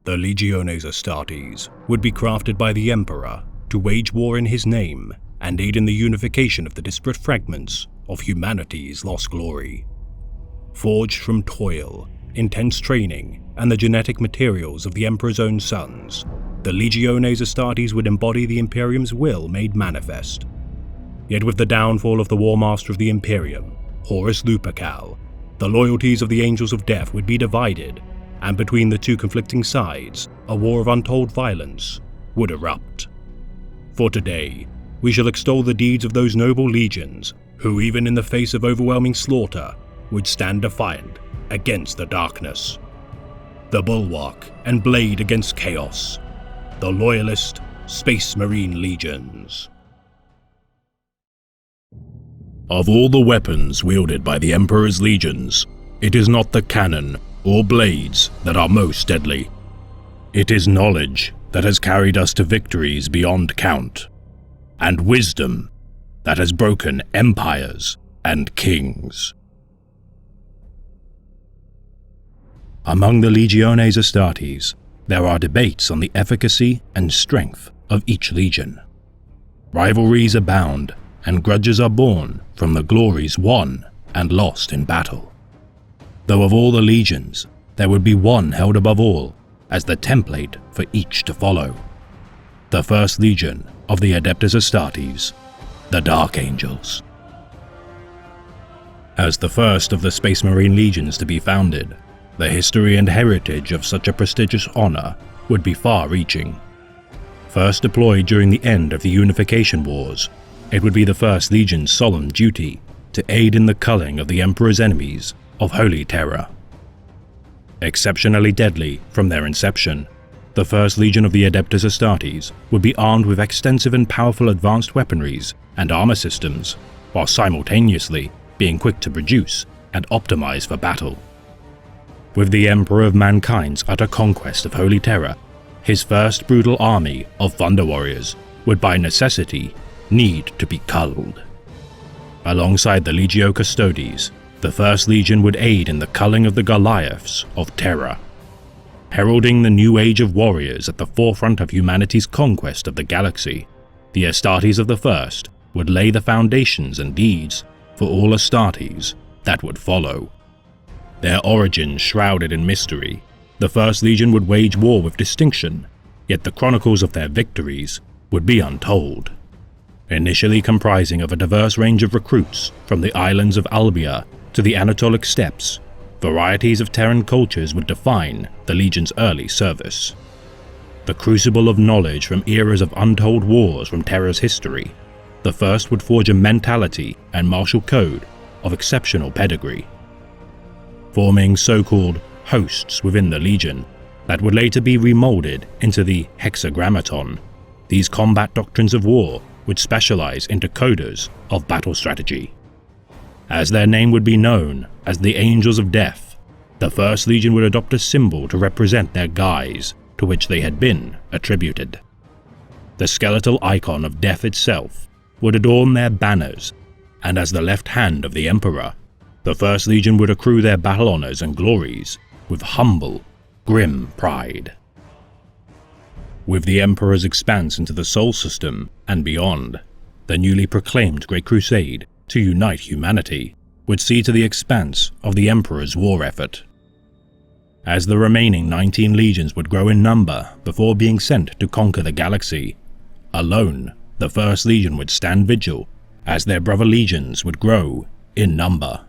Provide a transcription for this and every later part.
The Legiones Astartes would be crafted by the Emperor to wage war in his name and aid in the unification of the disparate fragments of humanity's lost glory. Forged from toil, intense training, and the genetic materials of the Emperor's own sons, the Legiones Astartes would embody the Imperium's will made manifest. Yet with the downfall of the War Master of the Imperium, Horus Lupercal, the loyalties of the Angels of Death would be divided, and between the two conflicting sides, a war of untold violence would erupt. For today, we shall extol the deeds of those noble legions who, even in the face of overwhelming slaughter, would stand defiant against the darkness. The bulwark and blade against chaos. The Loyalist Space Marine Legions. Of all the weapons wielded by the Emperor's legions, it is not the cannon or blades that are most deadly. It is knowledge that has carried us to victories beyond count, and wisdom that has broken empires and kings. Among the Legiones Astartes, there are debates on the efficacy and strength of each legion. Rivalries abound, and grudges are born from the glories won and lost in battle. Though of all the legions, there would be one held above all as the template for each to follow. The first legion of the Adeptus Astartes, the Dark Angels. As the first of the Space Marine Legions to be founded, the history and heritage of such a prestigious honor would be far-reaching. First deployed during the end of the Unification Wars, it would be the First Legion's solemn duty to aid in the culling of the Emperor's enemies of Holy Terror. Exceptionally deadly from their inception, the First Legion of the Adeptus Astartes would be armed with extensive and powerful advanced weaponries and armor systems, while simultaneously being quick to produce and optimize for battle. With the Emperor of Mankind's utter conquest of Holy Terror, his first brutal army of Thunder Warriors would by necessity need to be culled. Alongside the Legio Custodes, the First Legion would aid in the culling of the Goliaths of Terra. Heralding the new age of warriors at the forefront of humanity's conquest of the galaxy, the Astartes of the First would lay the foundations and deeds for all Astartes that would follow. Their origins shrouded in mystery, the First Legion would wage war with distinction, yet the chronicles of their victories would be untold. Initially comprising of a diverse range of recruits from the islands of Albia to the Anatolic steppes, varieties of Terran cultures would define the Legion's early service. The crucible of knowledge from eras of untold wars from Terra's history, the First would forge a mentality and martial code of exceptional pedigree, forming so-called hosts within the Legion that would later be remolded into the Hexagrammaton. These combat doctrines of war would specialize in decoders of battle strategy. As their name would be known as the Angels of Death, the First Legion would adopt a symbol to represent their guise to which they had been attributed. The skeletal icon of death itself would adorn their banners, and as the left hand of the Emperor, the First Legion would accrue their battle honors and glories with humble, grim pride. With the Emperor's expanse into the Sol System and beyond, the newly proclaimed Great Crusade to unite humanity would see to the expanse of the Emperor's war effort. As the remaining 19 legions would grow in number before being sent to conquer the galaxy, alone the First Legion would stand vigil as their brother legions would grow in number.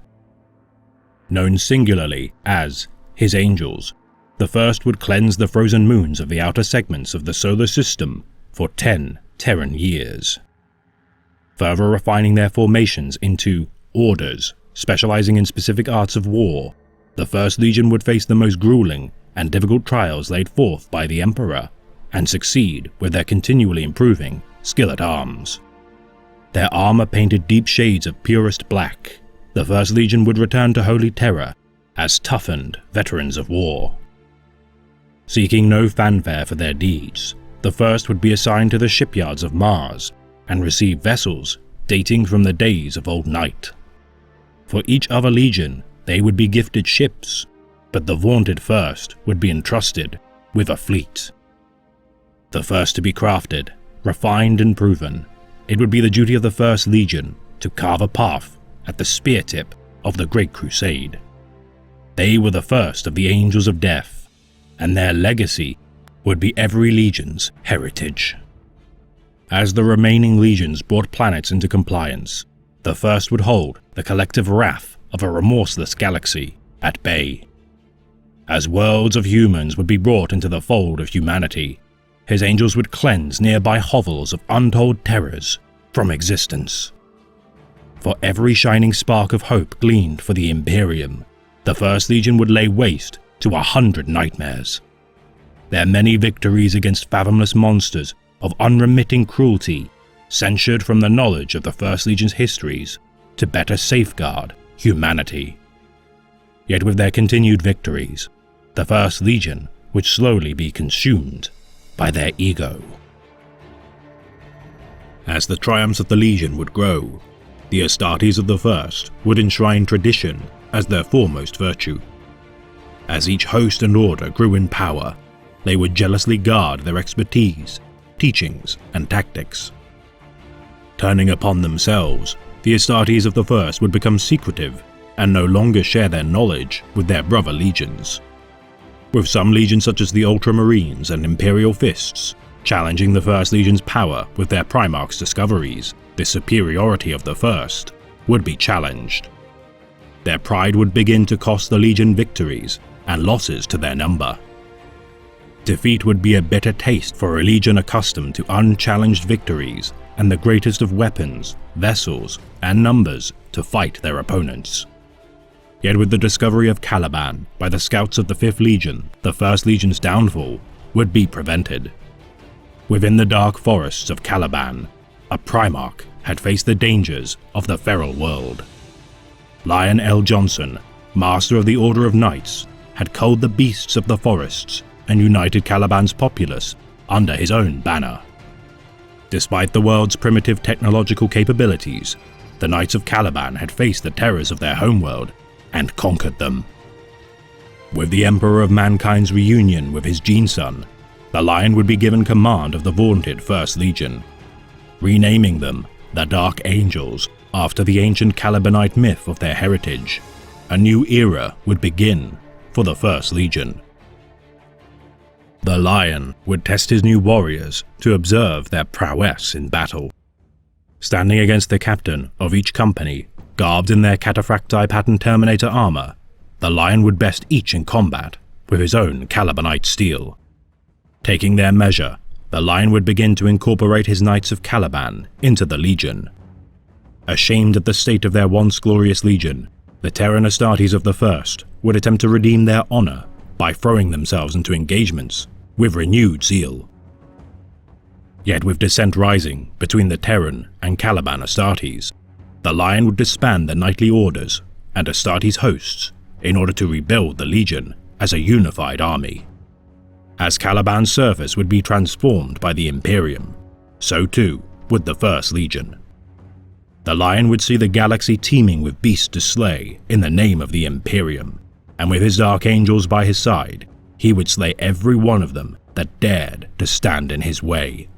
Known singularly as his Angels, the First would cleanse the frozen moons of the outer segments of the solar system for 10 Terran years, further refining their formations into orders specializing in specific arts of war. The First Legion would face the most grueling and difficult trials laid forth by the Emperor, and succeed with their continually improving skill at arms. Their armor painted deep shades of purest black, the First Legion would return to Holy Terror as toughened veterans of war. Seeking no fanfare for their deeds, the First would be assigned to the shipyards of Mars and receive vessels dating from the days of Old Night. For each other legion, they would be gifted ships, but the vaunted First would be entrusted with a fleet. The first to be crafted, refined and proven, it would be the duty of the First Legion to carve a path at the spear tip of the Great Crusade. They were the first of the Angels of Death, and their legacy would be every legion's heritage. As the remaining legions brought planets into compliance, the First would hold the collective wrath of a remorseless galaxy at bay. As worlds of humans would be brought into the fold of humanity, his angels would cleanse nearby hovels of untold terrors from existence. For every shining spark of hope gleaned for the Imperium, the First Legion would lay waste to 100 nightmares. Their many victories against fathomless monsters of unremitting cruelty censured from the knowledge of the First Legion's histories to better safeguard humanity. Yet with their continued victories, the First Legion would slowly be consumed by their ego. As the triumphs of the Legion would grow, the Astartes of the First would enshrine tradition as their foremost virtue. As each host and order grew in power, they would jealously guard their expertise, teachings, and tactics. Turning upon themselves, the Astartes of the First would become secretive and no longer share their knowledge with their brother legions. With some legions such as the Ultramarines and Imperial Fists challenging the First Legion's power with their Primarch's discoveries, the superiority of the First would be challenged. Their pride would begin to cost the Legion victories and losses to their number. Defeat would be a bitter taste for a legion accustomed to unchallenged victories and the greatest of weapons, vessels, and numbers to fight their opponents. Yet with the discovery of Caliban by the scouts of the 5th Legion, the First Legion's downfall would be prevented. Within the dark forests of Caliban, a Primarch had faced the dangers of the feral world. Lion L. Johnson, Master of the Order of Knights, had culled the beasts of the forests and united Caliban's populace under his own banner. Despite the world's primitive technological capabilities, the Knights of Caliban had faced the terrors of their homeworld and conquered them. With the Emperor of Mankind's reunion with his gene-son, the Lion would be given command of the vaunted First Legion, renaming them the Dark Angels after the ancient Calibanite myth of their heritage. A new era would begin for the First Legion. The Lion would test his new warriors to observe their prowess in battle. Standing against the captain of each company, garbed in their cataphracti pattern Terminator armor, the Lion would best each in combat with his own Calibanite steel. Taking their measure, the Lion would begin to incorporate his Knights of Caliban into the Legion. Ashamed at the state of their once glorious Legion, the Terran Astartes of the First would attempt to redeem their honor by throwing themselves into engagements with renewed zeal. Yet with dissent rising between the Terran and Caliban Astartes, the Lion would disband the knightly orders and Astartes hosts in order to rebuild the Legion as a unified army. As Caliban's surface would be transformed by the Imperium, so too would the First Legion. The Lion would see the galaxy teeming with beasts to slay in the name of the Imperium, and with his Dark Angels by his side, he would slay every one of them that dared to stand in his way.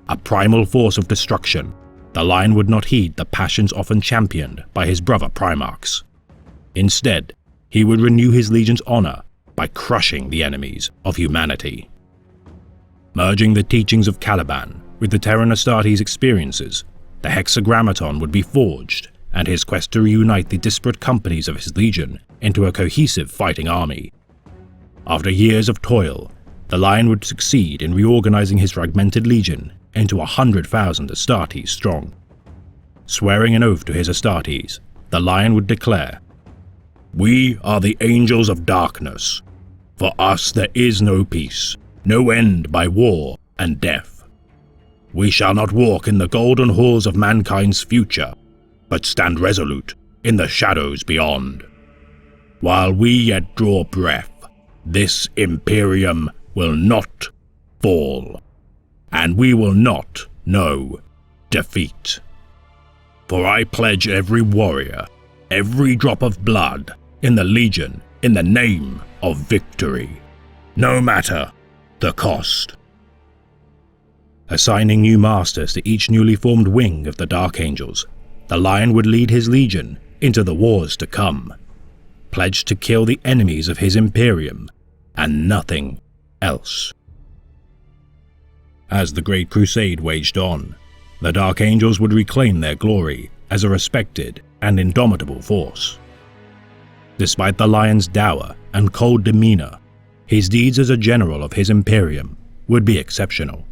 A primal force of destruction, the Lion would not heed the passions often championed by his brother Primarchs. Instead, he would renew his Legion's honor by crushing the enemies of humanity. Merging the teachings of Caliban with the Terran Astartes' experiences, the Hexagrammaton would be forged, and his quest to reunite the disparate companies of his Legion into a cohesive fighting army. After years of toil, the Lion would succeed in reorganizing his fragmented Legion into 100,000 Astartes strong. Swearing an oath to his Astartes, the Lion would declare, "We are the Angels of Darkness. For us there is no peace, no end by war and death. We shall not walk in the golden halls of mankind's future, but stand resolute in the shadows beyond. While we yet draw breath, this Imperium will not fall, and we will not know defeat. For I pledge every warrior, every drop of blood in the Legion in the name of victory. no matter the cost. Assigning new masters to each newly formed wing of the Dark Angels, the Lion would lead his legion into the wars to come, pledged to kill the enemies of his Imperium and nothing else. As the Great Crusade waged on, the Dark Angels would reclaim their glory as a respected and indomitable force. Despite the Lion's dour and cold demeanor, his deeds as a general of his Imperium would be exceptional.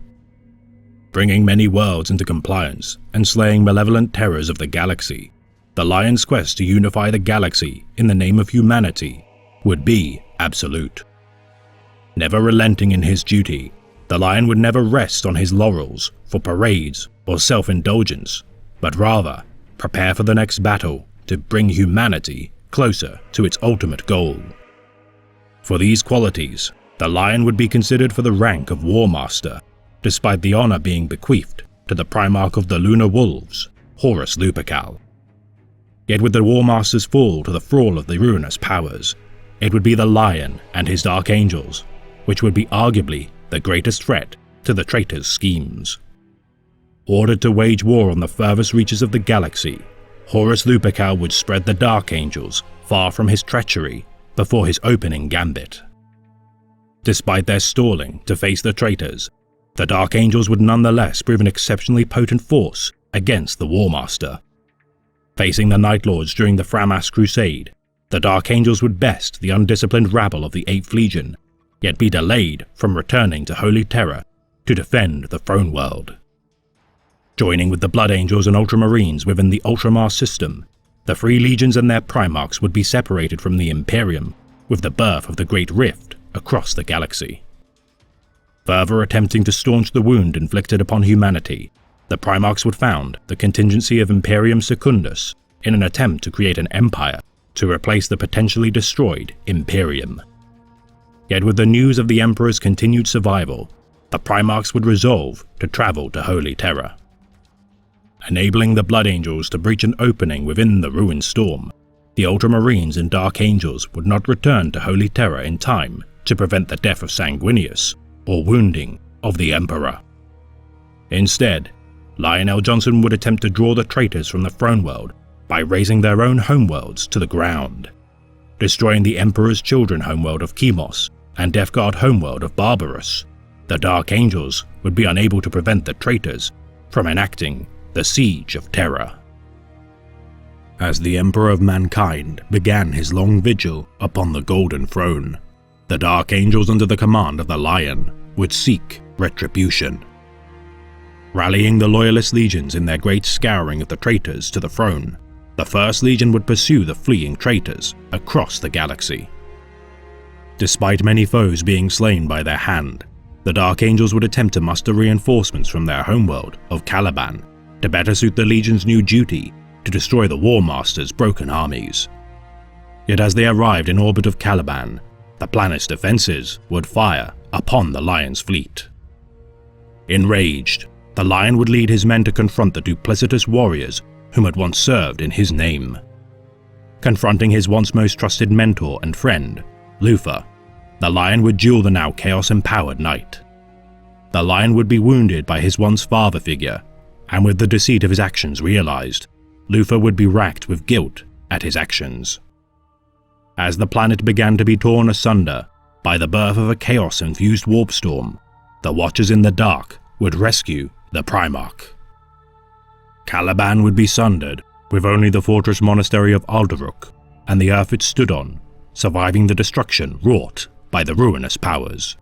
Bringing many worlds into compliance and slaying malevolent terrors of the galaxy, the Lion's quest to unify the galaxy in the name of humanity would be absolute. Never relenting in his duty, the Lion would never rest on his laurels for parades or self-indulgence, but rather prepare for the next battle to bring humanity closer to its ultimate goal. For these qualities, the Lion would be considered for the rank of War Master, despite the honor being bequeathed to the Primarch of the Lunar Wolves, Horus Lupercal. Yet with the War Master's fall to the thrall of the ruinous powers, it would be the Lion and his Dark Angels, which would be arguably the greatest threat to the traitor's schemes. Ordered to wage war on the furthest reaches of the galaxy, Horus Lupercal would spread the Dark Angels far from his treachery before his opening gambit. Despite their stalling to face the traitors, the Dark Angels would nonetheless prove an exceptionally potent force against the War Master. Facing the Night Lords during the Framas Crusade, the Dark Angels would best the undisciplined rabble of the 8th Legion, yet be delayed from returning to Holy Terra to defend the Throne World. Joining with the Blood Angels and Ultramarines within the Ultramar system, the 3 legions and their Primarchs would be separated from the Imperium with the birth of the Great Rift across the galaxy. Further attempting to staunch the wound inflicted upon humanity, the Primarchs would found the contingency of Imperium Secundus in an attempt to create an empire to replace the potentially destroyed Imperium. Yet with the news of the Emperor's continued survival, the Primarchs would resolve to travel to Holy Terra. Enabling the Blood Angels to breach an opening within the ruined storm, the Ultramarines and Dark Angels would not return to Holy Terra in time to prevent the death of Sanguinius or wounding of the Emperor. Instead, Lionel Johnson would attempt to draw the traitors from the Throne World by razing their own homeworlds to the ground, destroying the Emperor's children homeworld of Chemos and Death Guard homeworld of Barbarus. The Dark Angels would be unable to prevent the traitors from enacting the Siege of Terra. As the Emperor of Mankind began his long vigil upon the Golden Throne, the Dark Angels under the command of the Lion would seek retribution. Rallying the Loyalist legions in their great scouring of the traitors to the throne, the First Legion would pursue the fleeing traitors across the galaxy. Despite many foes being slain by their hand, the Dark Angels would attempt to muster reinforcements from their homeworld of Caliban to better suit the Legion's new duty to destroy the War Master's broken armies. Yet as they arrived in orbit of Caliban, the planet's defenses would fire upon the Lion's fleet. Enraged, the Lion would lead his men to confront the duplicitous warriors whom had once served in his name. Confronting his once most trusted mentor and friend, Luthor, the Lion would duel the now chaos-empowered knight. The Lion would be wounded by his once father figure, and with the deceit of his actions realized, Luthor would be racked with guilt at his actions. As the planet began to be torn asunder by the birth of a chaos-infused warp storm, the Watchers in the Dark would rescue the Primarch. Caliban would be sundered, with only the fortress monastery of Alderuk and the earth it stood on surviving the destruction wrought by the ruinous powers.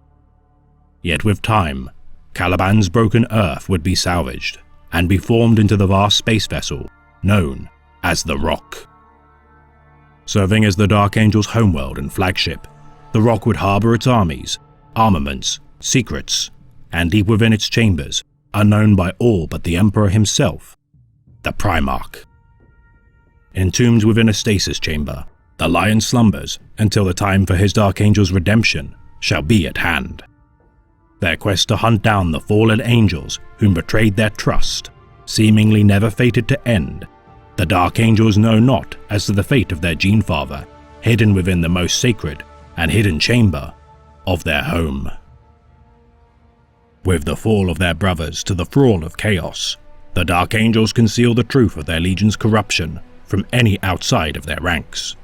Yet with time, Caliban's broken earth would be salvaged and be formed into the vast space vessel known as the Rock. Serving as the Dark Angel's homeworld and flagship, the Rock would harbor its armies, armaments, secrets, and deep within its chambers, unknown by all but the Emperor himself, the Primarch. Entombed within a stasis chamber, the Lion slumbers until the time for his Dark Angel's redemption shall be at hand. Their quest to hunt down the fallen angels whom betrayed their trust, seemingly never fated to end, the Dark Angels know not as to the fate of their Gene Father, hidden within the most sacred and hidden chamber of their home. With the fall of their brothers to the thrall of chaos, the Dark Angels conceal the truth of their Legion's corruption from any outside of their ranks.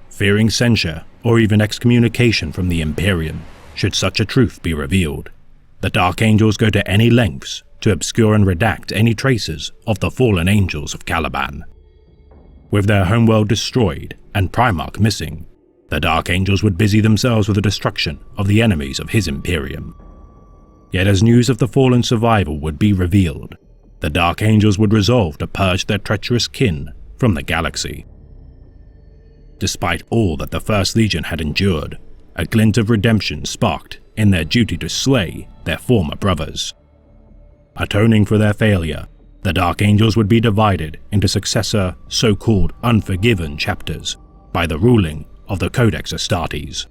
Fearing censure or even excommunication from the Imperium, should such a truth be revealed, the Dark Angels go to any lengths to obscure and redact any traces of the fallen angels of Caliban. With their homeworld destroyed and Primarch missing, the Dark Angels would busy themselves with the destruction of the enemies of his Imperium. Yet as news of the fallen survival would be revealed, the Dark Angels would resolve to purge their treacherous kin from the galaxy. Despite all that the First Legion had endured, a glint of redemption sparked in their duty to slay their former brothers. Atoning for their failure, the Dark Angels would be divided into successor, so-called Unforgiven chapters by the ruling of the Codex Astartes.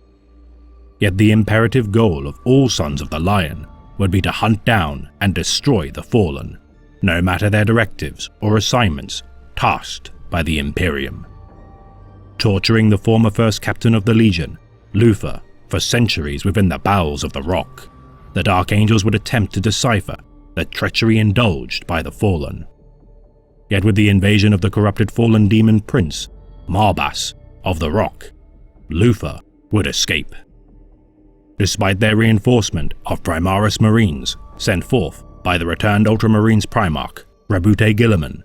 Yet the imperative goal of all Sons of the Lion would be to hunt down and destroy the Fallen, no matter their directives or assignments tasked by the Imperium. Torturing the former first captain of the Legion, Luthor, for centuries within the bowels of the rock, the Dark Angels would attempt to decipher the treachery indulged by the Fallen. Yet with the invasion of the corrupted Fallen Demon Prince, Marbas, of the Rock, Luthor would escape. Despite their reinforcement of Primaris Marines sent forth by the returned Ultramarines Primarch, Roboute Guilliman,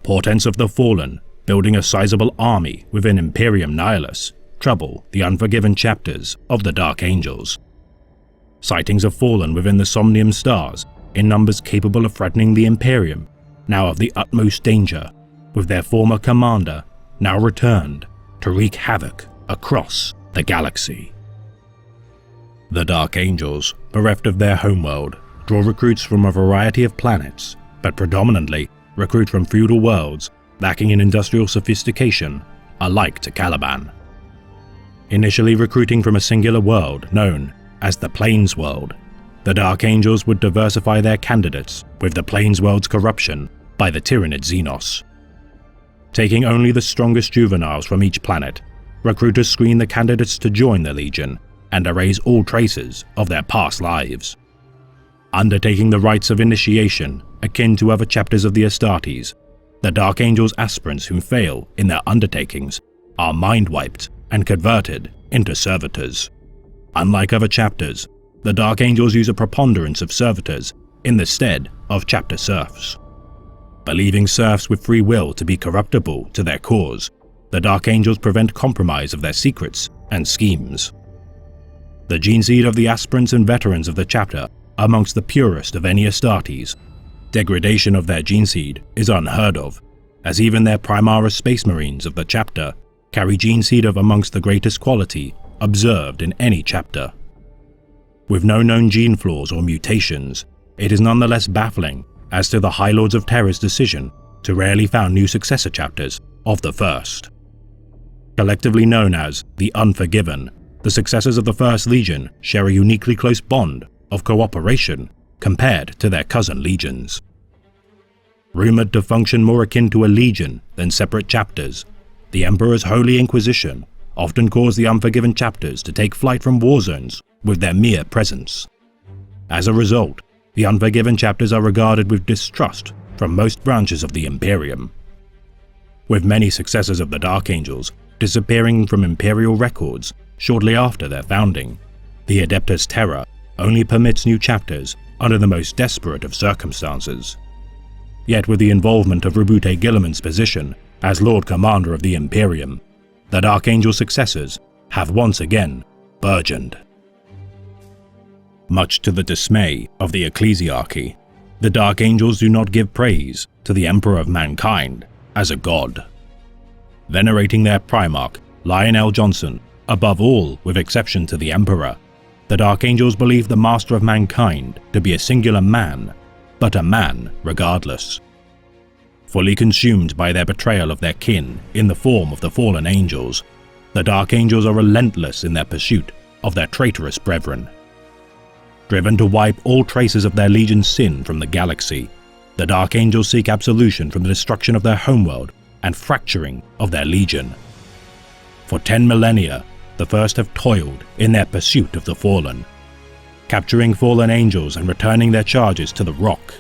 portents of the Fallen building a sizable army within Imperium Nihilus trouble the Unforgiven chapters of the Dark Angels. Sightings of Fallen within the Somnium Stars in numbers capable of threatening the Imperium, now of the utmost danger, with their former commander now returned to wreak havoc across the galaxy. The Dark Angels, bereft of their homeworld, draw recruits from a variety of planets, but predominantly recruit from feudal worlds lacking in industrial sophistication, alike to Caliban. Initially recruiting from a singular world known as the Plains World, the Dark Angels would diversify their candidates with the Plains World's corruption by the Tyranid Xenos. Taking only the strongest juveniles from each planet, recruiters screen the candidates to join the Legion and erase all traces of their past lives. Undertaking the rites of initiation akin to other chapters of the Astartes, the Dark Angels aspirants who fail in their undertakings are mind-wiped and converted into servitors. Unlike other chapters, the Dark Angels use a preponderance of servitors in the stead of chapter serfs. Believing serfs with free will to be corruptible to their cause, the Dark Angels prevent compromise of their secrets and schemes. The gene seed of the aspirants and veterans of the chapter are amongst the purest of any Astartes. Degradation of their gene seed is unheard of, as even their Primaris Space Marines of the chapter carry gene seed of amongst the greatest quality observed in any chapter. With no known gene flaws or mutations, it is nonetheless baffling as to the High Lords of Terror's decision to rarely found new successor chapters of the First. Collectively known as the Unforgiven, the successors of the First Legion share a uniquely close bond of cooperation compared to their cousin legions. Rumored to function more akin to a legion than separate chapters, the Emperor's Holy Inquisition often caused the Unforgiven chapters to take flight from war zones with their mere presence. As a result, the Unforgiven chapters are regarded with distrust from most branches of the Imperium. With many successors of the Dark Angels disappearing from Imperial records shortly after their founding, the Adeptus Terra only permits new chapters under the most desperate of circumstances. Yet with the involvement of Roboute Guilliman's position as Lord Commander of the Imperium, the Dark Angel successors have once again burgeoned. Much to the dismay of the Ecclesiarchy, the Dark Angels do not give praise to the Emperor of Mankind as a god. Venerating their Primarch, Lionel Johnson, above all with exception to the Emperor, the Dark Angels believe the Master of Mankind to be a singular man, but a man regardless. Fully consumed by their betrayal of their kin in the form of the fallen angels, the Dark Angels are relentless in their pursuit of their traitorous brethren. Driven to wipe all traces of their Legion's sin from the galaxy, the Dark Angels seek absolution from the destruction of their homeworld and fracturing of their Legion. For 10 millennia, the First have toiled in their pursuit of the Fallen. Capturing fallen angels and returning their charges to the Rock,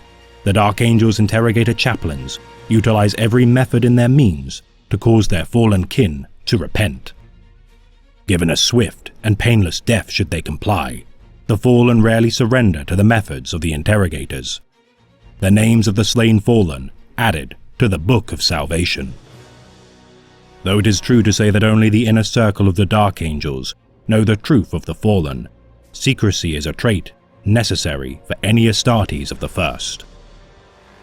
the Dark Angels' interrogator chaplains utilize every method in their means to cause their fallen kin to repent. Given a swift and painless death should they comply, the Fallen rarely surrender to the methods of the interrogators. The names of the slain Fallen added to the Book of Salvation. Though it is true to say that only the inner circle of the Dark Angels know the truth of the Fallen, secrecy is a trait necessary for any Astartes of the First.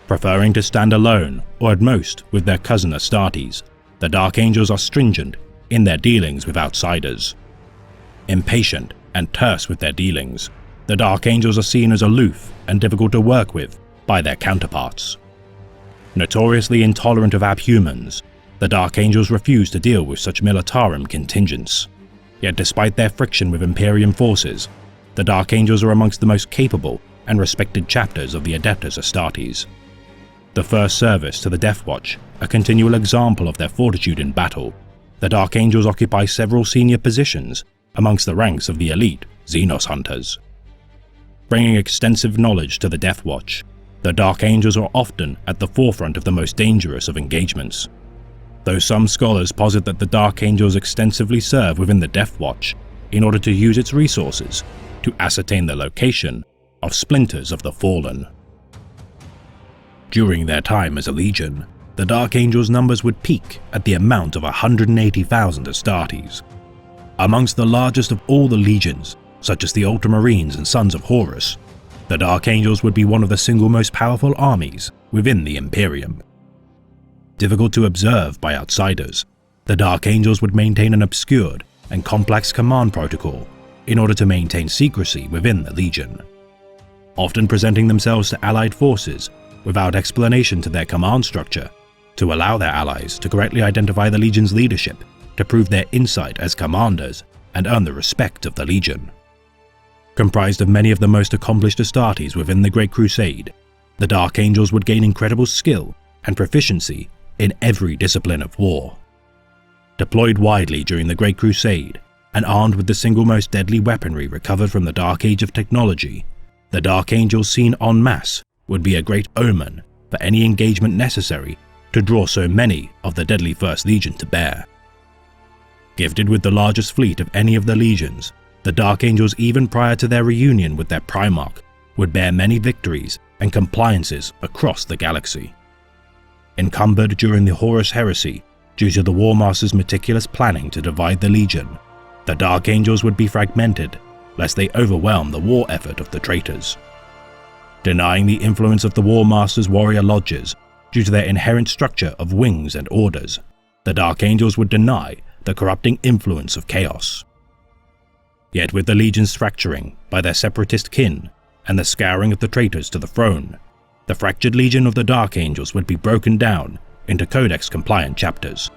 Preferring to stand alone, or at most with their cousin Astartes, the Dark Angels are stringent in their dealings with outsiders. Impatient and terse with their dealings, the Dark Angels are seen as aloof and difficult to work with by their counterparts. Notoriously intolerant of abhumans, the Dark Angels refuse to deal with such militarum contingents. Yet despite their friction with Imperium forces, the Dark Angels are amongst the most capable and respected chapters of the Adeptus Astartes. The first service to the Death Watch, a continual example of their fortitude in battle, the Dark Angels occupy several senior positions amongst the ranks of the elite Xenos hunters. Bringing extensive knowledge to the Death Watch, the Dark Angels are often at the forefront of the most dangerous of engagements. Though some scholars posit that the Dark Angels extensively serve within the Death Watch in order to use its resources to ascertain the location of splinters of the Fallen. During their time as a legion, the Dark Angels' numbers would peak at the amount of 180,000 Astartes. Amongst the largest of all the legions, such as the Ultramarines and Sons of Horus, the Dark Angels would be one of the single most powerful armies within the Imperium. Difficult to observe by outsiders, the Dark Angels would maintain an obscured and complex command protocol in order to maintain secrecy within the Legion, often presenting themselves to allied forces without explanation to their command structure, to allow their allies to correctly identify the Legion's leadership, to prove their insight as commanders and earn the respect of the Legion. Comprised of many of the most accomplished Astartes within the Great Crusade, the Dark Angels would gain incredible skill and proficiency in every discipline of war. Deployed widely during the Great Crusade, and armed with the single most deadly weaponry recovered from the Dark Age of technology, the Dark Angels seen en masse would be a great omen for any engagement necessary to draw so many of the deadly First Legion to bear. Gifted with the largest fleet of any of the legions, the Dark Angels, even prior to their reunion with their Primarch, would bear many victories and compliances across the galaxy. Encumbered during the Horus Heresy due to the War Master's meticulous planning to divide the Legion, the Dark Angels would be fragmented lest they overwhelm the war effort of the traitors. Denying the influence of the War Master's warrior lodges due to their inherent structure of wings and orders, the Dark Angels would deny the corrupting influence of chaos. Yet with the Legion's fracturing by their separatist kin and the scouring of the traitors to the throne, the fractured Legion of the Dark Angels would be broken down into Codex-compliant chapters.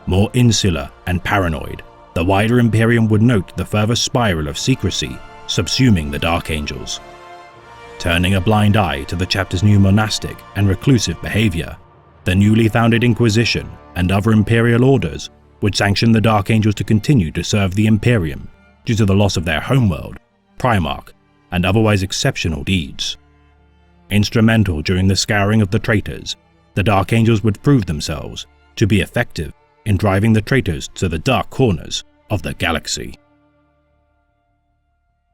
More insular and paranoid, the wider Imperium would note the further spiral of secrecy subsuming the Dark Angels. Turning a blind eye to the chapter's new monastic and reclusive behavior, the newly founded Inquisition and other Imperial orders would sanction the Dark Angels to continue to serve the Imperium due to the loss of their homeworld, Primarch, and otherwise exceptional deeds. Instrumental during the scouring of the traitors, the Dark Angels would prove themselves to be effective in driving the traitors to the dark corners of the galaxy.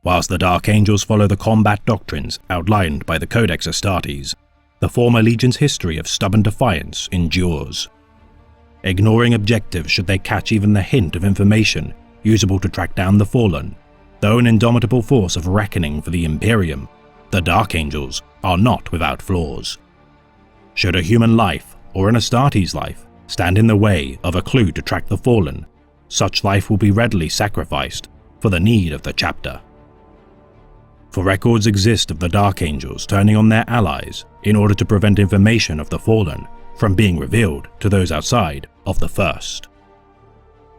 Whilst the Dark Angels follow the combat doctrines outlined by the Codex Astartes, the former Legion's history of stubborn defiance endures. Ignoring objectives should they catch even the hint of information usable to track down the Fallen, though an indomitable force of reckoning for the Imperium, the Dark Angels are not without flaws. Should a human life, or an Astartes life, stand in the way of a clue to track the Fallen, such life will be readily sacrificed for the need of the chapter. For records exist of the Dark Angels turning on their allies in order to prevent information of the Fallen from being revealed to those outside of the First.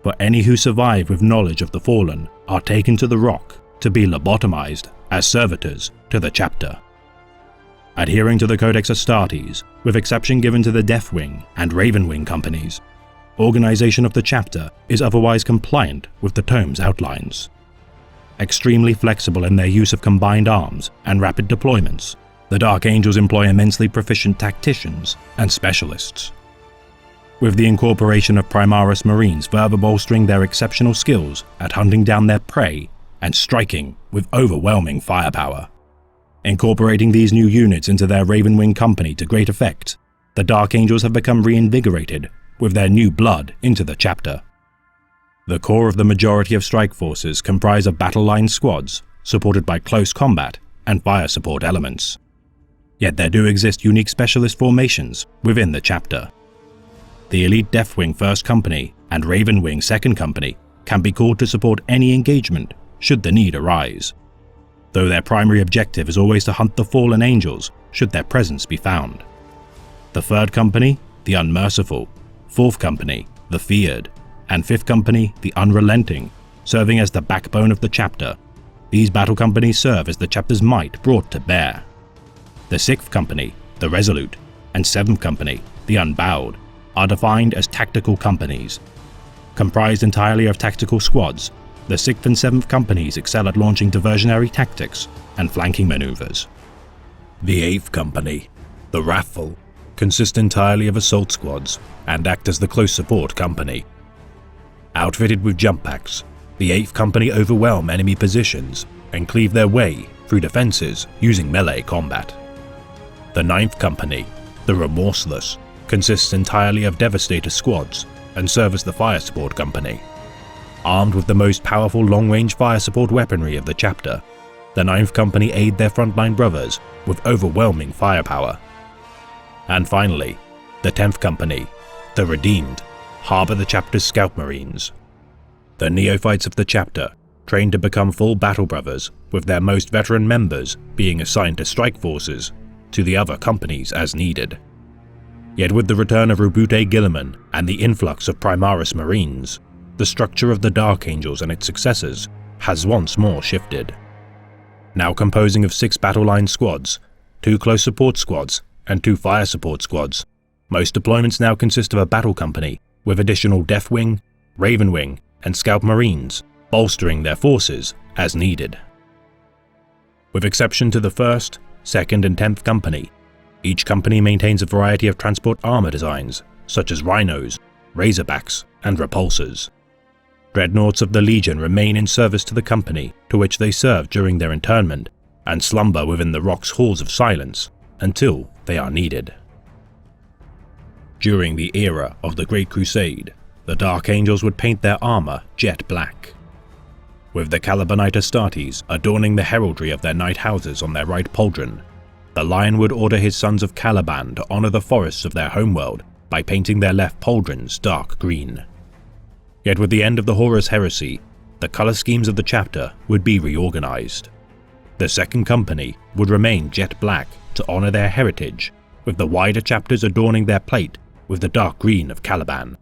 For any who survive with knowledge of the Fallen are taken to the Rock to be lobotomized as servitors to the chapter. Adhering to the Codex Astartes, with exception given to the Deathwing and Ravenwing companies, organization of the chapter is otherwise compliant with the tome's outlines. Extremely flexible in their use of combined arms and rapid deployments, the Dark Angels employ immensely proficient tacticians and specialists. With the incorporation of Primaris Marines further bolstering their exceptional skills at hunting down their prey and striking with overwhelming firepower. Incorporating these new units into their Ravenwing company to great effect, the Dark Angels have become reinvigorated with their new blood into the chapter. The core of the majority of strike forces comprise of battle line squads supported by close combat and fire support elements. Yet there do exist unique specialist formations within the chapter. The Elite Deathwing 1st Company and Ravenwing 2nd Company can be called to support any engagement should the need arise, though their primary objective is always to hunt the fallen angels should their presence be found. The 3rd Company, the Unmerciful, 4th Company, the Feared, and 5th Company, the Unrelenting, serving as the backbone of the chapter. These battle companies serve as the chapter's might brought to bear. The 6th Company, the Resolute, and 7th Company, the Unbowed, are defined as tactical companies. Comprised entirely of tactical squads, the 6th and 7th Companies excel at launching diversionary tactics and flanking maneuvers. The 8th Company, the Wrathful, consist entirely of assault squads and act as the close support company. Outfitted with jump packs, the 8th Company overwhelm enemy positions and cleave their way through defenses using melee combat. The 9th Company, the Remorseless, consists entirely of Devastator squads and serve as the fire support company. Armed with the most powerful long-range fire support weaponry of the chapter, the 9th Company aid their frontline brothers with overwhelming firepower. And finally, the 10th Company, the Redeemed, harbor the chapter's Scout Marines. The neophytes of the chapter train to become full battle brothers, with their most veteran members being assigned to strike forces to the other companies as needed. Yet with the return of Rubute Gilliman and the influx of Primaris Marines, the structure of the Dark Angels and its successors has once more shifted. Now composing of 6 battle line squads, 2 close support squads, and 2 fire support squads, most deployments now consist of a battle company with additional Deathwing, Ravenwing, and Scout Marines bolstering their forces as needed. With exception to the 1st, 2nd, and 10th Company, each company maintains a variety of transport armor designs, such as Rhinos, Razorbacks, and Repulsors. Dreadnoughts of the Legion remain in service to the company to which they serve during their internment, and slumber within the Rock's Halls of Silence until they are needed. During the era of the Great Crusade, the Dark Angels would paint their armor jet black, with the Calibanite Astartes adorning the heraldry of their knight houses on their right pauldron. The Lion would order his sons of Caliban to honor the forests of their homeworld by painting their left pauldrons dark green. Yet with the end of the Horus Heresy, the color schemes of the chapter would be reorganized. The 2nd Company would remain jet black to honor their heritage, with the wider chapters adorning their plate with the dark green of Caliban.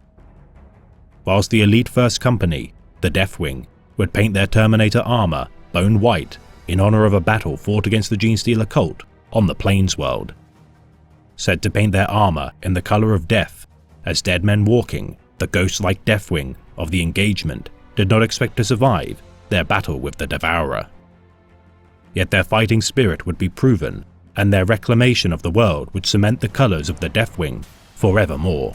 Whilst the Elite 1st Company, the Deathwing, would paint their Terminator armor bone white in honor of a battle fought against the Genestealer cult on the Plainsworld. Said to paint their armor in the color of death, as dead men walking, the ghost-like Deathwing of the engagement did not expect to survive their battle with the Devourer. Yet their fighting spirit would be proven, and their reclamation of the world would cement the colors of the Deathwing forevermore.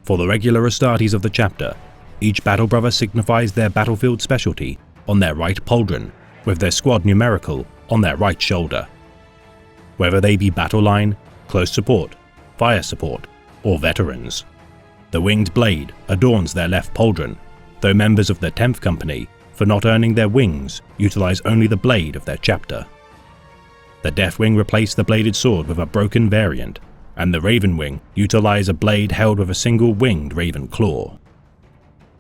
For the regular Astartes of the chapter, each battle brother signifies their battlefield specialty on their right pauldron, with their squad numerical on their right shoulder. Whether they be battle line, close support, fire support, or veterans. The winged blade adorns their left pauldron, though members of the 10th Company, for not earning their wings, utilize only the blade of their chapter. The Deathwing replace the bladed sword with a broken variant, and the Ravenwing utilize a blade held with a single winged raven claw.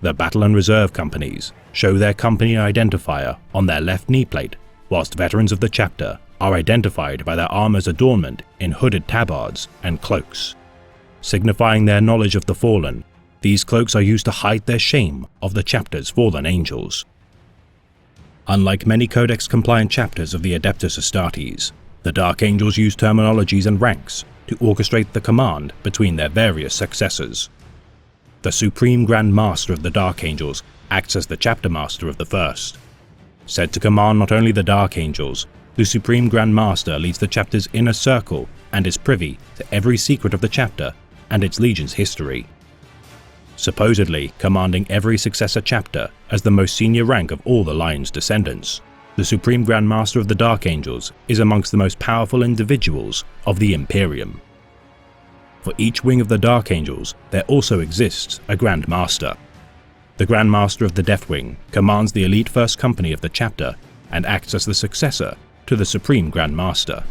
The Battle and Reserve Companies show their company identifier on their left knee plate, whilst veterans of the chapter are identified by their armor's adornment in hooded tabards and cloaks. Signifying their knowledge of the fallen, these cloaks are used to hide their shame of the chapter's fallen angels. Unlike many Codex-compliant chapters of the Adeptus Astartes, the Dark Angels use terminologies and ranks to orchestrate the command between their various successors. the Supreme Grand Master of the Dark Angels acts as the Chapter Master of the First. Said to command not only the Dark Angels, the Supreme Grand Master leads the chapter's inner circle and is privy to every secret of the chapter and its legion's history. Supposedly commanding every successor chapter as the most senior rank of all the Lion's descendants, the Supreme Grand Master of the Dark Angels is amongst the most powerful individuals of the Imperium. For each wing of the Dark Angels, there also exists a Grand Master. The Grand Master of the Death Wing commands the elite first company of the chapter and acts as the successor to the Supreme Grand Master.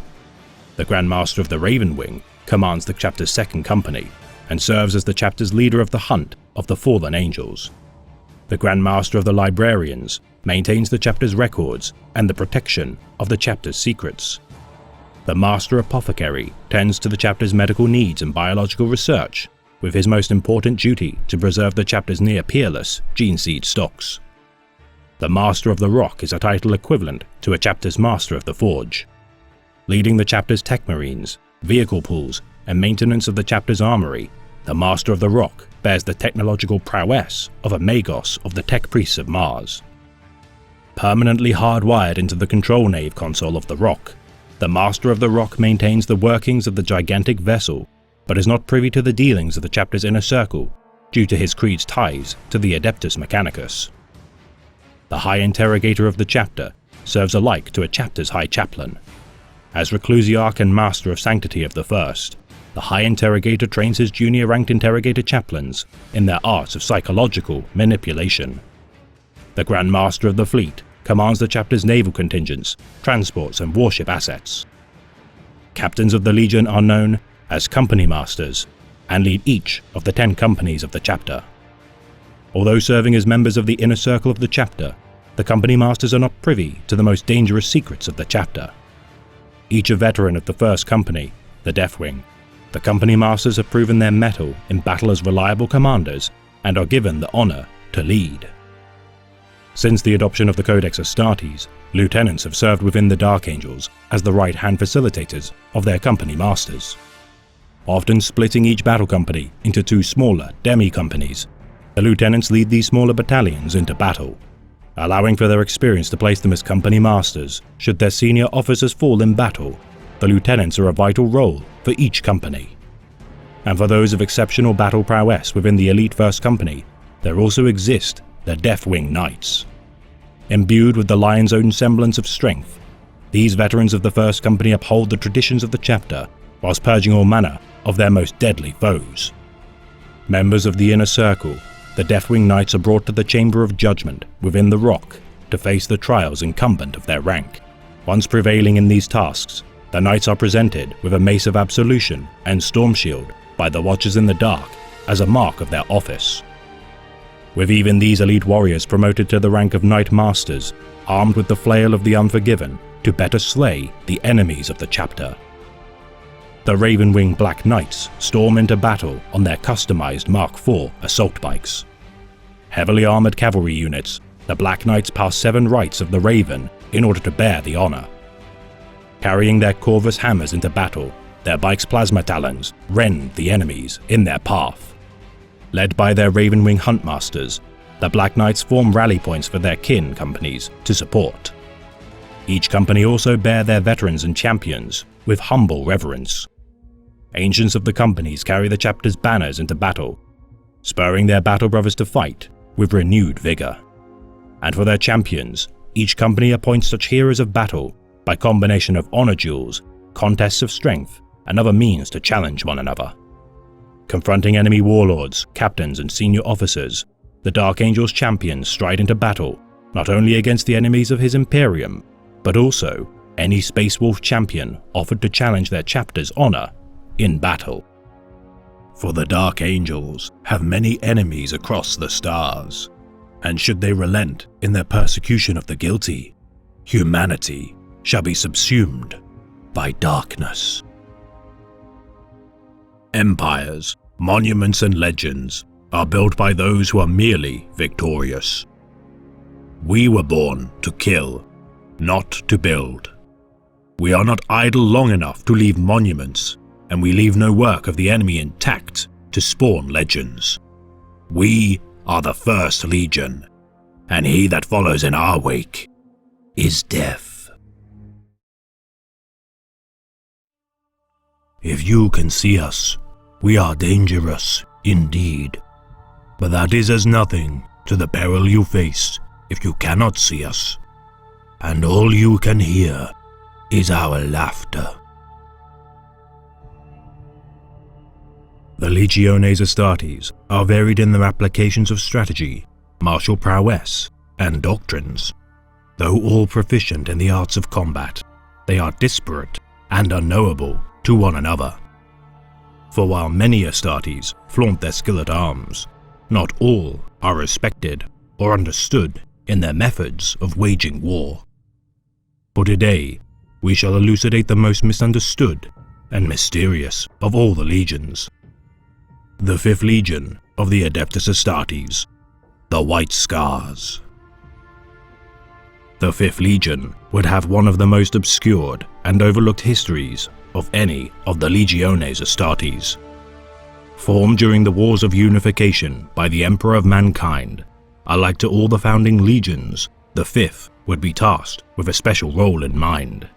The Grand Master of the Raven Wing commands the chapter's second company and serves as the chapter's leader of the hunt of the fallen angels. The Grand Master of the Librarians maintains the chapter's records and the protection of the chapter's secrets. The Master Apothecary tends to the chapter's medical needs and biological research, with his most important duty to preserve the chapter's near-peerless gene seed stocks. The Master of the Rock is a title equivalent to a chapter's Master of the Forge. Leading the chapter's tech marines, vehicle pools, and maintenance of the chapter's armory, the Master of the Rock bears the technological prowess of a Magos of the Tech Priests of Mars. Permanently hardwired into the control nave console of the Rock, the Master of the Rock maintains the workings of the gigantic vessel, but is not privy to the dealings of the chapter's inner circle due to his creed's ties to the Adeptus Mechanicus. The High Interrogator of the chapter serves alike to a chapter's High Chaplain. As Reclusiarch and Master of Sanctity of the First, the High Interrogator trains his junior-ranked Interrogator chaplains in their arts of psychological manipulation. The Grand Master of the Fleet commands the chapter's naval contingents, transports and warship assets. Captains of the Legion are known as Company Masters and lead each of the 10 companies of the chapter. Although serving as members of the inner circle of the chapter, the Company Masters are not privy to the most dangerous secrets of the chapter. Each a veteran of the first company, the Death Wing, the Company Masters have proven their mettle in battle as reliable commanders and are given the honor to lead. Since the adoption of the Codex Astartes, lieutenants have served within the Dark Angels as the right-hand facilitators of their company masters. Often splitting each battle company into 2 smaller demi-companies, the lieutenants lead these smaller battalions into battle, allowing for their experience to place them as company masters. Should their senior officers fall in battle, the lieutenants are a vital role for each company. And for those of exceptional battle prowess within the elite first company, there also exist the Death Wing Knights. Imbued with the Lion's own semblance of strength, these veterans of the first company uphold the traditions of the chapter whilst purging all manner of their most deadly foes. Members of the inner circle, the Death Wing Knights are brought to the Chamber of Judgment within the Rock to face the trials incumbent of their rank. Once prevailing in these tasks, the Knights are presented with a Mace of Absolution and Storm Shield by the Watchers in the Dark as a mark of their office. With even these elite warriors promoted to the rank of Knight Masters, armed with the Flail of the Unforgiven to better slay the enemies of the chapter. The Ravenwing Black Knights storm into battle on their customized Mark IV assault bikes. Heavily armored cavalry units, the Black Knights pass 7 rites of the Raven in order to bear the honor. Carrying their Corvus hammers into battle, their bikes' plasma talons rend the enemies in their path. Led by their Ravenwing Huntmasters, the Black Knights form rally points for their kin companies to support. Each company also bear their veterans and champions with humble reverence. Ancients of the companies carry the chapter's banners into battle, spurring their battle brothers to fight with renewed vigor. And for their champions, each company appoints such heroes of battle by combination of honor duels, contests of strength, and other means to challenge one another. Confronting enemy warlords, captains, and senior officers, the Dark Angel's champions stride into battle not only against the enemies of his Imperium, but also any Space Wolf champion offered to challenge their chapter's honor in battle. For the Dark Angels have many enemies across the stars, and should they relent in their persecution of the guilty, humanity shall be subsumed by darkness. Empires, monuments and legends are built by those who are merely victorious. We were born to kill, not to build. We are not idle long enough to leave monuments, and we leave no work of the enemy intact to spawn legends. We are the First Legion, and he that follows in our wake is death. If you can see us, we are dangerous indeed, but that is as nothing to the peril you face if you cannot see us, and all you can hear is our laughter. The Legiones Astartes are varied in their applications of strategy, martial prowess, and doctrines. Though all proficient in the arts of combat, they are disparate and unknowable to one another. For while many Astartes flaunt their skill at arms, not all are respected or understood in their methods of waging war. For today, we shall elucidate the most misunderstood and mysterious of all the legions. The 5th Legion of the Adeptus Astartes, the White Scars. The 5th Legion would have one of the most obscured and overlooked histories of any of the Legiones Astartes. Formed during the Wars of Unification by the Emperor of Mankind, alike to all the founding legions, the 5th would be tasked with a special role in mind.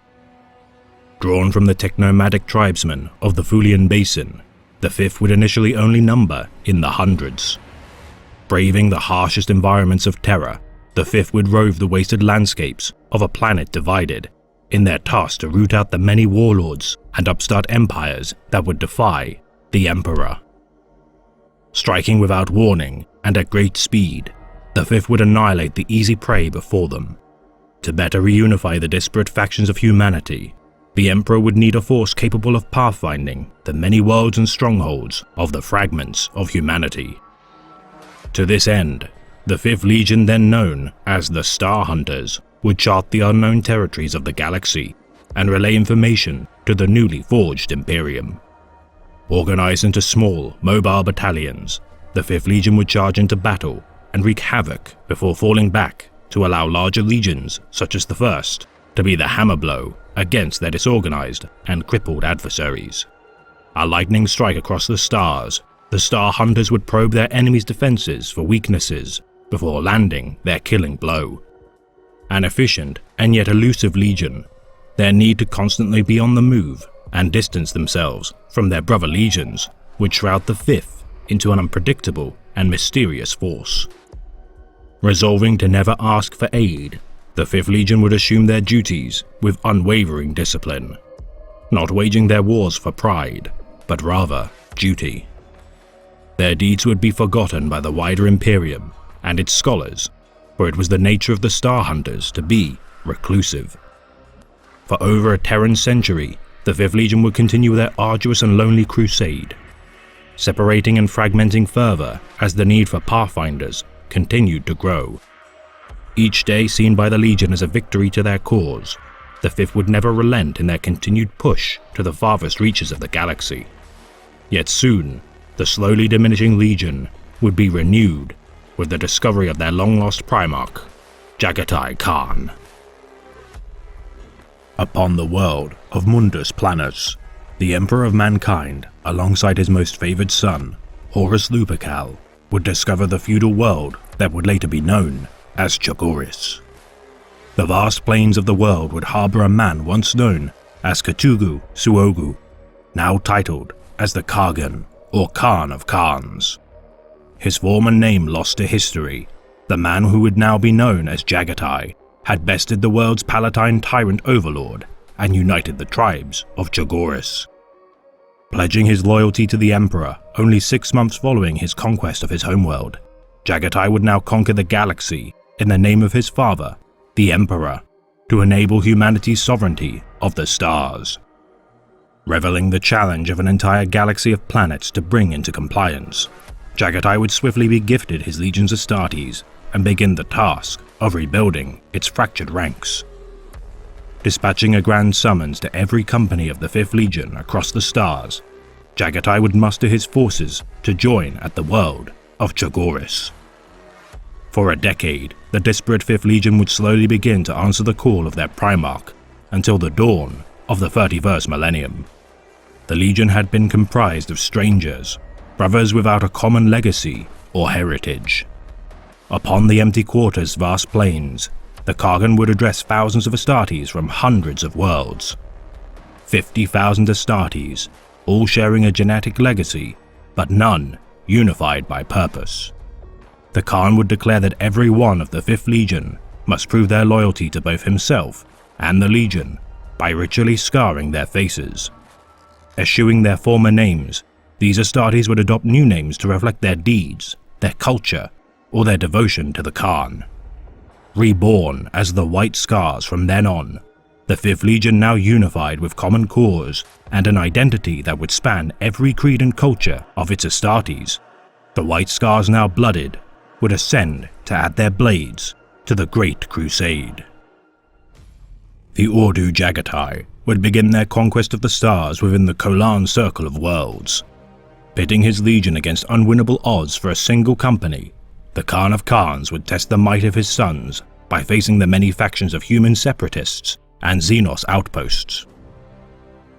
Drawn from the technomadic tribesmen of the Fulian Basin, the 5th would initially only number in the hundreds. Braving the harshest environments of terror, the 5th would rove the wasted landscapes of a planet divided, in their task to root out the many warlords and upstart empires that would defy the Emperor. Striking without warning and at great speed, the 5th would annihilate the easy prey before them. To better reunify the disparate factions of humanity, the Emperor would need a force capable of pathfinding the many worlds and strongholds of the fragments of humanity. To this end, the 5th Legion, then known as the Star Hunters, would chart the unknown territories of the galaxy and relay information to the newly forged Imperium. Organized into small, mobile battalions, the 5th Legion would charge into battle and wreak havoc before falling back to allow larger legions, such as the 1st, to be the hammer blow against their disorganized and crippled adversaries. A lightning strike across the stars, the Star Hunters would probe their enemies' defenses for weaknesses before landing their killing blow. An efficient and yet elusive legion, their need to constantly be on the move and distance themselves from their brother legions would shroud the 5th into an unpredictable and mysterious force. Resolving to never ask for aid, the 5th Legion would assume their duties with unwavering discipline, not waging their wars for pride, but rather duty. Their deeds would be forgotten by the wider Imperium and its scholars, for it was the nature of the Star Hunters to be reclusive. For over a Terran century, the 5th Legion would continue their arduous and lonely crusade, separating and fragmenting further as the need for pathfinders continued to grow. Each day seen by the Legion as a victory to their cause, the 5th would never relent in their continued push to the farthest reaches of the galaxy. Yet soon, the slowly diminishing Legion would be renewed with the discovery of their long-lost Primarch, Jaghatai Khan. Upon the world of Mundus Planus, the Emperor of Mankind, alongside his most favored son, Horus Lupercal, would discover the feudal world that would later be known as Chogoris. The vast plains of the world would harbor a man once known as Katugu Suogu, now titled as the Kargan, or Khan of Khans. His former name lost to history, the man who would now be known as Jaghatai had bested the world's Palatine tyrant overlord and united the tribes of Chogoris. Pledging his loyalty to the Emperor only 6 months following his conquest of his homeworld, Jaghatai would now conquer the galaxy in the name of his father, the Emperor, to enable humanity's sovereignty of the stars. Reveling the challenge of an entire galaxy of planets to bring into compliance, Jaghatai would swiftly be gifted his legions Astartes and begin the task of rebuilding its fractured ranks. Dispatching a grand summons to every company of the 5th Legion across the stars, Jaghatai would muster his forces to join at the world of Chogoris. For a decade, the disparate 5th Legion would slowly begin to answer the call of their Primarch until the dawn of the 31st millennium. The Legion had been comprised of strangers, brothers without a common legacy or heritage. Upon the empty quarter's vast plains, the Kargan would address thousands of Astartes from hundreds of worlds. 50,000 Astartes, all sharing a genetic legacy, but none unified by purpose. The Khan would declare that every one of the 5th Legion must prove their loyalty to both himself and the Legion by ritually scarring their faces. Eschewing their former names, these Astartes would adopt new names to reflect their deeds, their culture, or their devotion to the Khan. Reborn as the White Scars from then on, the 5th Legion now unified with common cause and an identity that would span every creed and culture of its Astartes, the White Scars now blooded would ascend to add their blades to the Great Crusade. The Ordu Jaghatai would begin their conquest of the stars within the Kholan Circle of Worlds. Pitting his legion against unwinnable odds for a single company, the Khan of Khans would test the might of his sons by facing the many factions of human separatists and Xenos outposts.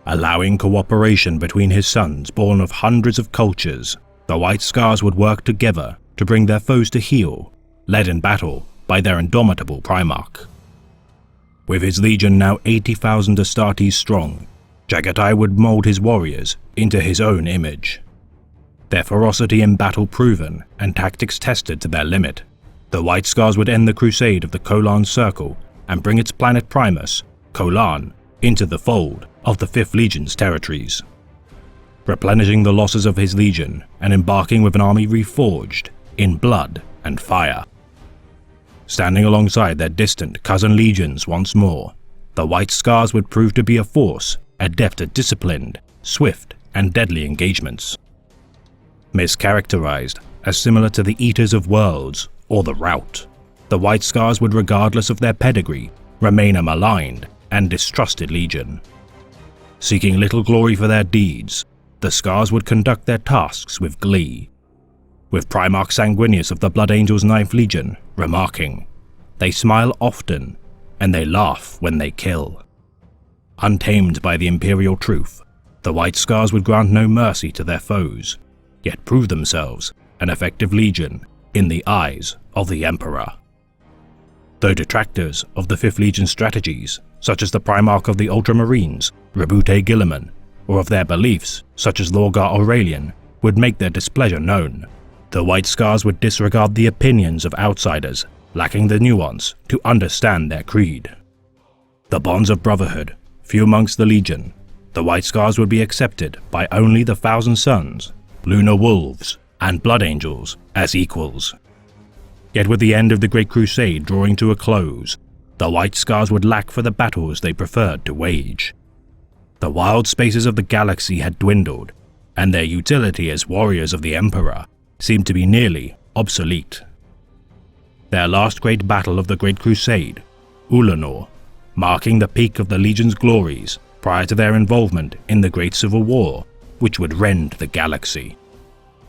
Allowing cooperation between his sons born of hundreds of cultures, the White Scars would work together to bring their foes to heel, led in battle by their indomitable Primarch. With his legion now 80,000 Astartes strong, Jaghatai would mold his warriors into his own image. Their ferocity in battle proven and tactics tested to their limit, the White Scars would end the crusade of the Kholan Circle and bring its planet Primus, Kholan, into the fold of the 5th Legion's territories. Replenishing the losses of his legion and embarking with an army reforged in blood and fire. Standing alongside their distant cousin legions once more, the White Scars would prove to be a force adept at disciplined, swift, and deadly engagements. Mischaracterized as similar to the Eaters of Worlds or the Rout, the White Scars would, regardless of their pedigree, remain a maligned and distrusted legion. Seeking little glory for their deeds, the Scars would conduct their tasks with glee, with Primarch Sanguinius of the Blood Angels' 9th Legion remarking, "They smile often, and they laugh when they kill." Untamed by the Imperial truth, the White Scars would grant no mercy to their foes, yet prove themselves an effective legion in the eyes of the Emperor. Though detractors of the 5th Legion's strategies, such as the Primarch of the Ultramarines, Rabute Guilliman, or of their beliefs, such as Lorgar Aurelian, would make their displeasure known, the White Scars would disregard the opinions of outsiders, lacking the nuance to understand their creed. The bonds of brotherhood, few amongst the Legion, the White Scars would be accepted by only the Thousand Sons, Lunar Wolves, and Blood Angels as equals. Yet with the end of the Great Crusade drawing to a close, the White Scars would lack for the battles they preferred to wage. The wild spaces of the galaxy had dwindled, and their utility as warriors of the Emperor seemed to be nearly obsolete. Their last great battle of the Great Crusade, Ulanor, marking the peak of the Legion's glories prior to their involvement in the Great Civil War, which would rend the galaxy.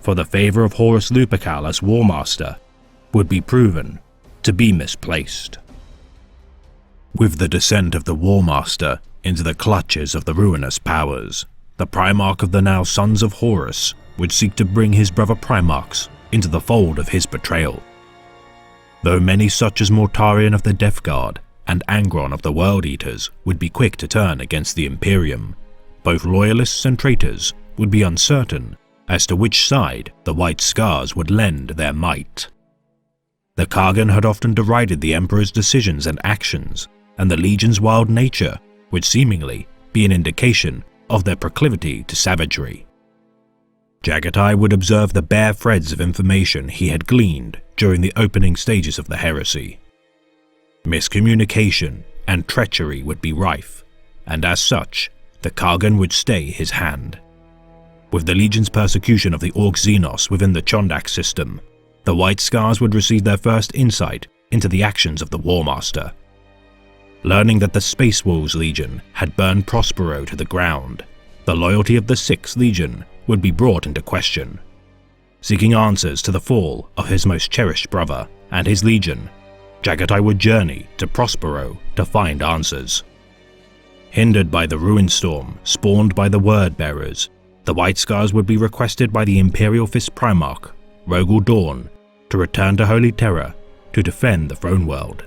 For the favor of Horus Lupercal as War Master would be proven to be misplaced. With the descent of the War Master into the clutches of the ruinous powers, the Primarch of the now Sons of Horus would seek to bring his brother Primarchs into the fold of his betrayal. Though many such as Mortarion of the Death Guard and Angron of the World Eaters would be quick to turn against the Imperium, both loyalists and traitors would be uncertain as to which side the White Scars would lend their might. The Kargan had often derided the Emperor's decisions and actions, and the Legion's wild nature would seemingly be an indication of their proclivity to savagery. Jaghatai would observe the bare threads of information he had gleaned during the opening stages of the heresy. Miscommunication and treachery would be rife, and as such, the Kargan would stay his hand. With the Legion's persecution of the Orc Xenos within the Chondak system, the White Scars would receive their first insight into the actions of the War Master. Learning that the Space Wolves Legion had burned Prospero to the ground, the loyalty of the 6th Legion would be brought into question. Seeking answers to the fall of his most cherished brother and his Legion, Jaghatai would journey to Prospero to find answers. Hindered by the Ruin Storm spawned by the Word Bearers, the White Scars would be requested by the Imperial Fist Primarch, Rogel Dawn, to return to Holy Terra to defend the throne world.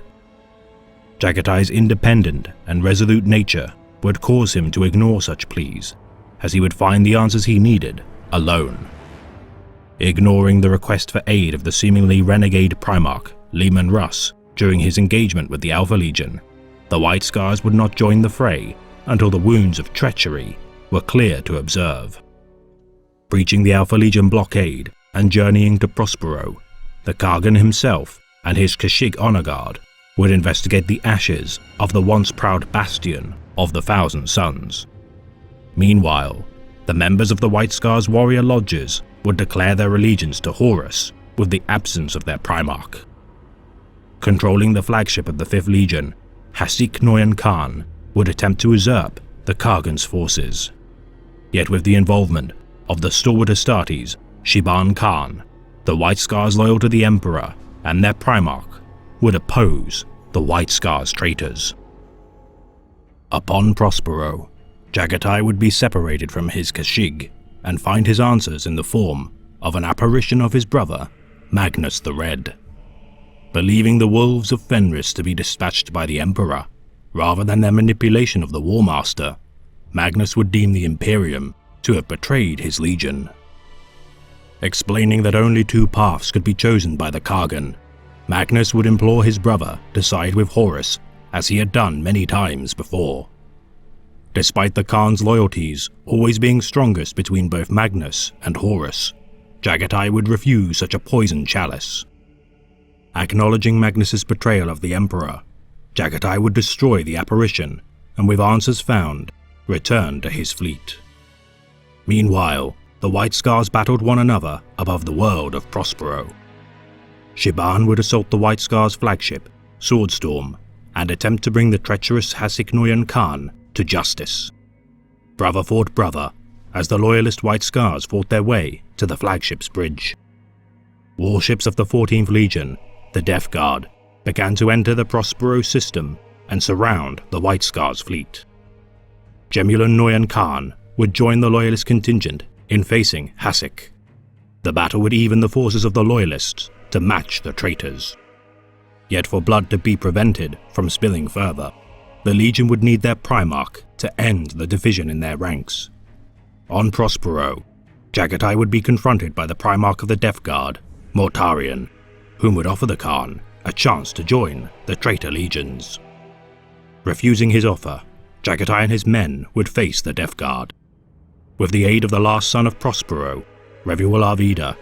Jagatai's independent and resolute nature would cause him to ignore such pleas, as he would find the answers he needed alone. Ignoring the request for aid of the seemingly renegade Primarch Leman Russ during his engagement with the Alpha Legion, the White Scars would not join the fray until the wounds of treachery were clear to observe. Breaching the Alpha Legion blockade and journeying to Prospero, the Kargan himself and his Kashyyyk honor guard would investigate the ashes of the once proud bastion of the Thousand Suns. Meanwhile, the members of the White Scars warrior lodges would declare their allegiance to Horus with the absence of their Primarch. Controlling the flagship of the 5th Legion, Hasik Noyan Khan would attempt to usurp the Kargan's forces. Yet with the involvement of the stalwart Astartes, Shiban Khan, the White Scars loyal to the Emperor and their Primarch would oppose the White Scars traitors. Upon Prospero, Jagatai would be separated from his Kashyyyk and find his answers in the form of an apparition of his brother, Magnus the Red. Believing the wolves of Fenris to be dispatched by the Emperor, rather than their manipulation of the War Master, Magnus would deem the Imperium to have betrayed his legion. Explaining that only 2 paths could be chosen by the Kargan, Magnus would implore his brother to side with Horus, as he had done many times before. Despite the Khan's loyalties always being strongest between both Magnus and Horus, Jagatai would refuse such a poisoned chalice. Acknowledging Magnus's betrayal of the Emperor, Jagatai would destroy the apparition and, with answers found, return to his fleet. Meanwhile, the White Scars battled one another above the world of Prospero. Shiban would assault the White Scars' flagship, Swordstorm, and attempt to bring the treacherous Hasik Noyan Khan to justice. Brother fought brother, as the loyalist White Scars fought their way to the flagship's bridge. Warships of the 14th Legion, the Death Guard, began to enter the Prospero system and surround the White Scars fleet. Gemulon Noyan Khan would join the loyalist contingent in facing Hasik. The battle would even the forces of the loyalists to match the traitors. Yet for blood to be prevented from spilling further, the Legion would need their Primarch to end the division in their ranks. On Prospero, Jagatai would be confronted by the Primarch of the Death Guard, Mortarion, whom would offer the Khan a chance to join the traitor legions. Refusing his offer, Jagatai and his men would face the Death Guard. With the aid of the last son of Prospero, Revuel Arvida,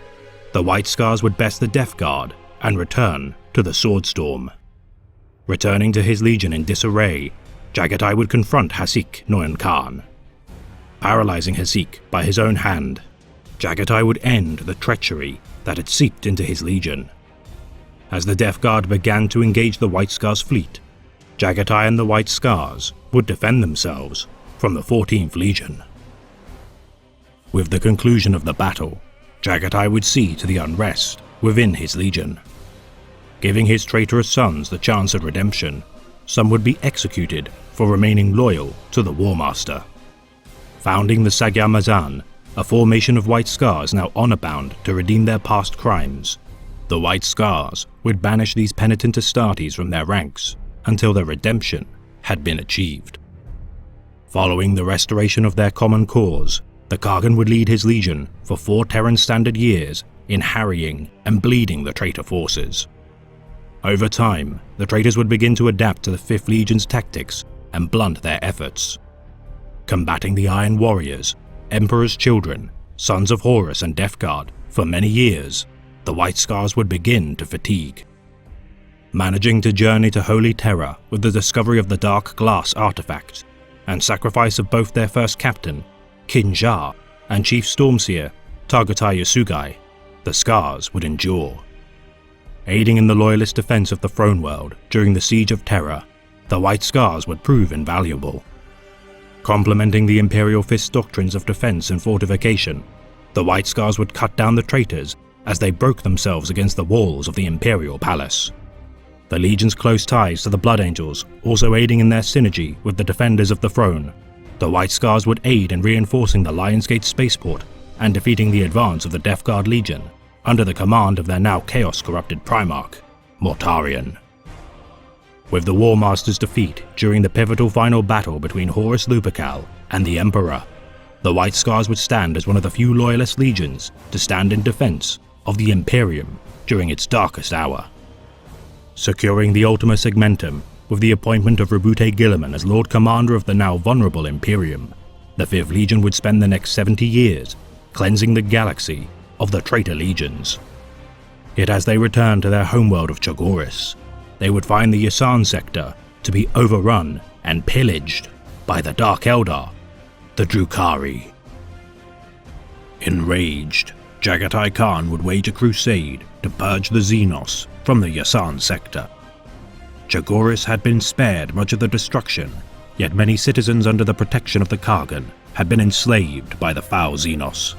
the White Scars would best the Death Guard and return to the Swordstorm. Returning to his legion in disarray, Jagatai would confront Hasik Noyan Khan. Paralyzing Hasik by his own hand, Jagatai would end the treachery that had seeped into his legion. As the Death Guard began to engage the White Scars fleet, Jagatai and the White Scars would defend themselves from the 14th Legion. With the conclusion of the battle, Jagatai would see to the unrest within his legion. Giving his traitorous sons the chance of redemption, some would be executed for remaining loyal to the War Master. Founding the Sagya Mazan, a formation of White Scars now honor-bound to redeem their past crimes, the White Scars would banish these penitent Astartes from their ranks until their redemption had been achieved. Following the restoration of their common cause, the Kargan would lead his legion for 4 Terran Standard years in harrying and bleeding the traitor forces. Over time, the traitors would begin to adapt to the 5th Legion's tactics and blunt their efforts. Combating the Iron Warriors, Emperor's children, sons of Horus and Death Guard, for many years, the White Scars would begin to fatigue. Managing to journey to Holy Terra with the discovery of the Dark Glass artifact, and sacrifice of both their first captain, Kinjar, and Chief Stormseer, Targatai Yasugai, the Scars would endure. Aiding in the loyalist defense of the throne world during the Siege of Terra, the White Scars would prove invaluable. Complementing the Imperial Fist's doctrines of defense and fortification, the White Scars would cut down the traitors as they broke themselves against the walls of the Imperial Palace. The Legion's close ties to the Blood Angels also aiding in their synergy with the Defenders of the Throne, the White Scars would aid in reinforcing the Lionsgate spaceport and defeating the advance of the Death Guard Legion under the command of their now chaos-corrupted Primarch, Mortarion. With the War Master's defeat during the pivotal final battle between Horus Lupercal and the Emperor, the White Scars would stand as one of the few loyalist legions to stand in defense of the Imperium during its darkest hour. Securing the Ultima Segmentum with the appointment of Rabute Guilliman as Lord Commander of the now vulnerable Imperium, the 5th Legion would spend the next 70 years cleansing the galaxy of the traitor legions. Yet as they returned to their homeworld of Chogoris, they would find the Yasan sector to be overrun and pillaged by the Dark Eldar, the Drukhari. Enraged, Jaghatai Khan would wage a crusade to purge the Xenos from the Yasan sector. Chogoris had been spared much of the destruction, yet many citizens under the protection of the Kargan had been enslaved by the foul Xenos.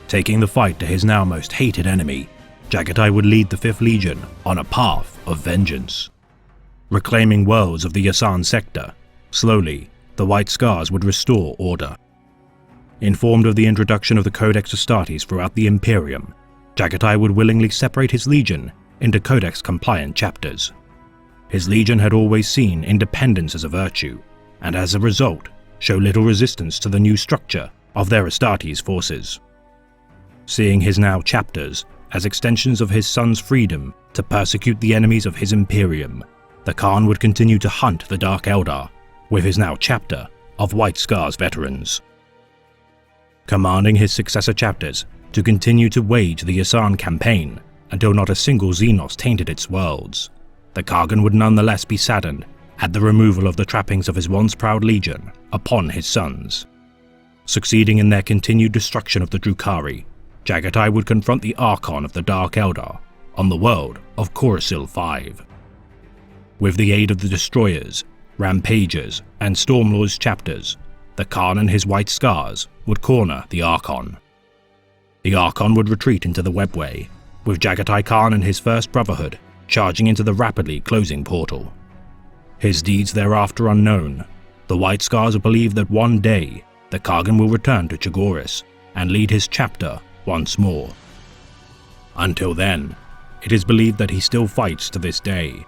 Taking the fight to his now most hated enemy, Jaghatai would lead the 5th Legion on a path of vengeance. Reclaiming worlds of the Yasan sector, slowly, the White Scars would restore order. Informed of the introduction of the Codex Astartes throughout the Imperium, Jaghatai would willingly separate his legion into Codex-compliant chapters. His legion had always seen independence as a virtue, and as a result, show little resistance to the new structure of their Astartes forces. Seeing his now chapters as extensions of his son's freedom to persecute the enemies of his Imperium, the Khan would continue to hunt the Dark Eldar with his now chapter of White Scars veterans. Commanding his successor chapters to continue to wage the Yasan campaign until not a single Xenos tainted its worlds, the Kargan would nonetheless be saddened at the removal of the trappings of his once proud legion upon his sons. Succeeding in their continued destruction of the Drukhari, Jaghatai would confront the Archon of the Dark Eldar on the world of Khorrasil 5. With the aid of the Destroyers, Rampagers, and Stormlords chapters, the Khan and his White Scars would corner the Archon. The Archon would retreat into the Webway, with Jaghatai Khan and his First Brotherhood charging into the rapidly closing portal. His deeds thereafter unknown, the White Scars believe that one day the Kargan will return to Chogoris and lead his chapter once more. Until then, it is believed that he still fights to this day,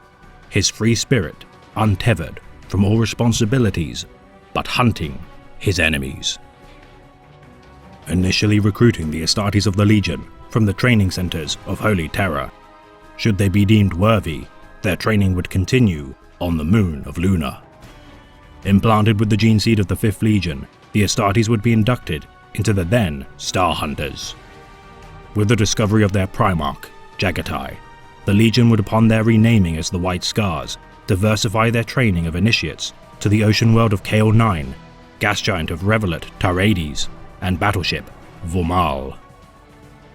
his free spirit untethered from all responsibilities but hunting his enemies. Initially recruiting the Astartes of the Legion from the training centers of Holy Terror, should they be deemed worthy, their training would continue on the moon of Luna. Implanted with the gene seed of the 5th Legion, the Astartes would be inducted into the then Star Hunters. With the discovery of their Primarch, Jaghatai, the Legion would, upon their renaming as the White Scars, diversify their training of initiates to the ocean world of Kale 9, gas giant of Revelat Tarades, and battleship Vormal.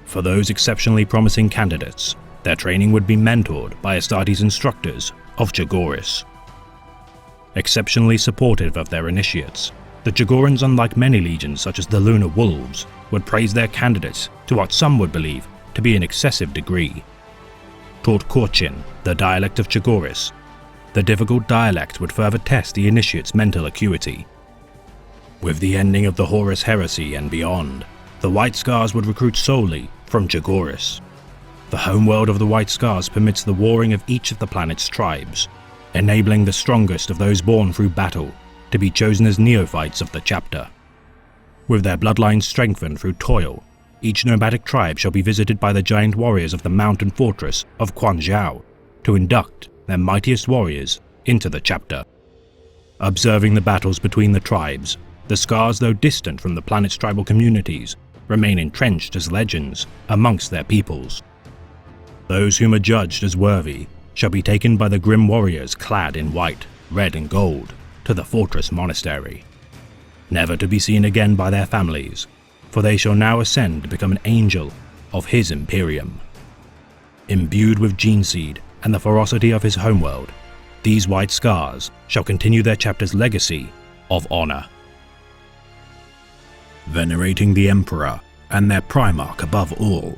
For those exceptionally promising candidates, their training would be mentored by Astartes instructors of Chogoris. Exceptionally supportive of their initiates, the Chogorans, unlike many legions such as the Lunar Wolves, would praise their candidates to what some would believe to be an excessive degree. Taught Korchin, the dialect of Chogoris, the difficult dialect would further test the initiate's mental acuity. With the ending of the Horus Heresy and beyond, the White Scars would recruit solely from Chogoris. The homeworld of the White Scars permits the warring of each of the planet's tribes, enabling the strongest of those born through battle to be chosen as neophytes of the chapter. With their bloodlines strengthened through toil, each nomadic tribe shall be visited by the giant warriors of the mountain fortress of Quan Zhao to induct their mightiest warriors into the chapter. Observing the battles between the tribes, the Scars, though distant from the planet's tribal communities, remain entrenched as legends amongst their peoples. Those whom are judged as worthy shall be taken by the grim warriors clad in white, red and gold to the fortress monastery, never to be seen again by their families, for they shall now ascend to become an angel of his Imperium. Imbued with gene seed and the ferocity of his homeworld, these White Scars shall continue their chapter's legacy of honor. Venerating the Emperor and their Primarch above all,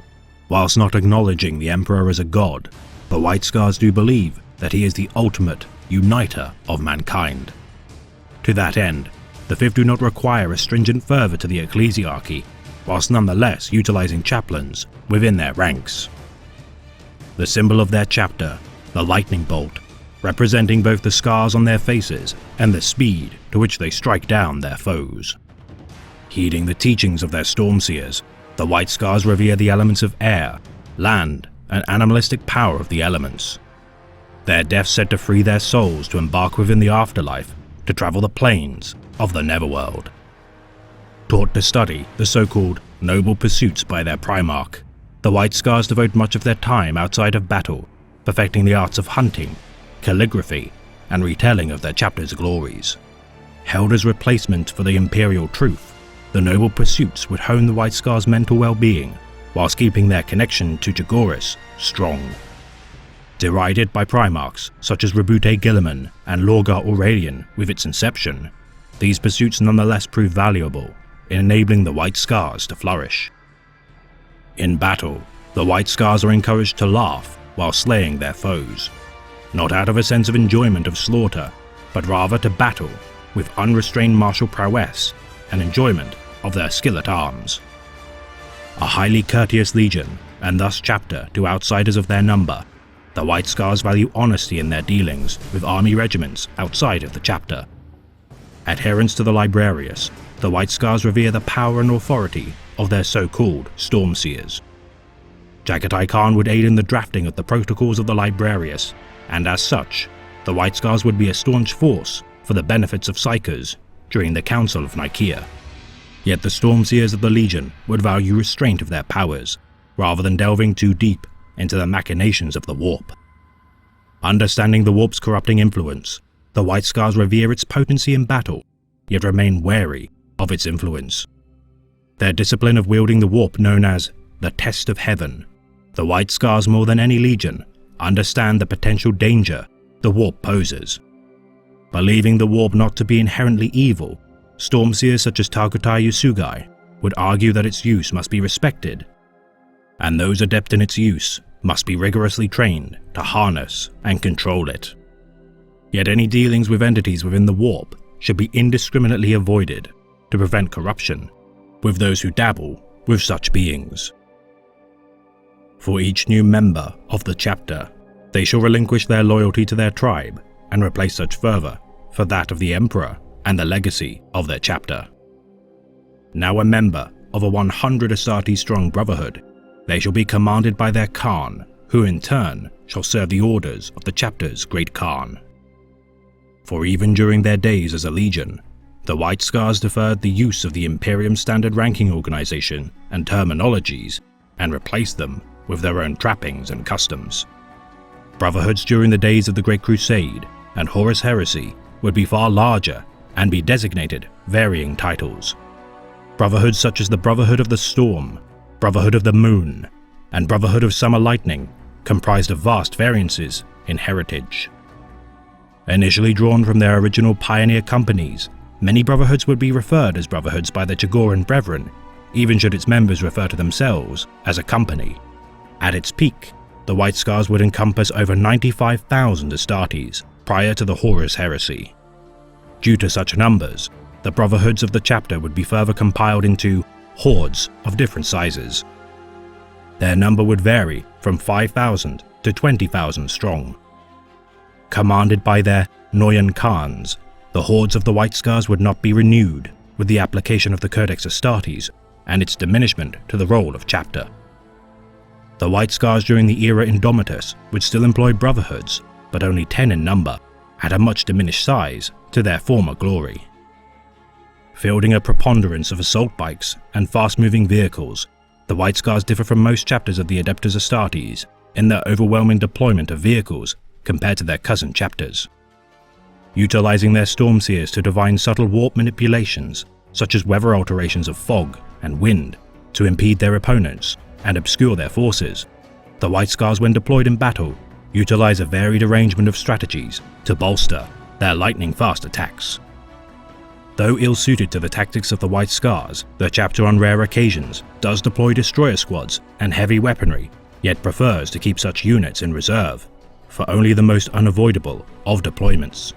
whilst not acknowledging the Emperor as a god, the White Scars do believe that he is the ultimate uniter of mankind. To that end, the 5th do not require a stringent fervour to the ecclesiarchy, whilst nonetheless utilizing chaplains within their ranks. The symbol of their chapter, the lightning bolt, representing both the scars on their faces and the speed to which they strike down their foes. Heeding the teachings of their Stormseers, the White Scars revere the elements of air, land, and animalistic power of the elements. Their death said to free their souls to embark within the afterlife to travel the plains of the Neverworld. Taught to study the so-called noble pursuits by their Primarch, the White Scars devote much of their time outside of battle, perfecting the arts of hunting, calligraphy, and retelling of their chapter's glories. Held as replacement for the Imperial truth, the noble pursuits would hone the White Scars' mental well-being, whilst keeping their connection to Jagoras strong. Derided by Primarchs such as Rabute Guilliman and Lorgar Aurelian with its inception, these pursuits nonetheless prove valuable in enabling the White Scars to flourish. In battle, the White Scars are encouraged to laugh while slaying their foes, not out of a sense of enjoyment of slaughter, but rather to battle with unrestrained martial prowess and enjoyment of their skill at arms. A highly courteous legion, and thus chapter to outsiders of their number, the White Scars value honesty in their dealings with army regiments outside of the chapter. Adherents to the Librarius, the White Scars revere the power and authority of their so-called Stormseers. Jagatai Khan would aid in the drafting of the protocols of the Librarius, and as such, the White Scars would be a staunch force for the benefits of Psykers during the Council of Nicaea. Yet the Stormseers of the Legion would value restraint of their powers, rather than delving too deep into the machinations of the Warp. Understanding the Warp's corrupting influence, the White Scars revere its potency in battle, yet remain wary of its influence. Their discipline of wielding the Warp known as the Test of Heaven, the White Scars more than any legion understand the potential danger the Warp poses. Believing the Warp not to be inherently evil, Stormseers such as Tagutai Yusugai would argue that its use must be respected, and those adept in its use must be rigorously trained to harness and control it. Yet any dealings with entities within the Warp should be indiscriminately avoided to prevent corruption with those who dabble with such beings. For each new member of the chapter, they shall relinquish their loyalty to their tribe and replace such fervor for that of the Emperor and the legacy of their chapter. Now a member of a 100 Astartes-strong brotherhood, they shall be commanded by their Khan, who in turn shall serve the orders of the chapter's great Khan. For even during their days as a legion, the White Scars deferred the use of the Imperium standard ranking organization and terminologies and replaced them with their own trappings and customs. Brotherhoods during the days of the Great Crusade and Horus Heresy would be far larger and be designated varying titles. Brotherhoods such as the Brotherhood of the Storm, Brotherhood of the Moon, and Brotherhood of Summer Lightning comprised of vast variances in heritage. Initially drawn from their original pioneer companies, many brotherhoods would be referred as brotherhoods by their Jagoran brethren, even should its members refer to themselves as a company. At its peak, the White Scars would encompass over 95,000 Astartes prior to the Horus Heresy. Due to such numbers, the brotherhoods of the chapter would be further compiled into hordes of different sizes. Their number would vary from 5,000 to 20,000 strong. Commanded by their Noyan Khans, the hordes of the White Scars would not be renewed with the application of the Codex Astartes and its diminishment to the role of chapter. The White Scars during the era Indomitus would still employ brotherhoods, but only 10 in number, at a much diminished size to their former glory. Fielding a preponderance of assault bikes and fast-moving vehicles, the White Scars differ from most chapters of the Adeptus Astartes in their overwhelming deployment of vehicles compared to their cousin chapters. Utilizing their Stormseers to divine subtle warp manipulations, such as weather alterations of fog and wind, to impede their opponents and obscure their forces, the White Scars, when deployed in battle, utilize a varied arrangement of strategies to bolster their lightning-fast attacks. Though ill-suited to the tactics of the White Scars, the chapter on rare occasions does deploy destroyer squads and heavy weaponry, yet prefers to keep such units in reserve for only the most unavoidable of deployments.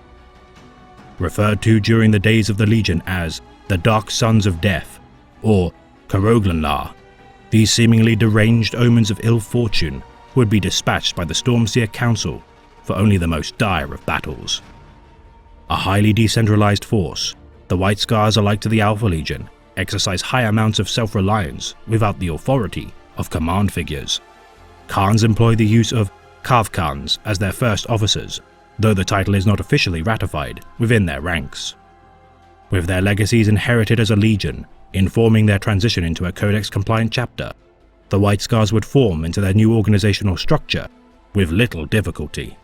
Referred to during the days of the Legion as the Dark Sons of Death, or Karoglanlar. These seemingly deranged omens of ill fortune would be dispatched by the Stormseer Council for only the most dire of battles. A highly decentralized force, the White Scars, alike to the Alpha Legion, exercise high amounts of self-reliance without the authority of command figures. Khans employ the use of Kavkhans as their first officers, though the title is not officially ratified within their ranks. With their legacies inherited as a legion, informing their transition into a Codex-compliant chapter, the White Scars would form into their new organizational structure with little difficulty.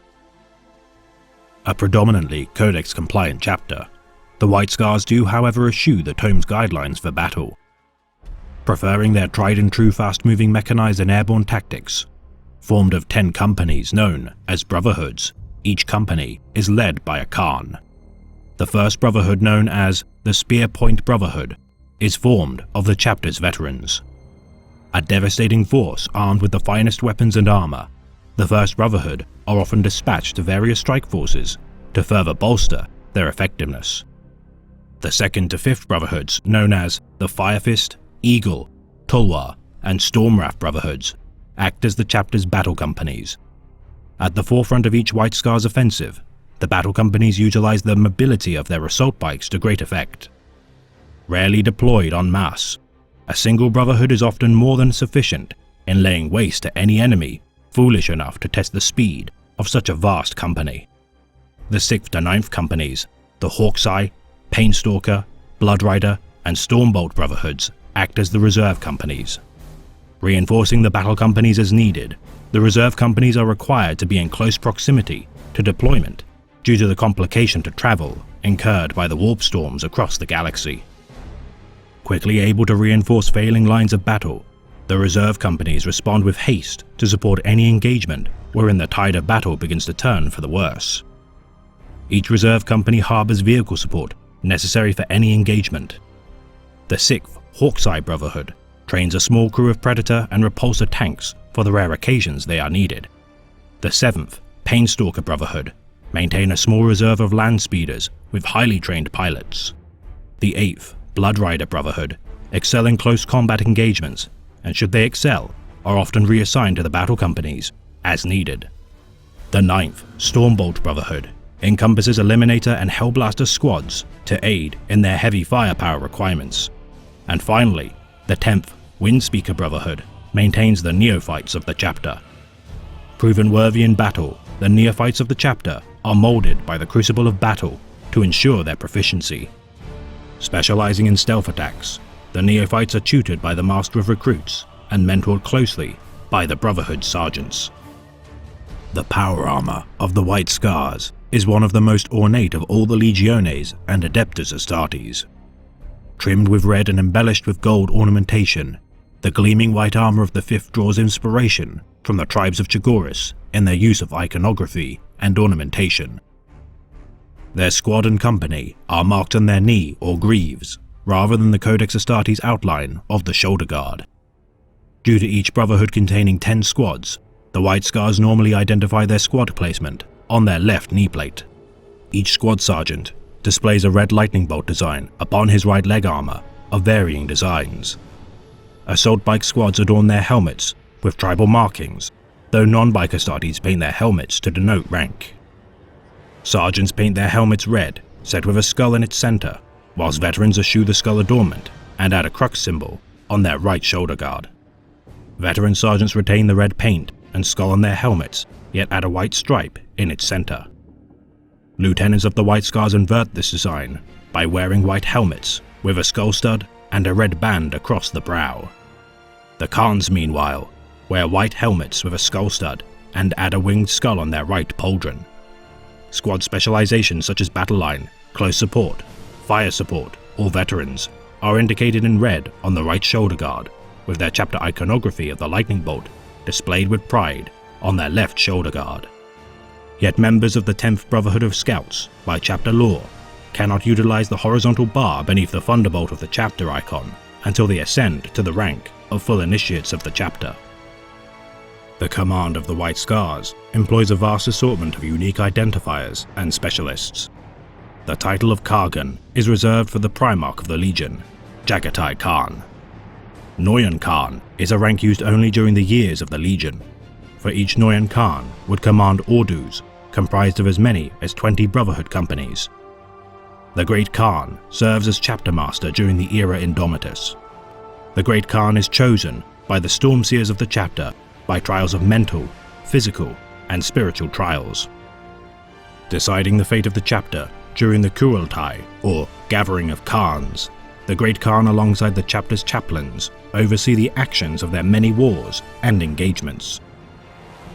A predominantly Codex-compliant chapter, the White Scars do however eschew the Tome's guidelines for battle, preferring their tried-and-true fast-moving mechanized and airborne tactics. Formed of 10 companies known as Brotherhoods, each company is led by a Khan. The first Brotherhood, known as the Spear Point Brotherhood, is formed of the chapter's veterans. A devastating force armed with the finest weapons and armor, the First Brotherhood are often dispatched to various strike forces to further bolster their effectiveness. The second to fifth Brotherhoods, known as the Firefist, Eagle, Tulwar, and Stormwrath Brotherhoods, act as the chapter's battle companies. At the forefront of each White Scars offensive, the battle companies utilize the mobility of their assault bikes to great effect. Rarely deployed en masse, a single Brotherhood is often more than sufficient in laying waste to any enemy foolish enough to test the speed of such a vast company. The 6th to 9th companies, the Hawkeye, Painstalker, Bloodrider, and Stormbolt Brotherhoods act as the reserve companies. Reinforcing the battle companies as needed, the reserve companies are required to be in close proximity to deployment due to the complication to travel incurred by the warp storms across the galaxy. Quickly able to reinforce failing lines of battle, the reserve companies respond with haste to support any engagement wherein the tide of battle begins to turn for the worse. Each reserve company harbors vehicle support necessary for any engagement. The 6th Hawkeye Brotherhood trains a small crew of Predator and Repulsor tanks for the rare occasions they are needed. The 7th Painstalker Brotherhood maintain a small reserve of land speeders with highly trained pilots. The 8th Bloodrider Brotherhood excel in close combat engagements, and should they excel, are often reassigned to the battle companies as needed. The 9th Stormbolt Brotherhood encompasses Eliminator and Hellblaster squads to aid in their heavy firepower requirements. And finally, the 10th Windspeaker Brotherhood maintains the neophytes of the chapter. Proven worthy in battle, the neophytes of the chapter are molded by the crucible of battle to ensure their proficiency. Specializing in stealth attacks, the neophytes are tutored by the Master of Recruits and mentored closely by the Brotherhood sergeants. The power armor of the White Scars is one of the most ornate of all the Legiones and Adeptus Astartes. Trimmed with red and embellished with gold ornamentation, the gleaming white armor of the 5th draws inspiration from the tribes of Chagoris in their use of iconography and ornamentation. Their squad and company are marked on their knee or greaves, rather than the Codex Astartes outline of the shoulder guard. Due to each Brotherhood containing 10 squads, the White Scars normally identify their squad placement on their left knee plate. Each squad sergeant displays a red lightning bolt design upon his right leg armor of varying designs. Assault bike squads adorn their helmets with tribal markings, though non-bike Astartes paint their helmets to denote rank. Sergeants paint their helmets red, set with a skull in its center, whilst veterans eschew the skull adornment and add a crux symbol on their right shoulder guard. Veteran sergeants retain the red paint and skull on their helmets, yet add a white stripe in its center. Lieutenants of the White Scars invert this design by wearing white helmets with a skull stud and a red band across the brow. The Khans, meanwhile, wear white helmets with a skull stud and add a winged skull on their right pauldron. Squad specializations such as battle line, close support, fire support, or veterans are indicated in red on the right shoulder guard, with their chapter iconography of the lightning bolt displayed with pride on their left shoulder guard. Yet members of the 10th Brotherhood of Scouts, by chapter law, cannot utilize the horizontal bar beneath the thunderbolt of the chapter icon until they ascend to the rank of full initiates of the chapter. The command of the White Scars employs a vast assortment of unique identifiers and specialists. The title of Kargan is reserved for the Primarch of the Legion, Jagatai Khan. Noyan Khan is a rank used only during the years of the Legion, for each Noyan Khan would command Ordus, comprised of as many as 20 Brotherhood companies. The Great Khan serves as chapter master during the era Indomitus. The Great Khan is chosen by the Stormseers of the chapter by trials of mental, physical, and spiritual trials. Deciding the fate of the chapter during the Kurultai, or Gathering of Khans, the Great Khan alongside the chapter's chaplains oversee the actions of their many wars and engagements.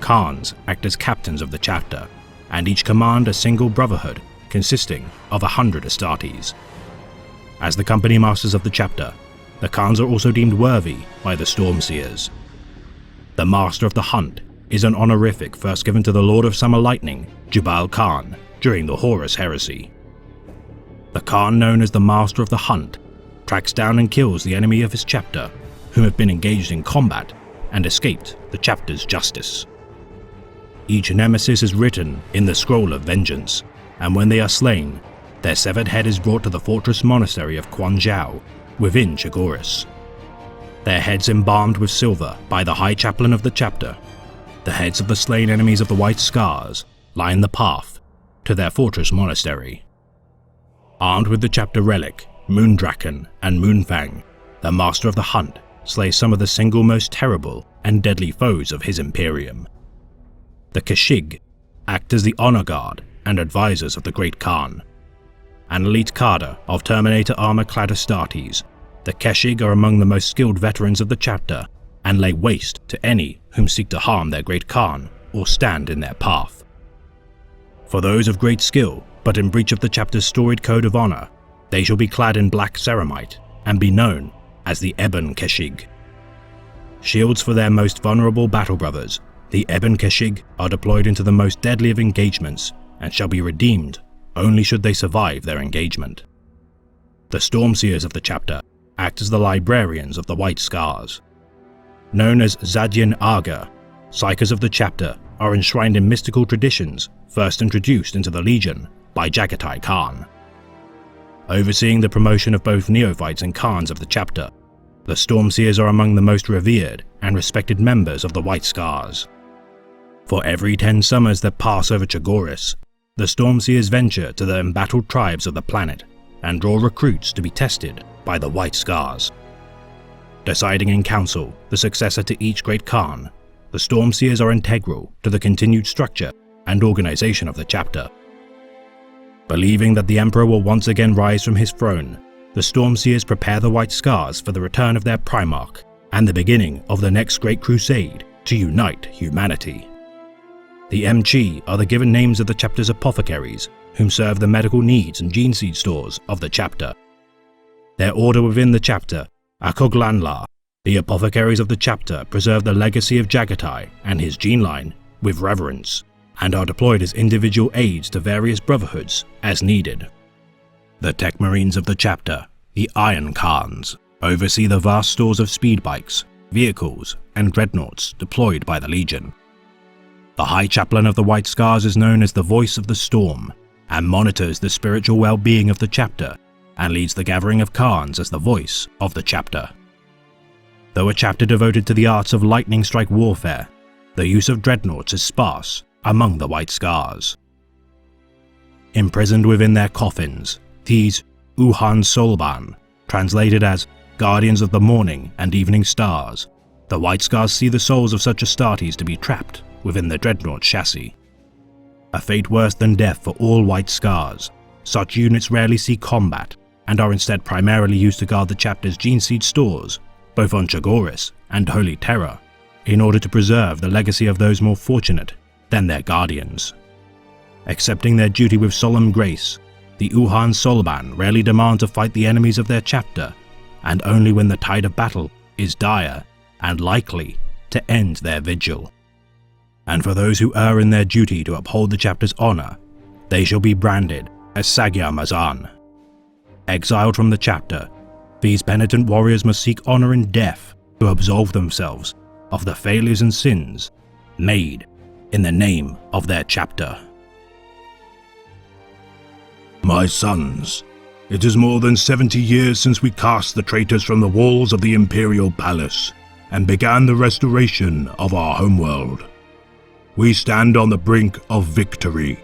Khans act as captains of the chapter, and each command a single brotherhood consisting of 100 Astartes. As the company masters of the chapter, the Khans are also deemed worthy by the Stormseers. The Master of the Hunt is an honorific first given to the Lord of Summer Lightning, Jubal Khan, during the Horus Heresy. The Khan known as the Master of the Hunt tracks down and kills the enemy of his chapter, whom have been engaged in combat and escaped the chapter's justice. Each nemesis is written in the Scroll of Vengeance, and when they are slain, their severed head is brought to the fortress monastery of Quan Zhao within Chagoris. Their heads embalmed with silver by the High Chaplain of the chapter, the heads of the slain enemies of the White Scars line the path to their fortress monastery. Armed with the chapter relic, Moondraken and Moonfang, the Master of the Hunt slays some of the single most terrible and deadly foes of his Imperium. The Keshig act as the honor guard and advisors of the Great Khan. An elite cadre of Terminator armor-clad Astartes, the Keshig are among the most skilled veterans of the chapter and lay waste to any whom seek to harm their Great Khan or stand in their path. For those of great skill, but in breach of the chapter's storied code of honor, they shall be clad in black ceramite and be known as the Ebon Keshig. Shields for their most vulnerable battle brothers, the Ebon Keshig are deployed into the most deadly of engagements and shall be redeemed only should they survive their engagement. The Stormseers of the chapter act as the librarians of the White Scars. Known as Zadyan Aga, Psychers of the chapter are enshrined in mystical traditions first introduced into the Legion by Jagatai Khan. Overseeing the promotion of both neophytes and Khans of the chapter, the Stormseers are among the most revered and respected members of the White Scars. For every 10 summers that pass over Chagoris, the Stormseers venture to the embattled tribes of the planet and draw recruits to be tested by the White Scars. Deciding in council the successor to each Great Khan, the Stormseers are integral to the continued structure and organization of the chapter. Believing that the Emperor will once again rise from his throne, the Stormseers prepare the White Scars for the return of their Primarch and the beginning of the next great crusade to unite humanity. The Mchi are the given names of the chapter's apothecaries, whom serve the medical needs and gene seed stores of the chapter. Their order within the chapter, Akoglanla, the apothecaries of the chapter preserve the legacy of Jagatai and his gene line with reverence, and are deployed as individual aides to various brotherhoods as needed. The Tech Marines of the chapter, the Iron Khans, oversee the vast stores of speed bikes, vehicles, and dreadnoughts deployed by the Legion. The High Chaplain of the White Scars is known as the Voice of the Storm, and monitors the spiritual well-being of the chapter, and leads the Gathering of Khans as the voice of the chapter. Though a chapter devoted to the arts of lightning strike warfare, the use of dreadnoughts is sparse among the White Scars. Imprisoned within their coffins, these Uhan Solban, translated as Guardians of the Morning and Evening Stars, the White Scars see the souls of such Astartes to be trapped within the dreadnought chassis. A fate worse than death for all White Scars, such units rarely see combat and are instead primarily used to guard the chapter's gene seed stores, both on Chagoris and Holy Terror, in order to preserve the legacy of those more fortunate than their guardians. Accepting their duty with solemn grace, the Uhan Solban rarely demand to fight the enemies of their chapter, and only when the tide of battle is dire and likely to end their vigil. And for those who err in their duty to uphold the chapter's honor, they shall be branded as Sagya Mazan. Exiled from the chapter, these penitent warriors must seek honor in death to absolve themselves of the failures and sins made in the name of their chapter. My sons, It is more than 70 years since we cast the traitors from the walls of the Imperial Palace and began the restoration of our homeworld. We stand on the brink of victory,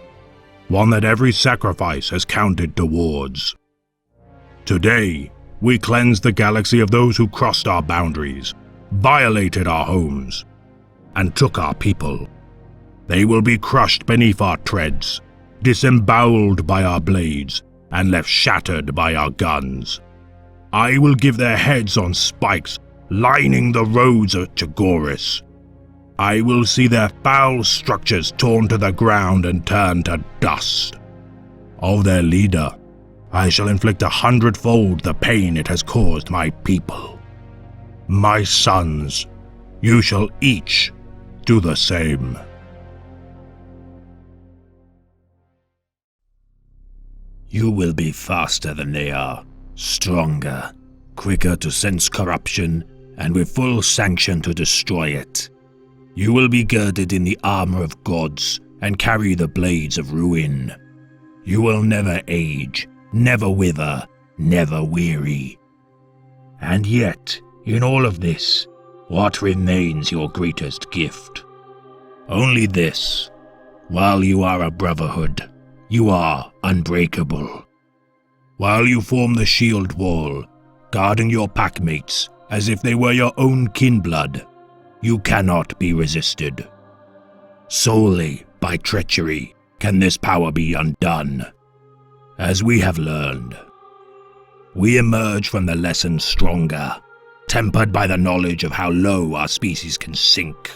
one that every sacrifice has counted towards. Today, we cleanse the galaxy of those who crossed our boundaries, violated our homes, and took our people. They will be crushed beneath our treads, disemboweled by our blades, and left shattered by our guns. I will give their heads on spikes, lining the roads of Chagoris. I will see their foul structures torn to the ground and turned to dust. Of their leader, I shall inflict 100-fold the pain it has caused my people. My sons, you shall each do the same. You will be faster than they are, stronger, quicker to sense corruption, and with full sanction to destroy it. You will be girded in the armor of gods and carry the blades of ruin. You will never age, never wither, never weary. And yet, in all of this, what remains your greatest gift? Only this: while you are a brotherhood, you are unbreakable. While you form the shield wall, guarding your packmates as if they were your own kin-blood, you cannot be resisted. Solely by treachery can this power be undone. As we have learned, we emerge from the lesson stronger, tempered by the knowledge of how low our species can sink.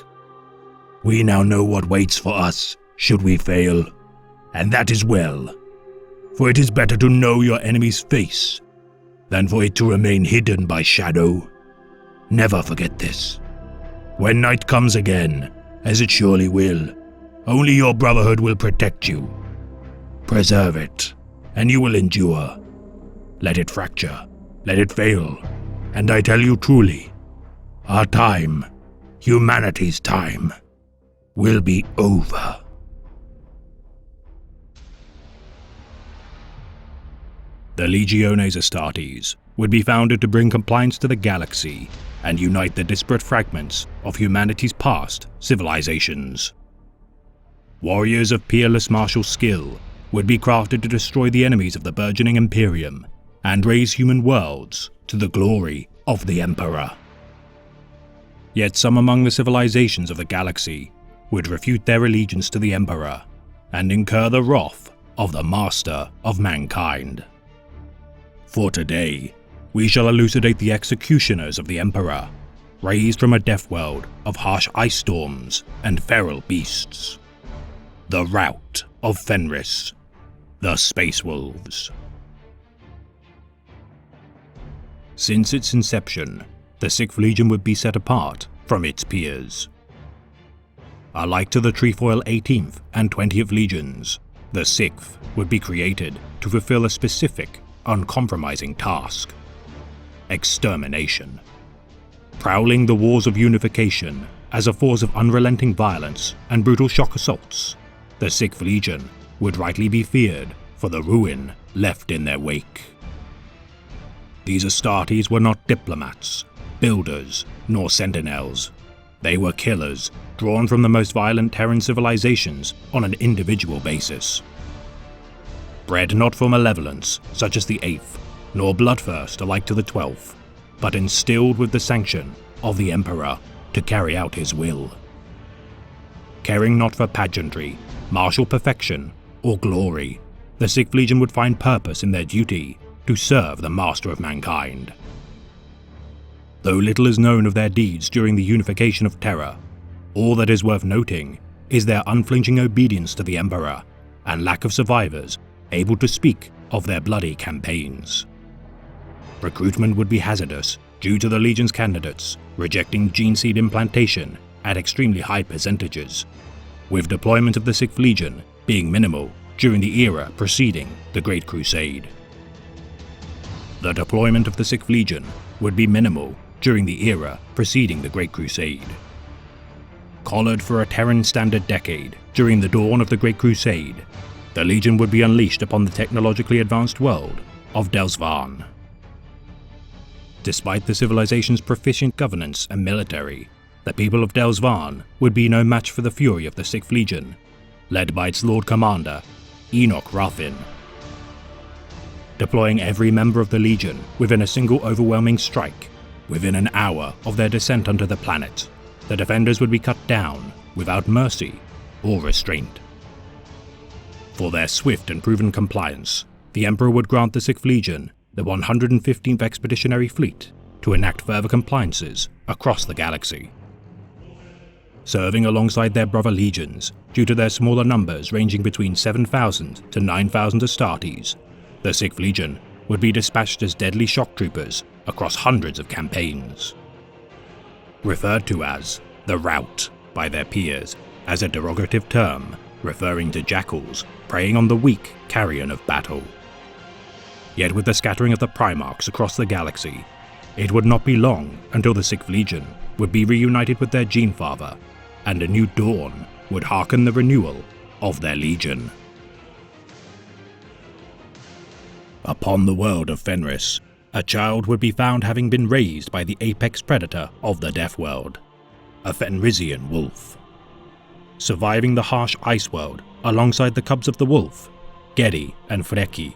We now know what waits for us should we fail. And that is well, for it is better to know your enemy's face than for it to remain hidden by shadow. Never forget this. When night comes again, as it surely will, only your brotherhood will protect you. Preserve it, and you will endure. Let it fracture, let it fail, and I tell you truly, our time, humanity's time, will be over. The Legiones Astartes would be founded to bring compliance to the galaxy and unite the disparate fragments of humanity's past civilizations. Warriors of peerless martial skill would be crafted to destroy the enemies of the burgeoning Imperium and raise human worlds to the glory of the Emperor. Yet some among the civilizations of the galaxy would refute their allegiance to the Emperor and incur the wrath of the Master of Mankind. For today, we shall elucidate the executioners of the Emperor, raised from a death world of harsh ice storms and feral beasts. The rout of Fenris, the Space Wolves. Since its inception, the 6th Legion would be set apart from its peers. Alike to the Trefoil 18th and 20th Legions, the 6th would be created to fulfill a specific, uncompromising task: extermination. Prowling the walls of unification as a force of unrelenting violence and brutal shock assaults, the 6th Legion would rightly be feared for the ruin left in their wake. These Astartes were not diplomats, builders, nor sentinels. They were killers drawn from the most violent Terran civilizations on an individual basis. Bred not for malevolence, such as the 8th, nor bloodthirst alike to the 12th, but instilled with the sanction of the Emperor to carry out his will. Caring not for pageantry, martial perfection, or glory, the 6th Legion would find purpose in their duty to serve the Master of Mankind. Though little is known of their deeds during the unification of Terra, all that is worth noting is their unflinching obedience to the Emperor and lack of survivors able to speak of their bloody campaigns. Recruitment would be hazardous due to the Legion's candidates rejecting gene seed implantation at extremely high percentages, with deployment of the 6th Legion being minimal during the era preceding the Great Crusade. The deployment of the 6th Legion would be minimal during the era preceding the Great Crusade. Collared for a Terran Standard decade during the dawn of the Great Crusade, the Legion would be unleashed upon the technologically advanced world of Delsvarn. Despite the civilization's proficient governance and military, the people of Delsvarn would be no match for the fury of the 6th Legion, led by its Lord Commander, Enoch Raffin. Deploying every member of the Legion within a single overwhelming strike, within an hour of their descent onto the planet, the defenders would be cut down without mercy or restraint. For their swift and proven compliance, the Emperor would grant the 6th Legion the 115th Expeditionary Fleet to enact further compliances across the galaxy. Serving alongside their brother legions, due to their smaller numbers ranging between 7,000 to 9,000 Astartes, the 6th Legion would be dispatched as deadly shock troopers across hundreds of campaigns. Referred to as the Rout by their peers as a derogative term, referring to jackals preying on the weak carrion of battle. Yet with the scattering of the Primarchs across the galaxy, it would not be long until the 6th Legion would be reunited with their Genefather, and a new dawn would hearken the renewal of their Legion. Upon the world of Fenris, a child would be found having been raised by the apex predator of the Death World, a Fenrisian wolf. Surviving the harsh ice world alongside the cubs of the wolf, Gedi and Freki,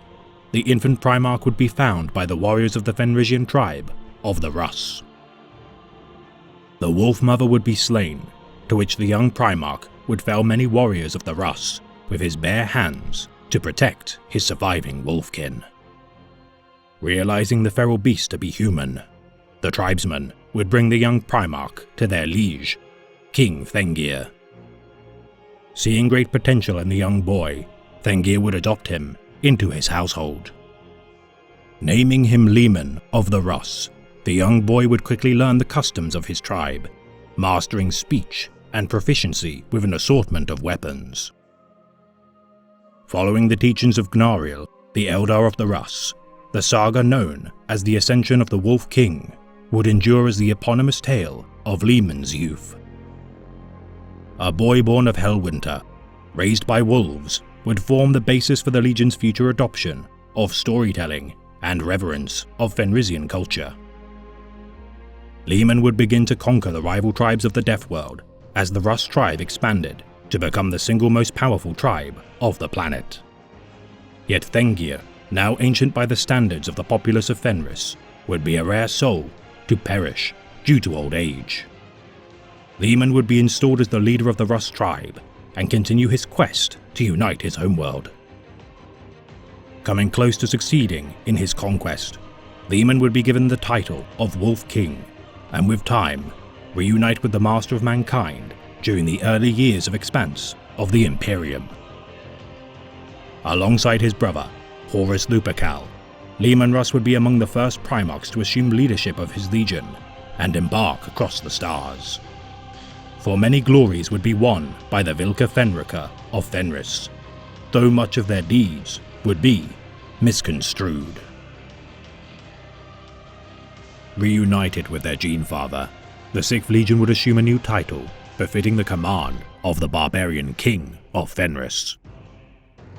the infant Primarch would be found by the warriors of the Fenrisian tribe of the Russ. The Wolf Mother would be slain, to which the young Primarch would fell many warriors of the Russ with his bare hands to protect his surviving wolfkin. Realizing the feral beast to be human, the tribesmen would bring the young Primarch to their liege, King Thengir. Seeing great potential in the young boy, Thengir would adopt him into his household. Naming him Leman of the Russ, the young boy would quickly learn the customs of his tribe, mastering speech and proficiency with an assortment of weapons. Following the teachings of Gnariel, the Eldar of the Russ, the saga known as the Ascension of the Wolf King would endure as the eponymous tale of Leman's youth. A boy born of Hellwinter, raised by wolves, would form the basis for the Legion's future adoption of storytelling and reverence of Fenrisian culture. Leman would begin to conquer the rival tribes of the Death World as the Russ tribe expanded to become the single most powerful tribe of the planet. Yet Thengir, now ancient by the standards of the populace of Fenris, would be a rare soul to perish due to old age. Leman would be installed as the leader of the Russ tribe and continue his quest to unite his homeworld. Coming close to succeeding in his conquest, Leman would be given the title of Wolf King, and with time, reunite with the Master of Mankind during the early years of expanse of the Imperium. Alongside his brother, Horus Lupercal, Leman Russ would be among the first Primarchs to assume leadership of his legion and embark across the stars. For many glories would be won by the Vilka Fenrika of Fenris, though much of their deeds would be misconstrued. Reunited with their Genefather, the 6th Legion would assume a new title befitting the command of the barbarian King of Fenris.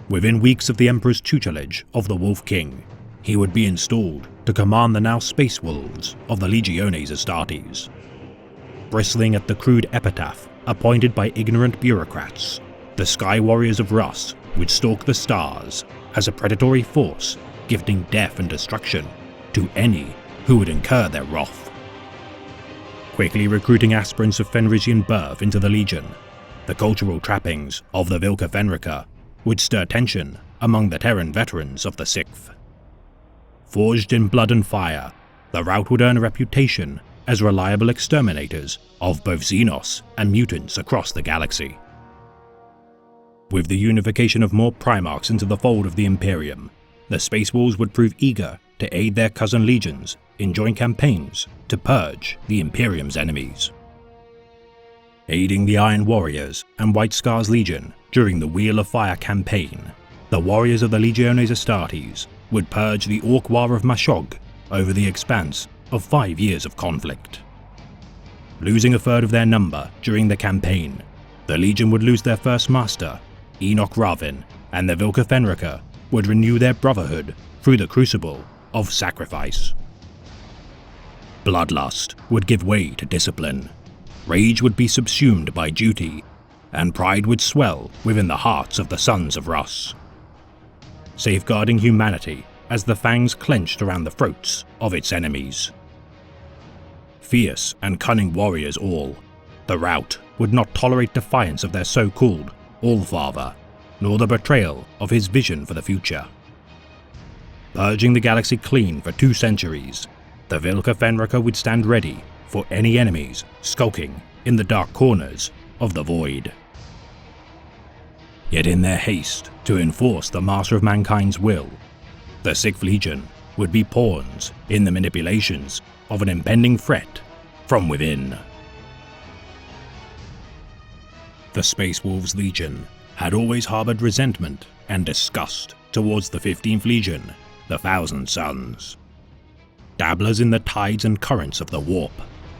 Within weeks of the Emperor's tutelage of the Wolf King, he would be installed to command the now Space Wolves of the Legiones Astartes. Bristling at the crude epitaph appointed by ignorant bureaucrats, the Sky Warriors of Russ would stalk the stars as a predatory force, gifting death and destruction to any who would incur their wrath. Quickly recruiting aspirants of Fenrisian birth into the Legion, the cultural trappings of the Vilka Fenrika would stir tension among the Terran veterans of the 6th. Forged in blood and fire, the Rout would earn a reputation as reliable exterminators of both Xenos and mutants across the galaxy. With the unification of more Primarchs into the fold of the Imperium, the Space Wolves would prove eager to aid their cousin legions in joint campaigns to purge the Imperium's enemies. Aiding the Iron Warriors and White Scar's Legion during the Wheel of Fire campaign, the warriors of the Legiones Astartes would purge the Orc War of Mashog over the expanse of 5 years of conflict. Losing a third of their number during the campaign, the Legion would lose their first master, Enoch Ravin, and the Vilka Fenrika would renew their brotherhood through the crucible of sacrifice. Bloodlust would give way to discipline, rage would be subsumed by duty, and pride would swell within the hearts of the Sons of Russ, safeguarding humanity as the fangs clenched around the throats of its enemies. Fierce and cunning warriors all, the Rout would not tolerate defiance of their so-called Allfather, nor the betrayal of his vision for the future. Purging the galaxy clean for 2 centuries, the Vilka Fenrika would stand ready for any enemies skulking in the dark corners of the void. Yet in their haste to enforce the Master of Mankind's will, the 6th Legion would be pawns in the manipulations of an impending threat from within. The Space Wolves Legion had always harbored resentment and disgust towards the 15th Legion, the Thousand Sons. Dabblers in the tides and currents of the warp,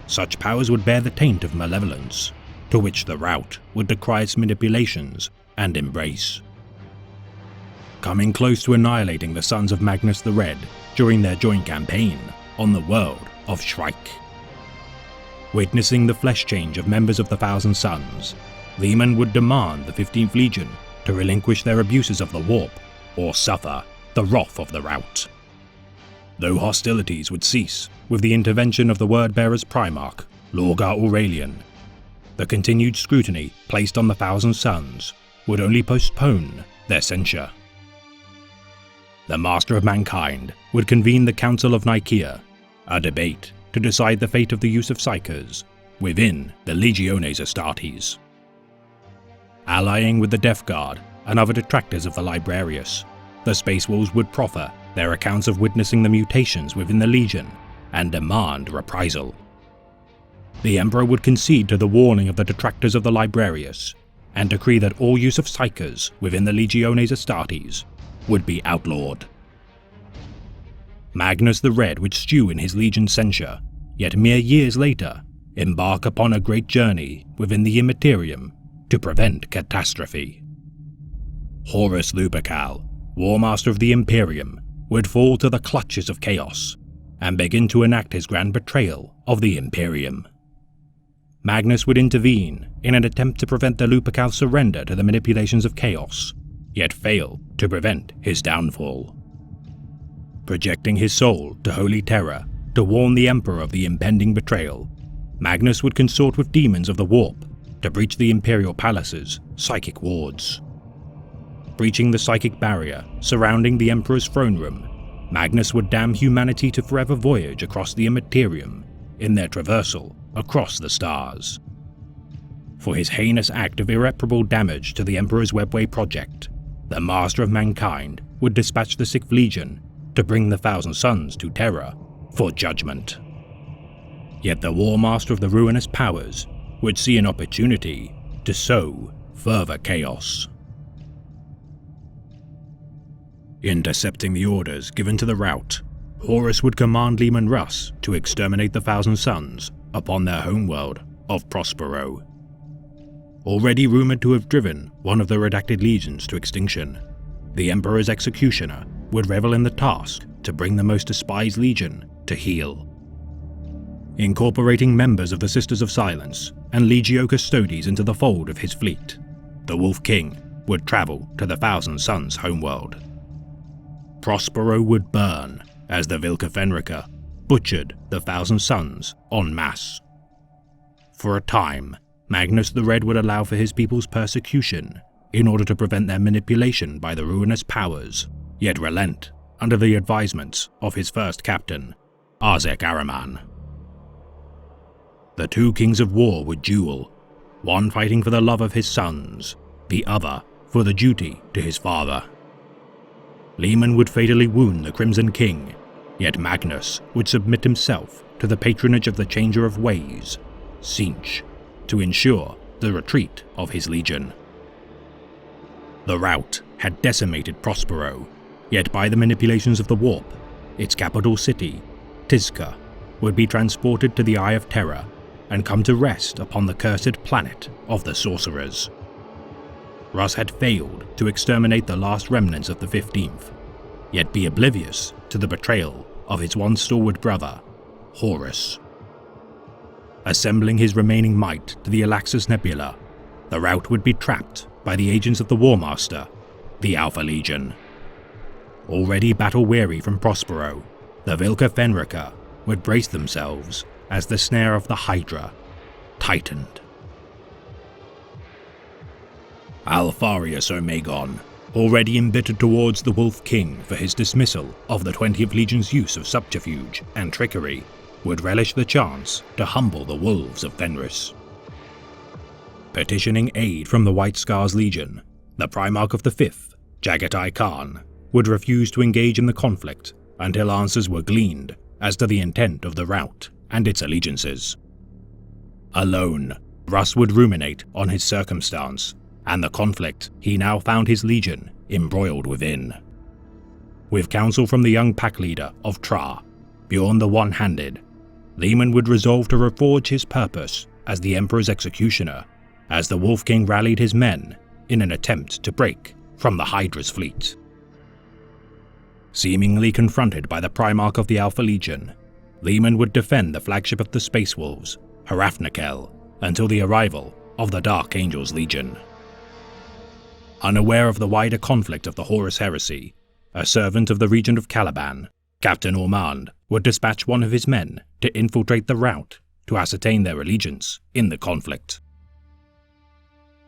such powers would bear the taint of malevolence, to which the Rout would decry its manipulations and embrace. Coming close to annihilating the Sons of Magnus the Red during their joint campaign on the world of Shrike. Witnessing the flesh change of members of the Thousand Sons, Leman would demand the 15th Legion to relinquish their abuses of the warp or suffer the wrath of the Rout. Though hostilities would cease with the intervention of the Wordbearer's Primarch, Lorgar Aurelian, the continued scrutiny placed on the Thousand Sons would only postpone their censure. The Master of Mankind would convene the Council of Nicaea, a debate to decide the fate of the use of Psykers within the Legiones Astartes. Allying with the Death Guard and other detractors of the Librarius, the Space Wolves would proffer their accounts of witnessing the mutations within the Legion and demand reprisal. The Emperor would concede to the warning of the detractors of the Librarius and decree that all use of Psykers within the Legiones Astartes would be outlawed. Magnus the Red would stew in his Legion censure, yet mere years later embark upon a great journey within the Immaterium to prevent catastrophe. Horus Lupercal, War Master of the Imperium, would fall to the clutches of chaos and begin to enact his grand betrayal of the Imperium. Magnus would intervene in an attempt to prevent the Lupercal surrender to the manipulations of chaos, yet fail to prevent his downfall. Projecting his soul to Holy Terror to warn the Emperor of the impending betrayal, Magnus would consort with demons of the Warp to breach the Imperial Palace's psychic wards. Breaching the psychic barrier surrounding the Emperor's throne room, Magnus would damn humanity to forever voyage across the Immaterium in their traversal across the stars. For his heinous act of irreparable damage to the Emperor's Webway project, the Master of Mankind would dispatch the 6th Legion to bring the Thousand Sons to Terra for judgment. Yet the War Master of the Ruinous Powers would see an opportunity to sow further chaos. Intercepting the orders given to the Rout, Horus would command Leman Russ to exterminate the Thousand Sons upon their homeworld of Prospero. Already rumored to have driven one of the redacted legions to extinction, the Emperor's executioner would revel in the task to bring the most despised legion to heel. Incorporating members of the Sisters of Silence and Legio Custodes into the fold of his fleet, the Wolf King would travel to the Thousand Sons' homeworld. Prospero would burn as the Vilka Fenrika butchered the Thousand Sons en masse. For a time, Magnus the Red would allow for his people's persecution in order to prevent their manipulation by the ruinous powers, yet relent under the advisements of his first captain, Arzek Araman. The 2 kings of war would duel, one fighting for the love of his sons, the other for the duty to his father. Leman would fatally wound the Crimson King, yet Magnus would submit himself to the patronage of the Changer of Ways, Tzeentch, to ensure the retreat of his legion. The Rout had decimated Prospero, yet by the manipulations of the Warp, its capital city, Tizca, would be transported to the Eye of Terror and come to rest upon the cursed planet of the Sorcerers. Russ had failed to exterminate the last remnants of the 15th, yet be oblivious to the betrayal of his once stalwart brother, Horus. Assembling his remaining might to the Alaxus Nebula, the rout would be trapped by the agents of the War Master, the Alpha Legion. Already battle-weary from Prospero, the Vilca Fenrica would brace themselves as the snare of the Hydra tightened. Alpharius Omegon, already embittered towards the Wolf King for his dismissal of the 20th Legion's use of subterfuge and trickery, would relish the chance to humble the wolves of Fenris. Petitioning aid from the White Scars Legion, the Primarch of the 5th, Jagatai Khan, would refuse to engage in the conflict until answers were gleaned as to the intent of the rout and its allegiances. Alone, Russ would ruminate on his circumstance and the conflict he now found his legion embroiled within. With counsel from the young pack leader of Tra, Bjorn the One-Handed, Leman would resolve to reforge his purpose as the Emperor's executioner, as the Wolf King rallied his men in an attempt to break from the Hydra's fleet. Seemingly confronted by the Primarch of the Alpha Legion, Leman would defend the flagship of the Space Wolves, Harafnakel, until the arrival of the Dark Angels Legion. Unaware of the wider conflict of the Horus Heresy, a servant of the Regent of Caliban, Captain Ormond would dispatch one of his men to infiltrate the rout to ascertain their allegiance in the conflict.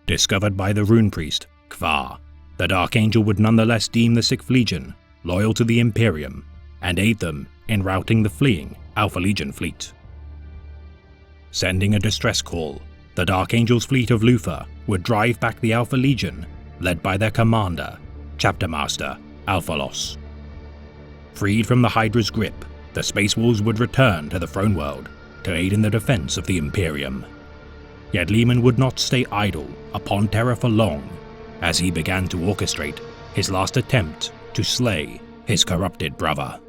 Discovered by the rune priest, Kvar, the Dark Angel would nonetheless deem the 6th Legion loyal to the Imperium and aid them in routing the fleeing Alpha Legion fleet. Sending a distress call, the Dark Angel's fleet of Luthor would drive back the Alpha Legion, led by their commander, Chapter Master Alphalos. Freed from the Hydra's grip, the Space Wolves would return to the Throne World to aid in the defense of the Imperium. Yet Leman would not stay idle upon Terra for long, as he began to orchestrate his last attempt to slay his corrupted brother.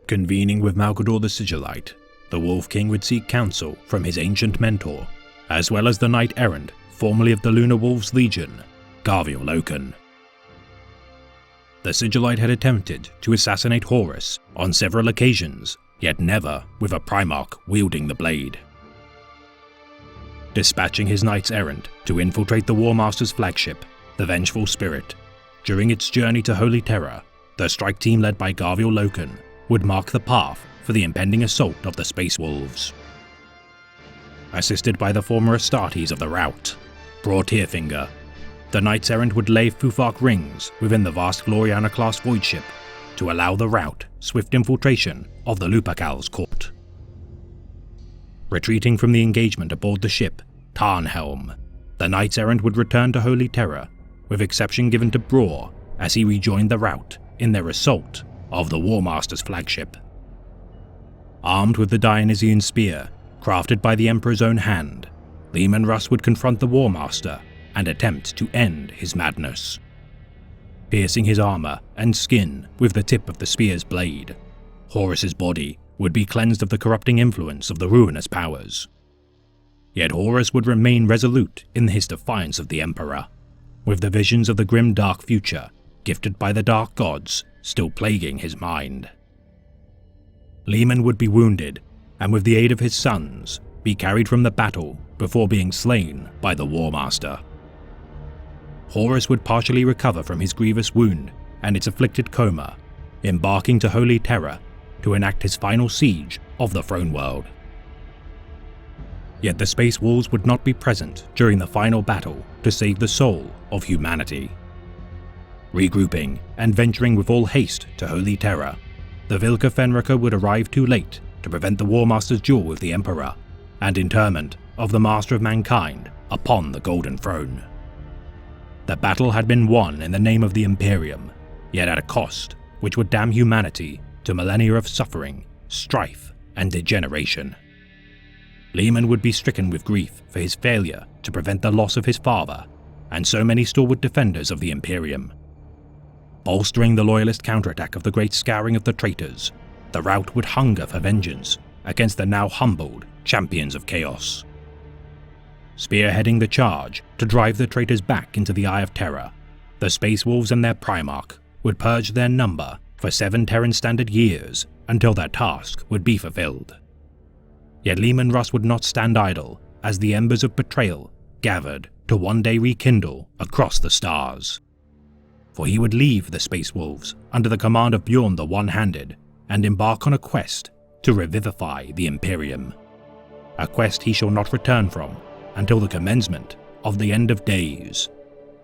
Convening with Malgador the Sigillite, the Wolf King would seek counsel from his ancient mentor, as well as the knight-errant formerly of the Lunar Wolves Legion, Garviel Loken. The Sigillite had attempted to assassinate Horus on several occasions, yet never with a Primarch wielding the blade. Dispatching his knights-errant to infiltrate the War Master's flagship, the Vengeful Spirit, during its journey to Holy Terra, the strike team led by Garviel Loken would mark the path for the impending assault of the Space Wolves. Assisted by the former Astartes of the rout, Bror Tearfinger, the knights-errant would lay Futhark rings within the vast Gloriana-class void ship to allow the rout swift infiltration of the Lupercal's court. Retreating from the engagement aboard the ship Tarnhelm, the knights-errant would return to Holy Terra, with exception given to Bror as he rejoined the rout in their assault of the War Master's flagship. Armed with the Dionysian spear, crafted by the Emperor's own hand, Leman Russ would confront the War Master and attempt to end his madness. Piercing his armor and skin with the tip of the spear's blade, Horus's body would be cleansed of the corrupting influence of the ruinous powers. Yet Horus would remain resolute in his defiance of the Emperor, with the visions of the grim dark future gifted by the dark gods still plaguing his mind. Leman would be wounded, and with the aid of his sons, be carried from the battle before being slain by the War Master. Horus would partially recover from his grievous wound and its afflicted coma, embarking to Holy Terra to enact his final siege of the Throne World. Yet the Space Wolves would not be present during the final battle to save the soul of humanity. Regrouping and venturing with all haste to Holy Terra, the Vilca Fenrica would arrive too late to prevent the War Master's duel with the Emperor and interment of the Master of Mankind upon the Golden Throne. The battle had been won in the name of the Imperium, yet at a cost which would damn humanity to millennia of suffering, strife, and degeneration. Leman would be stricken with grief for his failure to prevent the loss of his father and so many stalwart defenders of the Imperium. Bolstering the loyalist counterattack of the great scouring of the traitors, the rout would hunger for vengeance against the now humbled champions of chaos. spearheading the charge to drive the traitors back into the Eye of Terror. The Space Wolves and their Primarch would purge their number for 7 Terran Standard years until their task would be fulfilled. Yet Leman Russ would not stand idle as the embers of betrayal gathered to one day rekindle across the stars. For he would leave the Space Wolves under the command of Bjorn the One-Handed and embark on a quest to revivify the Imperium. A quest he shall not return from until the commencement of the end of days,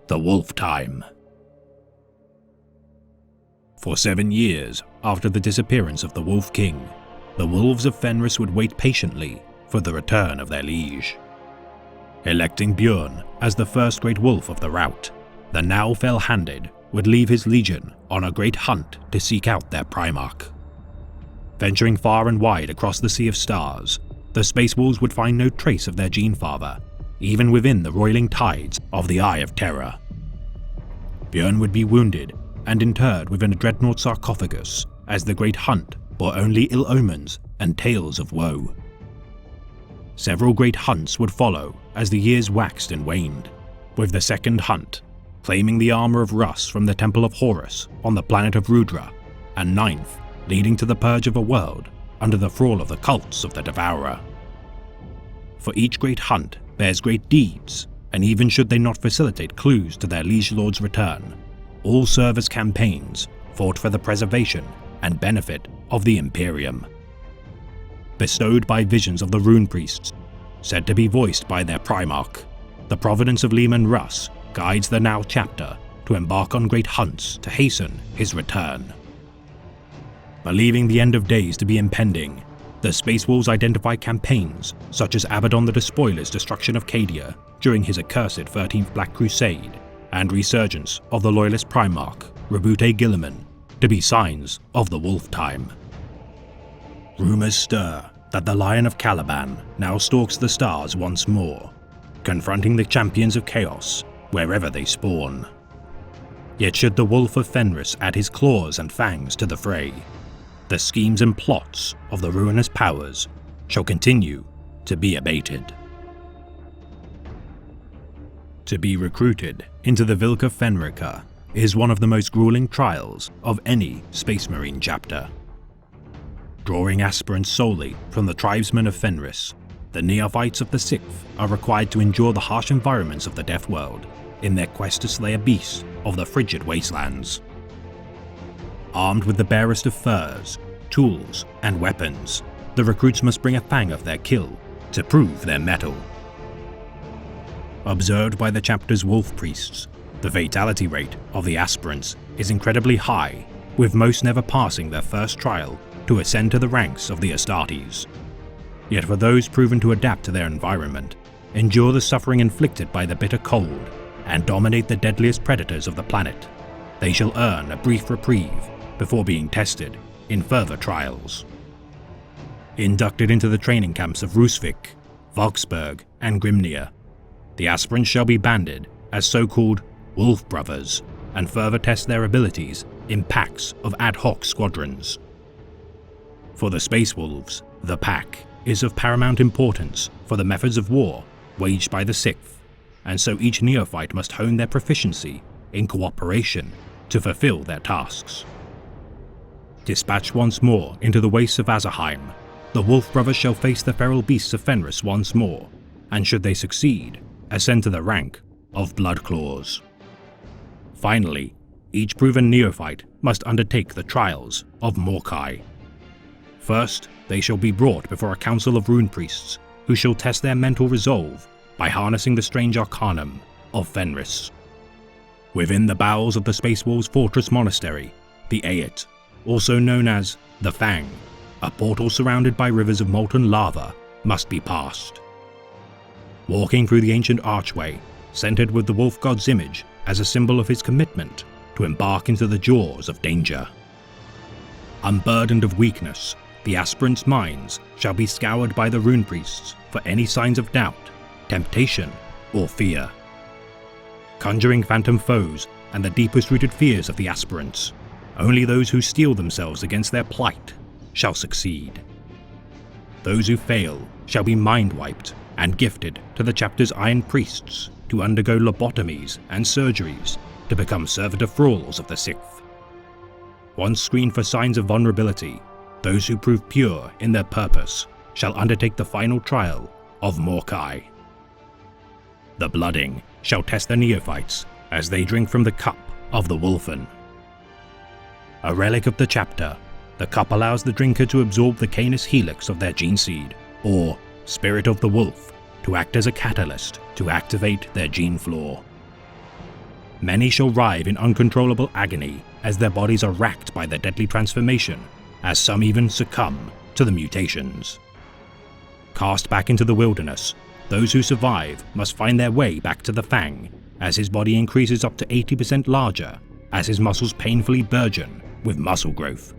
the Wolf Time. For 7 years after the disappearance of the Wolf King, the Wolves of Fenris would wait patiently for the return of their liege. Electing Bjorn as the first great wolf of the rout, the now fell-handed would leave his legion on a great hunt to seek out their Primarch. Venturing far and wide across the Sea of Stars, the Space Wolves would find no trace of their Genefather, even within the roiling tides of the Eye of Terror. Bjorn would be wounded and interred within a dreadnought sarcophagus as the great hunt bore only ill omens and tales of woe. Several great hunts would follow as the years waxed and waned, with the second hunt claiming the armor of Russ from the Temple of Horus on the planet of Rudra, and 9th leading to the purge of a world under the thrall of the cults of the Devourer. For each great hunt bears great deeds, and even should they not facilitate clues to their liege lord's return, all serve as campaigns fought for the preservation and benefit of the Imperium. Bestowed by visions of the Rune Priests, said to be voiced by their Primarch, the providence of Leman Russ guides the now chapter to embark on great hunts to hasten his return. Believing the end of days to be impending, the Space Wolves identify campaigns such as Abaddon the Despoiler's destruction of Cadia during his accursed 13th Black Crusade, and resurgence of the Loyalist Primarch, Rabute Guilliman, to be signs of the Wolf Time. Rumors stir that the Lion of Caliban now stalks the stars once more, confronting the champions of chaos wherever they spawn. Yet should the Wolf of Fenris add his claws and fangs to the fray, the schemes and plots of the ruinous powers shall continue to be abated. To be recruited into the Vilk of Fenrica is one of the most grueling trials of any Space Marine chapter. Drawing aspirants solely from the tribesmen of Fenris, the neophytes of the 6th are required to endure the harsh environments of the Death World in their quest to slay a beast of the frigid wastelands. Armed with the barest of furs, tools, and weapons, the recruits must bring a fang of their kill to prove their mettle. Observed by the chapter's wolf priests, the fatality rate of the aspirants is incredibly high, with most never passing their first trial to ascend to the ranks of the Astartes. Yet for those proven to adapt to their environment, endure the suffering inflicted by the bitter cold, and dominate the deadliest predators of the planet, they shall earn a brief reprieve before being tested in further trials. Inducted into the training camps of Rusvik, Valksburg, and Grimnir, the aspirants shall be banded as so-called Wolf Brothers and further test their abilities in packs of ad hoc squadrons. For the Space Wolves, the pack is of paramount importance for the methods of war waged by the 6th, and so each neophyte must hone their proficiency in cooperation to fulfill their tasks. Dispatched once more into the wastes of Azerheim, the Wolf Brothers shall face the feral beasts of Fenris once more, and should they succeed, ascend to the rank of Bloodclaws. Finally, each proven neophyte must undertake the trials of Morkai. First, they shall be brought before a council of rune priests, who shall test their mental resolve by harnessing the strange arcanum of Fenris. Within the bowels of the Space Wolves' fortress monastery, the Ayet, also known as the Fang, a portal surrounded by rivers of molten lava, must be passed. Walking through the ancient archway, centered with the wolf god's image as a symbol of his commitment to embark into the jaws of danger. Unburdened of weakness, the aspirants' minds shall be scoured by the rune priests for any signs of doubt, temptation, or fear. Conjuring phantom foes and the deepest-rooted fears of the aspirants, only those who steel themselves against their plight shall succeed. Those who fail shall be mind-wiped and gifted to the chapter's Iron Priests to undergo lobotomies and surgeries to become servitor thralls of the Sixth. Once screened for signs of vulnerability, those who prove pure in their purpose shall undertake the final trial of Morkai. The Blooding shall test the neophytes as they drink from the cup of the Wulfen. A relic of the chapter, the cup allows the drinker to absorb the Canis Helix of their gene seed, or Spirit of the Wolf, to act as a catalyst to activate their gene flaw. Many shall writhe in uncontrollable agony as their bodies are racked by the deadly transformation, as some even succumb to the mutations. Cast back into the wilderness, those who survive must find their way back to the Fang, as his body increases up to 80% larger as his muscles painfully burgeon with muscle growth.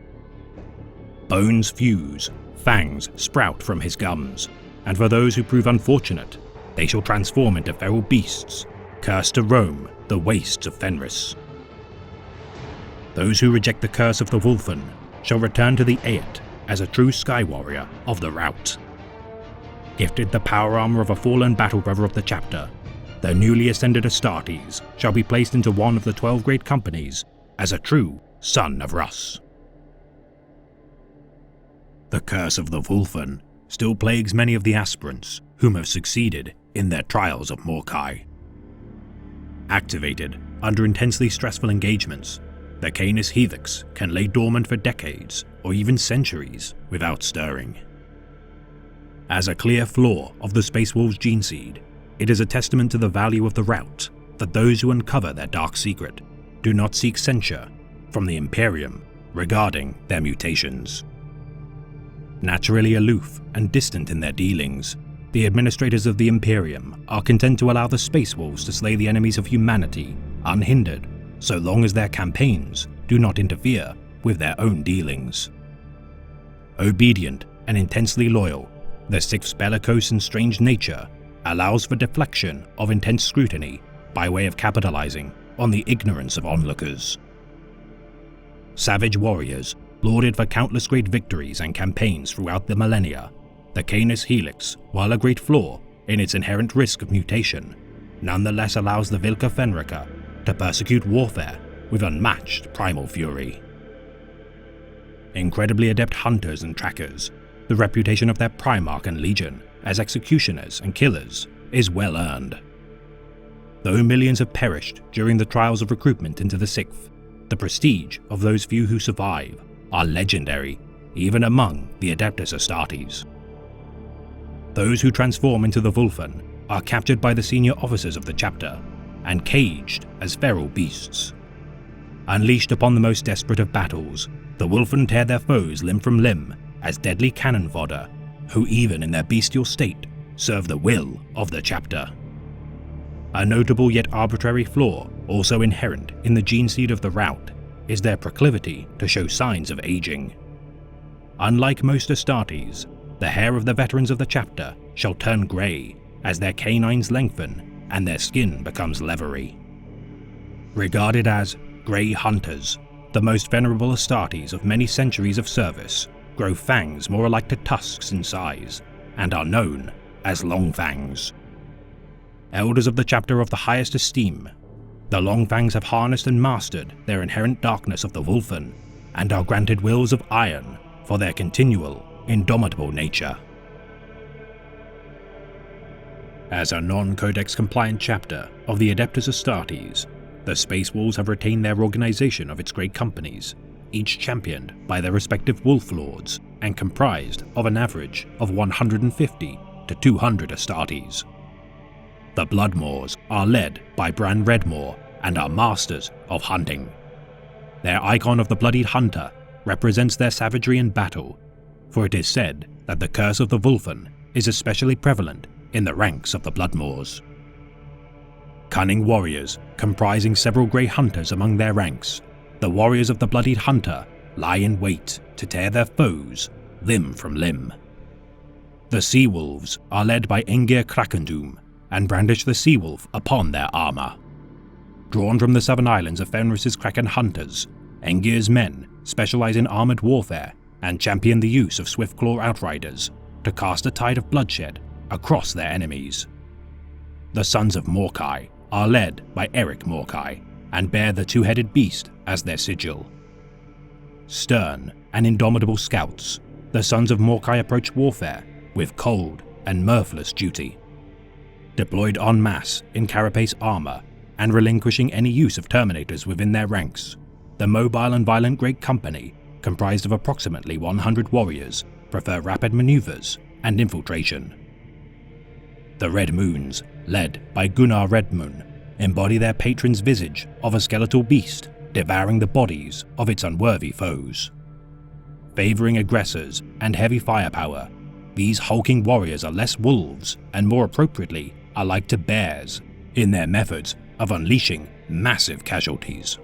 Bones fuse, fangs sprout from his gums, and for those who prove unfortunate, they shall transform into feral beasts, cursed to roam the wastes of Fenris. Those who reject the curse of the Wulfen shall return to the Aet as a true Sky Warrior of the Rout. Gifted the power armor of a fallen battle brother of the chapter, the newly ascended Astartes shall be placed into one of the 12 great companies as a true son of Russ. The curse of the Wulfen still plagues many of the aspirants whom have succeeded in their trials of Morkai. Activated under intensely stressful engagements, the Canis Helix can lay dormant for decades or even centuries without stirring. As a clear flaw of the Space Wolves gene seed, it is a testament to the value of the Rout that those who uncover their dark secret do not seek censure from the Imperium regarding their mutations. Naturally aloof and distant in their dealings, the administrators of the Imperium are content to allow the Space Wolves to slay the enemies of humanity unhindered, so long as their campaigns do not interfere with their own dealings. Obedient and intensely loyal, the Sixth's bellicose and strange nature allows for deflection of intense scrutiny by way of capitalizing on the ignorance of onlookers. Savage warriors, lauded for countless great victories and campaigns throughout the millennia, the Canis Helix, while a great flaw in its inherent risk of mutation, nonetheless allows the Vilka Fenrika to persecute warfare with unmatched primal fury. Incredibly adept hunters and trackers, the reputation of their Primarch and Legion as executioners and killers is well earned. Though millions have perished during the trials of recruitment into the Sixth, the prestige of those few who survive are legendary, even among the Adeptus Astartes. Those who transform into the Wulfen are captured by the senior officers of the chapter and caged as feral beasts. Unleashed upon the most desperate of battles, the Wulfen tear their foes limb from limb as deadly cannon fodder, who even in their bestial state serve the will of the chapter. A notable yet arbitrary flaw also inherent in the gene seed of the Rout is their proclivity to show signs of aging. Unlike most Astartes, the hair of the veterans of the chapter shall turn grey as their canines lengthen and their skin becomes leathery. Regarded as Grey Hunters, the most venerable Astartes of many centuries of service grow fangs more alike to tusks in size and are known as Longfangs. Elders of the chapter of the highest esteem, the Longfangs have harnessed and mastered their inherent darkness of the Wulfen and are granted wills of iron for their continual, indomitable nature. As a non-Codex compliant chapter of the Adeptus Astartes, the Space Wolves have retained their organization of its great companies, each championed by their respective Wolf Lords and comprised of an average of 150 to 200 Astartes. The Bloodmaws are led by Bran Redmaw and are masters of hunting. Their icon of the Bloodied Hunter represents their savagery in battle, for it is said that the curse of the Wulfen is especially prevalent in the ranks of the Bloodmaws. Cunning warriors comprising several Grey Hunters among their ranks, the warriors of the Bloodied Hunter lie in wait to tear their foes limb from limb. The Sea Wolves are led by Engir Krakendum and brandish the Sea Wolf upon their armor. Drawn from the southern islands of Fenris's Kraken hunters, Engir's men specialize in armored warfare and champion the use of Swiftclaw Outriders to cast a tide of bloodshed across their enemies. The Sons of Morkai are led by Eric Morkai and bear the two-headed beast as their sigil. Stern and indomitable scouts, the Sons of Morkai approach warfare with cold and mirthless duty. Deployed en masse in carapace armor and relinquishing any use of Terminators within their ranks, the mobile and violent Great Company, comprised of approximately 100 warriors, prefer rapid maneuvers and infiltration. The Red Moons, led by Gunnar Redmoon, embody their patron's visage of a skeletal beast devouring the bodies of its unworthy foes. Favoring aggressors and heavy firepower, these hulking warriors are less wolves and more appropriately are like to bears in their methods of unleashing massive casualties.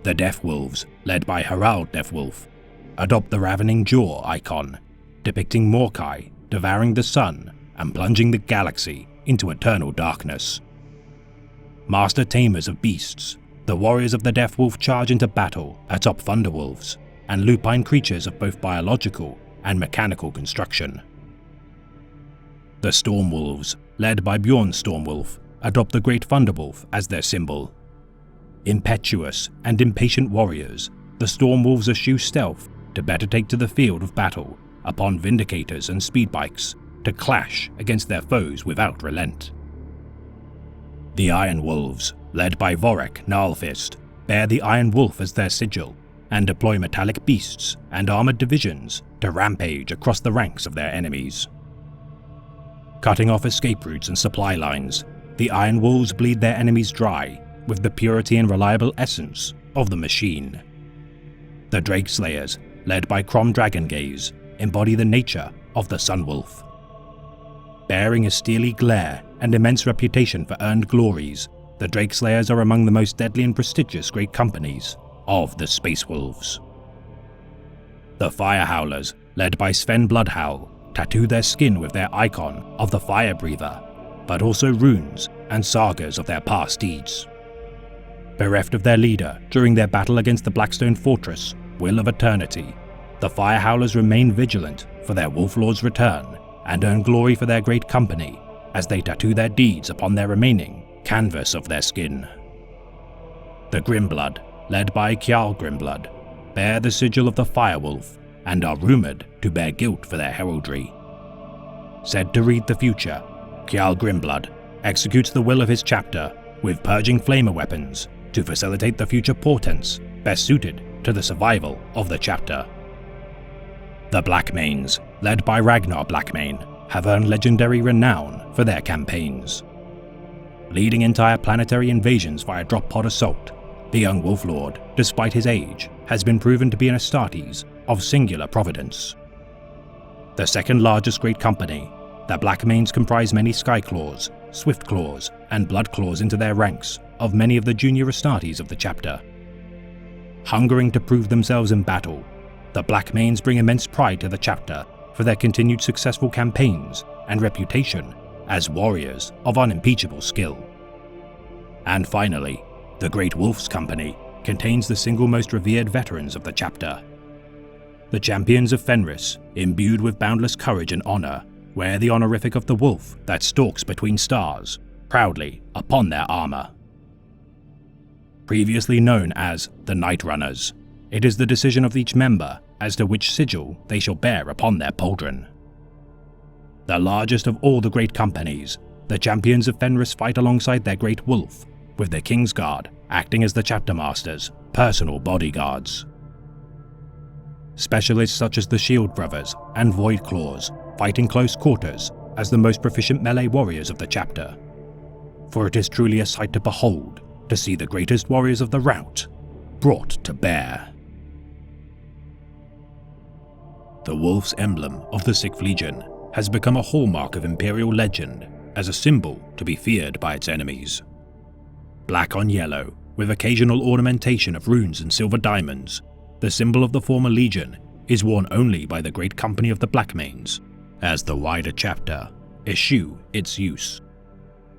The Death Wolves, led by Harald Deathwolf, adopt the Ravening Jaw icon, depicting Morkai devouring the sun and plunging the galaxy into eternal darkness. Master tamers of beasts, the warriors of the Death Wolf charge into battle atop Thunderwolves and lupine creatures of both biological and mechanical construction. The Stormwolves, led by Bjorn Stormwolf, adopt the Great Thunderwolf as their symbol. Impetuous and impatient warriors, the Stormwolves eschew stealth to better take to the field of battle upon Vindicators and Speedbikes to clash against their foes without relent. The Iron Wolves, led by Vorek Gnarlfist, bear the Iron Wolf as their sigil and deploy metallic beasts and armored divisions to rampage across the ranks of their enemies. Cutting off escape routes and supply lines, the Iron Wolves bleed their enemies dry with the purity and reliable essence of the machine. The Drake Slayers, led by Crom Dragongaze, embody the nature of the Sunwolf. Bearing a steely glare and immense reputation for earned glories, the Drake Slayers are among the most deadly and prestigious great companies of the Space Wolves. The Fire Howlers, led by Sven Bloodhowl, tattoo their skin with their icon of the Fire Breather, but also runes and sagas of their past deeds. Bereft of their leader during their battle against the Blackstone Fortress, Will of Eternity, the Fire Howlers remain vigilant for their Wolflord's return and earn glory for their great company as they tattoo their deeds upon their remaining canvas of their skin. The Grimblood, led by Kjarl Grimblood, bear the sigil of the Firewolf and are rumored to bear guilt for their heraldry. Said to read the future, Kjarl Grimblood executes the will of his chapter with purging flamer weapons to facilitate the future portents best suited to the survival of the chapter. The Blackmanes, led by Ragnar Blackmane, have earned legendary renown for their campaigns. Leading entire planetary invasions via drop pod assault, the young Wolflord, despite his age, has been proven to be an Astartes of singular providence. The second largest great company, the Blackmanes comprise many Skyclaws, Swiftclaws, and Bloodclaws into their ranks of many of the junior Astartes of the chapter. Hungering to prove themselves in battle, the Blackmanes bring immense pride to the chapter for their continued successful campaigns and reputation as warriors of unimpeachable skill. And finally, the Great Wolf's Company contains the single most revered veterans of the chapter. The champions of Fenris, imbued with boundless courage and honor, wear the honorific of the wolf that stalks between stars, proudly upon their armor. Previously known as the Night Runners, it is the decision of each member as to which sigil they shall bear upon their pauldron. The largest of all the great companies, the champions of Fenris fight alongside their great wolf, with the Kingsguard acting as the chapter master's personal bodyguards. Specialists such as the Shield Brothers and Voidclaws fight in close quarters as the most proficient melee warriors of the chapter. For it is truly a sight to behold to see the greatest warriors of the rout brought to bear. The wolf's emblem of the Sixth Legion has become a hallmark of Imperial legend as a symbol to be feared by its enemies. Black on yellow, with occasional ornamentation of runes and silver diamonds, the symbol of the former Legion is worn only by the great company of the Blackmanes, as the wider chapter eschew its use,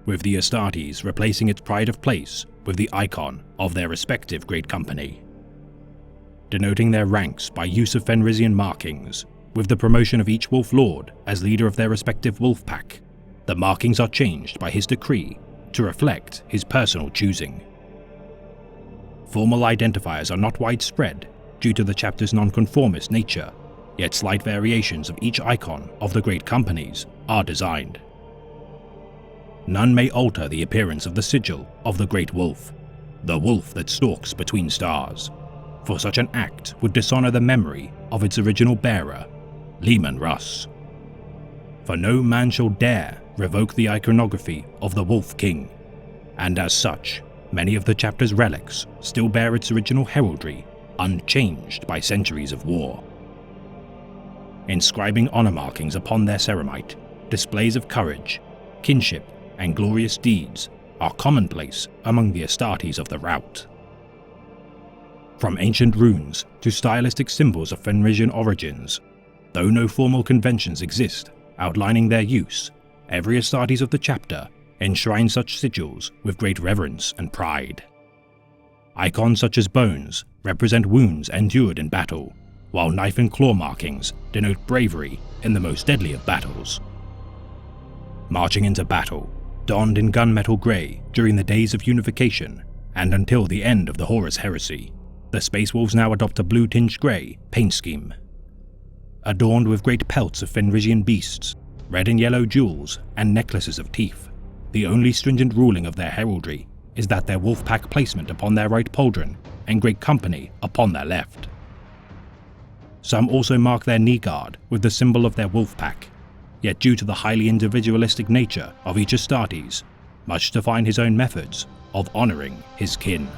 with the Astartes replacing its pride of place with the icon of their respective great company. Denoting their ranks by use of Fenrisian markings, with the promotion of each Wolf Lord as leader of their respective wolf pack, the markings are changed by his decree to reflect his personal choosing. Formal identifiers are not widespread due to the chapter's nonconformist nature, yet slight variations of each icon of the great companies are designed. None may alter the appearance of the sigil of the Great Wolf, the wolf that stalks between stars, for such an act would dishonor the memory of its original bearer, Leman Russ. For no man shall dare revoke the iconography of the Wolf King, and as such, many of the chapter's relics still bear its original heraldry, unchanged by centuries of war. Inscribing honor markings upon their ceramite, displays of courage, kinship, and glorious deeds are commonplace among the Astartes of the rout. From ancient runes to stylistic symbols of Fenrisian origins, though no formal conventions exist outlining their use, every Astartes of the chapter enshrines such sigils with great reverence and pride. Icons such as bones represent wounds endured in battle, while knife and claw markings denote bravery in the most deadly of battles. Marching into battle, donned in gunmetal grey during the days of unification and until the end of the Horus Heresy, the Space Wolves now adopt a blue-tinged grey paint scheme. Adorned with great pelts of Fenrisian beasts, red and yellow jewels, and necklaces of teeth, the only stringent ruling of their heraldry is that their wolf pack placement upon their right pauldron and great company upon their left. Some also mark their knee guard with the symbol of their wolf pack, yet due to the highly individualistic nature of each Astartes, much to find his own methods of honoring his kin.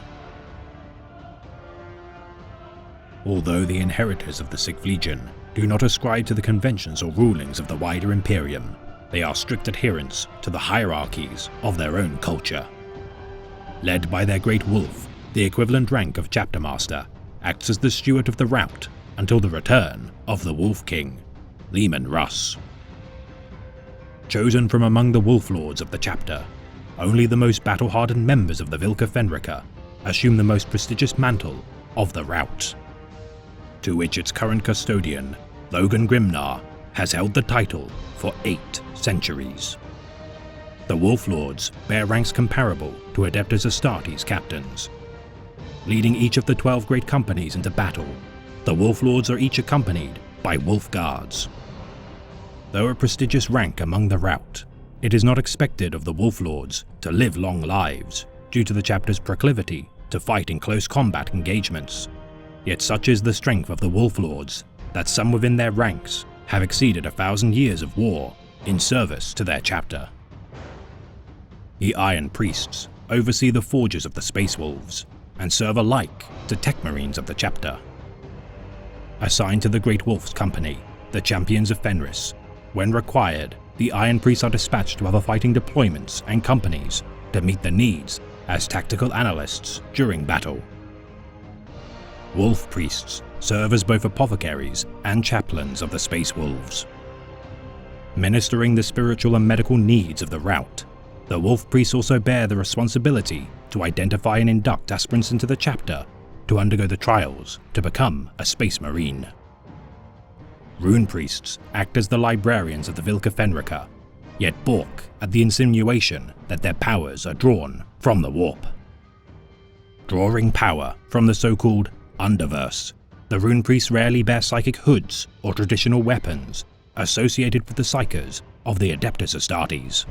Although the inheritors of the Sixth Legion do not ascribe to the conventions or rulings of the wider Imperium, they are strict adherents to the hierarchies of their own culture. Led by their great wolf, the equivalent rank of Chapter Master acts as the steward of the rout until the return of the Wolf King, Leman Russ. Chosen from among the Wolf Lords of the chapter, only the most battle-hardened members of the Vilka Fenrica assume the most prestigious mantle of the rout, to which its current custodian, Logan Grimnar, has held the title for 8 centuries. The Wolf Lords bear ranks comparable to Adeptus Astartes captains. Leading each of the 12 great companies into battle, the Wolf Lords are each accompanied by Wolf Guards. Though a prestigious rank among the rout, it is not expected of the Wolf Lords to live long lives due to the chapter's proclivity to fight in close combat engagements. Yet such is the strength of the Wolf Lords that some within their ranks have exceeded 1,000 years of war in service to their chapter. The Iron Priests oversee the forges of the Space Wolves and serve alike to Tech Marines of the chapter. Assigned to the Great Wolf's company, the Champions of Fenris, when required, the Iron Priests are dispatched to other fighting deployments and companies to meet the needs as tactical analysts during battle. Wolf Priests serve as both apothecaries and chaplains of the Space Wolves. Ministering the spiritual and medical needs of the rout, the Wolf Priests also bear the responsibility to identify and induct aspirants into the chapter to undergo the trials to become a Space Marine. Rune Priests act as the librarians of the Vilka Fenrica, yet balk at the insinuation that their powers are drawn from the warp. Drawing power from the so-called Underverse, the Rune Priests rarely bear psychic hoods or traditional weapons associated with the psychers of the Adeptus Astartes.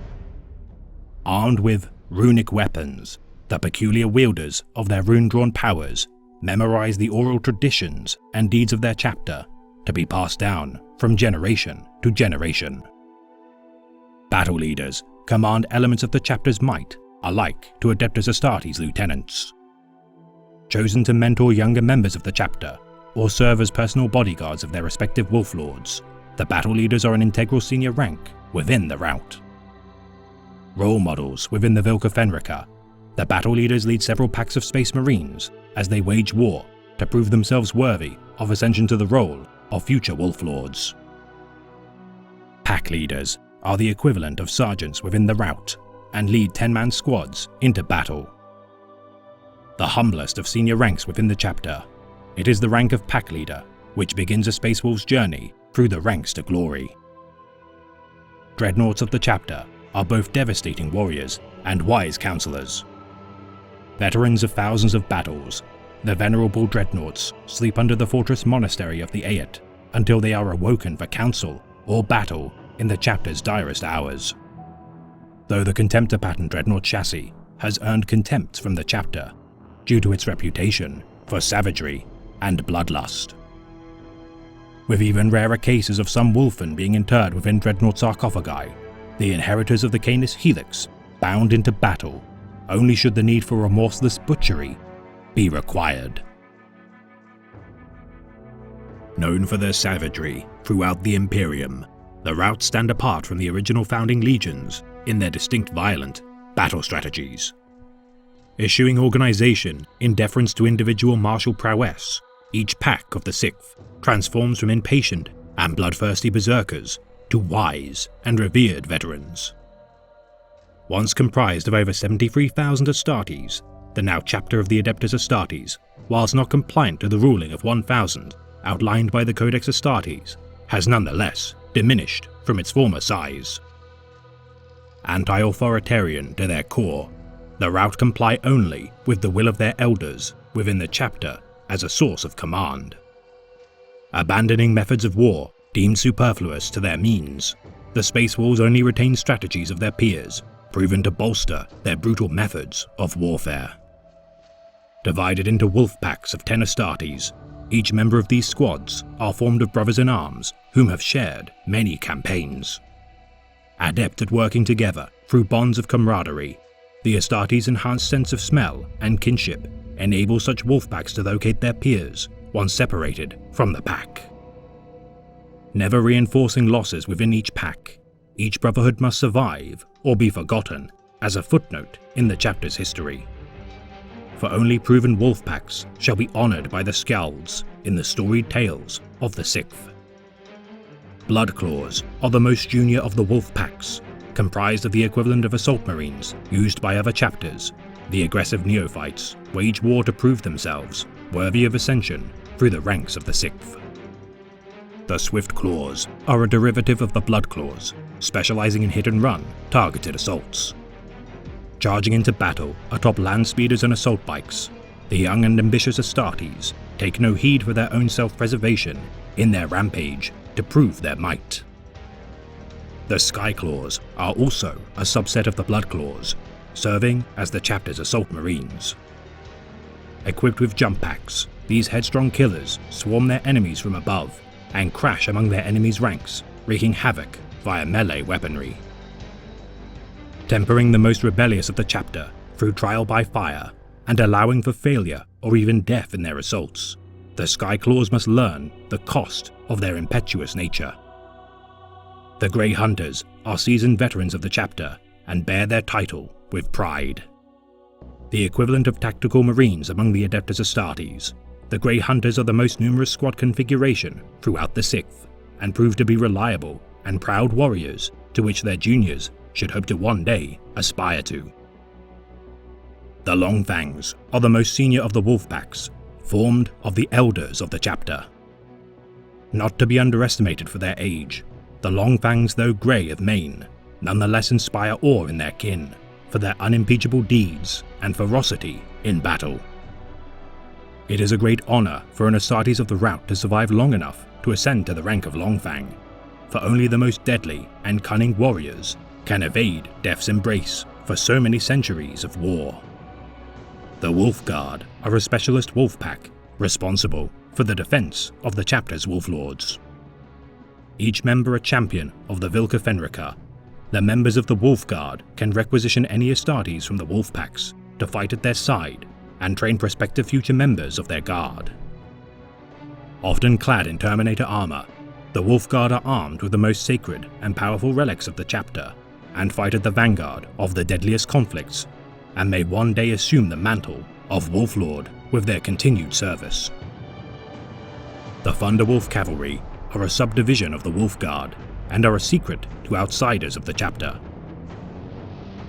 Armed with runic weapons, the peculiar wielders of their rune-drawn powers memorize the oral traditions and deeds of their chapter to be passed down from generation to generation. Battle leaders command elements of the chapter's might alike to Adeptus Astartes lieutenants. Chosen to mentor younger members of the chapter or serve as personal bodyguards of their respective Wolf Lords, the battle leaders are an integral senior rank within the rout. Role models within the Vilka Fenrica, the battle leaders lead several packs of Space Marines as they wage war to prove themselves worthy of ascension to the role of future Wolf Lords. Pack leaders are the equivalent of sergeants within the rout and lead 10-man squads into battle. The humblest of senior ranks within the chapter, it is the rank of pack leader, which begins a Space Wolf's journey through the ranks to glory. Dreadnoughts of the chapter are both devastating warriors and wise counselors. Veterans of thousands of battles, the venerable dreadnoughts sleep under the fortress monastery of the Ayat until they are awoken for counsel or battle in the chapter's direst hours. Though the Contemptor pattern dreadnought chassis has earned contempt from the chapter due to its reputation for savagery and bloodlust. With even rarer cases of some wolfen being interred within dreadnought sarcophagi, the inheritors of the Canis Helix bound into battle only should the need for remorseless butchery be required. Known for their savagery throughout the Imperium, the Rout stand apart from the original founding legions in their distinct violent battle strategies. Issuing organization in deference to individual martial prowess, each pack of the 6th transforms from impatient and bloodthirsty berserkers to wise and revered veterans. Once comprised of over 73,000 Astartes, the now chapter of the Adeptus Astartes, whilst not compliant to the ruling of 1,000 outlined by the Codex Astartes, has nonetheless diminished from its former size. Anti-authoritarian to their core, the Rout comply only with the will of their elders within the chapter as a source of command. Abandoning methods of war deemed superfluous to their means, the Space Wolves only retain strategies of their peers, proven to bolster their brutal methods of warfare. Divided into wolf packs of 10 Astartes, each member of these squads are formed of brothers-in-arms whom have shared many campaigns. Adept at working together through bonds of camaraderie, the Astartes' enhanced sense of smell and kinship enable such wolf packs to locate their peers once separated from the pack. Never reinforcing losses within each pack, each brotherhood must survive or be forgotten as a footnote in the chapter's history. For only proven wolf packs shall be honored by the Skalds in the storied tales of the 6th. Bloodclaws are the most junior of the wolf packs, comprised of the equivalent of assault marines used by other chapters. The aggressive neophytes wage war to prove themselves worthy of ascension through the ranks of the 6th. The Swift Claws are a derivative of the Blood Claws, specializing in hit-and-run, targeted assaults. Charging into battle atop land speeders and assault bikes, the young and ambitious Astartes take no heed for their own self-preservation in their rampage to prove their might. The Skyclaws are also a subset of the Bloodclaws, serving as the chapter's assault marines. Equipped with jump packs, these headstrong killers swarm their enemies from above and crash among their enemies' ranks, wreaking havoc via melee weaponry. Tempering the most rebellious of the chapter through trial by fire and allowing for failure or even death in their assaults, the Skyclaws must learn the cost of their impetuous nature. The Grey Hunters are seasoned veterans of the chapter and bear their title with pride. The equivalent of tactical marines among the Adeptus Astartes, the Grey Hunters are the most numerous squad configuration throughout the 6th and prove to be reliable and proud warriors to which their juniors should hope to one day aspire to. The Longfangs are the most senior of the wolf packs, formed of the elders of the chapter. Not to be underestimated for their age, the Longfangs, though grey of mane, nonetheless inspire awe in their kin for their unimpeachable deeds and ferocity in battle. It is a great honor for an Astartes of the Rout to survive long enough to ascend to the rank of Longfang, for only the most deadly and cunning warriors can evade death's embrace for so many centuries of war. The Wolf Guard are a specialist wolf pack responsible for the defense of the chapter's wolf lords. Each member a champion of the Vilca Fenrica, the members of the Wolf Guard can requisition any Astartes from the wolf packs to fight at their side and train prospective future members of their guard. Often clad in Terminator armor, the Wolf Guard are armed with the most sacred and powerful relics of the chapter and fight at the vanguard of the deadliest conflicts, and may one day assume the mantle of Wolf Lord with their continued service. The Thunderwolf Cavalry are a subdivision of the Wolf Guard and are a secret to outsiders of the chapter.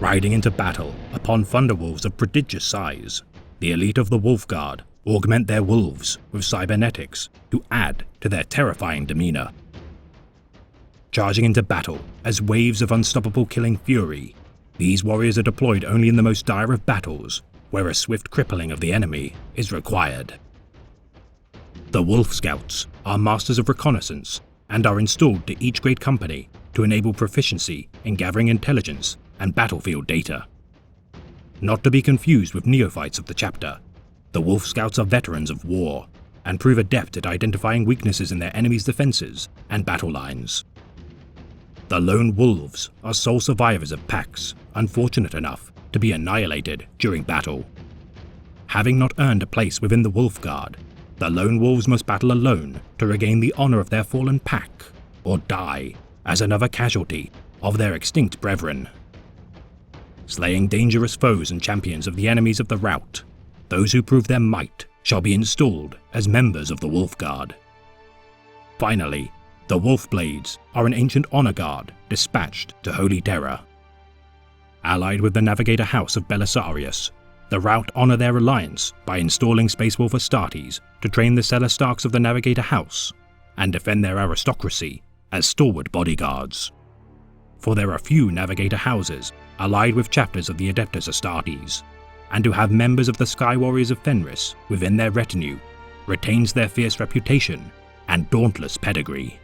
Riding into battle upon Thunderwolves of prodigious size, the elite of the Wolf Guard augment their wolves with cybernetics to add to their terrifying demeanor. Charging into battle as waves of unstoppable killing fury, these warriors are deployed only in the most dire of battles, where a swift crippling of the enemy is required. The Wolf Scouts are masters of reconnaissance and are installed to each great company to enable proficiency in gathering intelligence and battlefield data. Not to be confused with neophytes of the chapter, the Wolf Scouts are veterans of war and prove adept at identifying weaknesses in their enemy's defenses and battle lines. The Lone Wolves are sole survivors of packs unfortunate enough to be annihilated during battle. Having not earned a place within the Wolf Guard, the Lone Wolves must battle alone to regain the honor of their fallen pack, or die as another casualty of their extinct brethren. Slaying dangerous foes and champions of the enemies of the rout, those who prove their might shall be installed as members of the Wolf Guard. Finally, the Wolf Blades are an ancient honor guard dispatched to Holy Terra. Allied with the Navigator House of Belisarius, the rout honor their alliance by installing Space Wolf Astartes to train the Celestarchs of the Navigator House and defend their aristocracy as stalwart bodyguards. For there are few Navigator houses allied with chapters of the Adeptus Astartes, and to have members of the Sky Warriors of Fenris within their retinue retains their fierce reputation and dauntless pedigree.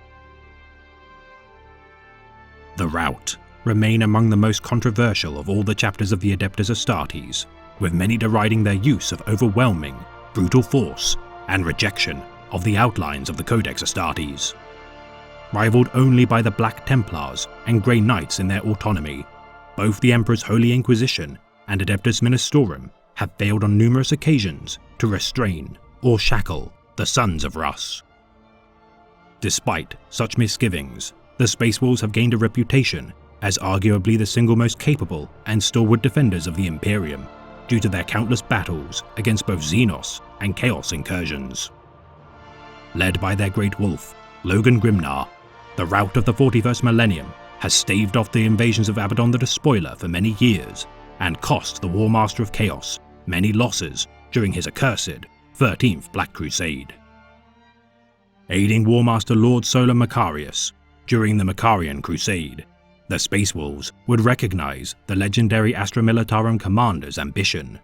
The rout remain among the most controversial of all the chapters of the Adeptus Astartes, with many deriding their use of overwhelming, brutal force and rejection of the outlines of the Codex Astartes. Rivaled only by the Black Templars and Grey Knights in their autonomy, both the Emperor's Holy Inquisition and Adeptus Ministorum have failed on numerous occasions to restrain or shackle the Sons of Russ. Despite such misgivings, the Space Wolves have gained a reputation as arguably the single most capable and stalwart defenders of the Imperium, due to their countless battles against both Xenos and Chaos incursions. Led by their great wolf, Logan Grimnar, the rout of the 41st millennium has staved off the invasions of Abaddon the Despoiler for many years and cost the War Master of Chaos many losses during his accursed 13th Black Crusade. Aiding War Master Lord Solar Macarius during the Macarian Crusade, the Space Wolves would recognize the legendary Astra Militarum commander's ambition,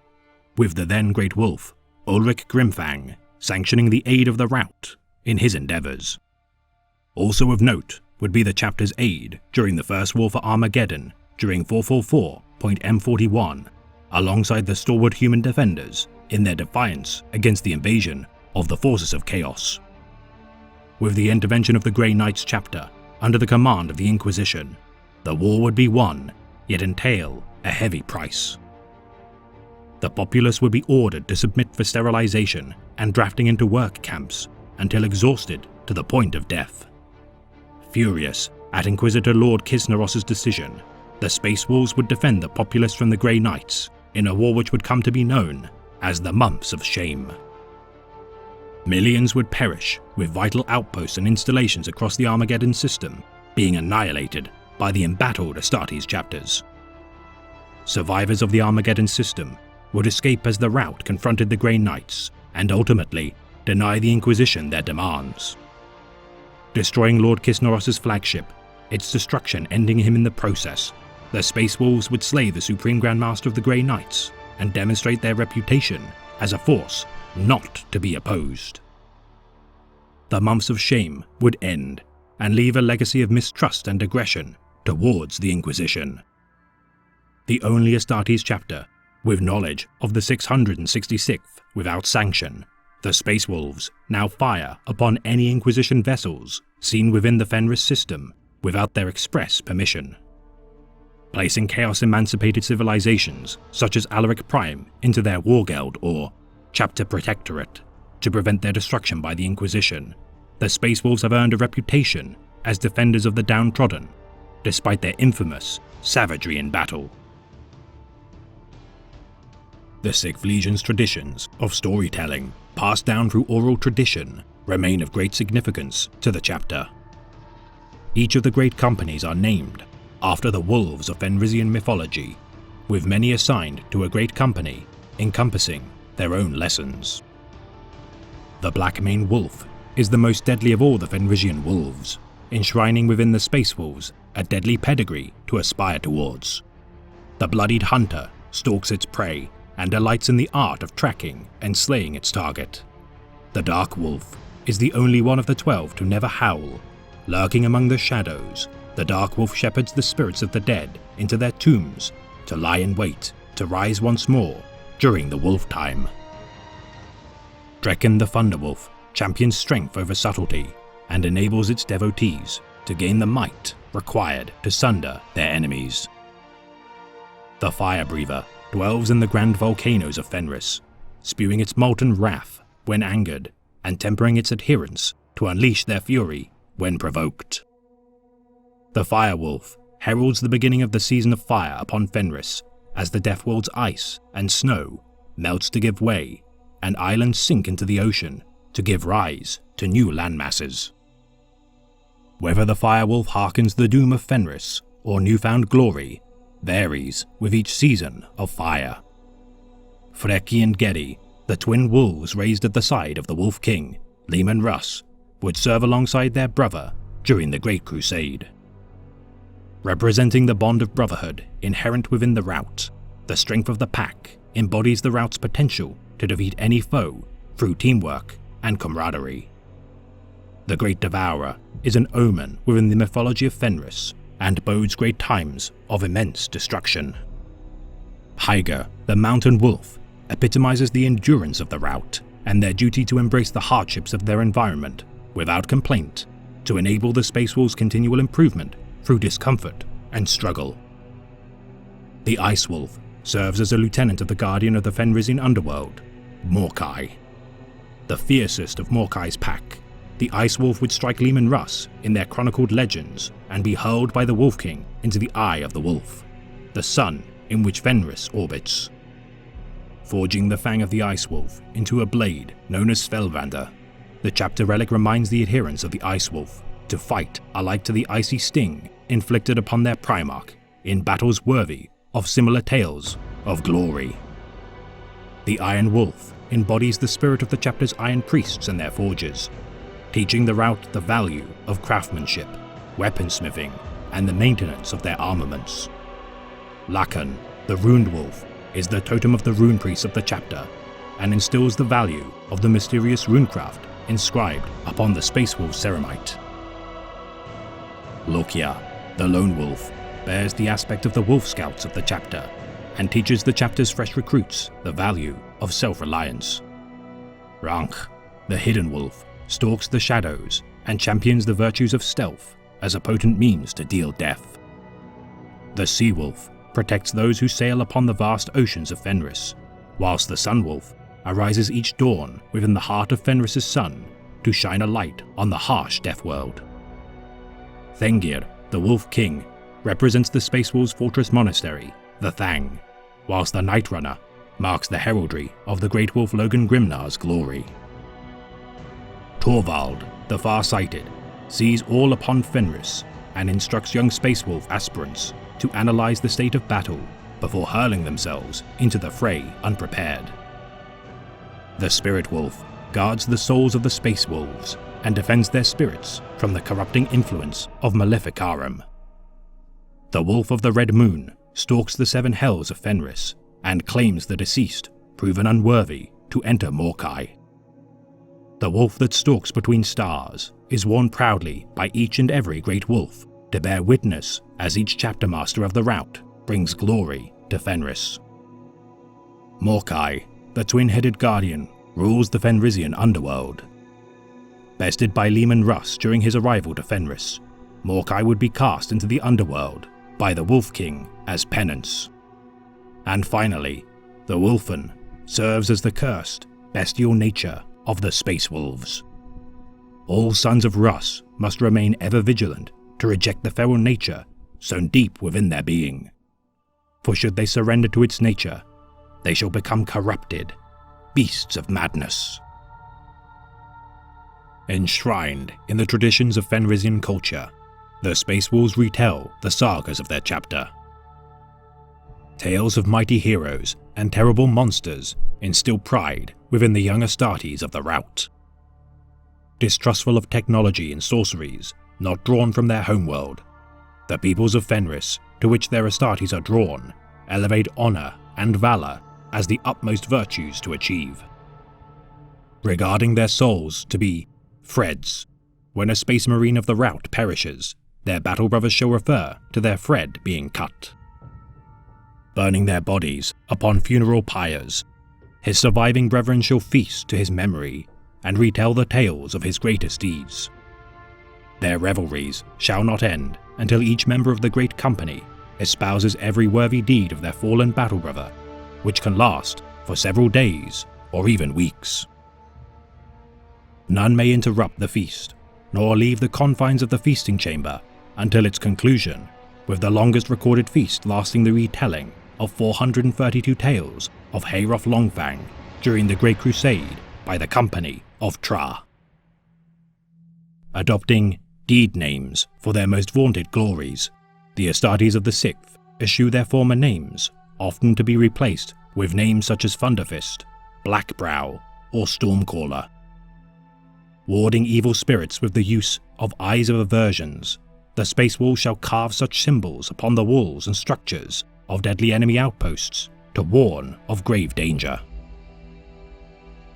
with the then Great Wolf, Ulrich Grimfang, sanctioning the aid of the rout in his endeavors. Also of note would be the chapter's aid during the First War for Armageddon during 444.M41, alongside the stalwart human defenders in their defiance against the invasion of the forces of Chaos. With the intervention of the Grey Knights chapter under the command of the Inquisition, the war would be won, yet entail a heavy price. The populace would be ordered to submit for sterilization and drafting into work camps until exhausted to the point of death. Furious at Inquisitor Lord Kisneros's decision, the Space Wolves would defend the populace from the Grey Knights in a war which would come to be known as the Months of Shame. Millions would perish, with vital outposts and installations across the Armageddon system being annihilated by the embattled Astartes chapters. Survivors of the Armageddon system would escape as the rout confronted the Grey Knights and ultimately deny the Inquisition their demands. Destroying Lord Kisneros's flagship, its destruction ending him in the process, the Space Wolves would slay the Supreme Grand Master of the Grey Knights and demonstrate their reputation as a force not to be opposed. The Months of Shame would end and leave a legacy of mistrust and aggression towards the Inquisition. The only Astartes chapter with knowledge of the 666th without sanction, the Space Wolves now fire upon any Inquisition vessels seen within the Fenris system without their express permission, placing Chaos-emancipated civilizations such as Alaric Prime into their Wargeld or Chapter Protectorate to prevent their destruction by the Inquisition. The Space Wolves have earned a reputation as defenders of the downtrodden, despite their infamous savagery in battle. The Sixth Legion's traditions of storytelling, passed down through oral tradition, remain of great significance to the chapter. Each of the great companies are named after the wolves of Fenrisian mythology, with many assigned to a great company encompassing their own lessons. The Black-maned Wolf is the most deadly of all the Fenrisian wolves, enshrining within the Space Wolves a deadly pedigree to aspire towards. The bloodied hunter stalks its prey and delights in the art of tracking and slaying its target. The Dark Wolf is the only one of the 12 to never howl. Lurking among the shadows, the Dark Wolf shepherds the spirits of the dead into their tombs to lie in wait to rise once more during the wolf time. Drekken the Thunderwolf champions strength over subtlety and enables its devotees to gain the might required to sunder their enemies. The Firebreather dwells in the grand volcanoes of Fenris, spewing its molten wrath when angered and tempering its adherents to unleash their fury when provoked. The Firewolf heralds the beginning of the season of fire upon Fenris as the Deathworld's ice and snow melts to give way and islands sink into the ocean to give rise to new landmasses. Whether the Firewolf hearkens the doom of Fenris or newfound glory varies with each season of fire. Freki and Geri, the twin wolves raised at the side of the Wolf King, Leman Russ, would serve alongside their brother during the Great Crusade. Representing the bond of brotherhood inherent within the rout, the strength of the pack embodies the rout's potential to defeat any foe through teamwork and camaraderie. The Great Devourer is an omen within the mythology of Fenris and bodes great times of immense destruction. Hyger, the Mountain Wolf, epitomizes the endurance of the rout and their duty to embrace the hardships of their environment without complaint to enable the Space Wolves' continual improvement through discomfort and struggle. The Ice Wolf serves as a lieutenant of the guardian of the Fenrisian underworld, Morkai. The fiercest of Morkai's pack, the Ice Wolf would strike Leman Russ in their chronicled legends and be hurled by the Wolf King into the Eye of the Wolf, the sun in which Fenris orbits. Forging the fang of the Ice Wolf into a blade known as Spellvander, the chapter relic reminds the adherents of the Ice Wolf to fight alike to the icy sting inflicted upon their Primarch in battles worthy of similar tales of glory. The Iron Wolf embodies the spirit of the chapter's Iron Priests and their forges, teaching the rout the value of craftsmanship, weaponsmithing, and the maintenance of their armaments. Lakan, the Runed Wolf, is the totem of the Rune Priests of the chapter, and instills the value of the mysterious runecraft inscribed upon the Space Wolf ceramite. Lokia, the Lone Wolf, bears the aspect of the Wolf Scouts of the chapter, and teaches the chapter's fresh recruits the value of self-reliance. Rankh, the Hidden Wolf, stalks the shadows and champions the virtues of stealth as a potent means to deal death. The Sea Wolf protects those who sail upon the vast oceans of Fenris, whilst the Sun Wolf arises each dawn within the heart of Fenris' sun to shine a light on the harsh Death World. Thengir, the Wolf King, represents the Space Wolves' fortress monastery, the Thang, whilst the Night Runner marks the heraldry of the Great Wolf Logan Grimnar's glory. Torvald, the Farsighted, sees all upon Fenris and instructs young Space Wolf aspirants to analyze the state of battle before hurling themselves into the fray unprepared. The Spirit Wolf guards the souls of the Space Wolves and defends their spirits from the corrupting influence of Maleficarum. The Wolf of the Red Moon stalks the seven hells of Fenris and claims the deceased proven unworthy to enter Morkai. The wolf that stalks between stars is worn proudly by each and every great wolf to bear witness as each chapter master of the rout brings glory to Fenris. Morkai, the twin-headed guardian, rules the Fenrisian underworld. Bested by Leman Russ during his arrival to Fenris, Morkai would be cast into the underworld by the Wolf King as penance. And finally, the Wolfen serves as the cursed, bestial nature of the Space Wolves. All sons of Russ must remain ever vigilant to reject the feral nature sown deep within their being. For should they surrender to its nature, they shall become corrupted, beasts of madness. Enshrined in the traditions of Fenrisian culture, the Space Wolves retell the sagas of their chapter. Tales of mighty heroes and terrible monsters instill pride within the young Astartes of the rout, distrustful of technology and sorceries not drawn from their homeworld. The peoples of Fenris, to which their Astartes are drawn, elevate honor and valor as the utmost virtues to achieve, regarding their souls to be Freds. When a space marine of the rout perishes, their battle brothers shall refer to their Fred being cut, burning their bodies upon funeral pyres. His surviving brethren shall feast to his memory and retell the tales of his greatest deeds. Their revelries shall not end until each member of the great company espouses every worthy deed of their fallen battle brother, which can last for several days or even weeks. None may interrupt the feast, nor leave the confines of the feasting chamber until its conclusion, with the longest recorded feast lasting the retelling of 432 tales of Hayroth Longfang during the Great Crusade by the Company of Tra. Adopting deed names for their most vaunted glories, the Astartes of the Sixth eschew their former names, often to be replaced with names such as Thunderfist, Blackbrow, or Stormcaller. Warding evil spirits with the use of Eyes of Aversions, the Space Wolves shall carve such symbols upon the walls and structures of deadly enemy outposts to warn of grave danger.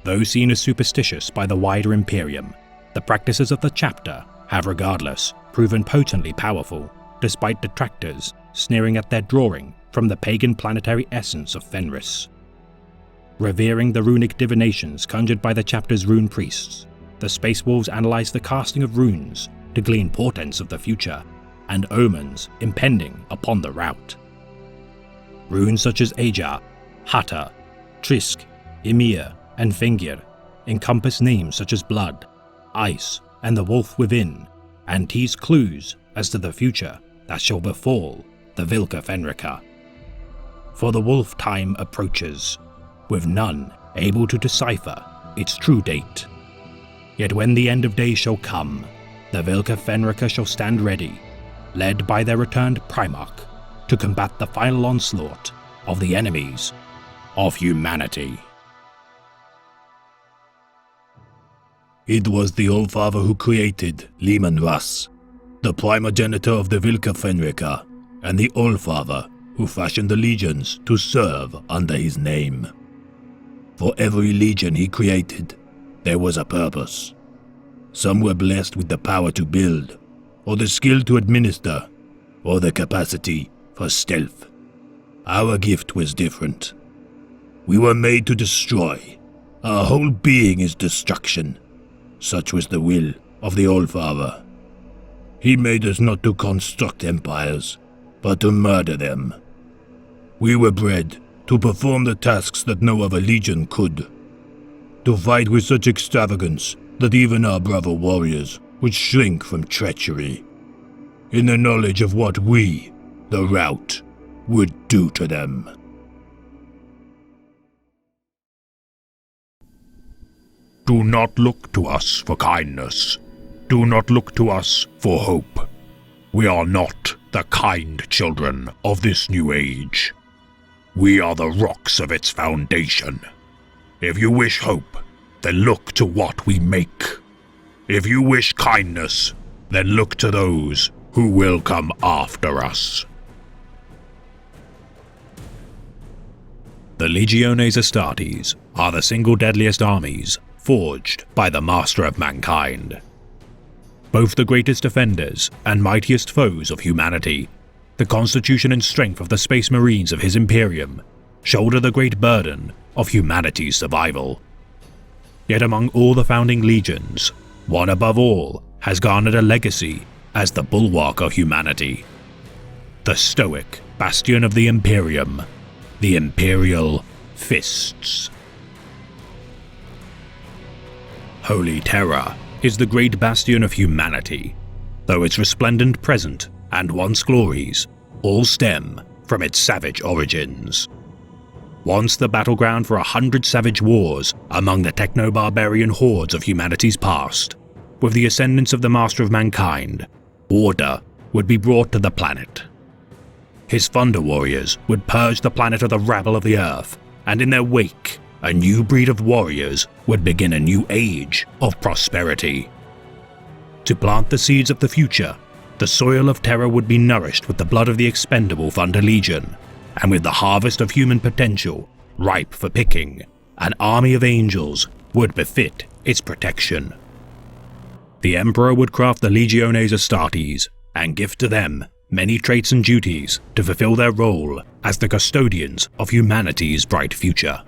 Though seen as superstitious by the wider Imperium, the practices of the chapter have regardless proven potently powerful, despite detractors sneering at their drawing from the pagan planetary essence of Fenris. Revering the runic divinations conjured by the chapter's rune priests, the Space Wolves analyze the casting of runes to glean portents of the future and omens impending upon the rout. Runes such as Ajar, Hata, Trisk, Ymir, and Fengir encompass names such as blood, ice, and the wolf within, and tease clues as to the future that shall befall the Vilka Fenrica. For the wolf time approaches, with none able to decipher its true date. Yet when the end of days shall come, the Vilka Fenrica shall stand ready, led by their returned Primarch, to combat the final onslaught of the enemies of humanity. It was the Allfather who created Leman Russ, the primogenitor of the Vilka Fenrica, and the Allfather who fashioned the legions to serve under his name. For every legion he created, there was a purpose. Some were blessed with the power to build, or the skill to administer, or the capacity for stealth. Our gift was different. We were made to destroy. Our whole being is destruction. Such was the will of the Allfather. He made us not to construct empires, but to murder them. We were bred to perform the tasks that no other legion could. To fight with such extravagance that even our brother warriors would shrink from treachery, in the knowledge of what we, the rout, would do to them. Do not look to us for kindness. Do not look to us for hope. We are not the kind children of this new age. We are the rocks of its foundation. If you wish hope, then look to what we make. If you wish kindness, then look to those who will come after us. The Legiones Astartes are the single deadliest armies forged by the Master of Mankind. Both the greatest defenders and mightiest foes of humanity, the constitution and strength of the Space Marines of his Imperium shoulder the great burden of humanity's survival. Yet among all the founding legions, one above all has garnered a legacy as the bulwark of humanity. The stoic bastion of the Imperium, the Imperial Fists. Holy Terror is the great bastion of humanity, though its resplendent present and once glories all stem from its savage origins. Once the battleground for 100 savage wars among the techno-barbarian hordes of humanity's past, with the ascendance of the Master of Mankind, order would be brought to the planet. His Thunder Warriors would purge the planet of the rabble of the Earth, and in their wake, a new breed of warriors would begin a new age of prosperity. To plant the seeds of the future, the soil of Terra would be nourished with the blood of the expendable Thunder Legion, and with the harvest of human potential ripe for picking, an army of angels would befit its protection. The Emperor would craft the Legiones Astartes and give to them many traits and duties to fulfill their role as the custodians of humanity's bright future.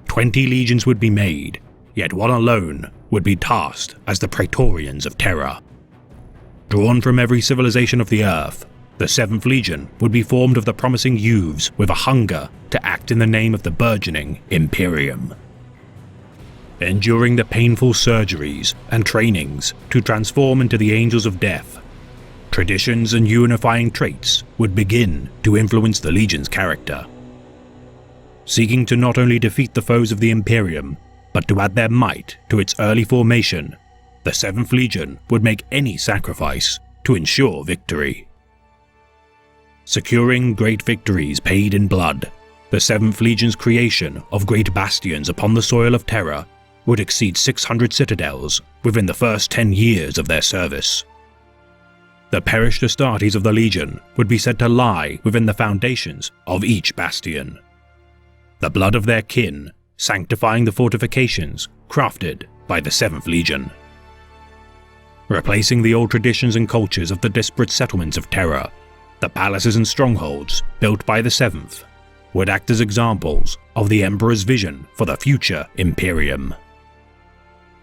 20 legions would be made, yet one alone would be tasked as the Praetorians of Terra. Drawn from every civilization of the Earth, the 7th Legion would be formed of the promising youths with a hunger to act in the name of the burgeoning Imperium. Enduring the painful surgeries and trainings to transform into the Angels of Death, traditions and unifying traits would begin to influence the Legion's character. Seeking to not only defeat the foes of the Imperium, but to add their might to its early formation, the 7th Legion would make any sacrifice to ensure victory. Securing great victories paid in blood, the 7th Legion's creation of great bastions upon the soil of Terra would exceed 600 citadels within the first 10 years of their service. The perished Astartes of the Legion would be said to lie within the foundations of each bastion. The blood of their kin sanctifying the fortifications crafted by the 7th Legion. Replacing the old traditions and cultures of the disparate settlements of Terra, the palaces and strongholds built by the 7th would act as examples of the Emperor's vision for the future Imperium.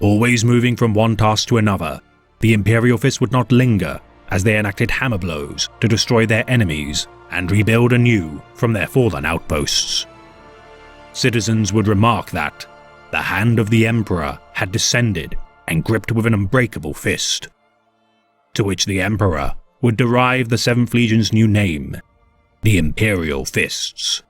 Always moving from one task to another, the Imperial Fist would not linger as they enacted hammer blows to destroy their enemies and rebuild anew from their fallen outposts. Citizens would remark that the hand of the Emperor had descended and gripped with an unbreakable fist, to which the Emperor would derive the 7th Legion's new name, the Imperial Fists.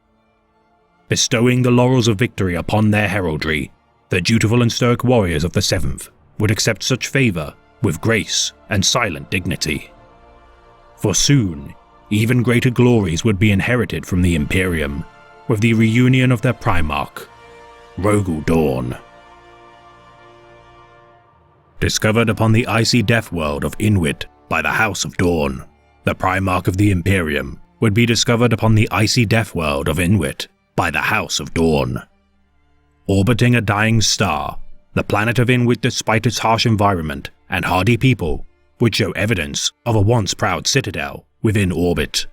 Bestowing the laurels of victory upon their heraldry, the dutiful and stoic warriors of the 7th would accept such favor with grace and silent dignity. For soon, even greater glories would be inherited from the Imperium, with the reunion of their Primarch, Rogul Dorn. Discovered upon the icy death world of Inwit by the House of Dorn, the Primarch of the Imperium would be discovered upon the icy death world of Inwit by the House of Dorn. Orbiting a dying star, the planet of Inwit, despite its harsh environment and hardy people, would show evidence of a once proud citadel within orbit.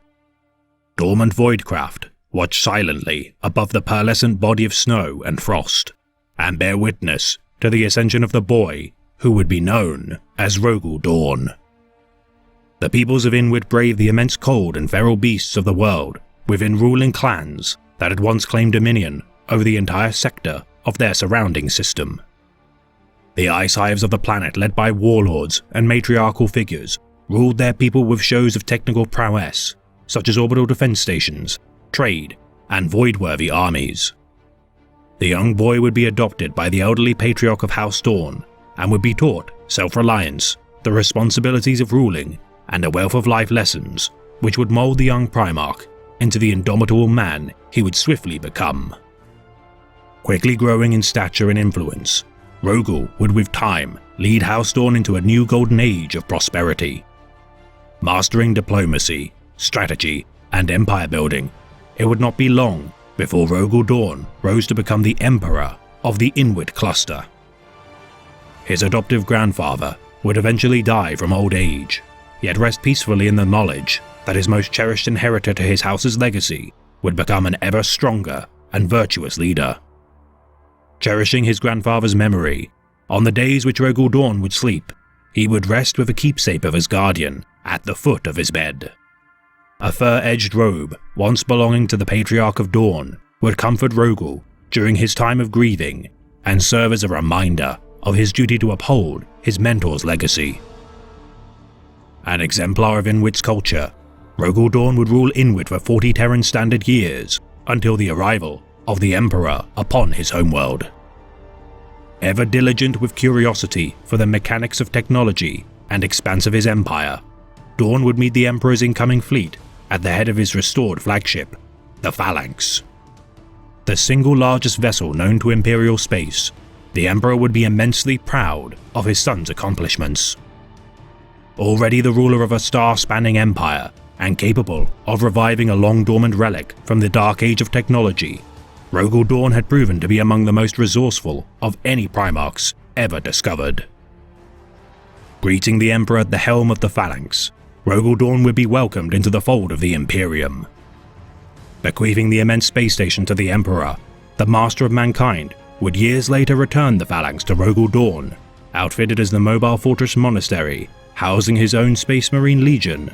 Dormant voidcraft watch silently above the pearlescent body of snow and frost, and bear witness to the ascension of the boy who would be known as Rogul Dorn. The peoples of Inwit braved the immense cold and feral beasts of the world within ruling clans that had once claimed dominion over the entire sector of their surrounding system. The ice hives of the planet, led by warlords and matriarchal figures, ruled their people with shows of technical prowess, such as orbital defense stations, trade, and void-worthy armies. The young boy would be adopted by the elderly patriarch of House Dorn and would be taught self-reliance, the responsibilities of ruling, and a wealth of life lessons which would mold the young Primarch into the indomitable man he would swiftly become. Quickly growing in stature and influence, Rogul would with time lead House Dorn into a new golden age of prosperity. Mastering diplomacy, strategy, and empire building, it would not be long before Rogul Dorn rose to become the Emperor of the Inwit cluster. His adoptive grandfather would eventually die from old age, yet rest peacefully in the knowledge that his most cherished inheritor to his house's legacy would become an ever stronger and virtuous leader. Cherishing his grandfather's memory, on the days which Rogul Dorn would sleep, he would rest with a keepsake of his guardian at the foot of his bed. A fur-edged robe, once belonging to the Patriarch of Dorn, would comfort Rogul during his time of grieving and serve as a reminder of his duty to uphold his mentor's legacy. An exemplar of Inwit's culture, Rogul Dorn would rule Inwit for 40 Terran Standard years until the arrival of the Emperor upon his homeworld. Ever diligent with curiosity for the mechanics of technology and expanse of his empire, Dorn would meet the Emperor's incoming fleet at the head of his restored flagship, the Phalanx. the single largest vessel known to Imperial space, the Emperor would be immensely proud of his son's accomplishments. Already the ruler of a star-spanning empire, and capable of reviving a long-dormant relic from the dark age of technology, Rogal Dorn had proven to be among the most resourceful of any Primarchs ever discovered. Greeting the Emperor at the helm of the Phalanx, Rogal Dorn would be welcomed into the fold of the Imperium. Bequeathing the immense space station to the Emperor, the Master of Mankind would years later return the Phalanx to Rogal Dorn, outfitted as the Mobile Fortress Monastery, housing his own Space Marine Legion,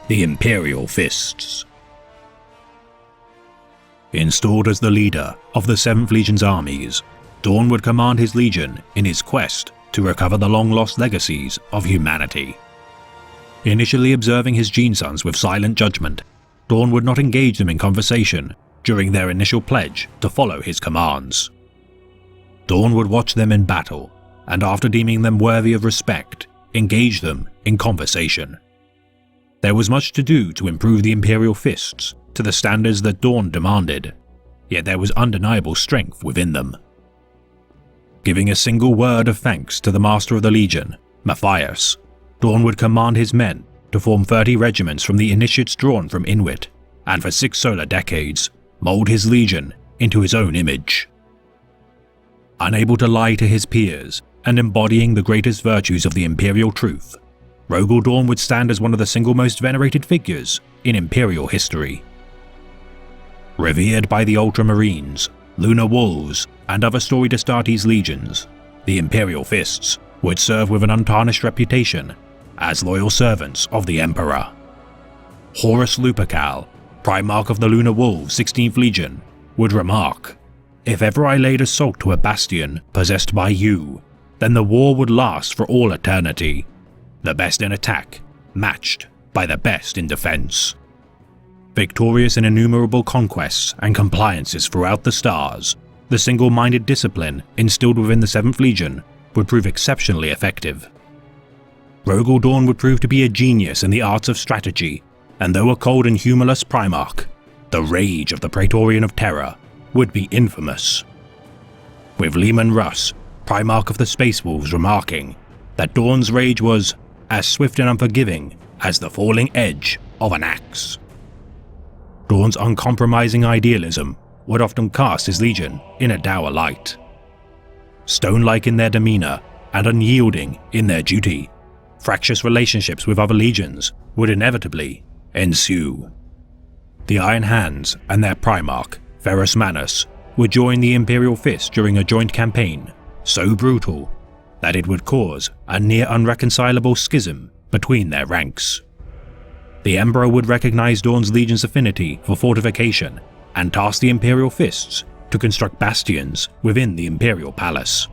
the Imperial Fists. Installed as the leader of the 7th Legion's armies, Dorn would command his legion in his quest to recover the long-lost legacies of humanity. Initially observing his Genesons with silent judgment, Dorn would not engage them in conversation during their initial pledge to follow his commands. Dorn would watch them in battle, and after deeming them worthy of respect, engage them in conversation. There was much to do to improve the Imperial Fists to the standards that Dorn demanded, yet there was undeniable strength within them. Giving a single word of thanks to the Master of the Legion, Matthias, Dorn would command his men to form 30 regiments from the initiates drawn from Inwit, and for 6 solar decades, mold his legion into his own image. Unable to lie to his peers, and embodying the greatest virtues of the Imperial truth, Rogal Dorn would stand as one of the single most venerated figures in Imperial history. Revered by the Ultramarines, Lunar Wolves, and other Storied Astartes legions, the Imperial Fists would serve with an untarnished reputation as loyal servants of the Emperor. Horus Lupercal, Primarch of the Lunar Wolves 16th Legion, would remark, "If ever I laid assault to a bastion possessed by you, then the war would last for all eternity. The best in attack, matched by the best in defense." Victorious in innumerable conquests and compliances throughout the stars, the single-minded discipline instilled within the 7th Legion would prove exceptionally effective. Rogal Dorn would prove to be a genius in the arts of strategy, and though a cold and humorless Primarch, the rage of the Praetorian of Terror would be infamous. With Leman Russ, Primarch of the Space Wolves, remarking that Dorn's rage was as swift and unforgiving as the falling edge of an axe. Dorn's uncompromising idealism would often cast his legion in a dour light. Stone-like in their demeanor and unyielding in their duty, fractious relationships with other legions would inevitably ensue. The Iron Hands and their Primarch, Ferrus Manus, would join the Imperial Fist during a joint campaign so brutal that it would cause a near unreconcilable schism between their ranks. The Emperor would recognize Dorn's legion's affinity for fortification and task the Imperial Fists to construct bastions within the Imperial Palace.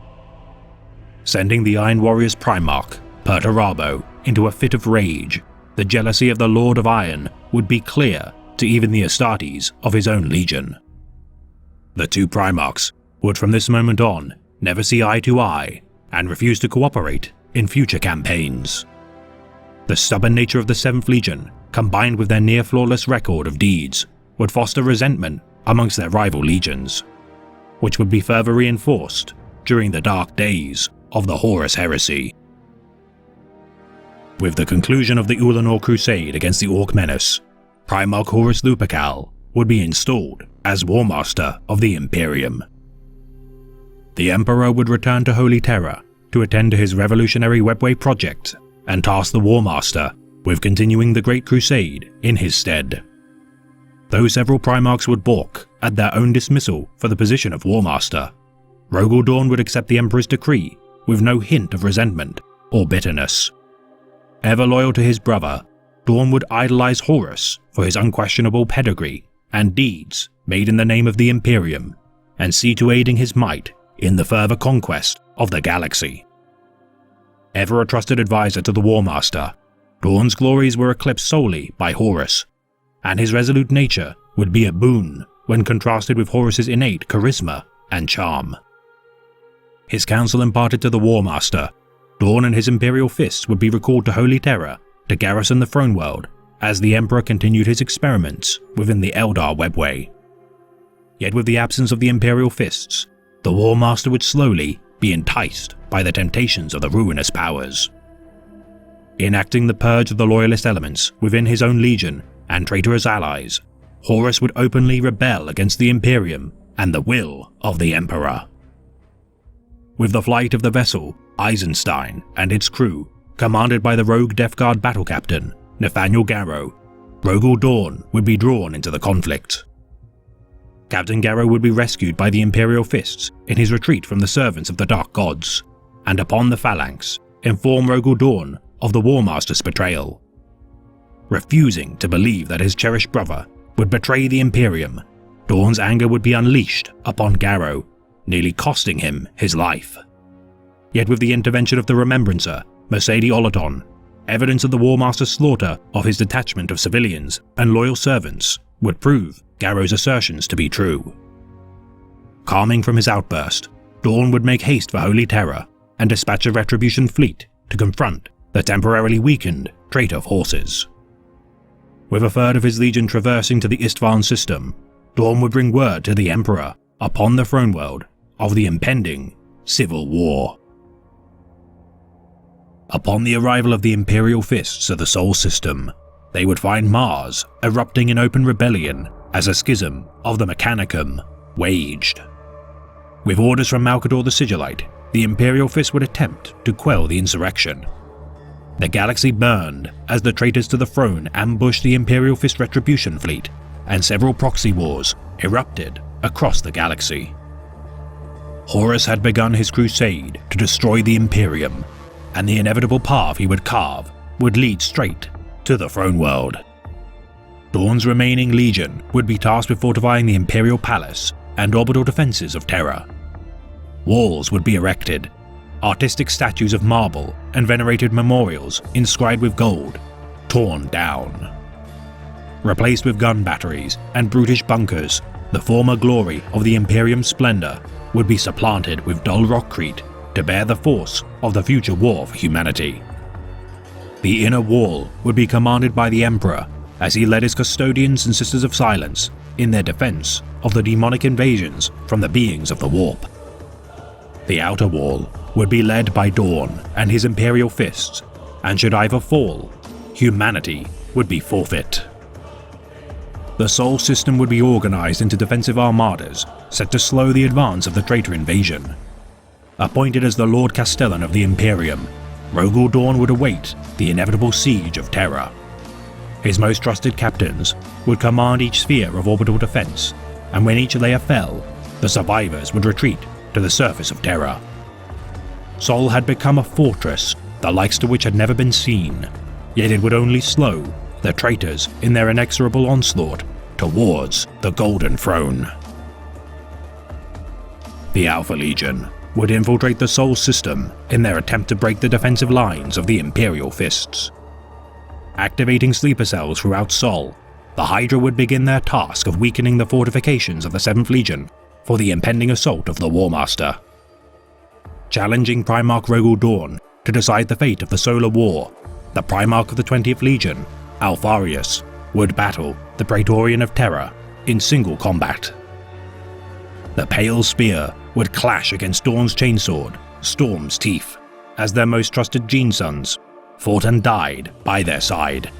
Sending the Iron Warrior's Primarch, Perturabo, into a fit of rage, the jealousy of the Lord of Iron would be clear to even the Astartes of his own legion. The two Primarchs would from this moment on never see eye to eye and refuse to cooperate in future campaigns. The stubborn nature of the 7th Legion, combined with their near-flawless record of deeds, would foster resentment amongst their rival legions, which would be further reinforced during the dark days of the Horus Heresy. With the conclusion of the Ulanor Crusade against the Orc menace, Primarch Horus Lupercal would be installed as War Master of the Imperium. The Emperor would return to Holy Terra to attend to his revolutionary Webway project and task the War Master with continuing the Great Crusade in his stead. Though several Primarchs would balk at their own dismissal for the position of War Master, Rogal Dorn would accept the Emperor's decree with no hint of resentment or bitterness. Ever loyal to his brother, Dorn would idolize Horus for his unquestionable pedigree and deeds made in the name of the Imperium, and see to aiding his might in the further conquest of the galaxy. Ever a trusted advisor to the War Master, Dorn's glories were eclipsed solely by Horus, and his resolute nature would be a boon when contrasted with Horus's innate charisma and charm. His counsel imparted to the War Master, Dorn and his Imperial Fists would be recalled to Holy Terra to garrison the Throne World as the Emperor continued his experiments within the Eldar Webway. Yet with the absence of the Imperial Fists, the War Master would slowly be enticed by the temptations of the ruinous powers. Enacting the purge of the loyalist elements within his own legion and traitorous allies, Horus would openly rebel against the Imperium and the will of the Emperor. With the flight of the vessel Eisenstein and its crew, commanded by the rogue Death Guard battle captain Nathaniel Garrow, Rogel Dawn would be drawn into the conflict. Captain Garrow would be rescued by the Imperial Fists in his retreat from the servants of the Dark Gods, and upon the Phalanx, inform Rogel Dawn of the War Master's betrayal. Refusing to believe that his cherished brother would betray the Imperium, Dawn's anger would be unleashed upon Garrow, nearly costing him his life. Yet with the intervention of the Remembrancer, Mercedes Olaton, evidence of the War Master's slaughter of his detachment of civilians and loyal servants would prove Garrow's assertions to be true. Calming from his outburst, Dawn would make haste for Holy Terror and dispatch a Retribution fleet to confront the temporarily weakened traitor forces. With a third of his legion traversing to the Istvan system, Dawn would bring word to the Emperor upon the throne world of the impending civil war. Upon the arrival of the Imperial Fists of the Sol system, they would find Mars erupting in open rebellion as a schism of the Mechanicum waged. With orders from Malcador the Sigillite, the Imperial Fist would attempt to quell the insurrection. The galaxy burned as the traitors to the throne ambushed the Imperial Fist Retribution fleet, and several proxy wars erupted across the galaxy. Horus had begun his crusade to destroy the Imperium, and the inevitable path he would carve would lead straight to the throne world. Dawn's remaining legion would be tasked with fortifying the Imperial Palace and orbital defenses of Terra. Walls would be erected, artistic statues of marble and venerated memorials inscribed with gold torn down. Replaced with gun batteries and brutish bunkers, the former glory of the Imperium's splendor would be supplanted with dull rockcrete to bear the force of the future war for humanity. The inner wall would be commanded by the Emperor as he led his custodians and Sisters of Silence in their defense of the demonic invasions from the beings of the Warp. The outer wall would be led by Dawn and his Imperial Fists, and should either fall, humanity would be forfeit. The Sol system would be organized into defensive armadas set to slow the advance of the traitor invasion. Appointed as the Lord Castellan of the Imperium, Rogel Dawn would await the inevitable siege of Terra. His most trusted captains would command each sphere of orbital defense, and when each layer fell, the survivors would retreat to the surface of Terra. Sol had become a fortress, the likes to which had never been seen, yet it would only slow the traitors in their inexorable onslaught towards the Golden Throne. The Alpha Legion would infiltrate the Sol system in their attempt to break the defensive lines of the Imperial Fists. Activating sleeper cells throughout Sol, the Hydra would begin their task of weakening the fortifications of the 7th Legion for the impending assault of the War Master. Challenging Primarch Rogel Dawn to decide the fate of the Solar War, the Primarch of the 20th Legion, Alpharius, would battle the Praetorian of Terra in single combat. The Pale Spear would clash against Dawn's chainsword, Storm's Teeth, as their most trusted Genesons fought and died by their side.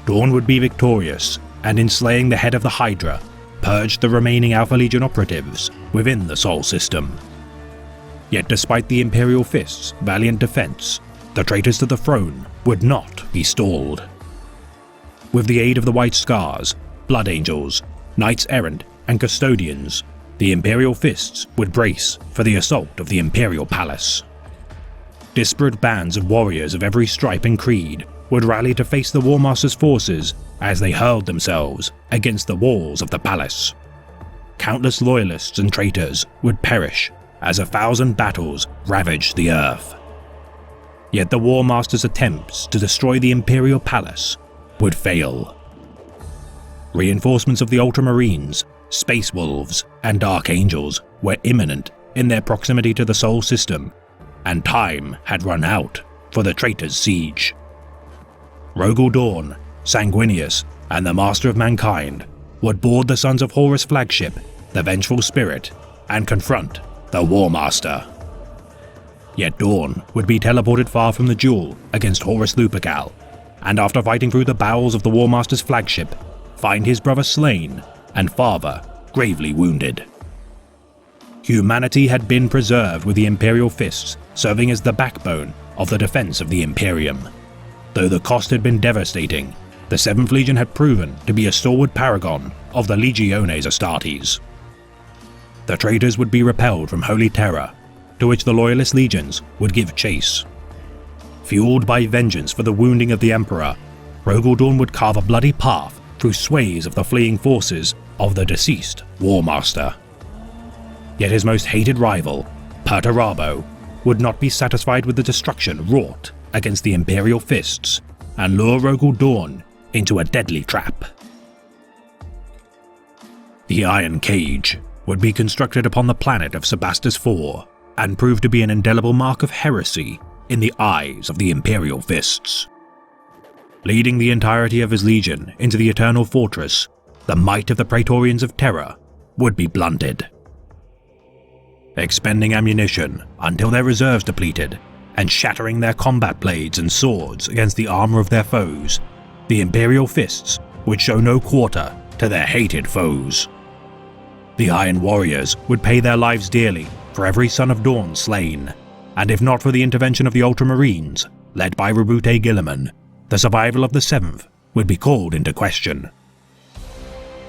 Dawn would be victorious, and in slaying the head of the Hydra, purged the remaining Alpha Legion operatives within the Sol system. Yet despite the Imperial Fist's valiant defense, the traitors to the throne would not be stalled. With the aid of the White Scars, Blood Angels, Knights Errant, and Custodians, the Imperial Fists would brace for the assault of the Imperial Palace. Disparate bands of warriors of every stripe and creed would rally to face the War Master's forces as they hurled themselves against the walls of the palace. Countless loyalists and traitors would perish as 1,000 battles ravaged the earth. Yet the War Master's attempts to destroy the Imperial Palace would fail. Reinforcements of the Ultramarines, Space Wolves, and Dark Angels were imminent in their proximity to the Sol system, and time had run out for the traitor's siege. Rogel Dawn, Sanguinius, and the Master of Mankind would board the Sons of Horus flagship, the Vengeful Spirit, and confront the War Master. Yet Dorn would be teleported far from the duel against Horus Lupercal, and after fighting through the bowels of the War Master's flagship, find his brother slain and father gravely wounded. Humanity had been preserved with the Imperial Fists serving as the backbone of the defense of the Imperium. Though the cost had been devastating, the 7th Legion had proven to be a stalwart paragon of the Legiones Astartes. The traitors would be repelled from Holy Terror, to which the Loyalist legions would give chase. Fueled by vengeance for the wounding of the Emperor, Rogal Dorn would carve a bloody path through swathes of the fleeing forces of the deceased War Master. Yet his most hated rival, Perturabo, would not be satisfied with the destruction wrought against the Imperial Fists and lure Rogal Dorn into a deadly trap. The Iron Cage would be constructed upon the planet of Sebastus IV and prove to be an indelible mark of heresy in the eyes of the Imperial Fists. Leading the entirety of his legion into the Eternal Fortress, the might of the Praetorians of Terror would be blunted. Expending ammunition until their reserves depleted, and shattering their combat blades and swords against the armor of their foes, the Imperial Fists would show no quarter to their hated foes. The Iron Warriors would pay their lives dearly for every Son of Dawn slain, and if not for the intervention of the Ultramarines, led by Roboute Guilliman, the survival of the 7th would be called into question.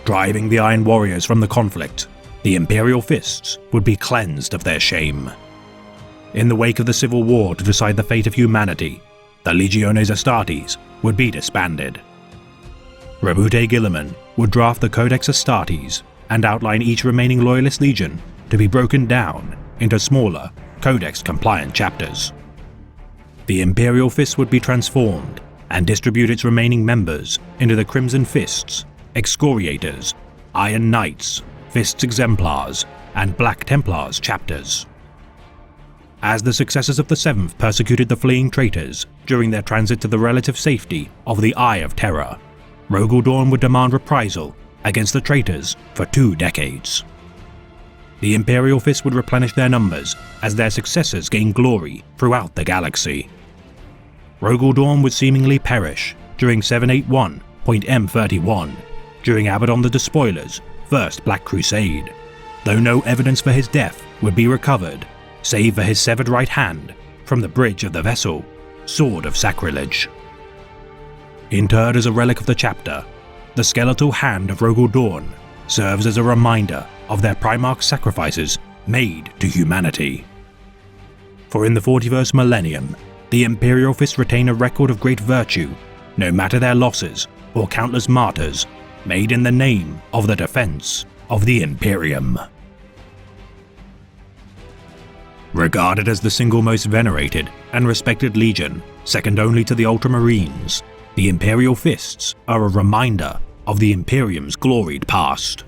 Driving the Iron Warriors from the conflict, the Imperial Fists would be cleansed of their shame. In the wake of the Civil War to decide the fate of humanity, the Legiones Astartes would be disbanded. Roboute Guilliman would draft the Codex Astartes and outline each remaining Loyalist legion to be broken down into smaller, Codex-compliant chapters. The Imperial Fist would be transformed and distribute its remaining members into the Crimson Fists, Excoriators, Iron Knights, Fists Exemplars, and Black Templars chapters. As the successors of the 7th persecuted the fleeing traitors during their transit to the relative safety of the Eye of Terror, Rogal Dorn would demand reprisal against the traitors for 2 decades. The Imperial Fist would replenish their numbers as their successors gained glory throughout the galaxy. Rogal Dorn would seemingly perish during 781.M31, during Abaddon the Despoiler's first Black Crusade, though no evidence for his death would be recovered, save for his severed right hand from the bridge of the vessel, Sword of Sacrilege. Interred as a relic of the chapter, the skeletal hand of Rogal Dorn serves as a reminder of their Primarch sacrifices made to humanity. For in the 41st millennium, the Imperial Fists retain a record of great virtue, no matter their losses or countless martyrs made in the name of the defense of the Imperium. Regarded as the single most venerated and respected legion, second only to the Ultramarines, the Imperial Fists are a reminder of the Imperium's gloried past.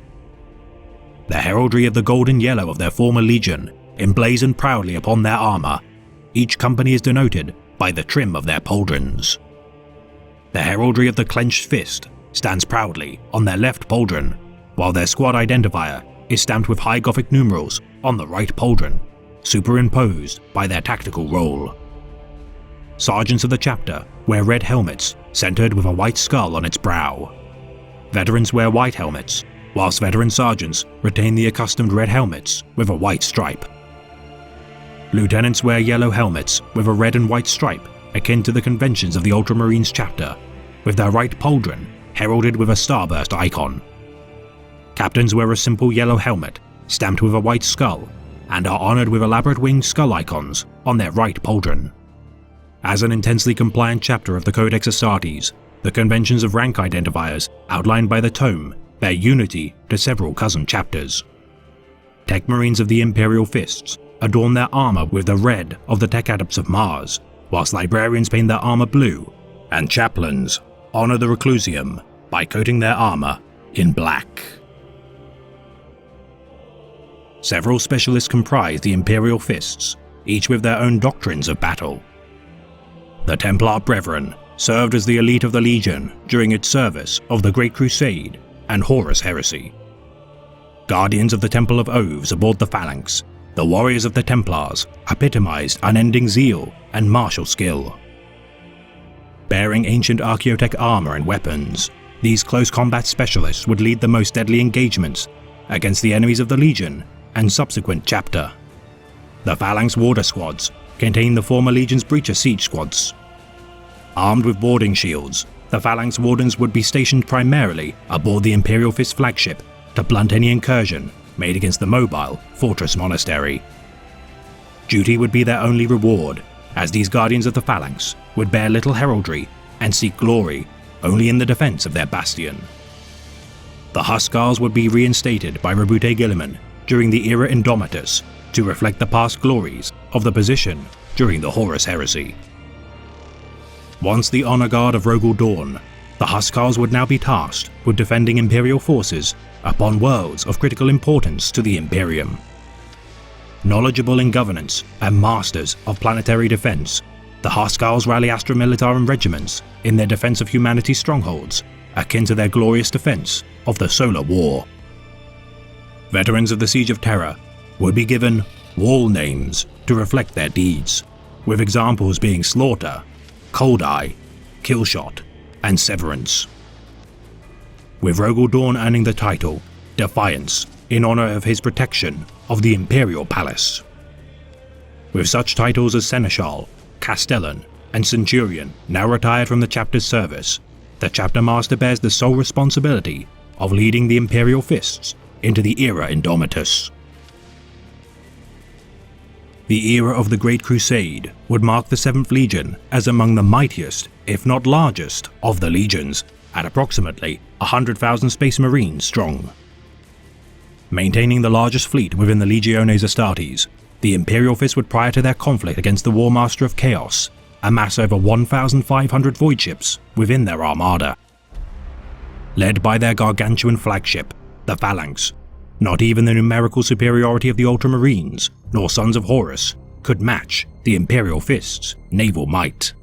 The heraldry of the gold and yellow of their former legion emblazoned proudly upon their armor. Each company is denoted by the trim of their pauldrons. The heraldry of the clenched fist stands proudly on their left pauldron, while their squad identifier is stamped with high Gothic numerals on the right pauldron, superimposed by their tactical role. Sergeants of the chapter wear red helmets centered with a white skull on its brow. Veterans wear white helmets, whilst veteran sergeants retain the accustomed red helmets with a white stripe. Lieutenants wear yellow helmets with a red and white stripe akin to the conventions of the Ultramarines chapter, with their right pauldron heralded with a starburst icon. Captains wear a simple yellow helmet stamped with a white skull and are honored with elaborate winged skull icons on their right pauldron. As an intensely compliant chapter of the Codex Astartes, the conventions of rank identifiers outlined by the tome bear unity to several cousin chapters. Tech Marines of the Imperial Fists adorn their armor with the red of the Tech Adepts of Mars, whilst librarians paint their armor blue, and chaplains honor the Reclusium by coating their armor in black. Several specialists comprise the Imperial Fists, each with their own doctrines of battle. The Templar Brethren served as the elite of the Legion during its service of the Great Crusade and Horus Heresy. Guardians of the Temple of Oves aboard the Phalanx, the warriors of the Templars epitomized unending zeal and martial skill. Bearing ancient Archaeotech armor and weapons, these close combat specialists would lead the most deadly engagements against the enemies of the Legion and subsequent chapter. The Phalanx Warder Squads contained the former Legion's Breacher Siege Squads. Armed with boarding shields, the Phalanx Wardens would be stationed primarily aboard the Imperial Fist flagship to blunt any incursion made against the mobile Fortress Monastery. Duty would be their only reward, as these Guardians of the Phalanx would bear little heraldry and seek glory only in the defense of their bastion. The Huskars would be reinstated by Roboute Guilliman during the Era Indomitus to reflect the past glories of the position during the Horus Heresy. Once the honor guard of Rogel Dawn, the Huskars would now be tasked with defending Imperial forces upon worlds of critical importance to the Imperium. Knowledgeable in governance and masters of planetary defense, the Huskars rally Astra Militarum regiments in their defense of humanity's strongholds, akin to their glorious defense of the Solar War. Veterans of the Siege of Terra would be given wall names to reflect their deeds, with examples being Slaughter, Cold Eye, Killshot, and Severance. With Rogel Dawn earning the title Defiance in honor of his protection of the Imperial Palace. With such titles as Seneschal, Castellan, and Centurion now retired from the chapter's service, the chapter master bears the sole responsibility of leading the Imperial Fists into the Era Indomitus. The era of the Great Crusade would mark the 7th Legion as among the mightiest, if not largest, of the legions, at approximately 100,000 Space Marines strong. Maintaining the largest fleet within the Legiones Astartes, the Imperial Fist would, prior to their conflict against the War Master of Chaos, amass over 1,500 void ships within their armada. Led by their gargantuan flagship, the Phalanx, not even the numerical superiority of the Ultramarines, nor Sons of Horus, could match the Imperial Fist's naval might.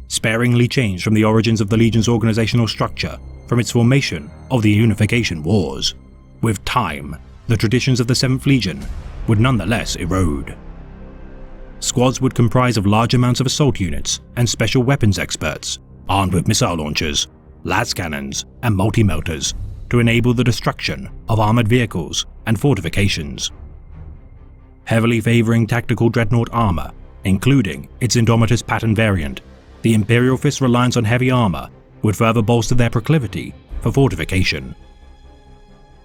Sparingly changed from the origins of the Legion's organizational structure from its formation of the Unification Wars, with time, the traditions of the 7th Legion would nonetheless erode. Squads would comprise of large amounts of assault units and special weapons experts, armed with missile launchers, las cannons, and multi-melters to enable the destruction of armored vehicles and fortifications. Heavily favoring tactical dreadnought armor, including its Indomitus pattern variant, the Imperial Fist's reliance on heavy armor would further bolster their proclivity for fortification.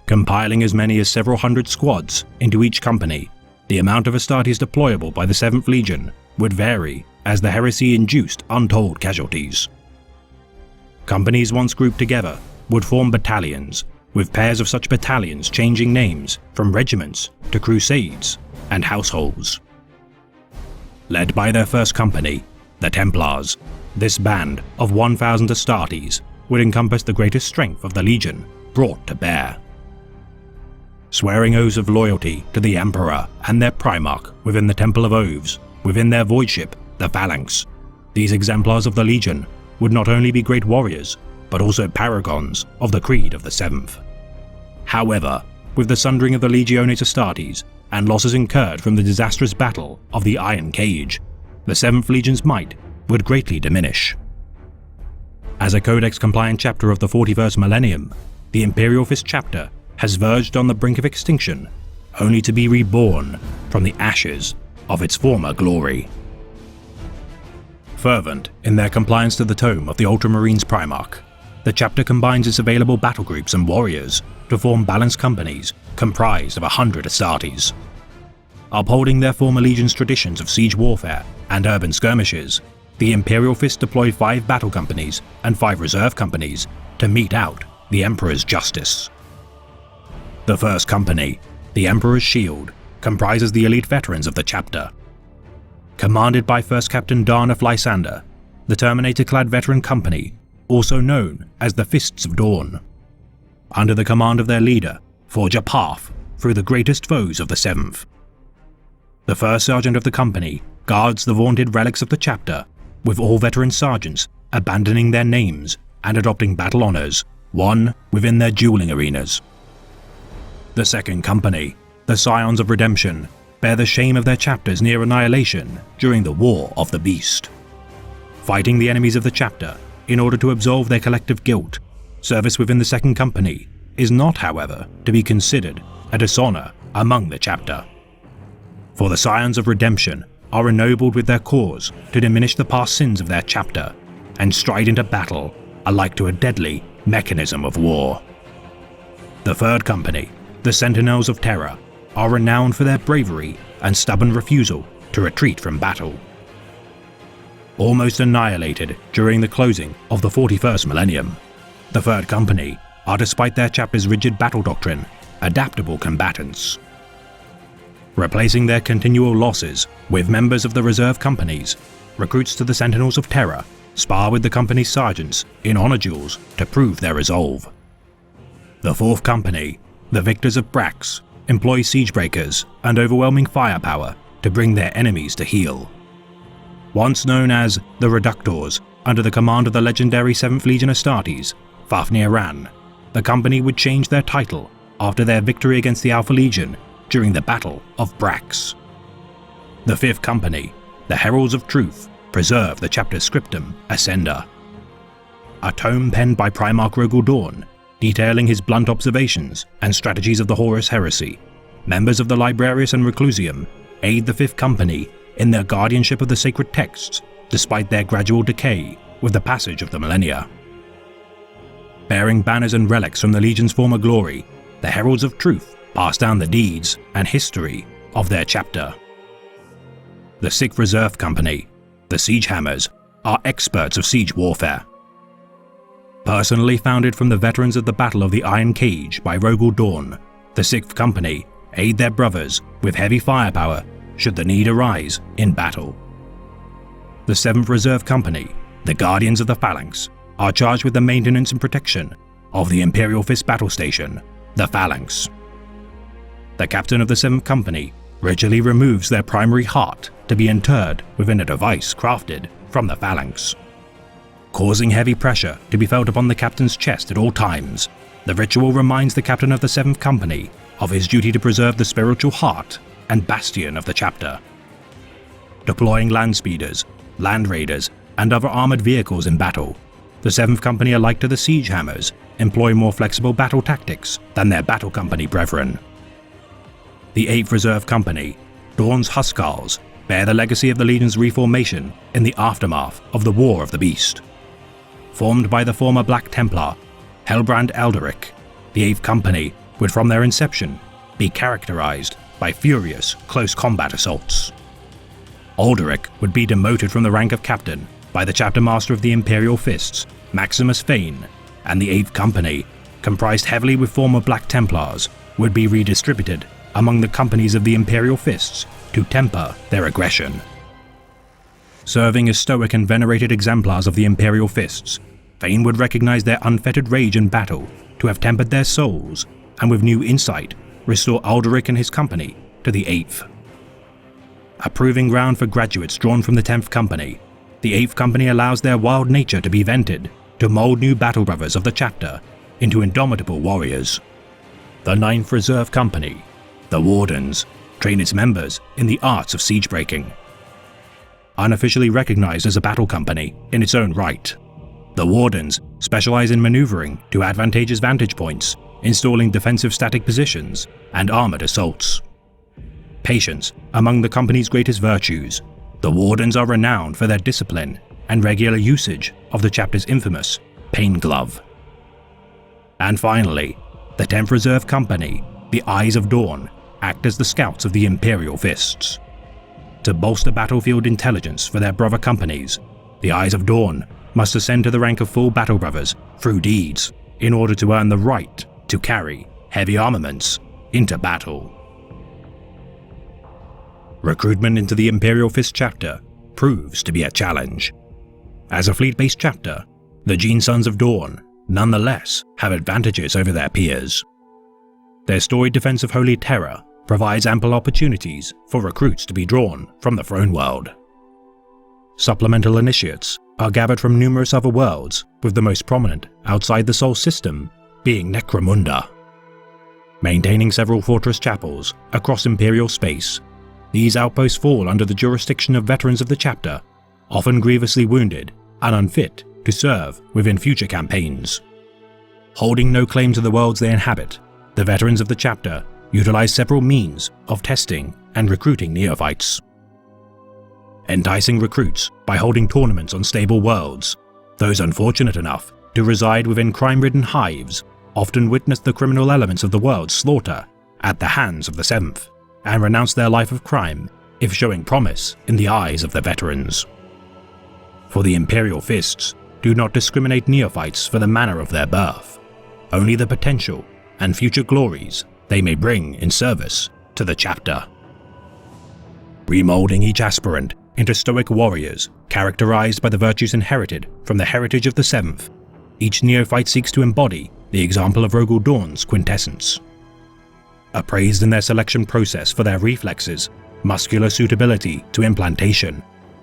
Compiling as many as several hundred squads into each company, the amount of Astartes deployable by the 7th Legion would vary as the heresy induced untold casualties. Companies once grouped together would form battalions, with pairs of such battalions changing names from regiments to crusades and households. Led by their first company, the Templars, this band of 1,000 Astartes would encompass the greatest strength of the Legion brought to bear. Swearing oaths of loyalty to the Emperor and their Primarch within the Temple of Oves, within their void ship, the Phalanx, these exemplars of the Legion would not only be great warriors, but also paragons of the Creed of the 7th. However, with the sundering of the Legiones Astartes and losses incurred from the disastrous battle of the Iron Cage, the 7th Legion's might would greatly diminish. As a Codex-compliant chapter of the 41st millennium, the Imperial Fist chapter has verged on the brink of extinction, only to be reborn from the ashes of its former glory. Fervent in their compliance to the tome of the Ultramarines Primarch, the chapter combines its available battle groups and warriors to form balanced companies comprised of 100 Astartes. Upholding their former Legion's traditions of siege warfare and urban skirmishes, the Imperial Fist deployed 5 battle companies and 5 reserve companies to mete out the Emperor's justice. The first company, the Emperor's Shield, comprises the elite veterans of the chapter. Commanded by First Captain Darneth Lysander, the Terminator-clad veteran company, also known as the Fists of Dawn. Under the command of their leader, forge a path through the greatest foes of the 7th. The first sergeant of the company guards the vaunted relics of the chapter, with all veteran sergeants abandoning their names and adopting battle honors one within their dueling arenas. The second company, the Scions of Redemption, bear the shame of their chapter's near annihilation during the War of the Beast. Fighting the enemies of the chapter in order to absolve their collective guilt, service within the second company is not, however, to be considered a dishonor among the chapter. For the Scions of Redemption are ennobled with their cause to diminish the past sins of their chapter and stride into battle alike to a deadly mechanism of war. The third company, the Sentinels of Terror, are renowned for their bravery and stubborn refusal to retreat from battle. Almost annihilated during the closing of the 41st millennium, the third company are, despite their chapter's rigid battle doctrine, adaptable combatants. Replacing their continual losses with members of the reserve companies, recruits to the Sentinels of Terror spar with the company's sergeants in honor duels to prove their resolve. The fourth company, the Victors of Brax, employ siegebreakers and overwhelming firepower to bring their enemies to heel. Once known as the Reductors, under the command of the legendary 7th Legion Astartes, Fafnir Ran, the company would change their title after their victory against the Alpha Legion during the Battle of Brax. The fifth company, the Heralds of Truth, preserve the chapter's scriptum Ascender, a tome penned by Primarch Rogul Dorn, detailing his blunt observations and strategies of the Horus Heresy. Members of the Librarius and Reclusium aid the fifth company in their guardianship of the sacred texts, despite their gradual decay with the passage of the millennia. Bearing banners and relics from the Legion's former glory, the Heralds of Truth pass down the deeds and history of their chapter. The Sixth Reserve Company, the Siegehammers, are experts of siege warfare. Personally founded from the veterans of the Battle of the Iron Cage by Rogul Dorn, the Sixth Company aid their brothers with heavy firepower should the need arise in battle. The Seventh Reserve Company, the Guardians of the Phalanx, are charged with the maintenance and protection of the Imperial Fist battle station, the Phalanx. The captain of the Seventh Company ritually removes their primary heart to be interred within a device crafted from the Phalanx. Causing heavy pressure to be felt upon the captain's chest at all times, the ritual reminds the captain of the Seventh Company of his duty to preserve the spiritual heart and bastion of the chapter. Deploying land speeders, land raiders, and other armored vehicles in battle, the Seventh Company, alike to the Siegehammers, employ more flexible battle tactics than their battle company brethren. The Eighth Reserve Company, Dorn's Huskarls, bear the legacy of the Legion's reformation in the aftermath of the War of the Beast. Formed by the former Black Templar, Helbrand Elderic, the Eighth Company would from their inception be characterized by furious close combat assaults. Alderic would be demoted from the rank of captain by the chapter master of the Imperial Fists, Maximus Fane, and the Eighth Company, comprised heavily with former Black Templars, would be redistributed among the companies of the Imperial Fists to temper their aggression. Serving as stoic and venerated exemplars of the Imperial Fists, Fane would recognize their unfettered rage in battle to have tempered their souls, and with new insight, restore Alderic and his company to the Eighth. A proving ground for graduates drawn from the 10th Company, the 8th Company allows their wild nature to be vented to mold new battle brothers of the chapter into indomitable warriors. The 9th Reserve Company, the Wardens, train its members in the arts of siege breaking. Unofficially recognized as a battle company in its own right, the Wardens specialize in maneuvering to advantageous vantage points, installing defensive static positions, and armored assaults. Patience among the company's greatest virtues, the Wardens are renowned for their discipline and regular usage of the chapter's infamous Pain Glove. And finally, the 10th Reserve Company, the Eyes of Dawn, act as the scouts of the Imperial Fists. To bolster battlefield intelligence for their brother companies, the Eyes of Dawn must ascend to the rank of full battle brothers through deeds in order to earn the right to carry heavy armaments into battle. Recruitment into the Imperial Fist chapter proves to be a challenge. As a fleet-based chapter, the Gene Sons of Dawn nonetheless have advantages over their peers. Their storied defense of Holy Terror provides ample opportunities for recruits to be drawn from the Throne World. Supplemental initiates are gathered from numerous other worlds, with the most prominent outside the Sol system being Necromunda. Maintaining several fortress chapels across Imperial space, these outposts fall under the jurisdiction of veterans of the chapter, often grievously wounded and unfit to serve within future campaigns. Holding no claim to the worlds they inhabit, the veterans of the chapter utilize several means of testing and recruiting neophytes. Enticing recruits by holding tournaments on stable worlds, those unfortunate enough to reside within crime-ridden hives often witness the criminal elements of the world's slaughter at the hands of the Seventh, and renounce their life of crime if showing promise in the eyes of the veterans. For the Imperial Fists do not discriminate neophytes for the manner of their birth, only the potential and future glories they may bring in service to the chapter. Remolding each aspirant into stoic warriors characterized by the virtues inherited from the heritage of the Seventh, each neophyte seeks to embody the example of Rogel Dawn's quintessence. Appraised in their selection process for their reflexes, muscular suitability to implantation,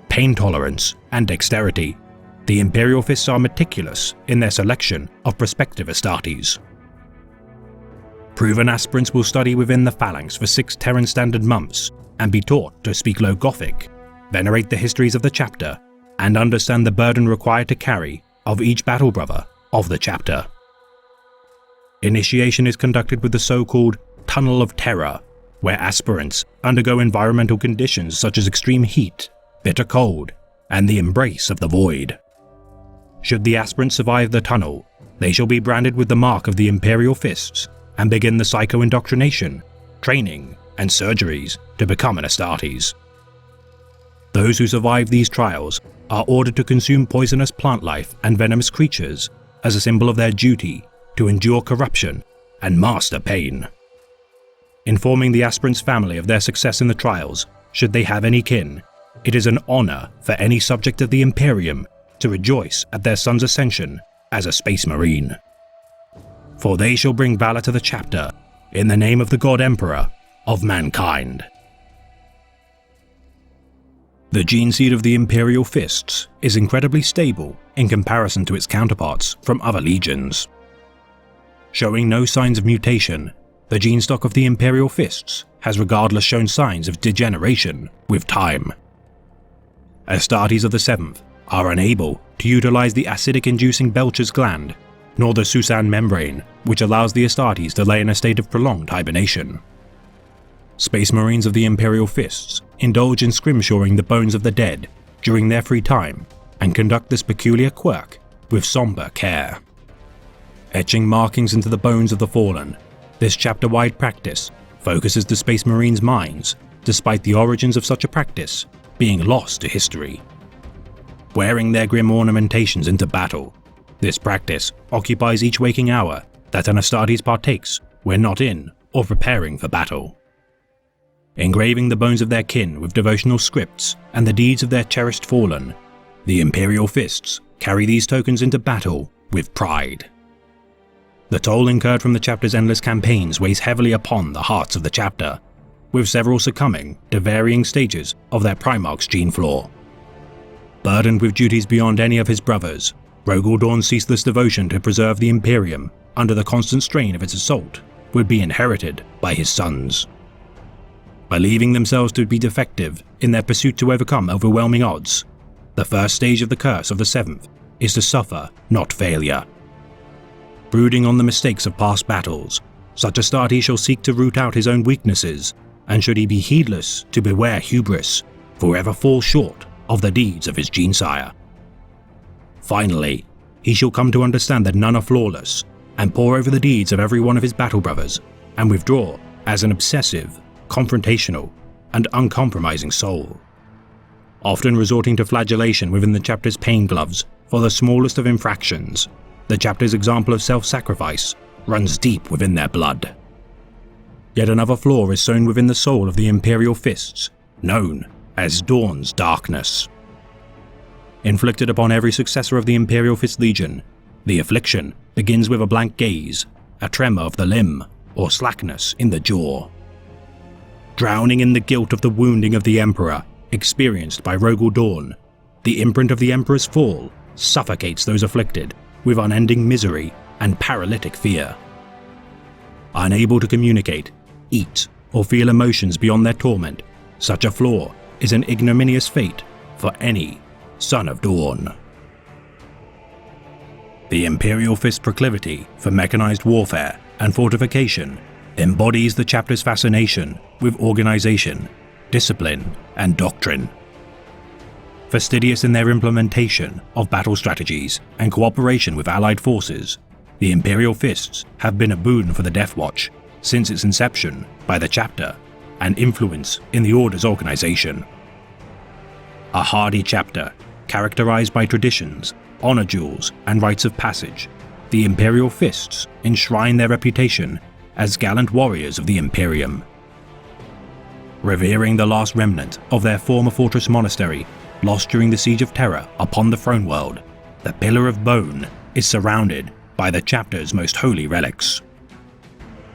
pain tolerance, and dexterity, the Imperial Fists are meticulous in their selection of prospective Astartes. Proven aspirants will study within the Phalanx for 6 Terran Standard months and be taught to speak Low Gothic, venerate the histories of the chapter, and understand the burden required to carry of each battle brother of the chapter. Initiation is conducted with the so-called Tunnel of Terror, where aspirants undergo environmental conditions such as extreme heat, bitter cold, and the embrace of the void. Should the aspirants survive the tunnel, they shall be branded with the mark of the Imperial Fists and begin the psycho-indoctrination, training, and surgeries to become an Astartes. Those who survive these trials are ordered to consume poisonous plant life and venomous creatures as a symbol of their duty to endure corruption and master pain. Informing the aspirant's family of their success in the trials, should they have any kin, it is an honor for any subject of the Imperium to rejoice at their son's ascension as a Space Marine. For they shall bring valor to the chapter in the name of the God Emperor of mankind. The gene seed of the Imperial Fists is incredibly stable in comparison to its counterparts from other legions. Showing no signs of mutation, the gene stock of the Imperial Fists has regardless shown signs of degeneration with time. Astartes of the Seventh are unable to utilize the acidic-inducing Belcher's gland, nor the Susan membrane, which allows the Astartes to lay in a state of prolonged hibernation. Space Marines of the Imperial Fists indulge in scrimshoring the bones of the dead during their free time and conduct this peculiar quirk with somber care. Etching markings into the bones of the fallen, this chapter-wide practice focuses the Space Marines' minds, despite the origins of such a practice being lost to history. Wearing their grim ornamentations into battle, this practice occupies each waking hour that an Astartes partakes when not in or preparing for battle. Engraving the bones of their kin with devotional scripts and the deeds of their cherished fallen, the Imperial Fists carry these tokens into battle with pride. The toll incurred from the chapter's endless campaigns weighs heavily upon the hearts of the chapter, with several succumbing to varying stages of their Primarch's gene flaw. Burdened with duties beyond any of his brothers, Rogel Dawn's ceaseless devotion to preserve the Imperium under the constant strain of its assault would be inherited by his sons. Believing themselves to be defective in their pursuit to overcome overwhelming odds, the first stage of the curse of the Seventh is to suffer, not failure. Brooding on the mistakes of past battles, such Astartes shall seek to root out his own weaknesses, and should he be heedless to beware hubris, forever fall short of the deeds of his gene-sire. Finally, he shall come to understand that none are flawless, and pore over the deeds of every one of his battle brothers, and withdraw as an obsessive, confrontational, and uncompromising soul. Often resorting to flagellation within the chapter's pain gloves for the smallest of infractions, the chapter's example of self-sacrifice runs deep within their blood. Yet another flaw is sown within the soul of the Imperial Fists, known as Dawn's Darkness. Inflicted upon every successor of the Imperial Fist Legion, the affliction begins with a blank gaze, a tremor of the limb, or slackness in the jaw. Drowning in the guilt of the wounding of the Emperor experienced by Rogel Dawn, the imprint of the Emperor's fall suffocates those afflicted with unending misery and paralytic fear. Unable to communicate, eat, or feel emotions beyond their torment, such a flaw is an ignominious fate for any Son of Dawn. The Imperial Fist's proclivity for mechanized warfare and fortification embodies the chapter's fascination with organization, discipline, and doctrine. Fastidious in their implementation of battle strategies and cooperation with allied forces, the Imperial Fists have been a boon for the Death Watch since its inception by the chapter and influence in the Order's organization. A hardy chapter characterized by traditions, honor duels, and rites of passage, the Imperial Fists enshrine their reputation as gallant warriors of the Imperium. Revering the last remnant of their former fortress monastery lost during the Siege of Terra upon the Throne World, the Pillar of Bone is surrounded by the chapter's most holy relics.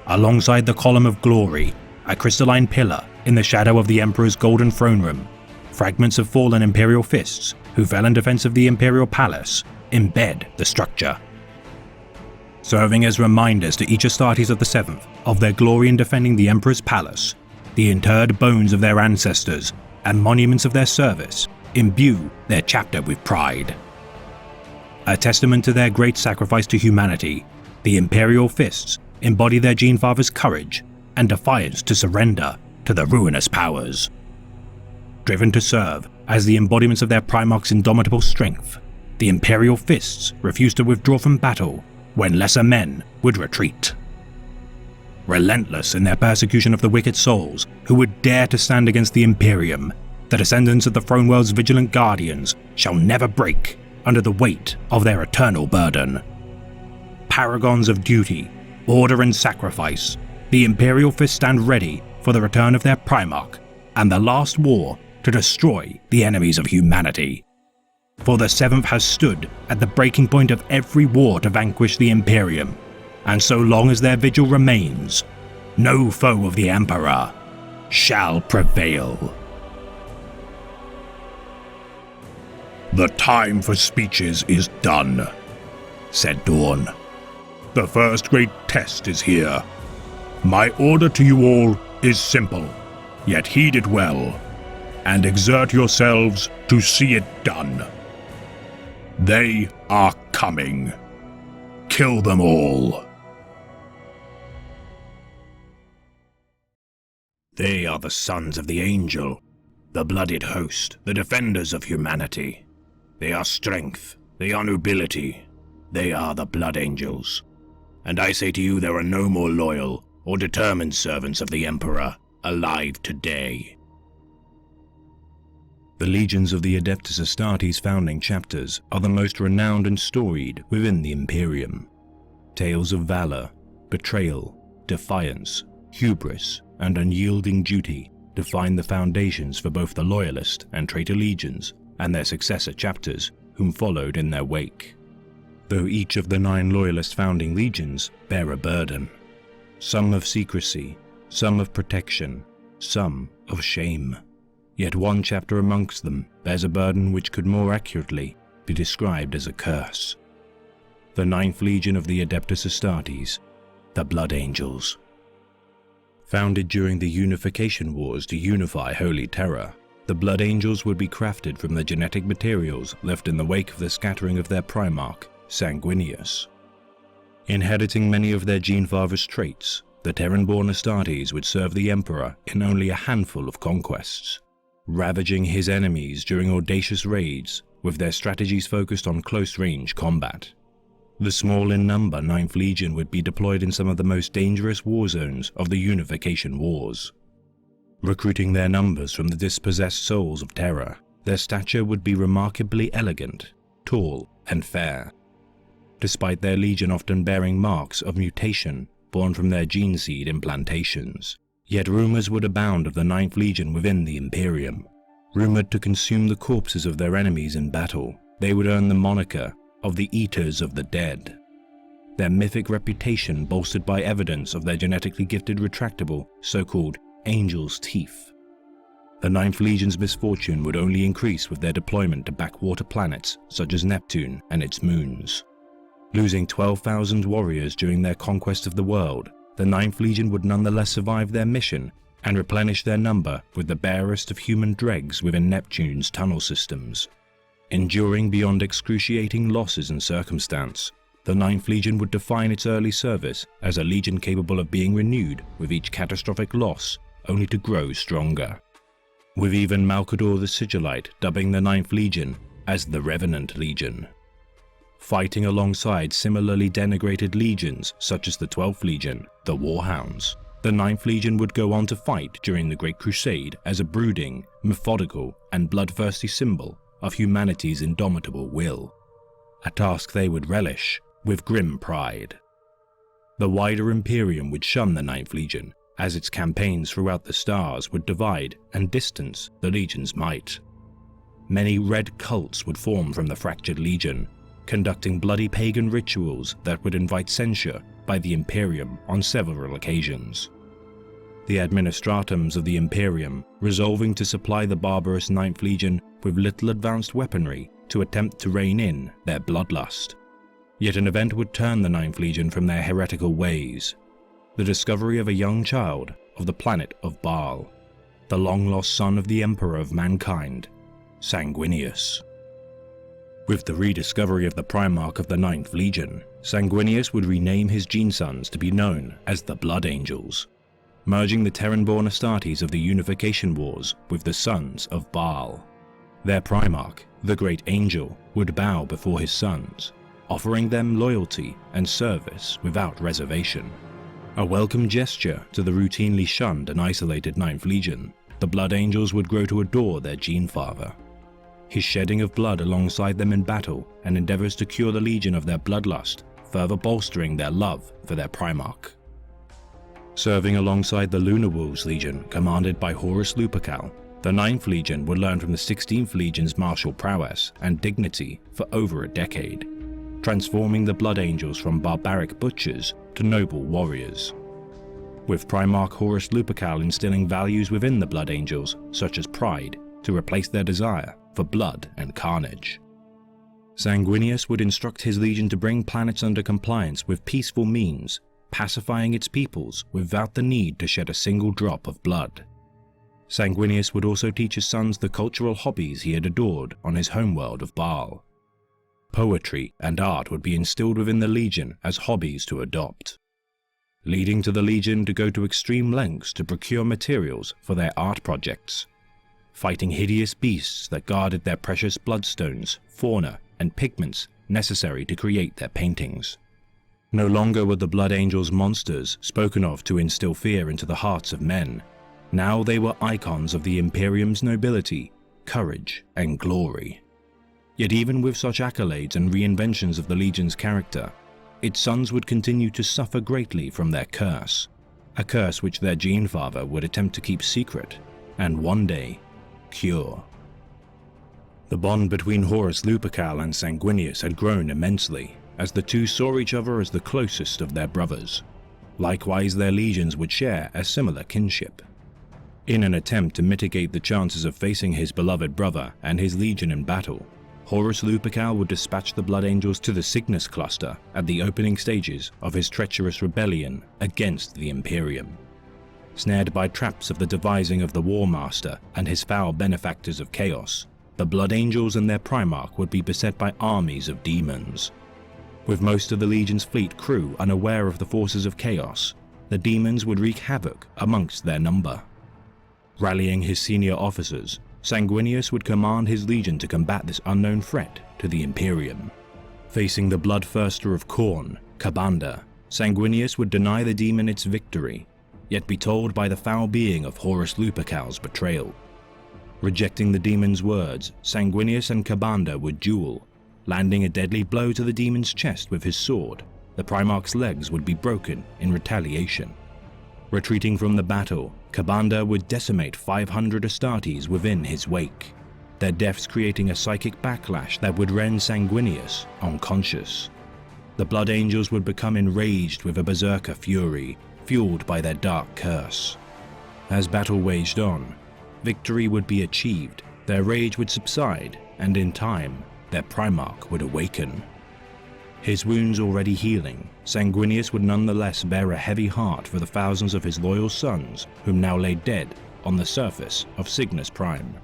Alongside the Column of Glory, a crystalline pillar in the shadow of the Emperor's golden throne room, fragments of fallen Imperial Fists who fell in defense of the Imperial Palace embed the structure. Serving as reminders to each Astartes of the Seventh of their glory in defending the Emperor's Palace, the interred bones of their ancestors and monuments of their service imbue their chapter with pride. A testament to their great sacrifice to humanity, the Imperial Fists embody their Genefather's courage and defiance to surrender to the ruinous powers. Driven to serve as the embodiments of their Primarch's indomitable strength, the Imperial Fists refuse to withdraw from battle when lesser men would retreat. Relentless in their persecution of the wicked souls who would dare to stand against the Imperium, the descendants of the Throne World's vigilant guardians shall never break under the weight of their eternal burden. Paragons of duty, order, and sacrifice, the Imperial Fists stand ready for the return of their Primarch and the last war to destroy the enemies of humanity. For the Seventh has stood at the breaking point of every war to vanquish the Imperium, and so long as their vigil remains, no foe of the Emperor shall prevail. "The time for speeches is done," said Dawn. "The first great test is here. My order to you all is simple, yet heed it well, and exert yourselves to see it done. They are coming. Kill them all." They are the sons of the Angel, the blooded host, the defenders of humanity. They are strength, they are nobility, they are the Blood Angels. And I say to you, there are no more loyal or determined servants of the Emperor alive today. The legions of the Adeptus Astartes founding chapters are the most renowned and storied within the Imperium. Tales of valor, betrayal, defiance, hubris, and unyielding duty define the foundations for both the Loyalist and Traitor legions and their successor chapters whom followed in their wake. Though each of the 9 Loyalist founding legions bear a burden, some of secrecy, some of protection, some of shame. Yet one chapter amongst them bears a burden which could more accurately be described as a curse. The 9th Legion of the Adeptus Astartes, the Blood Angels. Founded during the Unification Wars to unify Holy Terra, the Blood Angels would be crafted from the genetic materials left in the wake of the scattering of their Primarch, Sanguinius. Inheriting many of their Genefather's traits, the Terran-born Astartes would serve the Emperor in only a handful of conquests, ravaging his enemies during audacious raids with their strategies focused on close-range combat. The small in number 9th Legion would be deployed in some of the most dangerous war zones of the Unification Wars. Recruiting their numbers from the dispossessed souls of Terra, their stature would be remarkably elegant, tall, and fair. Despite their legion often bearing marks of mutation born from their gene seed implantations, yet rumors would abound of the 9th Legion within the Imperium. Rumored to consume the corpses of their enemies in battle, they would earn the moniker of the Eaters of the Dead. Their mythic reputation bolstered by evidence of their genetically gifted retractable, so-called Angel's Teeth. The Ninth Legion's misfortune would only increase with their deployment to backwater planets such as Neptune and its moons. Losing 12,000 warriors during their conquest of the world, the Ninth Legion would nonetheless survive their mission and replenish their number with the barest of human dregs within Neptune's tunnel systems. Enduring beyond excruciating losses and circumstance, the Ninth Legion would define its early service as a legion capable of being renewed with each catastrophic loss, only to grow stronger. With even Malcador the Sigillite dubbing the Ninth Legion as the Revenant Legion. Fighting alongside similarly denigrated legions such as the 12th Legion, the Warhounds, the Ninth Legion would go on to fight during the Great Crusade as a brooding, methodical, and bloodthirsty symbol of humanity's indomitable will, a task they would relish with grim pride. The wider Imperium would shun the Ninth Legion, as its campaigns throughout the stars would divide and distance the Legion's might. Many red cults would form from the fractured Legion, conducting bloody pagan rituals that would invite censure by the Imperium on several occasions. The administratums of the Imperium resolving to supply the barbarous Ninth Legion with little advanced weaponry to attempt to rein in their bloodlust. Yet an event would turn the Ninth Legion from their heretical ways: the discovery of a young child of the planet of Baal, the long-lost son of the Emperor of mankind, Sanguinius. With the rediscovery of the Primarch of the Ninth Legion, Sanguinius would rename his Gene-Sons to be known as the Blood Angels, merging the Terran-born Astartes of the Unification Wars with the Sons of Baal. Their Primarch, the Great Angel, would bow before his sons, offering them loyalty and service without reservation. A welcome gesture to the routinely shunned and isolated Ninth Legion, the Blood Angels would grow to adore their Gene-Father. His shedding of blood alongside them in battle and endeavors to cure the Legion of their bloodlust, further bolstering their love for their Primarch. Serving alongside the Lunar Wolves Legion commanded by Horus Lupercal, the Ninth Legion would learn from the 16th Legion's martial prowess and dignity for over a decade, transforming the Blood Angels from barbaric butchers to noble warriors. With Primarch Horus Lupercal instilling values within the Blood Angels such as pride to replace their desire for blood and carnage. Sanguinius would instruct his legion to bring planets under compliance with peaceful means, pacifying its peoples without the need to shed a single drop of blood. Sanguinius would also teach his sons the cultural hobbies he had adored on his homeworld of Baal. Poetry and art would be instilled within the Legion as hobbies to adopt, leading to the Legion to go to extreme lengths to procure materials for their art projects, fighting hideous beasts that guarded their precious bloodstones, fauna, and pigments necessary to create their paintings. No longer were the Blood Angels monsters spoken of to instill fear into the hearts of men. Now they were icons of the Imperium's nobility, courage, and glory. Yet even with such accolades and reinventions of the Legion's character, its sons would continue to suffer greatly from their curse, a curse which their Gene-Father would attempt to keep secret, and one day cure. The bond between Horus Lupercal and Sanguinius had grown immensely, as the two saw each other as the closest of their brothers. Likewise, their legions would share a similar kinship. In an attempt to mitigate the chances of facing his beloved brother and his legion in battle, Horus Lupercal would dispatch the Blood Angels to the Cygnus cluster at the opening stages of his treacherous rebellion against the Imperium. Snared by traps of the devising of the War Master and his foul benefactors of chaos, the Blood Angels and their Primarch would be beset by armies of demons. With most of the Legion's fleet crew unaware of the forces of chaos, the demons would wreak havoc amongst their number. Rallying his senior officers, Sanguinius would command his legion to combat this unknown threat to the Imperium. Facing the bloodthirster of Khorne, Ka'Bandha, Sanguinius would deny the demon its victory, yet be told by the foul being of Horus Lupercal's betrayal. Rejecting the demon's words, Sanguinius and Ka'Bandha would duel. Landing a deadly blow to the demon's chest with his sword, the Primarch's legs would be broken in retaliation. Retreating from the battle, Ka'Bandha would decimate 500 Astartes within his wake, their deaths creating a psychic backlash that would rend Sanguinius unconscious. The Blood Angels would become enraged with a berserker fury, fueled by their dark curse. As battle waged on, victory would be achieved, their rage would subside, and in time, their Primarch would awaken. His wounds already healing, Sanguinius would nonetheless bear a heavy heart for the thousands of his loyal sons whom now lay dead on the surface of Cygnus Prime.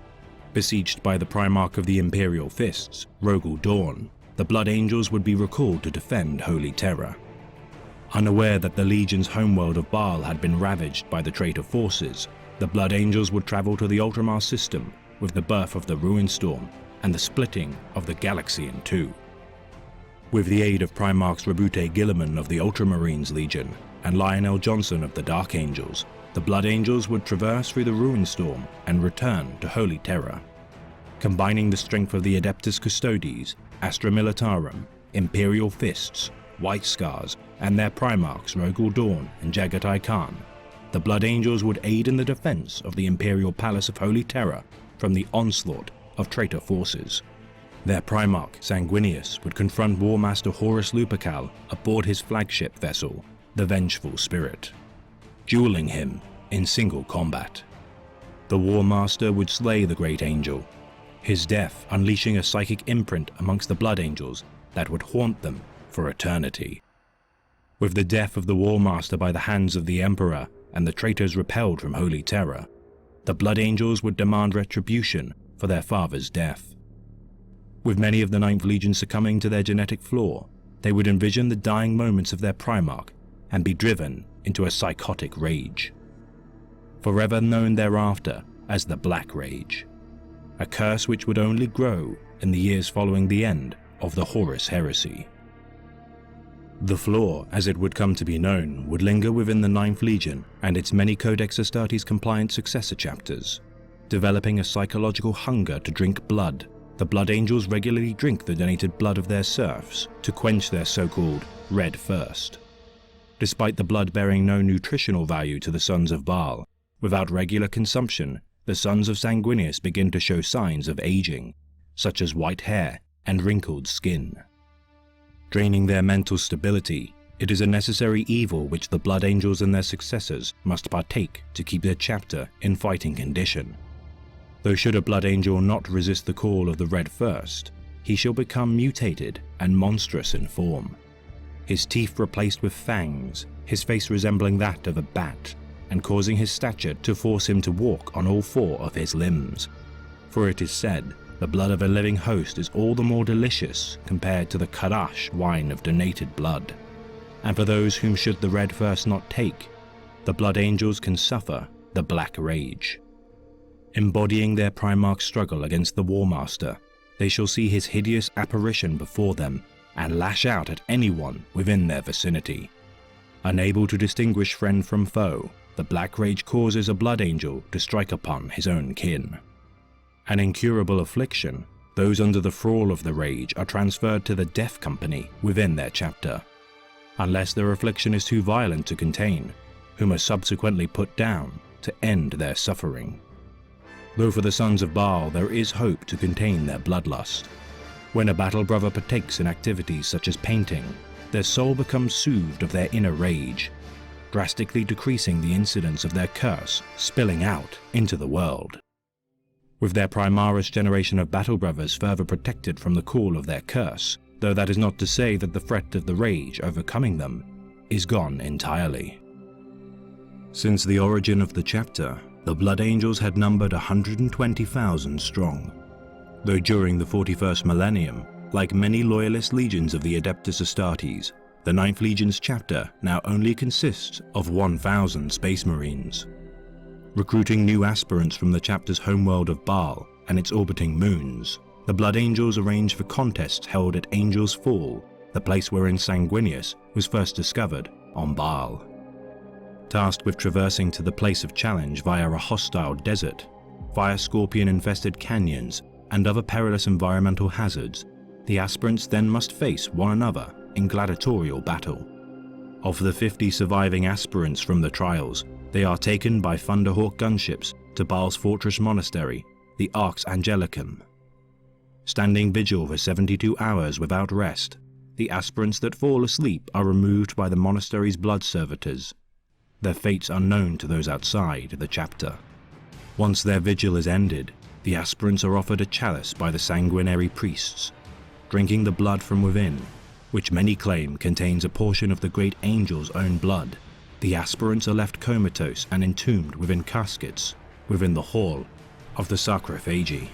Besieged by the Primarch of the Imperial Fists, Rogel Dawn, the Blood Angels would be recalled to defend Holy Terra. Unaware that the Legion's homeworld of Baal had been ravaged by the traitor forces, the Blood Angels would travel to the Ultramar system with the birth of the Ruinstorm and the splitting of the galaxy in two. With the aid of Primarchs Rabute Guilliman of the Ultramarines Legion and Lionel Johnson of the Dark Angels, the Blood Angels would traverse through the Ruinstorm and return to Holy Terra. Combining the strength of the Adeptus Custodes, Astra Militarum, Imperial Fists, White Scars, and their Primarchs Rogel Dawn and Jagatai Khan, the Blood Angels would aid in the defense of the Imperial Palace of Holy Terra from the onslaught of traitor forces. Their Primarch, Sanguinius, would confront War Master Horus Lupercal aboard his flagship vessel, the Vengeful Spirit, dueling him in single combat. The War Master would slay the Great Angel, his death unleashing a psychic imprint amongst the Blood Angels that would haunt them for eternity. With the death of the War Master by the hands of the Emperor and the traitors repelled from Holy Terra, the Blood Angels would demand retribution for their father's death. With many of the Ninth Legion succumbing to their genetic flaw, they would envision the dying moments of their Primarch and be driven into a psychotic rage. Forever known thereafter as the Black Rage, a curse which would only grow in the years following the end of the Horus Heresy. The flaw, as it would come to be known, would linger within the Ninth Legion and its many Codex Astartes compliant successor chapters. Developing a psychological hunger to drink blood, the Blood Angels regularly drink the donated blood of their serfs to quench their so-called Red Thirst. Despite the blood bearing no nutritional value to the Sons of Baal, without regular consumption, the Sons of Sanguinius begin to show signs of aging, such as white hair and wrinkled skin. Draining their mental stability, it is a necessary evil which the Blood Angels and their successors must partake to keep their chapter in fighting condition. Though should a Blood Angel not resist the call of the Red Thirst, he shall become mutated and monstrous in form. His teeth replaced with fangs, his face resembling that of a bat, and causing his stature to force him to walk on all four of his limbs. For it is said, the blood of a living host is all the more delicious compared to the Kadash wine of donated blood. And for those whom should the Red Thirst not take, the Blood Angels can suffer the Black Rage. Embodying their Primarch's struggle against the War Master, they shall see his hideous apparition before them and lash out at anyone within their vicinity. Unable to distinguish friend from foe, the Black Rage causes a Blood Angel to strike upon his own kin. An incurable affliction, those under the thrall of the Rage are transferred to the Death Company within their chapter, unless their affliction is too violent to contain, whom are subsequently put down to end their suffering. Though for the Sons of Baal there is hope to contain their bloodlust. When a battle brother partakes in activities such as painting, their soul becomes soothed of their inner rage, drastically decreasing the incidence of their curse spilling out into the world. With their Primaris generation of battle brothers further protected from the call of their curse, though that is not to say that the threat of the Rage overcoming them is gone entirely. Since the origin of the chapter, the Blood Angels had numbered 120,000 strong. Though during the 41st millennium, like many loyalist legions of the Adeptus Astartes, the 9th Legion's chapter now only consists of 1,000 Space Marines. Recruiting new aspirants from the chapter's homeworld of Baal and its orbiting moons, the Blood Angels arranged for contests held at Angel's Fall, the place wherein Sanguinius was first discovered on Baal. Tasked with traversing to the place of challenge via a hostile desert, fire scorpion-infested canyons, and other perilous environmental hazards, the aspirants then must face one another in gladiatorial battle. Of the 50 surviving aspirants from the trials, they are taken by Thunderhawk gunships to Baal's fortress monastery, the Arx Angelicum. Standing vigil for 72 hours without rest, the aspirants that fall asleep are removed by the monastery's blood servitors, their fates unknown to those outside the chapter. Once their vigil is ended, the aspirants are offered a chalice by the sanguinary priests. Drinking the blood from within, which many claim contains a portion of the great angel's own blood, the aspirants are left comatose and entombed within caskets within the hall of the sarcophagi.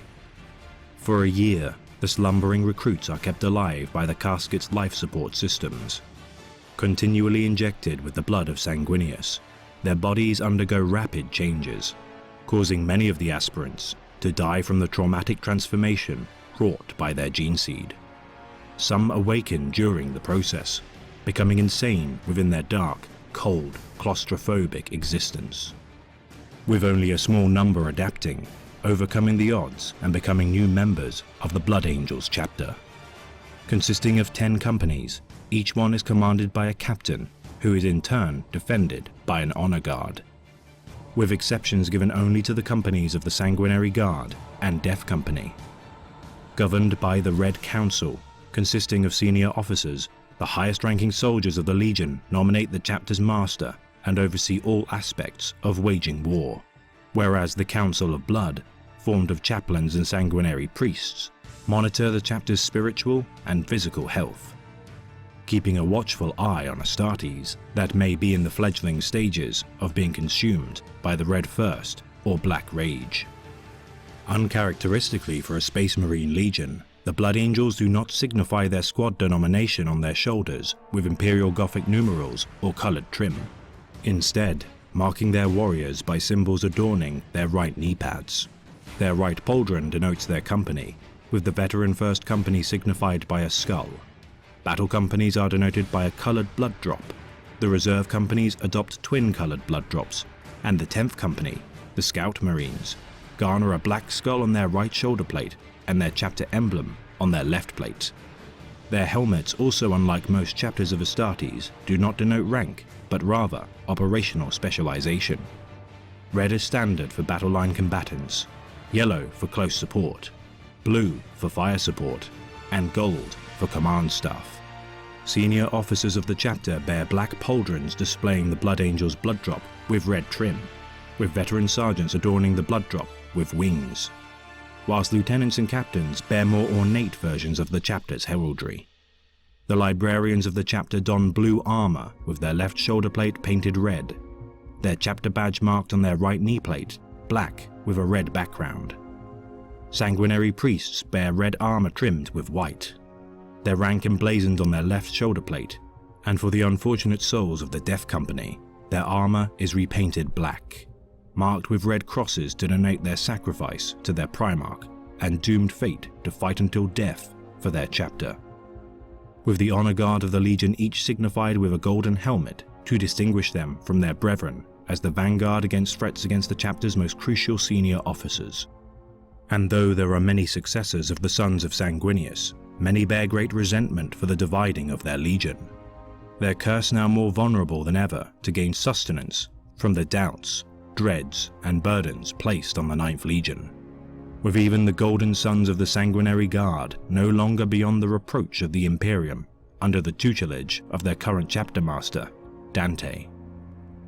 For a year, the slumbering recruits are kept alive by the casket's life support systems. Continually injected with the blood of Sanguinius, their bodies undergo rapid changes, causing many of the aspirants to die from the traumatic transformation wrought by their gene seed. Some awaken during the process, becoming insane within their dark, cold, claustrophobic existence. With only a small number adapting, overcoming the odds and becoming new members of the Blood Angels chapter. Consisting of 10 companies, each one is commanded by a captain, who is in turn defended by an honor guard, with exceptions given only to the companies of the Sanguinary Guard and Death Company. Governed by the Red Council, consisting of senior officers, the highest-ranking soldiers of the Legion nominate the chapter's master and oversee all aspects of waging war, whereas the Council of Blood, formed of chaplains and sanguinary priests, monitor the chapter's spiritual and physical health, keeping a watchful eye on Astartes that may be in the fledgling stages of being consumed by the Red Thirst or Black Rage. Uncharacteristically for a Space Marine Legion, the Blood Angels do not signify their squad denomination on their shoulders with Imperial Gothic numerals or coloured trim, instead marking their warriors by symbols adorning their right knee pads. Their right pauldron denotes their company, with the Veteran First Company signified by a skull. Battle companies are denoted by a coloured blood drop. The Reserve companies adopt twin-coloured blood drops, and the 10th Company, the Scout Marines, garner a black skull on their right shoulder plate and their chapter emblem on their left plate. Their helmets, also unlike most chapters of Astartes, do not denote rank, but rather operational specialization. Red is standard for battle line combatants, yellow for close support, blue for fire support, and gold for command staff. Senior officers of the chapter bear black pauldrons displaying the Blood Angel's blood drop with red trim, with veteran sergeants adorning the blood drop with wings, whilst lieutenants and captains bear more ornate versions of the chapter's heraldry. The librarians of the chapter don blue armor with their left shoulder plate painted red, their chapter badge marked on their right knee plate black with a red background. Sanguinary priests bear red armor trimmed with white, their rank emblazoned on their left shoulder plate, and for the unfortunate souls of the Death Company, their armor is repainted black, marked with red crosses to denote their sacrifice to their Primarch and doomed fate to fight until death for their chapter. With the honor guard of the Legion each signified with a golden helmet to distinguish them from their brethren as the vanguard against threats against the chapter's most crucial senior officers. And though there are many successors of the Sons of Sanguinius, many bear great resentment for the dividing of their Legion. Their curse now more vulnerable than ever to gain sustenance from the doubts, dreads, and burdens placed on the 9th Legion, with even the golden sons of the Sanguinary Guard no longer beyond the reproach of the Imperium under the tutelage of their current chapter master, Dante.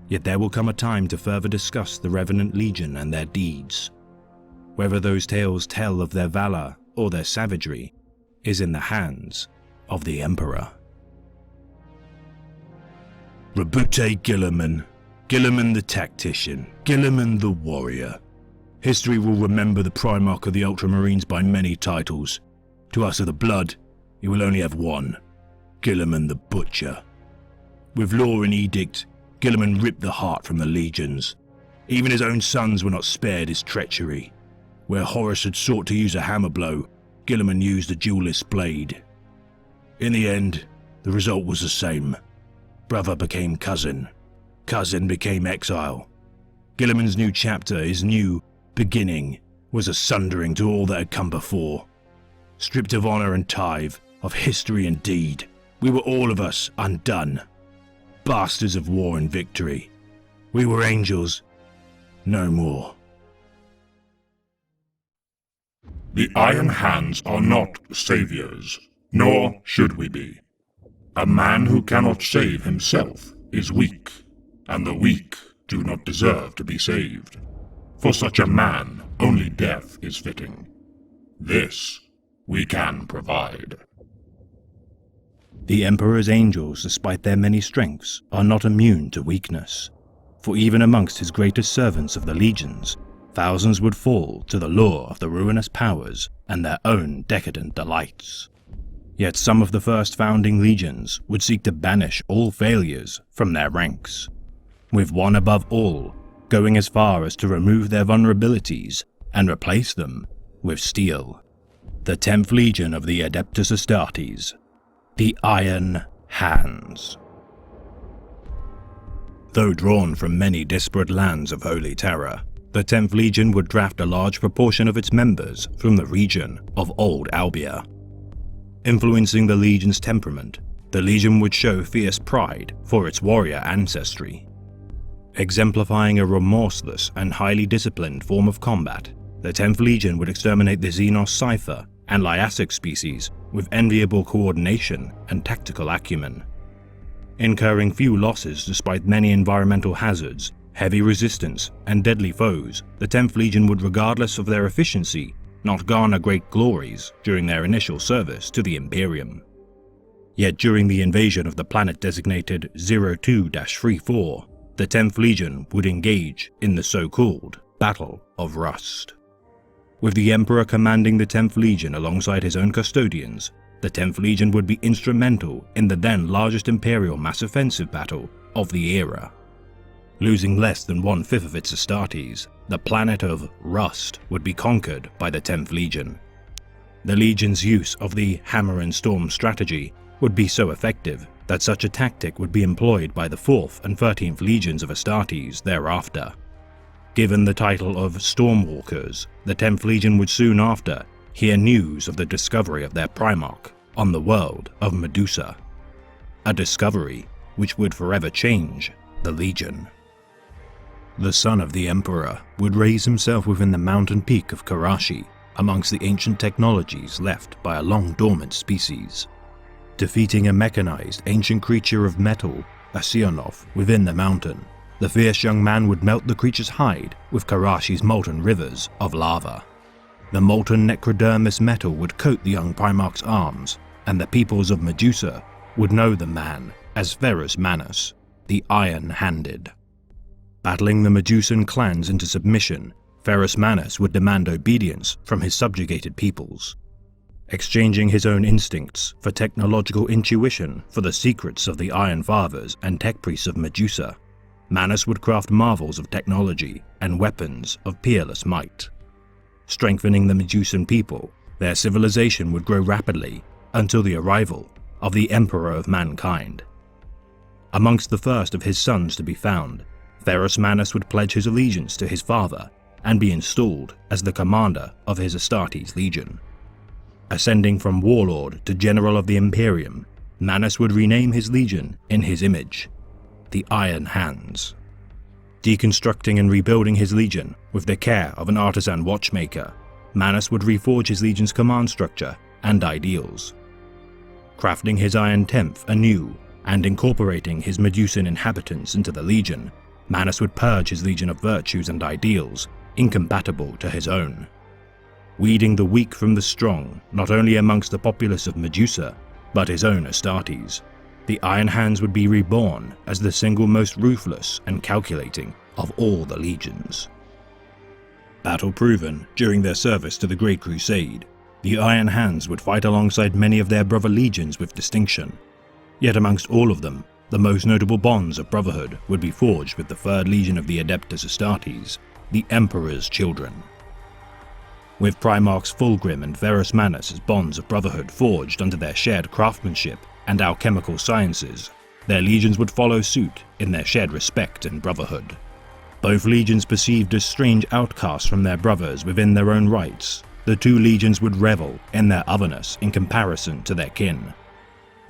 Yet there will come a time to further discuss the Revenant Legion and their deeds. Whether those tales tell of their valor or their savagery is in the hands of the Emperor. Rabute Guilliman, Guilliman the tactician, Guilliman the warrior. History will remember the Primarch of the Ultramarines by many titles. To us of the Blood, he will only have one, Guilliman the Butcher. With law and edict, Guilliman ripped the heart from the legions. Even his own sons were not spared his treachery. Where Horus had sought to use a hammer blow, Guilliman used a duelist's blade. In the end, the result was the same. Brother became cousin. Cousin became exile. Guilliman's new chapter, his new beginning, was a sundering to all that had come before. Stripped of honor and tithe, of history and deed, we were all of us undone. Bastards of war and victory. We were angels, no more. The Iron Hands are not saviors, nor should we be. A man who cannot save himself is weak, and the weak do not deserve to be saved. For such a man, only death is fitting. This we can provide. The Emperor's angels, despite their many strengths, are not immune to weakness, for even amongst his greatest servants of the legions, thousands would fall to the lure of the ruinous powers and their own decadent delights. Yet some of the first founding legions would seek to banish all failures from their ranks, with one above all going as far as to remove their vulnerabilities and replace them with steel. The 10th Legion of the Adeptus Astartes, the Iron Hands. Though drawn from many disparate lands of Holy Terror, the 10th Legion would draft a large proportion of its members from the region of Old Albia. Influencing the Legion's temperament, the Legion would show fierce pride for its warrior ancestry. Exemplifying a remorseless and highly disciplined form of combat, the 10th Legion would exterminate the Xenos Cypher and Liassic species with enviable coordination and tactical acumen. Incurring few losses despite many environmental hazards, heavy resistance, and deadly foes, the 10th Legion would, regardless of their efficiency, not garner great glories during their initial service to the Imperium. Yet during the invasion of the planet designated 02-34, the 10th Legion would engage in the so-called Battle of Rust. With the Emperor commanding the 10th Legion alongside his own custodians, the 10th Legion would be instrumental in the then largest Imperial mass offensive battle of the era. Losing less than 1/5 of its Astartes, the planet of Rust would be conquered by the 10th Legion. The Legion's use of the Hammer and Storm strategy would be so effective that such a tactic would be employed by the 4th and 13th Legions of Astartes thereafter. Given the title of Stormwalkers, the 10th Legion would soon after hear news of the discovery of their Primarch on the world of Medusa. A discovery which would forever change the Legion. The son of the Emperor would raise himself within the mountain peak of Karashi amongst the ancient technologies left by a long-dormant species. Defeating a mechanized ancient creature of metal, a Sionov, within the mountain, the fierce young man would melt the creature's hide with Karashi's molten rivers of lava. The molten necrodermis metal would coat the young Primarch's arms, and the peoples of Medusa would know the man as Ferrus Manus, the Iron-Handed. Battling the Medusan clans into submission, Ferrus Manus would demand obedience from his subjugated peoples. Exchanging his own instincts for technological intuition for the secrets of the Iron Fathers and tech priests of Medusa, Manus would craft marvels of technology and weapons of peerless might. Strengthening the Medusan people, their civilization would grow rapidly until the arrival of the Emperor of Mankind. Amongst the first of his sons to be found, Ferrus Manus would pledge his allegiance to his father and be installed as the commander of his Astartes Legion. Ascending from warlord to general of the Imperium, Manus would rename his legion in his image, the Iron Hands. Deconstructing and rebuilding his legion with the care of an artisan watchmaker, Manus would reforge his legion's command structure and ideals. Crafting his Iron Tenth anew and incorporating his Medusan inhabitants into the legion, Manus would purge his legion of virtues and ideals incompatible to his own. Weeding the weak from the strong, not only amongst the populace of Medusa, but his own Astartes, the Iron Hands would be reborn as the single most ruthless and calculating of all the legions. Battle-proven during their service to the Great Crusade, the Iron Hands would fight alongside many of their brother legions with distinction. Yet amongst all of them, the most notable bonds of brotherhood would be forged with the 3rd Legion of the Adeptus Astartes, the Emperor's Children. With Primarchs Fulgrim and Ferrus Manus as bonds of brotherhood forged under their shared craftsmanship and alchemical sciences, their legions would follow suit in their shared respect and brotherhood. Both legions perceived as strange outcasts from their brothers within their own rights, the two legions would revel in their otherness in comparison to their kin.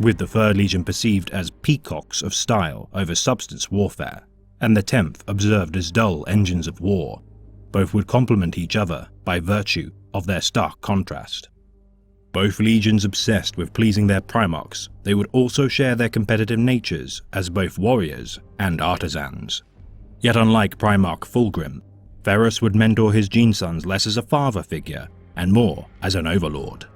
With the 3rd Legion perceived as peacocks of style over substance warfare, and the 10th observed as dull engines of war, both would complement each other by virtue of their stark contrast. Both legions obsessed with pleasing their Primarchs, they would also share their competitive natures as both warriors and artisans. Yet unlike Primarch Fulgrim, Ferrus would mentor his gene sons less as a father figure and more as an overlord.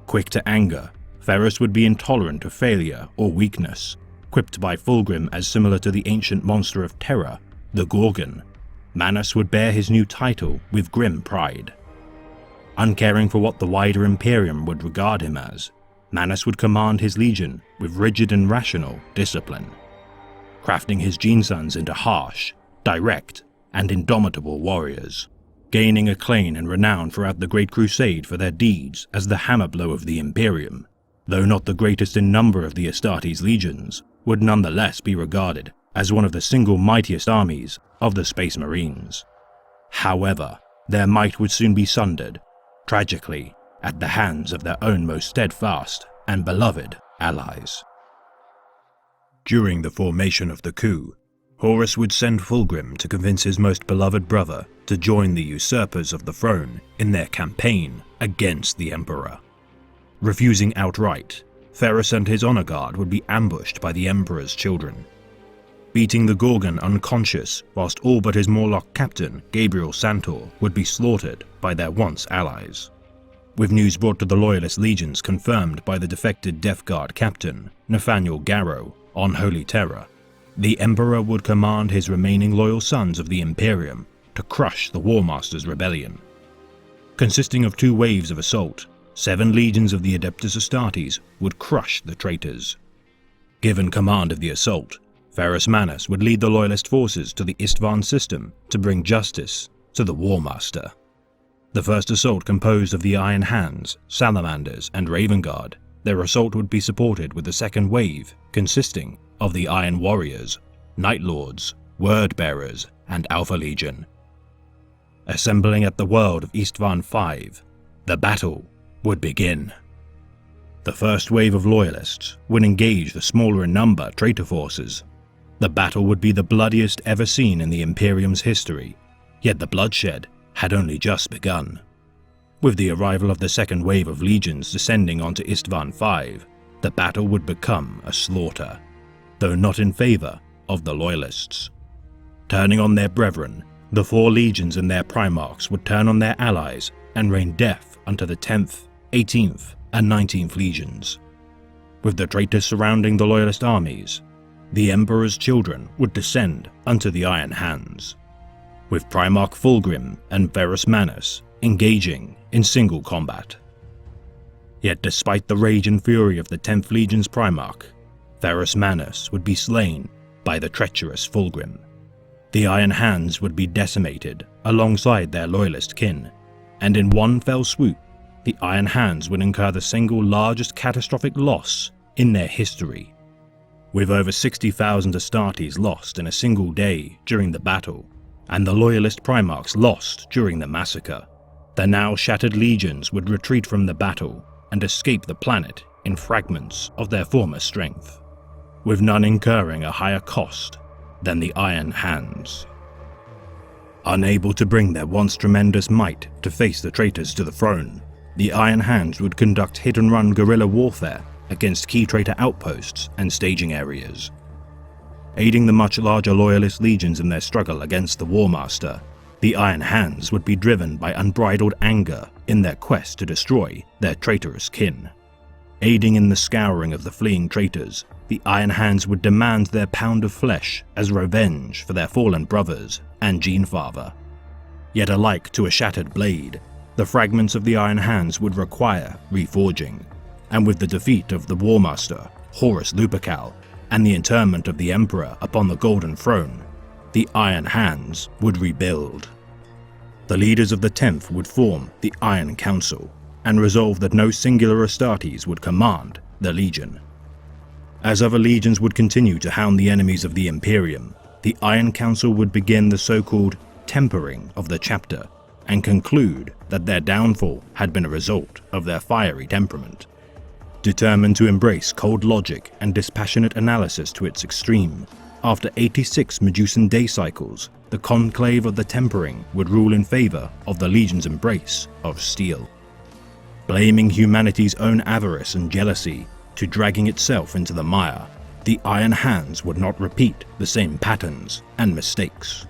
Quick to anger, Ferrus would be intolerant of failure or weakness, quipped by Fulgrim as similar to the ancient monster of terror, the Gorgon. Manus would bear his new title with grim pride. Uncaring for what the wider Imperium would regard him as, Manus would command his legion with rigid and rational discipline, crafting his gene sons into harsh, direct, and indomitable warriors, gaining acclaim and renown throughout the Great Crusade for their deeds as the hammer blow of the Imperium. Though not the greatest in number of the Astartes legions, would nonetheless be regarded as one of the single mightiest armies of the Space Marines. However, their might would soon be sundered, tragically, at the hands of their own most steadfast and beloved allies. During the formation of the coup, Horus would send Fulgrim to convince his most beloved brother to join the usurpers of the throne in their campaign against the Emperor. Refusing outright, Ferrus and his honor guard would be ambushed by the Emperor's children, beating the Gorgon unconscious whilst all but his Morlock captain, Gabriel Santor, would be slaughtered by their once allies. With news brought to the Loyalist legions confirmed by the defected Death Guard captain, Nathaniel Garrow, on Holy Terror, the Emperor would command his remaining loyal sons of the Imperium to crush the War Master's rebellion. Consisting of 2 waves of assault, 7 legions of the Adeptus Astartes would crush the traitors. Given command of the assault, Ferrus Manus would lead the Loyalist forces to the Istvan system to bring justice to the War Master. The first assault composed of the Iron Hands, Salamanders, and Raven Guard. Their assault would be supported with the second wave, consisting of the Iron Warriors, Night Lords, Word Bearers, and Alpha Legion. Assembling at the world of Istvan V, the battle would begin. The first wave of Loyalists would engage the smaller in number traitor forces. The battle would be the bloodiest ever seen in the Imperium's history, yet the bloodshed had only just begun. With the arrival of the second wave of legions descending onto Istvan V, the battle would become a slaughter, though not in favor of the Loyalists. Turning on their brethren, the 4 legions and their primarchs would turn on their allies and rain death unto the 10th, 18th, and 19th legions. With the traitors surrounding the Loyalist armies, the Emperor's children would descend unto the Iron Hands, with Primarch Fulgrim and Ferrus Manus engaging in single combat. Yet despite the rage and fury of the 10th Legion's Primarch, Ferrus Manus would be slain by the treacherous Fulgrim. The Iron Hands would be decimated alongside their Loyalist kin, and in one fell swoop, the Iron Hands would incur the single largest catastrophic loss in their history. With over 60,000 Astartes lost in a single day during the battle, and the Loyalist Primarchs lost during the massacre, the now shattered legions would retreat from the battle and escape the planet in fragments of their former strength, with none incurring a higher cost than the Iron Hands. Unable to bring their once tremendous might to face the traitors to the throne, the Iron Hands would conduct hit-and-run guerrilla warfare against key traitor outposts and staging areas. Aiding the much larger Loyalist legions in their struggle against the War Master, the Iron Hands would be driven by unbridled anger in their quest to destroy their traitorous kin. Aiding in the scouring of the fleeing traitors, the Iron Hands would demand their pound of flesh as revenge for their fallen brothers and Genefather. Yet alike to a shattered blade, the fragments of the Iron Hands would require reforging, and with the defeat of the War Master, Horus Lupercal, and the interment of the Emperor upon the Golden Throne, the Iron Hands would rebuild. The leaders of the 10th would form the Iron Council, and resolve that no singular Astartes would command the Legion. As other legions would continue to hound the enemies of the Imperium, the Iron Council would begin the so-called tempering of the chapter, and conclude that their downfall had been a result of their fiery temperament. Determined to embrace cold logic and dispassionate analysis to its extreme, after 86 Medusan day cycles, the conclave of the tempering would rule in favor of the Legion's embrace of steel. Blaming humanity's own avarice and jealousy to dragging itself into the mire, the Iron Hands would not repeat the same patterns and mistakes.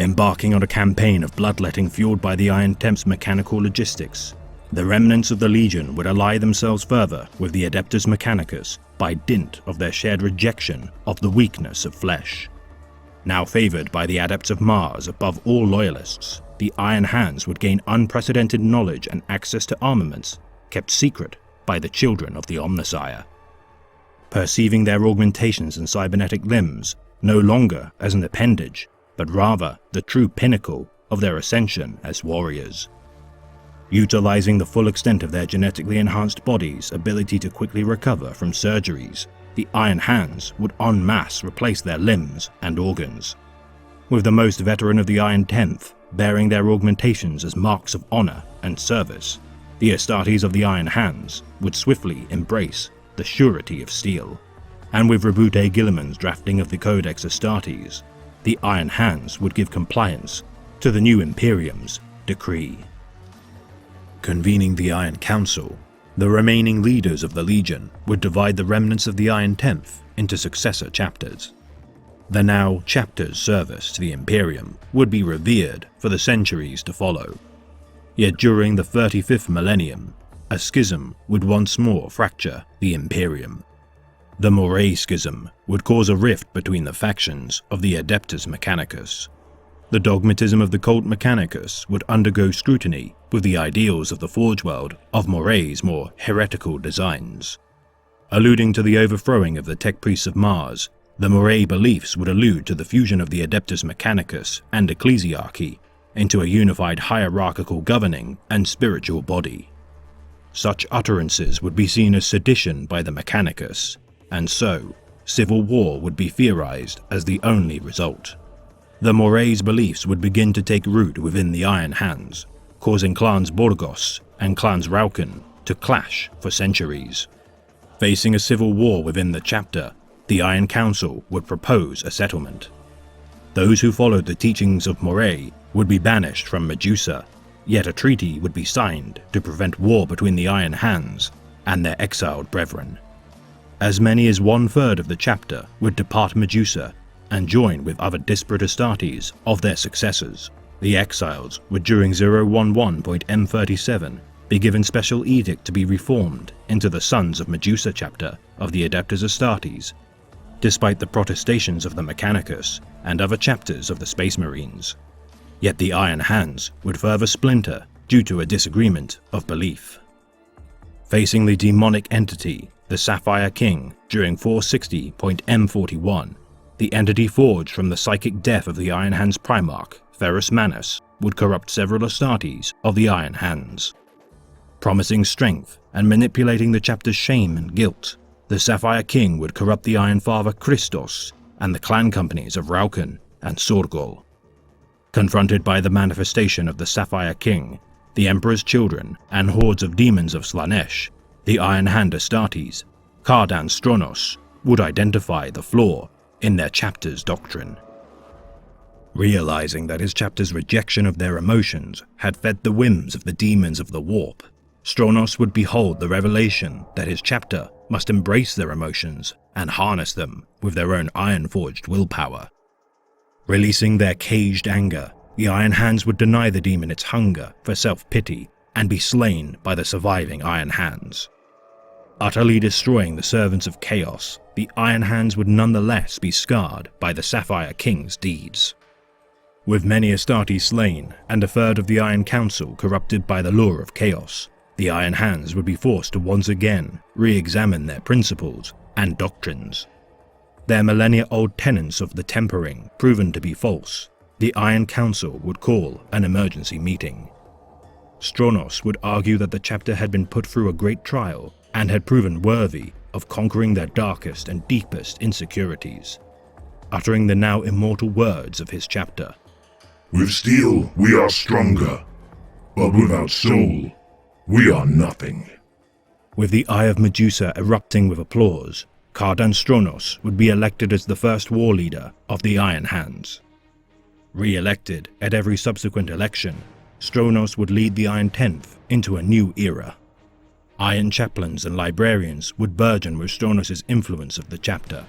Embarking on a campaign of bloodletting fueled by the Iron Temp's mechanical logistics, the remnants of the Legion would ally themselves further with the Adeptus Mechanicus by dint of their shared rejection of the weakness of flesh. Now favored by the Adepts of Mars above all loyalists, the Iron Hands would gain unprecedented knowledge and access to armaments kept secret by the children of the Omnissiah. Perceiving their augmentations and cybernetic limbs no longer as an appendage, but rather the true pinnacle of their ascension as warriors. Utilizing the full extent of their genetically enhanced bodies' ability to quickly recover from surgeries, the Iron Hands would en masse replace their limbs and organs. With the most veteran of the Iron Tenth bearing their augmentations as marks of honor and service, the Astartes of the Iron Hands would swiftly embrace the surety of steel. And with Rabute Guilliman's drafting of the Codex Astartes, the Iron Hands would give compliance to the new Imperium's decree. Convening the Iron Council, the remaining leaders of the Legion would divide the remnants of the Iron Tenth into successor chapters. The now chapter's service to the Imperium would be revered for the centuries to follow. Yet during the 35th millennium, a schism would once more fracture the Imperium. The Moray Schism would cause a rift between the factions of the Adeptus Mechanicus. The dogmatism of the Cult Mechanicus would undergo scrutiny with the ideals of the Forge World of Moray's more heretical designs. Alluding to the overthrowing of the Tech Priests of Mars, the Moray beliefs would allude to the fusion of the Adeptus Mechanicus and Ecclesiarchy into a unified hierarchical governing and spiritual body. Such utterances would be seen as sedition by the Mechanicus, and so, civil war would be theorized as the only result. The Moray's beliefs would begin to take root within the Iron Hands, causing clans Borgos and clans Raukan to clash for centuries. Facing a civil war within the chapter, the Iron Council would propose a settlement. Those who followed the teachings of Moray would be banished from Medusa, yet a treaty would be signed to prevent war between the Iron Hands and their exiled brethren. As many as 1/3 of the chapter would depart Medusa and join with other disparate Astartes of their successors. The exiles would during 011.M37 be given special edict to be reformed into the Sons of Medusa chapter of the Adeptus Astartes, despite the protestations of the Mechanicus and other chapters of the Space Marines. Yet the Iron Hands would further splinter due to a disagreement of belief. Facing the demonic entity, the Sapphire King, during 460.M41, the entity forged from the psychic death of the Iron Hands Primarch, Ferrus Manus, would corrupt several Astartes of the Iron Hands. Promising strength and manipulating the chapter's shame and guilt, the Sapphire King would corrupt the Iron Father Christos and the clan companies of Raukan and Sorgol. Confronted by the manifestation of the Sapphire King, the Emperor's children, and hordes of demons of Slanesh, the Iron Hand Astartes, Cardan Stronos, would identify the flaw in their chapter's doctrine. Realizing that his chapter's rejection of their emotions had fed the whims of the demons of the warp, Stronos would behold the revelation that his chapter must embrace their emotions and harness them with their own iron-forged willpower. Releasing their caged anger, the Iron Hands would deny the demon its hunger for self-pity and be slain by the surviving Iron Hands. Utterly destroying the servants of chaos, the Iron Hands would nonetheless be scarred by the Sapphire King's deeds. With many Astartes slain and 1/3 of the Iron Council corrupted by the lure of chaos, the Iron Hands would be forced to once again re-examine their principles and doctrines. Their millennia-old tenets of the tempering proven to be false, the Iron Council would call an emergency meeting. Stronos would argue that the chapter had been put through a great trial and had proven worthy of conquering their darkest and deepest insecurities, uttering the now immortal words of his chapter. With steel, we are stronger, but without soul, we are nothing. With the Eye of Medusa erupting with applause, Cardan Stronos would be elected as the first war leader of the Iron Hands. Re-elected at every subsequent election, Stronos would lead the Iron Tenth into a new era. Iron chaplains and librarians would burgeon with Stronos' influence of the chapter.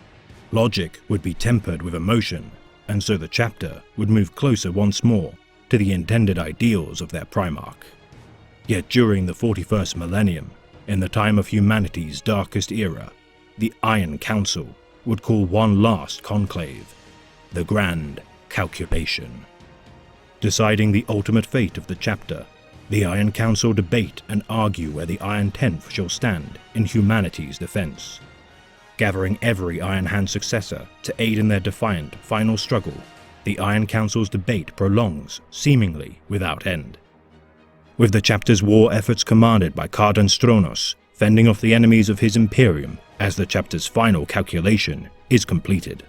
Logic would be tempered with emotion, and so the chapter would move closer once more to the intended ideals of their Primarch. Yet during the 41st millennium, in the time of humanity's darkest era, the Iron Council would call one last conclave, the Grand Calculation. Deciding the ultimate fate of the chapter, the Iron Council debate and argue where the Iron Tenth shall stand in humanity's defense. Gathering every Iron Hand successor to aid in their defiant final struggle, the Iron Council's debate prolongs seemingly without end. With the chapter's war efforts commanded by Cardan Stronos fending off the enemies of his Imperium as the chapter's final calculation is completed.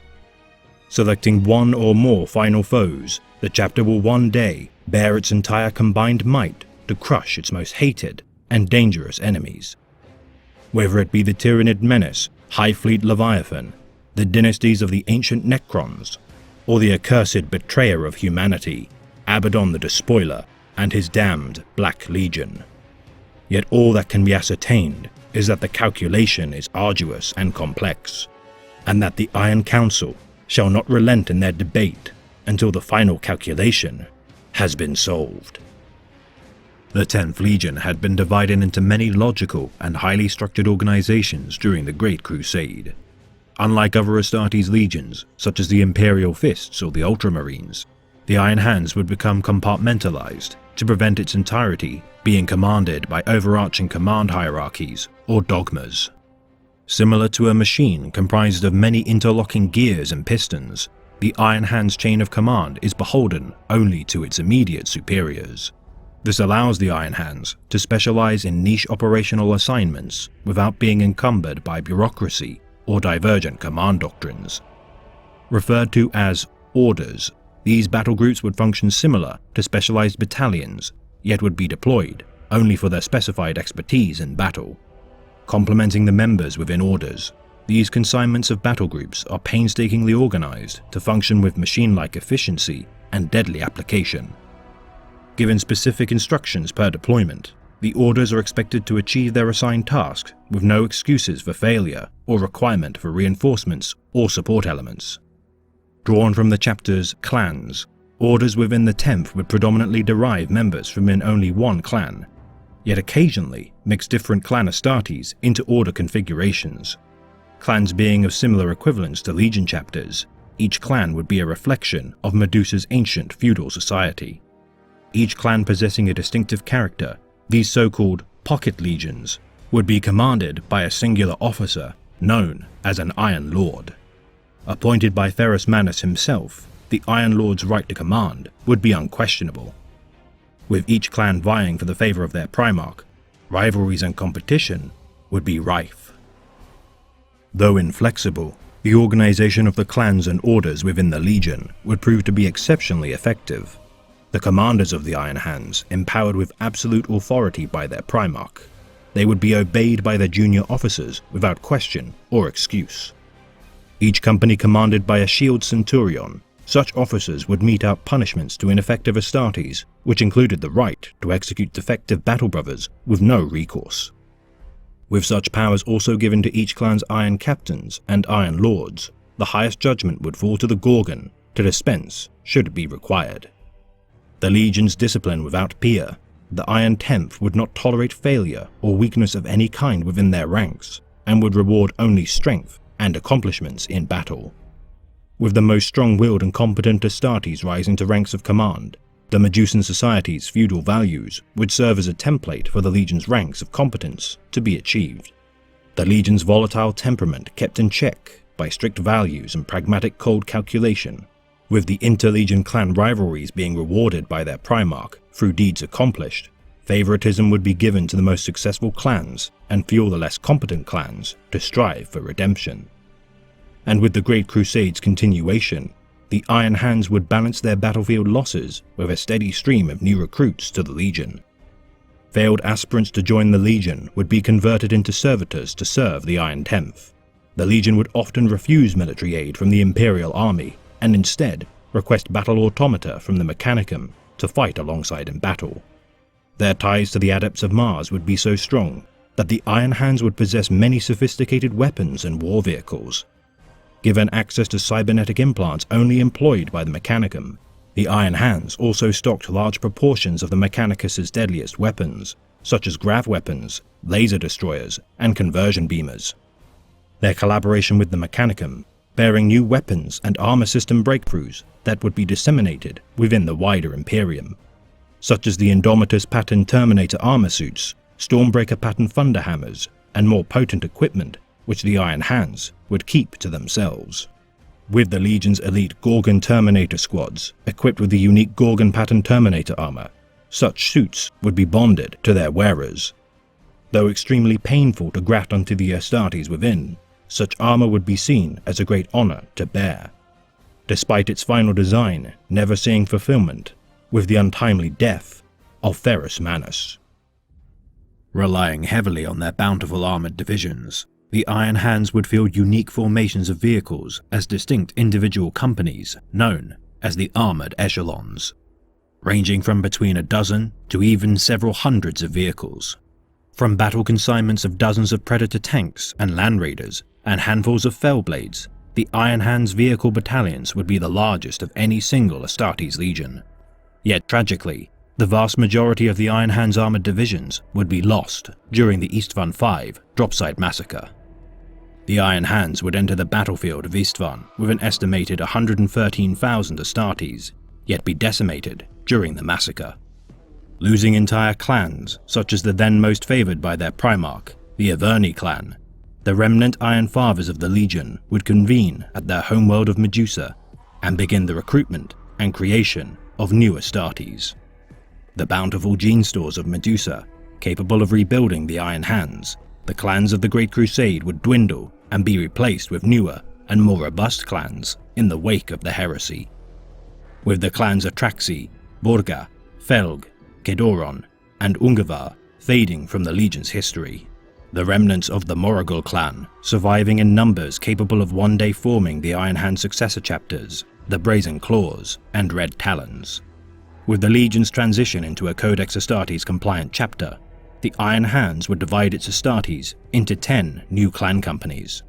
Selecting one or more final foes, the chapter will one day bear its entire combined might to crush its most hated and dangerous enemies. Whether it be the Tyranid Menace, High Fleet Leviathan, the dynasties of the ancient Necrons, or the accursed betrayer of humanity, Abaddon the Despoiler, and his damned Black Legion. Yet all that can be ascertained is that the calculation is arduous and complex, and that the Iron Council shall not relent in their debate until the final calculation has been solved. The 10th Legion had been divided into many logical and highly structured organizations during the Great Crusade. Unlike other Astartes legions, such as the Imperial Fists or the Ultramarines, the Iron Hands would become compartmentalized to prevent its entirety being commanded by overarching command hierarchies or dogmas. Similar to a machine comprised of many interlocking gears and pistons, the Iron Hand's chain of command is beholden only to its immediate superiors. This allows the Iron Hands to specialize in niche operational assignments without being encumbered by bureaucracy or divergent command doctrines. Referred to as orders, these battle groups would function similar to specialized battalions, yet would be deployed only for their specified expertise in battle. Complementing the members within orders, these consignments of battle groups are painstakingly organized to function with machine-like efficiency and deadly application. Given specific instructions per deployment, the orders are expected to achieve their assigned tasks with no excuses for failure or requirement for reinforcements or support elements. Drawn from the chapter's clans, orders within the 10th would predominantly derive members from only one clan, yet occasionally mix different clan Astartes into order configurations. Clans being of similar equivalence to Legion chapters, each clan would be a reflection of Medusa's ancient feudal society. Each clan possessing a distinctive character, these so-called pocket legions would be commanded by a singular officer known as an Iron Lord. Appointed by Ferrus Manus himself, the Iron Lord's right to command would be unquestionable. With each clan vying for the favor of their Primarch, rivalries and competition would be rife. Though inflexible, the organization of the clans and orders within the Legion would prove to be exceptionally effective. The commanders of the Iron Hands, empowered with absolute authority by their Primarch, they would be obeyed by their junior officers without question or excuse. Each company commanded by a shield centurion, such officers would mete out punishments to ineffective Astartes, which included the right to execute defective battle brothers with no recourse. With such powers also given to each clan's Iron Captains and Iron Lords, the highest judgment would fall to the Gorgon to dispense should it be required. The Legion's discipline without peer, the Iron Tenth would not tolerate failure or weakness of any kind within their ranks, and would reward only strength and accomplishments in battle. With the most strong-willed and competent Astartes rising to ranks of command, the Medusan society's feudal values would serve as a template for the Legion's ranks of competence to be achieved. The Legion's volatile temperament kept in check by strict values and pragmatic cold calculation, with the inter-Legion clan rivalries being rewarded by their Primarch through deeds accomplished, favoritism would be given to the most successful clans and fuel the less competent clans to strive for redemption. And with the Great Crusade's continuation, the Iron Hands would balance their battlefield losses with a steady stream of new recruits to the Legion. Failed aspirants to join the Legion would be converted into servitors to serve the Iron Tenth. The Legion would often refuse military aid from the Imperial Army and instead request battle automata from the Mechanicum to fight alongside in battle. Their ties to the Adepts of Mars would be so strong that the Iron Hands would possess many sophisticated weapons and war vehicles. Given access to cybernetic implants only employed by the Mechanicum, the Iron Hands also stocked large proportions of the Mechanicus' deadliest weapons, such as grav weapons, laser destroyers, and conversion beamers. Their collaboration with the Mechanicum, bearing new weapons and armor system breakthroughs that would be disseminated within the wider Imperium, such as the Indomitus pattern Terminator armor suits, Stormbreaker pattern Thunderhammers, and more potent equipment which the Iron Hands would keep to themselves. With the Legion's elite Gorgon Terminator squads equipped with the unique Gorgon pattern Terminator armor, such suits would be bonded to their wearers. Though extremely painful to graft onto the Astartes within, such armor would be seen as a great honor to bear, despite its final design never seeing fulfillment with the untimely death of Ferrus Manus. Relying heavily on their bountiful armored divisions, the Iron Hands would field unique formations of vehicles as distinct individual companies known as the Armored Echelons, ranging from between a dozen to even several hundreds of vehicles. From battle consignments of dozens of Predator tanks and Land Raiders and handfuls of Fellblades, the Iron Hands vehicle battalions would be the largest of any single Astartes Legion. Yet tragically, the vast majority of the Iron Hands armored divisions would be lost during the Istvan V Dropside Massacre. The Iron Hands would enter the battlefield of Istvan with an estimated 113,000 Astartes, yet be decimated during the massacre. Losing entire clans, such as the then most favoured by their Primarch, the Averni clan, the remnant Iron Fathers of the Legion would convene at their homeworld of Medusa and begin the recruitment and creation of new Astartes. The bountiful gene stores of Medusa, capable of rebuilding the Iron Hands, the clans of the Great Crusade would dwindle and be replaced with newer and more robust clans in the wake of the heresy. With the clans Atraxi, Borga, Felg, Kedoron, and Ungavar fading from the Legion's history, the remnants of the Moragul clan surviving in numbers capable of one day forming the Iron Hand successor chapters, the Brazen Claws and Red Talons. With the Legion's transition into a Codex Astartes compliant chapter, the Iron Hands would divide its Astartes into 10 new clan companies.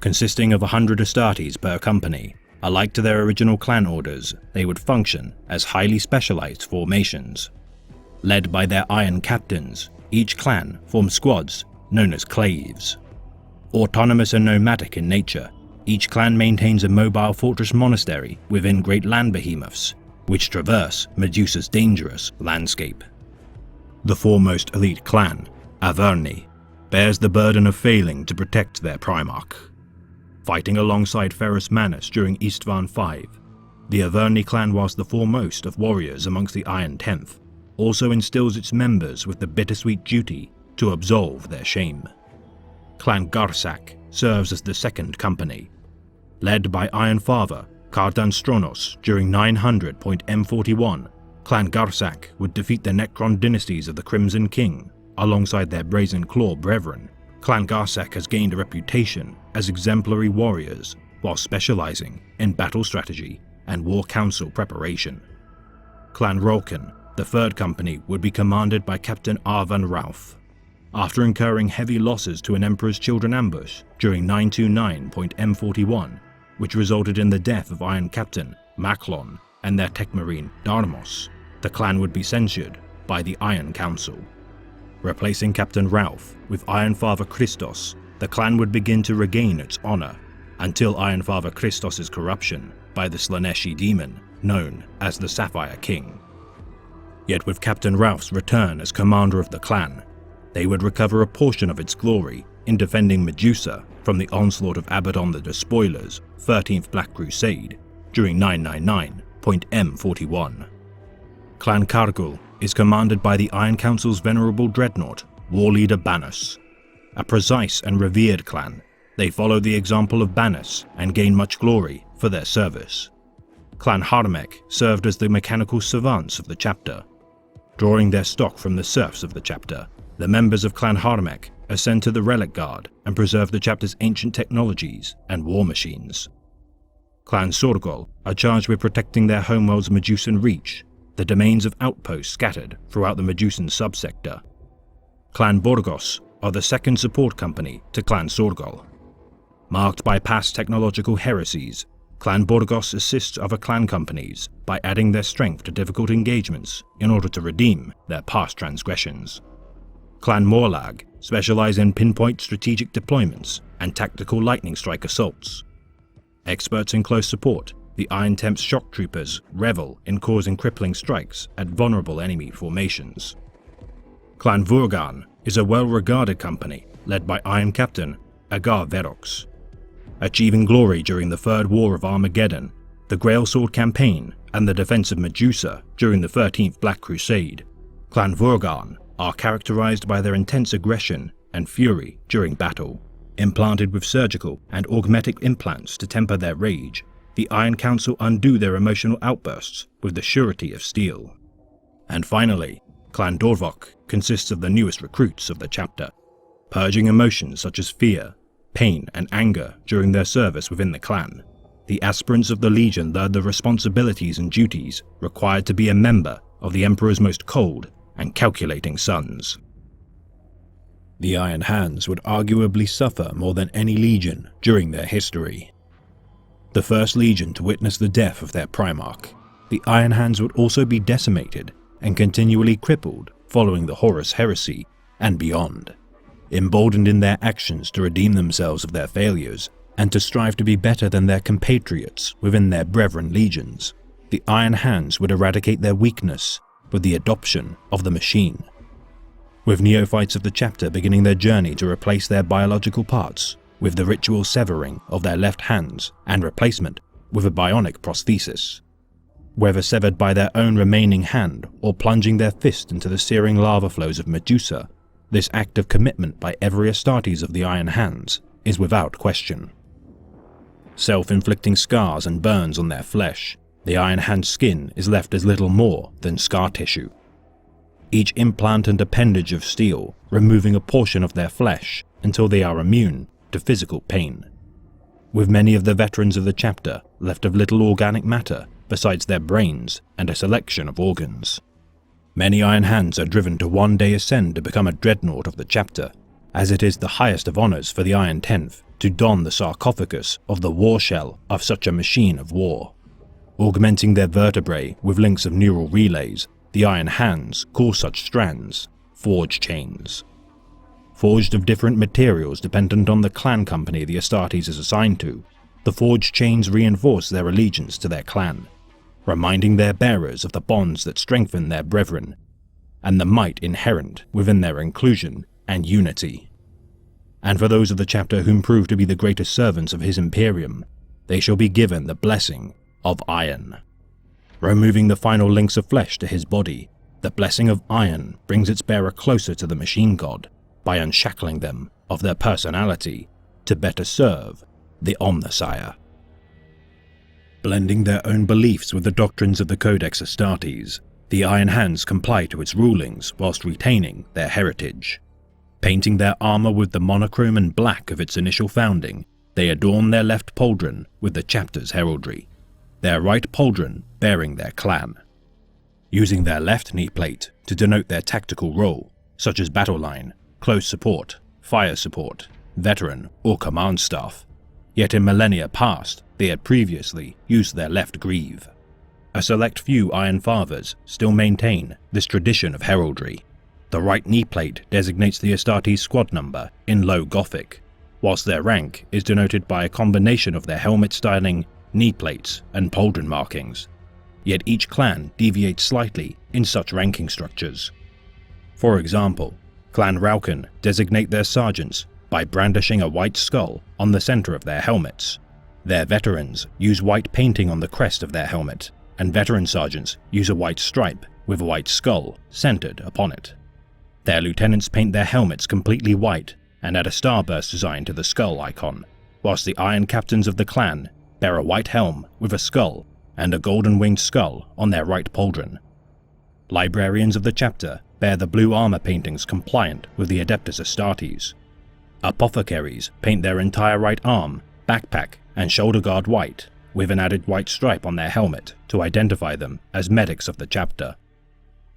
Consisting of 100 Astartes per company, alike to their original clan orders, they would function as highly specialized formations. Led by their Iron Captains, each clan formed squads known as Claves. Autonomous and nomadic in nature, each clan maintains a mobile fortress monastery within great land behemoths, which traverse Medusa's dangerous landscape. The foremost elite clan, Averni, bears the burden of failing to protect their Primarch. Fighting alongside Ferrus Manus during Istvan V, the Averni clan, whilst the foremost of warriors amongst the Iron Tenth, also instills its members with the bittersweet duty to absolve their shame. Clan Garsak serves as the second company. Led by Iron Father Cardan Stronos during 900.M41, Clan Garsak would defeat the Necron dynasties of the Crimson King alongside their Brazen Claw brethren. Clan Garsak has gained a reputation as exemplary warriors while specializing in battle strategy and war council preparation. Clan Rolkan, the third company, would be commanded by Captain Arvan Ralph. After incurring heavy losses to an Emperor's Children ambush during 929.M41, which resulted in the death of Iron Captain Maklon and their tech marine Darmos, the clan would be censured by the Iron Council. Replacing Captain Ralph with Iron Father Christos, the clan would begin to regain its honor, until Iron Father Christos' corruption by the Slaneshi demon known as the Sapphire King. Yet with Captain Ralph's return as commander of the clan, they would recover a portion of its glory in defending Medusa from the onslaught of Abaddon the Despoiler's 13th Black Crusade during 999.M41. Clan Kargul is commanded by the Iron Council's venerable dreadnought, war leader Banus. A precise and revered clan, they follow the example of Banus and gain much glory for their service. Clan Harmek served as the mechanical savants of the chapter. Drawing their stock from the serfs of the chapter, the members of Clan Harmek ascend to the Relic Guard and preserve the chapter's ancient technologies and war machines. Clan Sorgol are charged with protecting their homeworld's Medusan Reach, the domains of outposts scattered throughout the Medusan subsector. Clan Borgos are the second support company to Clan Sorgol. Marked by past technological heresies, Clan Borgos assists other clan companies by adding their strength to difficult engagements in order to redeem their past transgressions. Clan Morlag specialize in pinpoint strategic deployments and tactical lightning strike assaults. Experts in close support, the Iron Temps shock troopers revel in causing crippling strikes at vulnerable enemy formations. Clan Vurgan is a well-regarded company led by Iron Captain Agar Verox. Achieving glory during the Third War of Armageddon, the Grail Sword campaign, and the defense of Medusa during the 13th Black Crusade, Clan Vurgan are characterized by their intense aggression and fury during battle. Implanted with surgical and augmetic implants to temper their rage, the Iron Council undo their emotional outbursts with the surety of steel. And finally, Clan Dorvok consists of the newest recruits of the chapter, purging emotions such as fear, pain, and anger during their service within the clan. The aspirants of the Legion learn the responsibilities and duties required to be a member of the Emperor's most cold and calculating sons. The Iron Hands would arguably suffer more than any Legion during their history. The first Legion to witness the death of their Primarch, the Iron Hands would also be decimated and continually crippled following the Horus Heresy and beyond. Emboldened in their actions to redeem themselves of their failures and to strive to be better than their compatriots within their brethren legions, the Iron Hands would eradicate their weakness with the adoption of the machine. With neophytes of the chapter beginning their journey to replace their biological parts with the ritual severing of their left hands and replacement with a bionic prosthesis. Whether severed by their own remaining hand or plunging their fist into the searing lava flows of Medusa, this act of commitment by every Astartes of the Iron Hands is without question. Self-inflicting scars and burns on their flesh, the Iron Hand's skin is left as little more than scar tissue. Each implant and appendage of steel removing a portion of their flesh until they are immune to physical pain. With many of the veterans of the chapter left of little organic matter besides their brains and a selection of organs. Many Iron Hands are driven to one day ascend to become a dreadnought of the chapter, as it is the highest of honors for the Iron Tenth to don the sarcophagus of the war shell of such a machine of war. Augmenting their vertebrae with links of neural relays, the Iron Hands call such strands forge chains. Forged of different materials dependent on the clan company the Astartes is assigned to, the forged chains reinforce their allegiance to their clan, reminding their bearers of the bonds that strengthen their brethren, and the might inherent within their inclusion and unity. And for those of the chapter whom prove to be the greatest servants of his Imperium, they shall be given the blessing of Iron. Removing the final links of flesh to his body, the blessing of Iron brings its bearer closer to the machine god by unshackling them of their personality to better serve the Omnissiah. Blending their own beliefs with the doctrines of the Codex Astartes, the Iron Hands comply to its rulings whilst retaining their heritage. Painting their armor with the monochrome and black of its initial founding, they adorn their left pauldron with the chapter's heraldry, their right pauldron bearing their clan. Using their left knee plate to denote their tactical role, such as battle line, close support, fire support, veteran, or command staff. Yet in millennia past, they had previously used their left greave. A select few Iron Fathers still maintain this tradition of heraldry. The right knee plate designates the Astartes squad number in Low Gothic, whilst their rank is denoted by a combination of their helmet styling, knee plates, and pauldron markings. Yet each clan deviates slightly in such ranking structures. For example, Clan Rauken designate their sergeants by brandishing a white skull on the center of their helmets. Their veterans use white painting on the crest of their helmet, and veteran sergeants use a white stripe with a white skull centered upon it. Their lieutenants paint their helmets completely white and add a starburst design to the skull icon, whilst the Iron Captains of the clan bear a white helm with a skull and a golden-winged skull on their right pauldron. Librarians of the chapter bear the blue armor paintings compliant with the Adeptus Astartes. Apothecaries paint their entire right arm, backpack, and shoulder guard white, with an added white stripe on their helmet to identify them as medics of the chapter.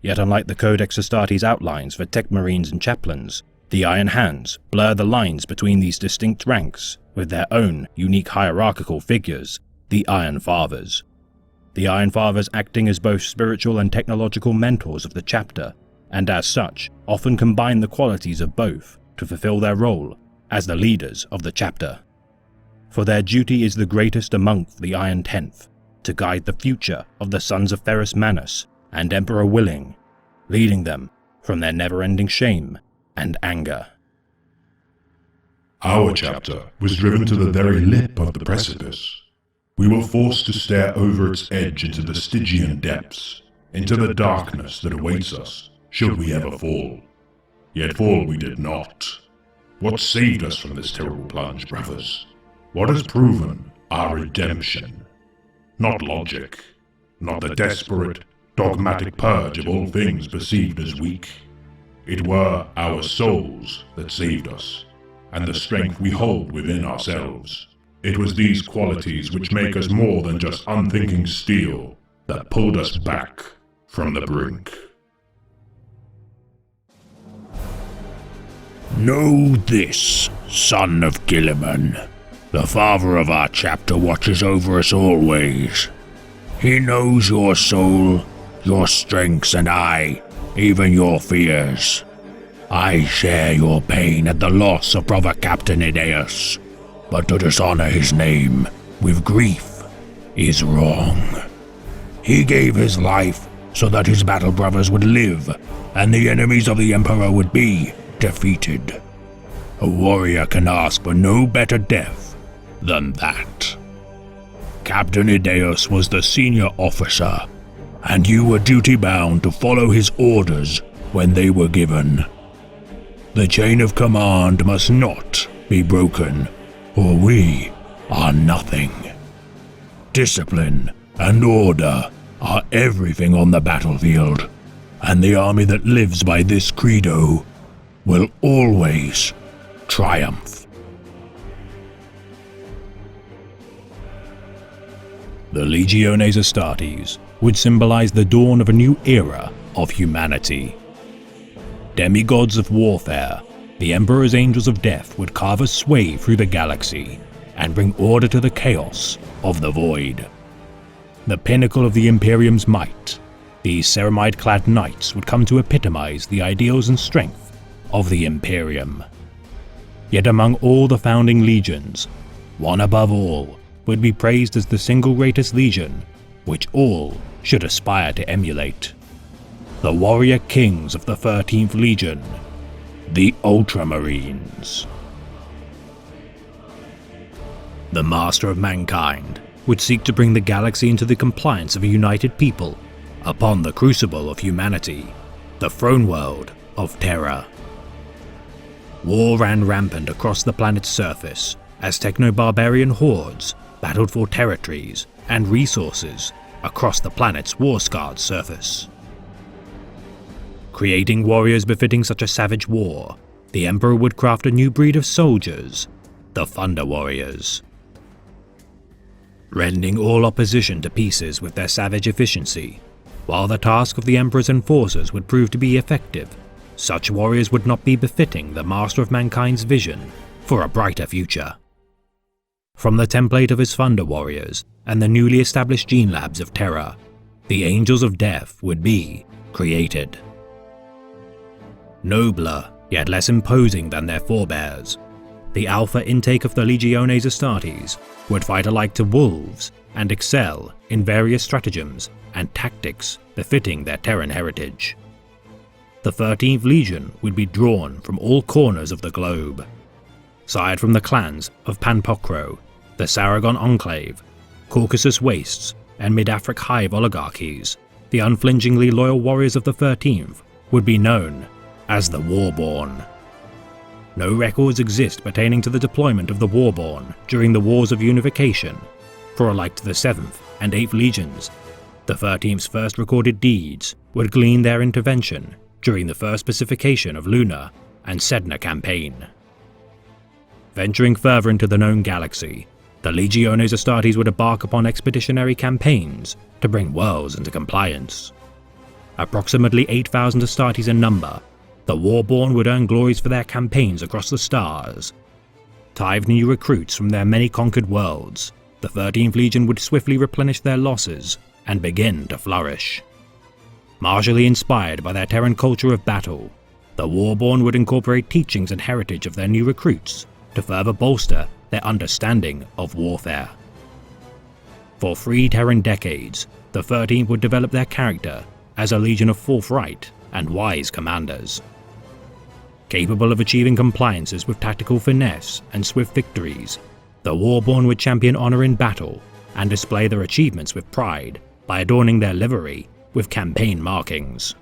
Yet unlike the Codex Astartes outlines for tech marines and chaplains, The Iron Hands blur the lines between these distinct ranks with their own unique hierarchical figures, the Iron Fathers. The Iron Fathers acting as both spiritual and technological mentors of the chapter, and as such often combine the qualities of both to fulfill their role as the leaders of the chapter. For their duty is the greatest among the Iron Tenth, to guide the future of the sons of Ferrus Manus and Emperor Willing, leading them from their never-ending shame and anger. Our chapter was driven to the very lip of the precipice. We were forced to stare over its edge into the Stygian depths, into the darkness that awaits us, should we ever fall. Yet fall we did not. What saved us from this terrible plunge, brothers? What has proven our redemption? Not logic, not the desperate, dogmatic purge of all things perceived as weak. It were our souls that saved us, and the strength we hold within ourselves. It was these qualities which make us more than just unthinking steel that pulled us back from the brink. Know this, son of Guilliman. The father of our chapter watches over us always. He knows your soul, your strengths, and even your fears. I share your pain at the loss of brother Captain Idaeus, but to dishonor his name with grief is wrong. He gave his life so that his battle brothers would live, and the enemies of the Emperor would be defeated. A warrior can ask for no better death than that. Captain Idaeus was the senior officer, and you were duty-bound to follow his orders when they were given. The chain of command must not be broken, or we are nothing. Discipline and order are everything on the battlefield, and the army that lives by this credo will always triumph. The Legiones Astartes would symbolize the dawn of a new era of humanity. Demigods of warfare, the Emperor's Angels of Death would carve a sway through the galaxy and bring order to the chaos of the void. The pinnacle of the Imperium's might, these ceramide-clad knights would come to epitomize the ideals and strength of the Imperium. Yet among all the founding legions, one above all would be praised as the single greatest legion, which all should aspire to emulate. The warrior kings of the 13th Legion, the Ultramarines. The Master of Mankind would seek to bring the galaxy into the compliance of a united people upon the crucible of humanity, the throne world of Terra. War ran rampant across the planet's surface as techno-barbarian hordes battled for territories and resources across the planet's war-scarred surface. Creating warriors befitting such a savage war, the Emperor would craft a new breed of soldiers, the Thunder Warriors. Rending all opposition to pieces with their savage efficiency, while the task of the Emperor's enforcers would prove to be effective, such warriors would not be befitting the Master of Mankind's vision for a brighter future. From the template of his Thunder Warriors and the newly established gene labs of Terra, the Angels of Death would be created. Nobler, yet less imposing than their forebears, the Alpha intake of the Legiones Astartes would fight alike to wolves and excel in various stratagems and tactics befitting their Terran heritage. The 13th Legion would be drawn from all corners of the globe. Sired from the clans of Panpokro, the Saragon Enclave, Caucasus Wastes, and Mid-Afric Hive oligarchies, the unflinchingly loyal warriors of the 13th would be known as the Warborn. No records exist pertaining to the deployment of the Warborn during the Wars of Unification, for alike to the 7th and 8th Legions, the 13th's first recorded deeds would glean their intervention during the first pacification of Luna and Sedna campaign. Venturing further into the known galaxy, the Legiones Astartes would embark upon expeditionary campaigns to bring worlds into compliance. Approximately 8,000 Astartes in number, the Warborn would earn glories for their campaigns across the stars. Tied new recruits from their many conquered worlds, the 13th Legion would swiftly replenish their losses and begin to flourish. Martially inspired by their Terran culture of battle, the Warborn would incorporate teachings and heritage of their new recruits to further bolster their understanding of warfare. For 3 Terran decades, the 13th would develop their character as a legion of forthright and wise commanders. Capable of achieving compliances with tactical finesse and swift victories, the Warborn would champion honor in battle and display their achievements with pride by adorning their livery with campaign markings.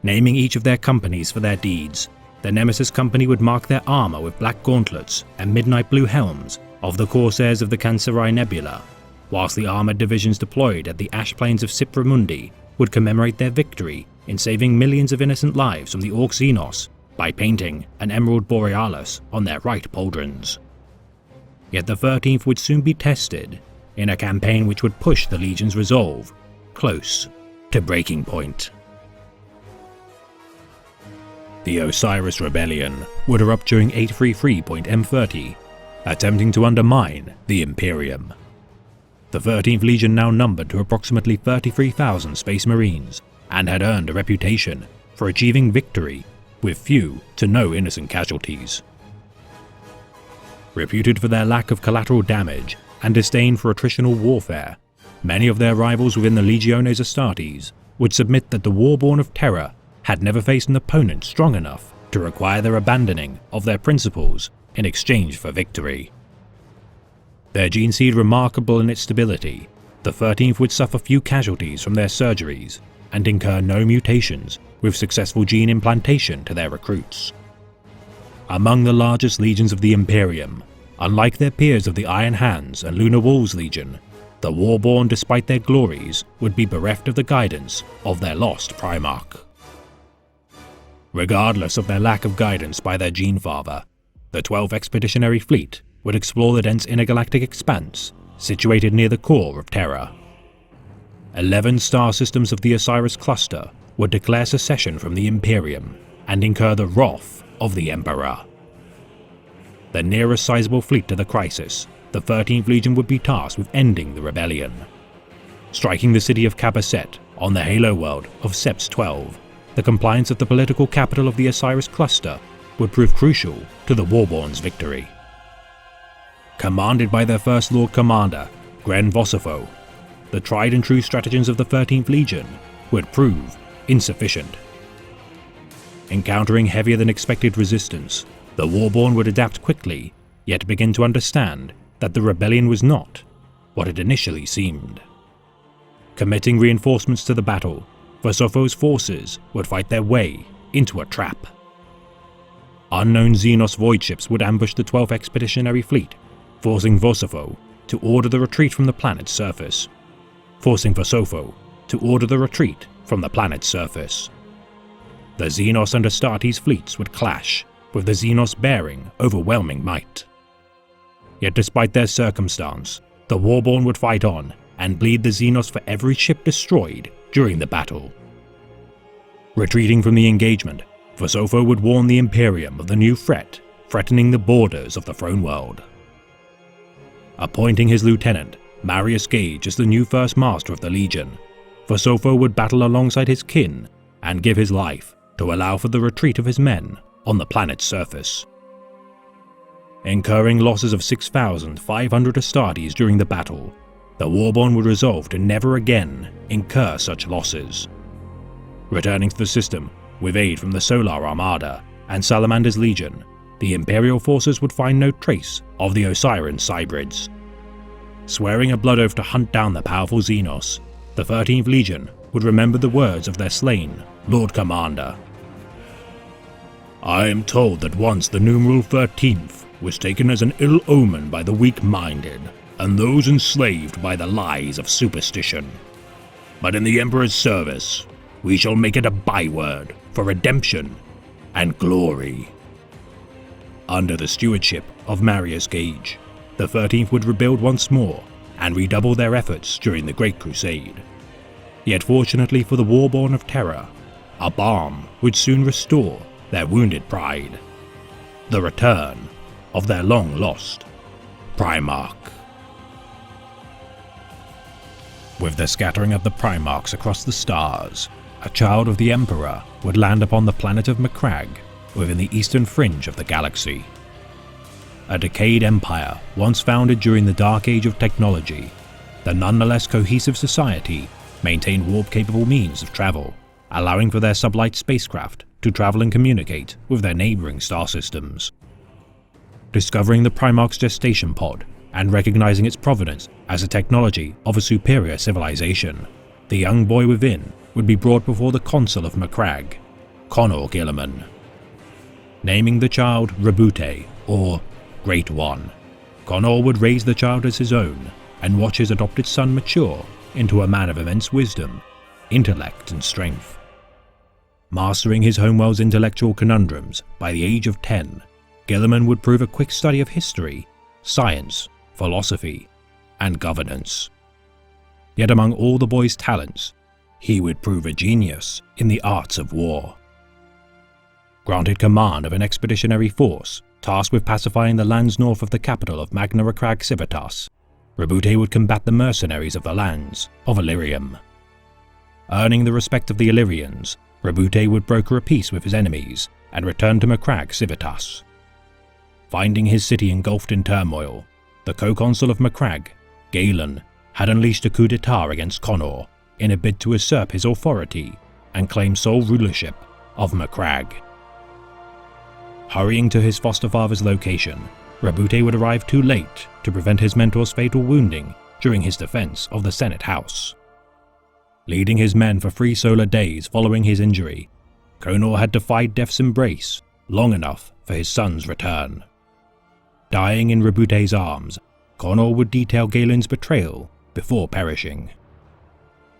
Naming each of their companies for their deeds, the Nemesis Company would mark their armor with black gauntlets and midnight blue helms of the Corsairs of the Cancerai Nebula, whilst the armored divisions deployed at the ash plains of Cypra Mundi would commemorate their victory in saving millions of innocent lives from the Orc Xenos by painting an Emerald Borealis on their right pauldrons. Yet the 13th would soon be tested in a campaign which would push the Legion's resolve close to breaking point. The Osiris Rebellion would erupt during 833.M30, attempting to undermine the Imperium. The 13th Legion now numbered to approximately 33,000 Space Marines and had earned a reputation for achieving victory with few to no innocent casualties. Reputed for their lack of collateral damage and disdain for attritional warfare, many of their rivals within the Legiones Astartes would submit that the Warborn of Terra had never faced an opponent strong enough to require their abandoning of their principles in exchange for victory. Their gene seed remarkable in its stability, the 13th would suffer few casualties from their surgeries and incur no mutations with successful gene implantation to their recruits. Among the largest legions of the Imperium, unlike their peers of the Iron Hands and Lunar Wolves Legion, the Warborn, despite their glories, would be bereft of the guidance of their lost Primarch. Regardless of their lack of guidance by their Gene Father, the 12th Expeditionary Fleet would explore the dense intergalactic expanse situated near the core of Terra. 11 star systems of the Osiris Cluster would declare secession from the Imperium and incur the wrath of the Emperor. The nearest sizable fleet to the crisis, the 13th Legion would be tasked with ending the rebellion. Striking the city of Cabasset on the halo world of Seps 12, the compliance of the political capital of the Osiris Cluster would prove crucial to the Warborn's victory. Commanded by their First Lord Commander, Gren Vosifo, the tried and true stratagems of the 13th Legion would prove insufficient. Encountering heavier than expected resistance, the Warborn would adapt quickly, yet begin to understand that the rebellion was not what it initially seemed. Committing reinforcements to the battle, Vosofo's forces would fight their way into a trap. Unknown Xenos void ships would ambush the 12th Expeditionary Fleet, forcing Vosifo to order the retreat from the planet's surface. The Xenos and Astartes fleets would clash, with the Xenos bearing overwhelming might. Yet despite their circumstance, the Warborn would fight on and bleed the Xenos for every ship destroyed during the battle. Retreating from the engagement, Vosofo would warn the Imperium of the new threat threatening the borders of the Throne World. Appointing his lieutenant, Marius Gage, as the new First Master of the Legion, Vosofo would battle alongside his kin and give his life to allow for the retreat of his men on the planet's surface. Incurring losses of 6,500 Astartes during the battle, the Warborn would resolve to never again incur such losses. Returning to the system with aid from the Solar Armada and Salamander's Legion, the Imperial forces would find no trace of the Osiris Cybrids. Swearing a blood oath to hunt down the powerful Xenos, the 13th Legion would remember the words of their slain Lord Commander. "I am told that once the numeral 13th was taken as an ill omen by the weak-minded and those enslaved by the lies of superstition. But in the Emperor's service, we shall make it a byword for redemption and glory." Under the stewardship of Marius Gage, the 13th would rebuild once more and redouble their efforts during the Great Crusade. Yet fortunately for the Warborn of Terra, a balm would soon restore their wounded pride. The return of their long-lost Primarch. With the scattering of the Primarchs across the stars, a child of the Emperor would land upon the planet of Macragge within the eastern fringe of the galaxy. A decayed empire once founded during the Dark Age of technology, the nonetheless cohesive society maintained warp-capable means of travel, allowing for their sublight spacecraft to travel and communicate with their neighboring star systems. Discovering the Primarch's gestation pod and recognizing its provenance as a technology of a superior civilization, the young boy within would be brought before the Consul of Macragge, Connor Guilliman. Naming the child Roboute, or Great One, Connor would raise the child as his own and watch his adopted son mature into a man of immense wisdom, intellect and strength. Mastering his homeworld's intellectual conundrums by the age of 10, Guilliman would prove a quick study of history, science, philosophy, and governance. Yet among all the boy's talents, he would prove a genius in the arts of war. Granted command of an expeditionary force tasked with pacifying the lands north of the capital of Magna Macragge Civitas, Roboute would combat the mercenaries of the lands of Illyrium. Earning the respect of the Illyrians, Roboute would broker a peace with his enemies and return to Macragge Civitas. Finding his city engulfed in turmoil, the co-consul of Macragge, Galen, had unleashed a coup d'etat against Connor in a bid to usurp his authority and claim sole rulership of Macragge. Hurrying to his foster father's location, Roboute would arrive too late to prevent his mentor's fatal wounding during his defense of the Senate House. Leading his men for 3 solar days following his injury, Connor had defied death's embrace long enough for his son's return. Dying in Roboute's arms, Connor would detail Galen's betrayal before perishing.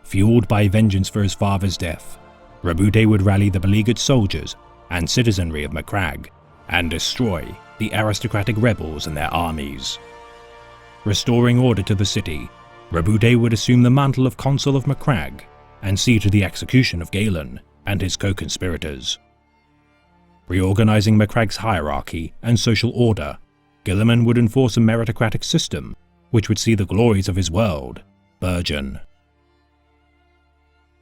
Fueled by vengeance for his father's death, Roboute would rally the beleaguered soldiers and citizenry of Macragge and destroy the aristocratic rebels and their armies. Restoring order to the city, Roboute would assume the mantle of Consul of Macragge and see to the execution of Galen and his co-conspirators. Reorganizing Macragge's hierarchy and social order, Guilliman would enforce a meritocratic system which would see the glories of his world burgeon.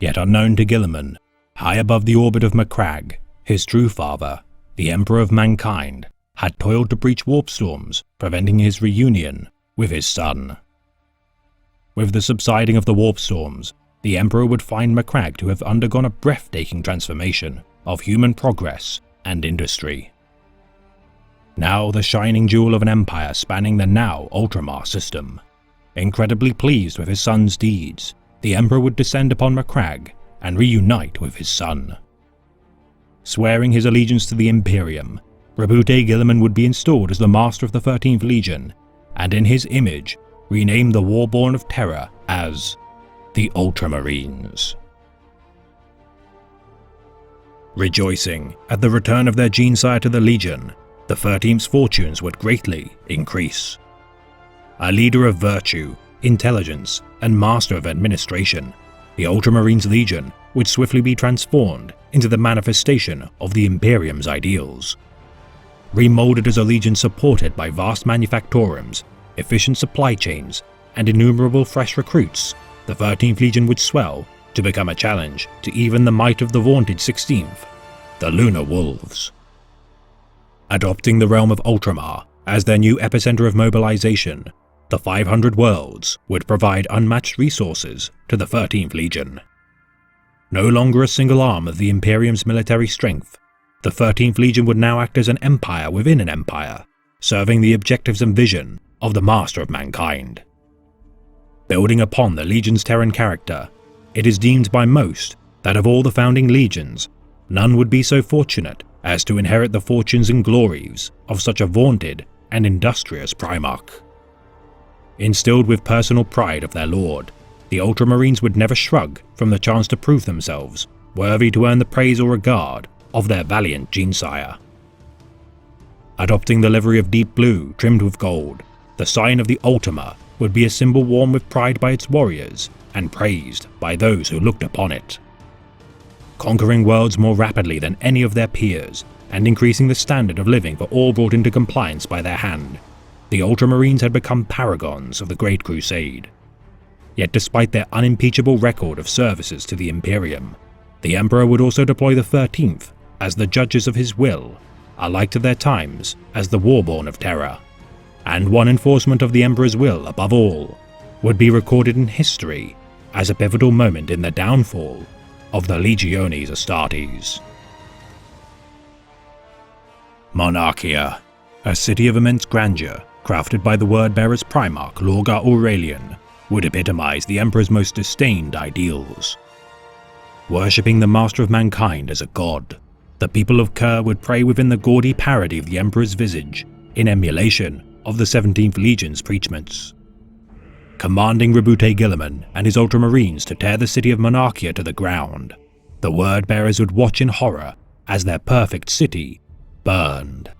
Yet unknown to Guilliman, high above the orbit of Macragge, his true father, the Emperor of Mankind, had toiled to breach warp storms, preventing his reunion with his son. With the subsiding of the warp storms, the Emperor would find Macragge to have undergone a breathtaking transformation of human progress and industry. Now the shining jewel of an empire spanning the now Ultramar system. Incredibly pleased with his son's deeds, the Emperor would descend upon Macragge and reunite with his son. Swearing his allegiance to the Imperium, Roboute Guilliman would be installed as the Master of the 13th Legion, and in his image, renamed the Warborn of Terror as the Ultramarines. Rejoicing at the return of their Gene-Sire to the Legion, the 13th's fortunes would greatly increase. A leader of virtue, intelligence, and master of administration, the Ultramarines Legion would swiftly be transformed into the manifestation of the Imperium's ideals. Remolded as a legion supported by vast manufactorums, efficient supply chains, and innumerable fresh recruits, the 13th Legion would swell to become a challenge to even the might of the vaunted 16th, the Lunar Wolves. Adopting the realm of Ultramar as their new epicenter of mobilization, the 500 worlds would provide unmatched resources to the 13th Legion. No longer a single arm of the Imperium's military strength, the 13th Legion would now act as an empire within an empire, serving the objectives and vision of the Master of Mankind. Building upon the Legion's Terran character, it is deemed by most that of all the founding legions, none would be so fortunate as to inherit the fortunes and glories of such a vaunted and industrious Primarch. Instilled with personal pride of their lord, the Ultramarines would never shrug from the chance to prove themselves worthy to earn the praise or regard of their valiant Gene-Sire. Adopting the livery of deep blue trimmed with gold, the sign of the Ultima would be a symbol worn with pride by its warriors and praised by those who looked upon it. conquering worlds more rapidly than any of their peers, and increasing the standard of living for all brought into compliance by their hand. The Ultramarines had become paragons of the Great Crusade. Yet despite their unimpeachable record of services to the Imperium, the Emperor would also deploy the 13th as the judges of his will, alike to their times as the Warborn of Terra. And one enforcement of the Emperor's will, above all, would be recorded in history as a pivotal moment in the downfall of the Legiones Astartes. Monarchia, a city of immense grandeur, crafted by the word-bearer's Primarch Lorgar Aurelian, would epitomize the Emperor's most disdained ideals. Worshipping the master of mankind as a god, the people of Khur would pray within the gaudy parody of the Emperor's visage, in emulation of the 17th Legion's preachments. Commanding Roboute Guilliman and his Ultramarines to tear the city of Monarchia to the ground, the word-bearers would watch in horror as their perfect city burned.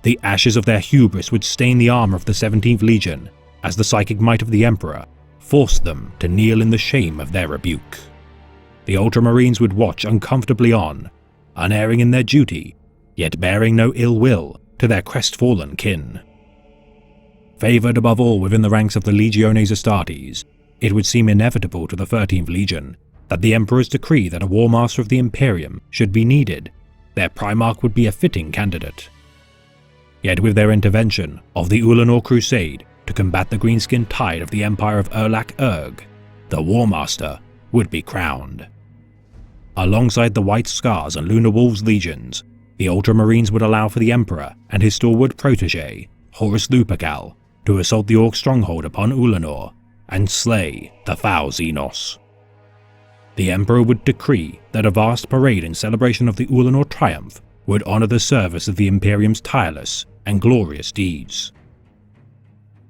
The ashes of their hubris would stain the armor of the 17th Legion, as the psychic might of the Emperor forced them to kneel in the shame of their rebuke. The Ultramarines would watch uncomfortably on, unerring in their duty, yet bearing no ill will to their crestfallen kin. Favoured above all within the ranks of the Legiones Astartes, it would seem inevitable to the 13th Legion that the Emperor's decree that a War Master of the Imperium should be needed. Their Primarch would be a fitting candidate. Yet with their intervention of the Ulanor Crusade to combat the green-skinned tide of the Empire of Erlak Erg, the War Master would be crowned. Alongside the White Scars and Lunar Wolves legions, the Ultramarines would allow for the Emperor and his stalwart protege, Horus Lupercal, to assault the Orc stronghold upon Ulanor and slay the foul Xenos. The Emperor would decree that a vast parade in celebration of the Ulanor triumph would honor the service of the Imperium's tireless and glorious deeds.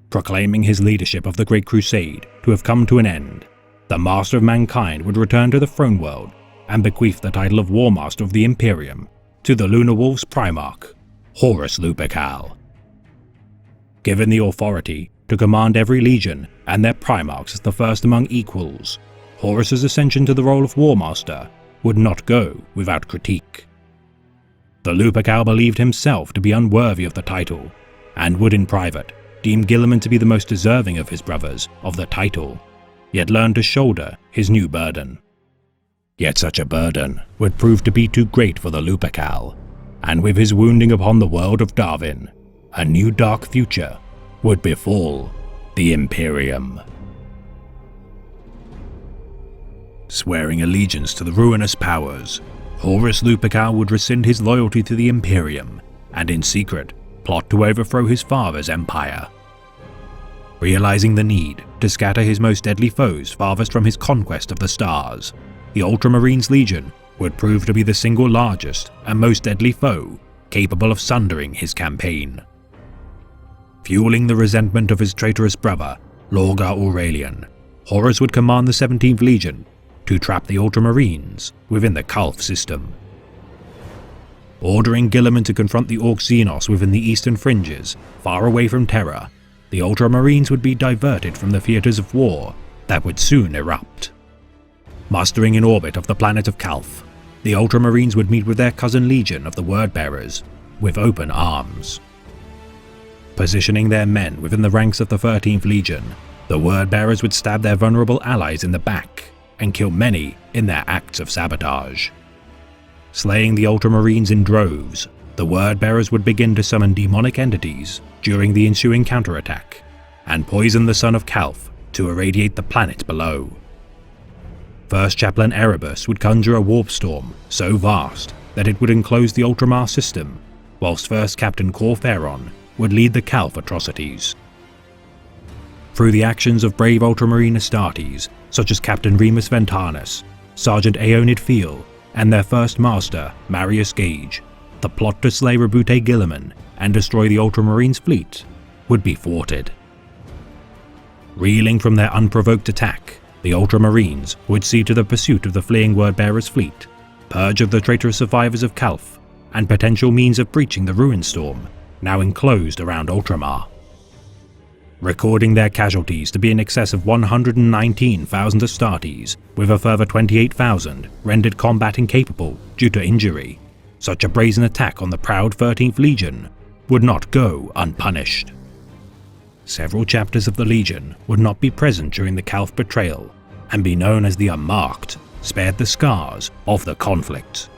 Proclaiming his leadership of the Great Crusade to have come to an end, the Master of Mankind would return to the throne world and bequeath the title of War Master of the Imperium to the Lunar Wolves Primarch, Horus Lupercal. Given the authority to command every legion and their Primarchs as the first among equals, Horus's ascension to the role of War Master would not go without critique. The Lupercal believed himself to be unworthy of the title, and would in private deem Guilliman to be the most deserving of his brothers of the title, yet learn to shoulder his new burden. Yet such a burden would prove to be too great for the Lupercal, and with his wounding upon the world of Darwin, a new dark future would befall the Imperium. Swearing allegiance to the ruinous powers, Horus Lupercal would rescind his loyalty to the Imperium and in secret plot to overthrow his father's empire. Realizing the need to scatter his most deadly foes farthest from his conquest of the stars, the Ultramarines Legion would prove to be the single largest and most deadly foe capable of sundering his campaign. Fueling the resentment of his traitorous brother, Lorgar Aurelian, Horus would command the 17th Legion to trap the Ultramarines within the Calth system. Ordering Guilliman to confront the Orc Xenos within the eastern fringes, far away from Terra, the Ultramarines would be diverted from the theaters of war that would soon erupt. Mustering in orbit of the planet of Calth, the Ultramarines would meet with their cousin legion of the Word-Bearers with open arms. Positioning their men within the ranks of the 13th Legion, the Word-Bearers would stab their vulnerable allies in the back and kill many in their acts of sabotage. Slaying the Ultramarines in droves, the Word-Bearers would begin to summon demonic entities during the ensuing counterattack, and poison the sun of Calth to irradiate the planet below. First Chaplain Erebus would conjure a warp storm so vast that it would enclose the Ultramar system, whilst First Captain Cor Theron would lead the Calth atrocities. Through the actions of brave Ultramarine Astartes, such as Captain Remus Ventanus, Sergeant Aeonid Fiel, and their first master, Marius Gage, the plot to slay Roboute Guilliman and destroy the Ultramarines' fleet would be thwarted. Reeling from their unprovoked attack, the Ultramarines would see to the pursuit of the fleeing Word-Bearers' fleet, purge of the traitorous survivors of Calth, and potential means of breaching the Ruin Storm now enclosed around Ultramar. recording their casualties to be in excess of 119,000 Astartes, with a further 28,000 rendered combat incapable due to injury. Such a brazen attack on the proud 13th Legion would not go unpunished. Several chapters of the Legion would not be present during the Calth betrayal, and be known as the Unmarked, spared the scars of the conflict.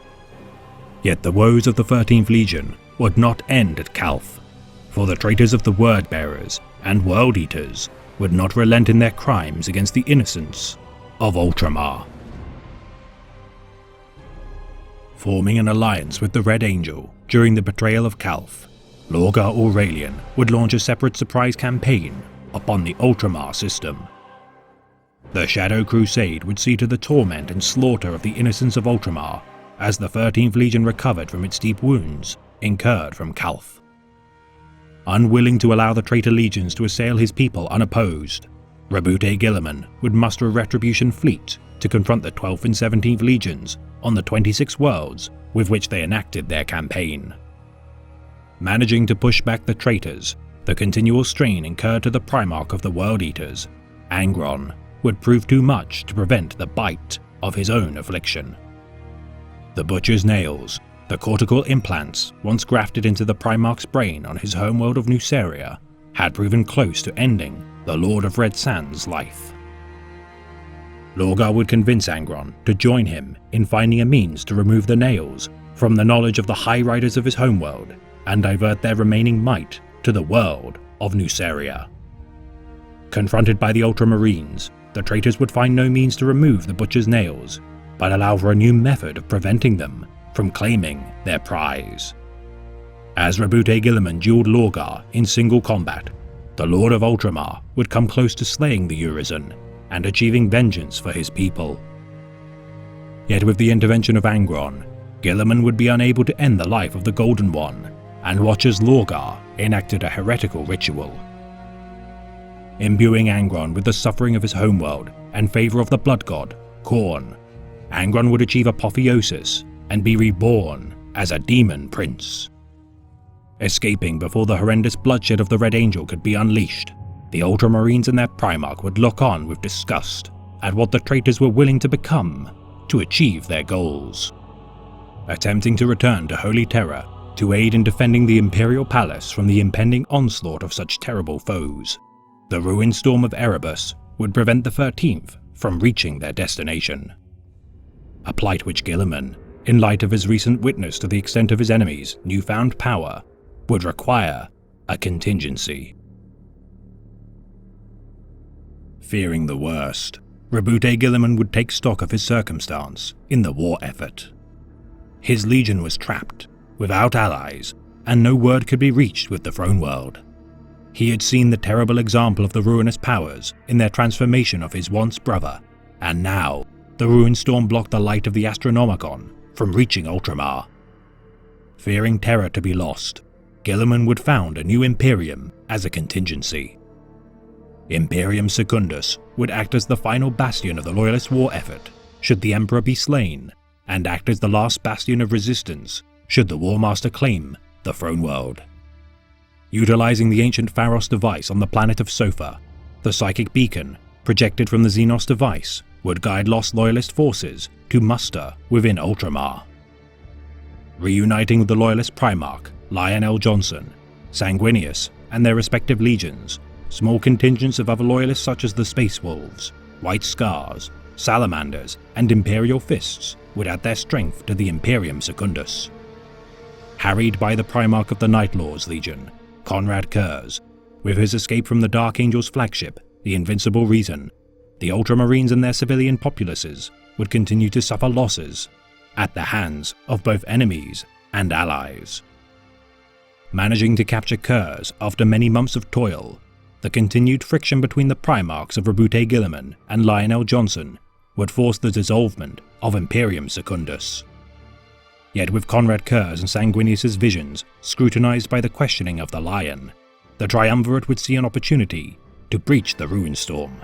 Yet the woes of the 13th Legion would not end at Calth, for the traitors of the Word-Bearers and World-Eaters would not relent in their crimes against the innocents of Ultramar. Forming an alliance with the Red Angel during the betrayal of Calth, Lorgar Aurelian would launch a separate surprise campaign upon the Ultramar system. The Shadow Crusade would see to the torment and slaughter of the innocents of Ultramar as the 13th Legion recovered from its deep wounds incurred from Calth. Unwilling to allow the traitor legions to assail his people unopposed, Roboute Guilliman would muster a retribution fleet to confront the 12th and 17th Legions on the 26 worlds with which they enacted their campaign. Managing to push back the traitors, the continual strain incurred to the Primarch of the World Eaters, Angron, would prove too much to prevent the bite of his own affliction. The Butcher's nails, the cortical implants once grafted into the Primarch's brain on his homeworld of Nuceria, had proven close to ending the Lord of Red Sands' life. Lorgar would convince Angron to join him in finding a means to remove the nails from the knowledge of the High Riders of his homeworld and divert their remaining might to the world of Nuceria. Confronted by the Ultramarines, the traitors would find no means to remove the Butcher's nails, but allow for a new method of preventing them from claiming their prize. As Roboute Guilliman dueled Lorgar in single combat, the Lord of Ultramar would come close to slaying the Urizen and achieving vengeance for his people. Yet with the intervention of Angron, Guilliman would be unable to end the life of the Golden One, and watch as Lorgar enacted a heretical ritual. Imbuing Angron with the suffering of his homeworld and favor of the blood god, Khorne, Angron would achieve apotheosis and be reborn as a demon prince. Escaping before the horrendous bloodshed of the Red Angel could be unleashed, the Ultramarines and their Primarch would look on with disgust at what the traitors were willing to become to achieve their goals. Attempting to return to Holy Terror to aid in defending the Imperial Palace from the impending onslaught of such terrible foes, the ruined storm of Erebus would prevent the 13th from reaching their destination. A plight which Guilliman, in light of his recent witness to the extent of his enemies' newfound power, would require a contingency. Fearing the worst, Roboute Guilliman would take stock of his circumstance in the war effort. His legion was trapped, without allies, and no word could be reached with the Throne World. He had seen the terrible example of the ruinous powers in their transformation of his once brother, and now the ruined storm blocked the light of the Astronomicon from reaching Ultramar. Fearing Terror to be lost, Guilliman would found a new Imperium as a contingency. Imperium Secundus would act as the final bastion of the Loyalist war effort should the Emperor be slain, and act as the last bastion of resistance should the War Master claim the Throne World. Utilizing the ancient Pharos device on the planet of Sofa, the psychic beacon, projected from the Xenos device, would guide lost Loyalist forces to muster within Ultramar. Reuniting with the Loyalist Primarch, Lionel Johnson, Sanguinius, and their respective legions, small contingents of other Loyalists such as the Space Wolves, White Scars, Salamanders, and Imperial Fists would add their strength to the Imperium Secundus. Harried by the Primarch of the Night Lords Legion, Konrad Curze, with his escape from the Dark Angel's flagship, the Invincible Reason, the Ultramarines and their civilian populaces would continue to suffer losses at the hands of both enemies and allies. Managing to capture Curze after many months of toil, the continued friction between the Primarchs of Roboute Guilliman and Lionel Johnson would force the dissolvement of Imperium Secundus. Yet with Konrad Curze and Sanguinius' visions scrutinized by the questioning of the Lion, the Triumvirate would see an opportunity to breach the Ruinstorm.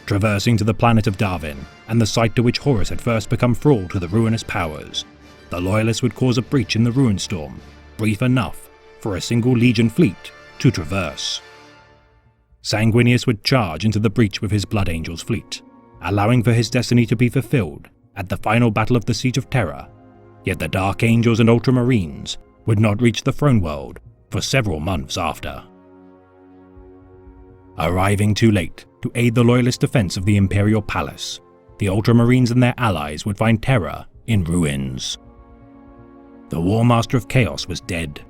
Traversing to the planet of Darwin, and the site to which Horus had first become thrall to the ruinous powers, the Loyalists would cause a breach in the Ruinstorm, brief enough for a single Legion fleet to traverse. Sanguinius would charge into the breach with his Blood Angels fleet, allowing for his destiny to be fulfilled at the final battle of the Siege of Terra. Yet the Dark Angels and Ultramarines would not reach the throne world for several months after. Arriving too late to aid the Loyalist defense of the Imperial Palace, the Ultramarines and their allies would find Terra in ruins. The War Master of Chaos was dead,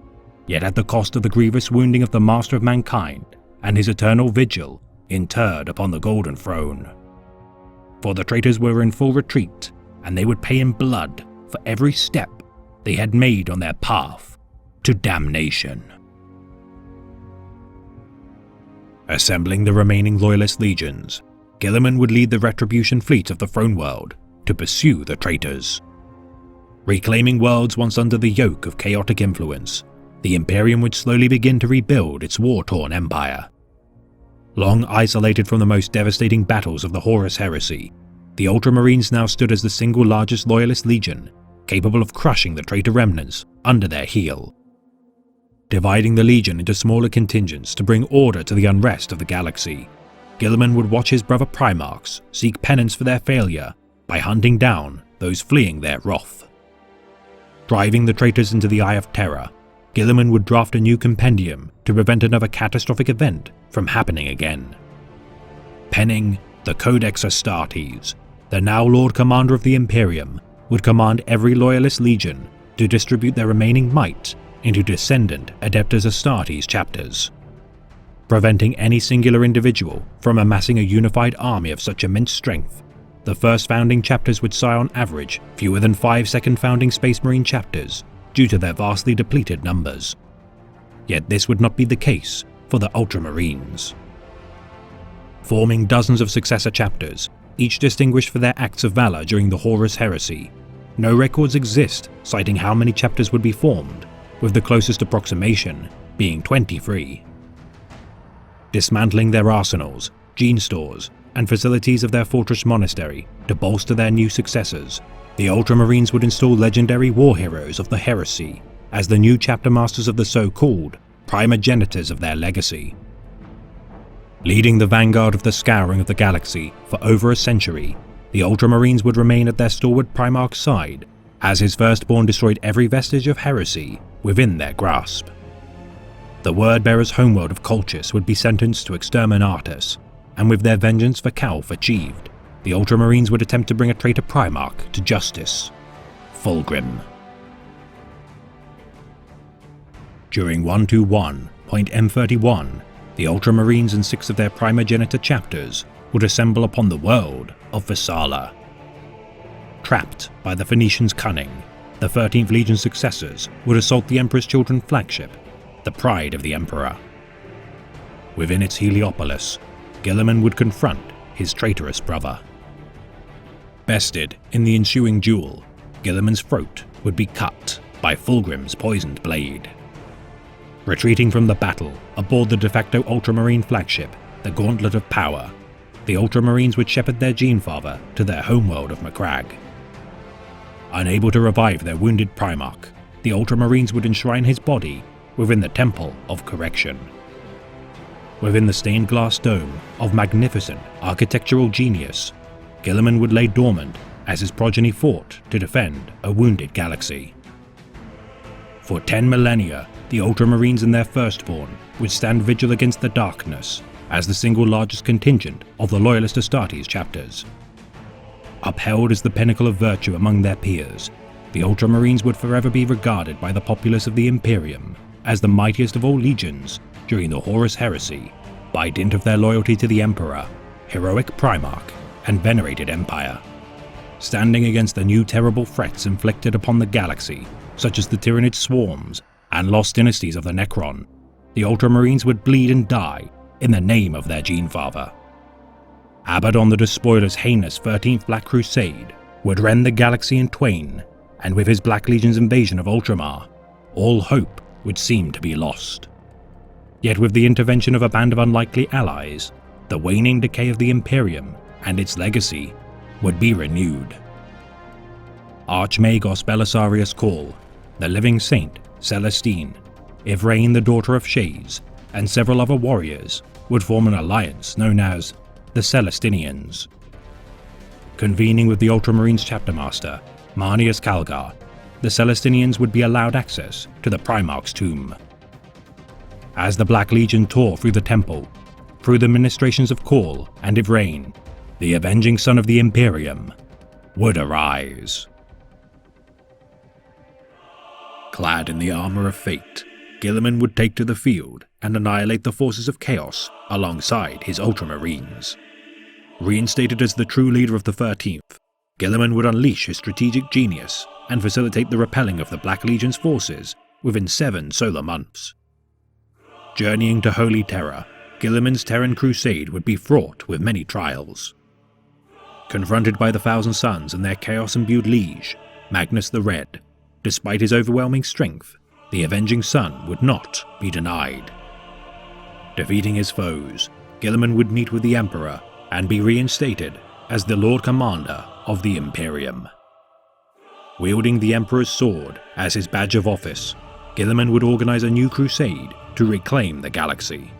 yet at the cost of the grievous wounding of the Master of Mankind and his eternal vigil interred upon the Golden Throne. For the traitors were in full retreat, and they would pay in blood for every step they had made on their path to damnation. Assembling the remaining Loyalist legions, Guilliman would lead the Retribution fleet of the Throne World to pursue the traitors. Reclaiming worlds once under the yoke of chaotic influence, the Imperium would slowly begin to rebuild its war-torn empire. Long isolated from the most devastating battles of the Horus Heresy, the Ultramarines now stood as the single largest Loyalist legion, capable of crushing the traitor remnants under their heel. Dividing the legion into smaller contingents to bring order to the unrest of the galaxy, Guilliman would watch his brother Primarchs seek penance for their failure by hunting down those fleeing their wrath. Driving the traitors into the Eye of Terror, Guilliman would draft a new compendium to prevent another catastrophic event from happening again. Penning the Codex Astartes, the now Lord Commander of the Imperium would command every Loyalist legion to distribute their remaining might into descendant Adeptus Astartes chapters. Preventing any singular individual from amassing a unified army of such immense strength, the first founding chapters would sigh on average fewer than 5 second founding Space Marine chapters due to their vastly depleted numbers. Yet this would not be the case for the Ultramarines. Forming dozens of successor chapters, each distinguished for their acts of valor during the Horus Heresy, no records exist citing how many chapters would be formed, with the closest approximation being 23. Dismantling their arsenals, gene stores, and facilities of their fortress monastery to bolster their new successors, the Ultramarines would install legendary war heroes of the Heresy as the new chapter masters of the so-called primogenitors of their legacy. Leading the vanguard of the scouring of the galaxy for over a century, the Ultramarines would remain at their stalwart Primarch's side as his firstborn destroyed every vestige of heresy within their grasp. The word-bearer's homeworld of Colchis would be sentenced to exterminatus, and with their vengeance for Calph achieved, the Ultramarines would attempt to bring a traitor Primarch to justice, Fulgrim. During 121.M31, the Ultramarines and 6 of their primogenitor chapters would assemble upon the world of Visala. Trapped by the Phoenicians' cunning, the 13th Legion successors would assault the Emperor's Children flagship, the Pride of the Emperor. Within its Heliopolis, Guilliman would confront his traitorous brother. Bested in the ensuing duel, Guilliman's throat would be cut by Fulgrim's poisoned blade. Retreating from the battle aboard the de facto Ultramarine flagship, the Gauntlet of Power, the Ultramarines would shepherd their Genefather to their homeworld of Macragge. Unable to revive their wounded Primarch, the Ultramarines would enshrine his body within the Temple of Correction. Within the stained glass dome of magnificent architectural genius, Guilliman would lay dormant as his progeny fought to defend a wounded galaxy. For 10 millennia, the Ultramarines and their firstborn would stand vigil against the darkness as the single largest contingent of the Loyalist Astartes chapters. Upheld as the pinnacle of virtue among their peers, the Ultramarines would forever be regarded by the populace of the Imperium as the mightiest of all legions during the Horus Heresy, by dint of their loyalty to the Emperor, heroic Primarch, and venerated Empire. Standing against the new terrible threats inflicted upon the galaxy, such as the Tyranid swarms and lost dynasties of the Necron, the Ultramarines would bleed and die in the name of their Genefather. Abaddon the Despoiler's heinous 13th Black Crusade would rend the galaxy in twain, and with his Black Legion's invasion of Ultramar, all hope would seem to be lost. Yet with the intervention of a band of unlikely allies, the waning decay of the Imperium and its legacy would be renewed. Archmagos Belisarius Cawl, the Living Saint Celestine, Ivrain the Daughter of Shaze, and several other warriors would form an alliance known as the Celestinians. Convening with the Ultramarines chapter master, Marneus Calgar, the Celestinians would be allowed access to the Primarch's tomb. As the Black Legion tore through the temple, through the ministrations of Khorl and Yvraine, the avenging son of the Imperium would arise. Clad in the armor of fate, Guilliman would take to the field and annihilate the forces of chaos alongside his Ultramarines. Reinstated as the true leader of the 13th, Guilliman would unleash his strategic genius and facilitate the repelling of the Black Legion's forces within 7 solar months. Journeying to Holy Terra, Guilliman's Terran crusade would be fraught with many trials. Confronted by the Thousand Sons and their chaos-imbued liege, Magnus the Red, despite his overwhelming strength, the Avenging Sun would not be denied. Defeating his foes, Guilliman would meet with the Emperor and be reinstated as the Lord Commander of the Imperium. Wielding the Emperor's sword as his badge of office, Guilliman would organize a new crusade to reclaim the galaxy.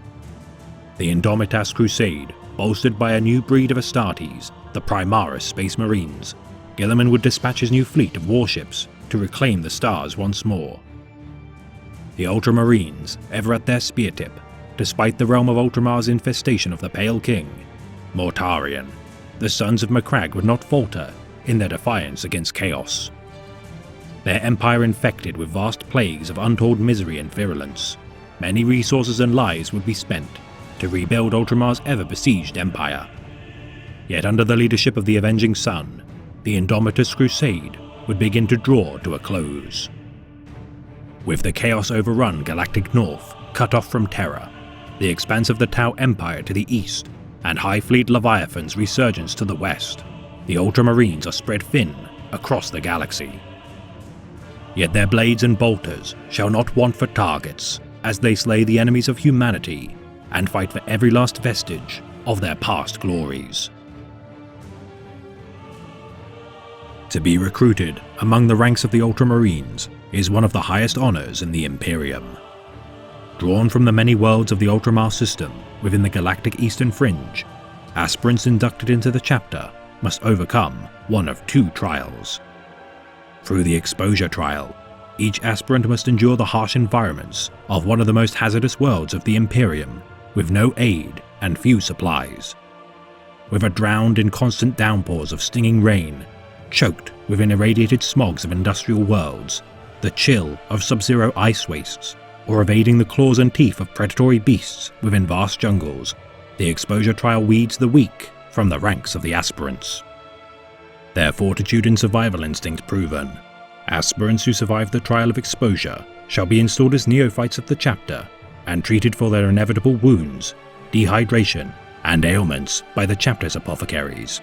The Indomitas Crusade, bolstered by a new breed of Astartes, the Primaris Space Marines, Guilliman would dispatch his new fleet of warships to reclaim the stars once more. The Ultramarines, ever at their spear tip, despite the realm of Ultramar's infestation of the Pale King, Mortarion, the sons of Macragge would not falter in their defiance against chaos. Their empire infected with vast plagues of untold misery and virulence, many resources and lives would be spent to rebuild Ultramar's ever-besieged empire. Yet under the leadership of the Avenging Sun, the Indomitus Crusade would begin to draw to a close. With the chaos-overrun Galactic North cut off from Terra, the expanse of the Tau Empire to the east, and High Fleet Leviathan's resurgence to the west, the Ultramarines are spread thin across the galaxy. Yet their blades and bolters shall not want for targets as they slay the enemies of humanity and fight for every last vestige of their past glories. To be recruited among the ranks of the Ultramarines is one of the highest honors in the Imperium. Drawn from the many worlds of the Ultramar system within the galactic eastern fringe, aspirants inducted into the chapter must overcome one of 2 trials. Through the exposure trial, each aspirant must endure the harsh environments of one of the most hazardous worlds of the Imperium, with no aid and few supplies. With drowned in constant downpours of stinging rain, choked within irradiated smogs of industrial worlds, the chill of sub-zero ice wastes, or evading the claws and teeth of predatory beasts within vast jungles, the exposure trial weeds the weak from the ranks of the aspirants. Their fortitude and survival instinct proven, aspirants who survive the trial of exposure shall be installed as neophytes of the chapter and treated for their inevitable wounds, dehydration, and ailments by the chapter's apothecaries.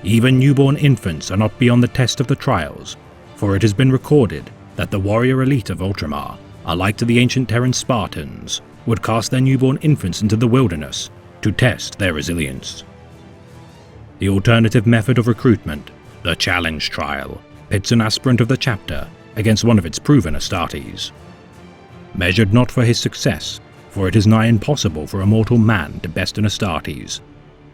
Even newborn infants are not beyond the test of the trials, for it has been recorded that the warrior elite of Ultramar, alike to the ancient Terran Spartans, would cast their newborn infants into the wilderness to test their resilience. The alternative method of recruitment, the challenge trial, pits an aspirant of the chapter against one of its proven Astartes. Measured not for his success, for it is nigh impossible for a mortal man to best an Astartes,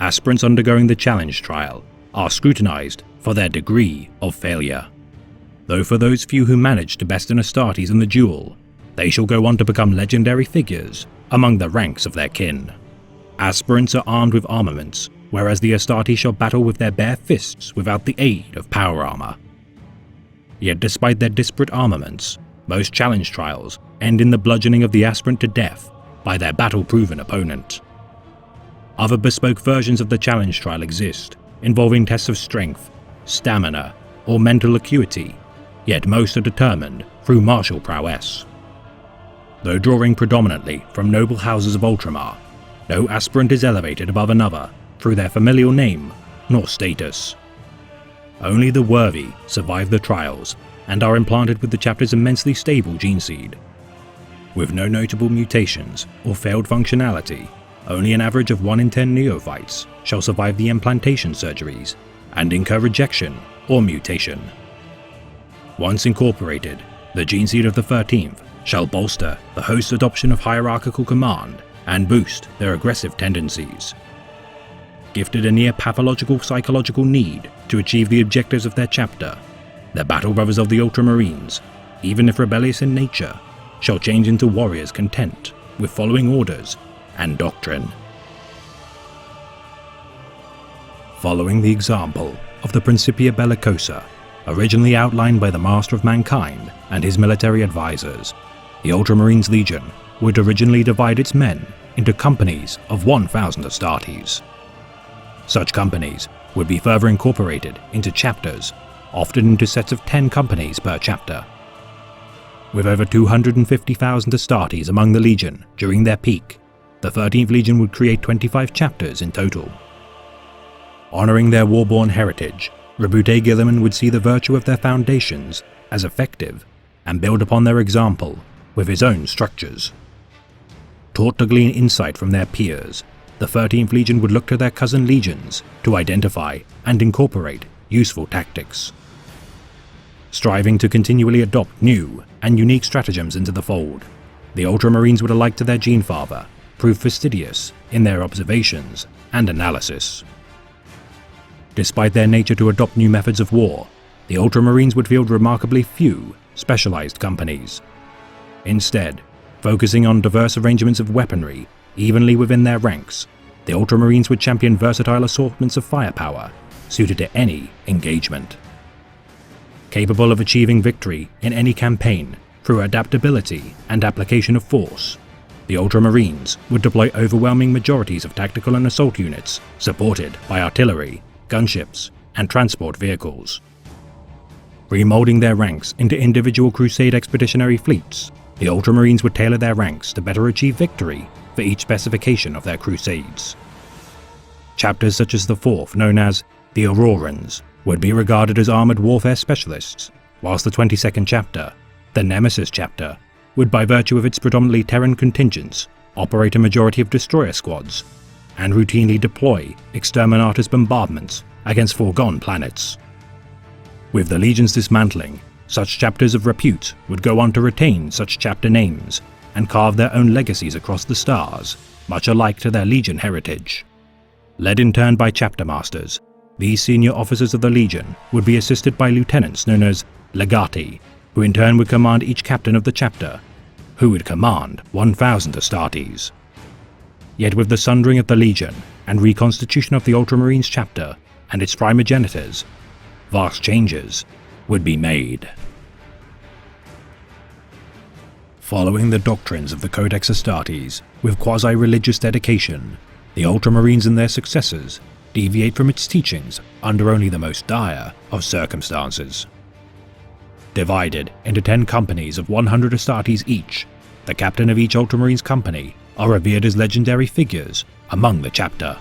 aspirants undergoing the challenge trial are scrutinized for their degree of failure. Though for those few who manage to best an Astartes in the duel, they shall go on to become legendary figures among the ranks of their kin. Aspirants are armed with armaments, whereas the Astartes shall battle with their bare fists without the aid of power armor. Yet despite their disparate armaments, most challenge trials end in the bludgeoning of the aspirant to death by their battle-proven opponent. Other bespoke versions of the challenge trial exist, involving tests of strength, stamina, or mental acuity, yet most are determined through martial prowess. Though drawing predominantly from noble houses of Ultramar, no aspirant is elevated above another through their familial name nor status. Only the worthy survive the trials and are implanted with the chapter's immensely stable gene seed. With no notable mutations or failed functionality, only an average of 1 in 10 neophytes shall survive the implantation surgeries and incur rejection or mutation. Once incorporated, the gene seed of the 13th shall bolster the host's adoption of hierarchical command and boost their aggressive tendencies. Gifted a near pathological psychological need to achieve the objectives of their chapter, the Battle Brothers of the Ultramarines, even if rebellious in nature, shall change into warriors content with following orders and doctrine. Following the example of the Principia Bellicosa, originally outlined by the Master of Mankind and his military advisors, the Ultramarines Legion would originally divide its men into companies of 1,000 Astartes. Such companies would be further incorporated into chapters, often into sets of 10 companies per chapter. With over 250,000 Astartes among the Legion during their peak, the 13th Legion would create 25 chapters in total. Honoring their warborn heritage, Roboute Guilliman would see the virtue of their foundations as effective and build upon their example with his own structures. Taught to glean insight from their peers, the 13th Legion would look to their cousin legions to identify and incorporate useful tactics. Striving to continually adopt new and unique stratagems into the fold, the Ultramarines would, alike to their gene-father, prove fastidious in their observations and analysis. Despite their nature to adopt new methods of war, the Ultramarines would field remarkably few specialized companies. Instead, focusing on diverse arrangements of weaponry evenly within their ranks, the Ultramarines would champion versatile assortments of firepower suited to any engagement. Capable of achieving victory in any campaign through adaptability and application of force, the Ultramarines would deploy overwhelming majorities of tactical and assault units supported by artillery, gunships, and transport vehicles. Remolding their ranks into individual Crusade expeditionary fleets, the Ultramarines would tailor their ranks to better achieve victory for each specification of their crusades. Chapters such as the 4th, known as the Aurorans, would be regarded as armored warfare specialists, whilst the 22nd chapter, the Nemesis chapter, would, by virtue of its predominantly Terran contingents, operate a majority of destroyer squads and routinely deploy exterminatus bombardments against foregone planets. With the Legion's dismantling, such chapters of repute would go on to retain such chapter names and carve their own legacies across the stars, much alike to their Legion heritage. Led in turn by chapter masters, these senior officers of the Legion would be assisted by lieutenants known as legati, who in turn would command each captain of the chapter, who would command 1,000 Astartes. Yet with the sundering of the Legion and reconstitution of the Ultramarines chapter and its primogenitors, vast changes would be made. Following the doctrines of the Codex Astartes with quasi-religious dedication, the Ultramarines and their successors deviate from its teachings under only the most dire of circumstances. Divided into 10 companies of 100 Astartes each, the captain of each Ultramarines company are revered as legendary figures among the chapter.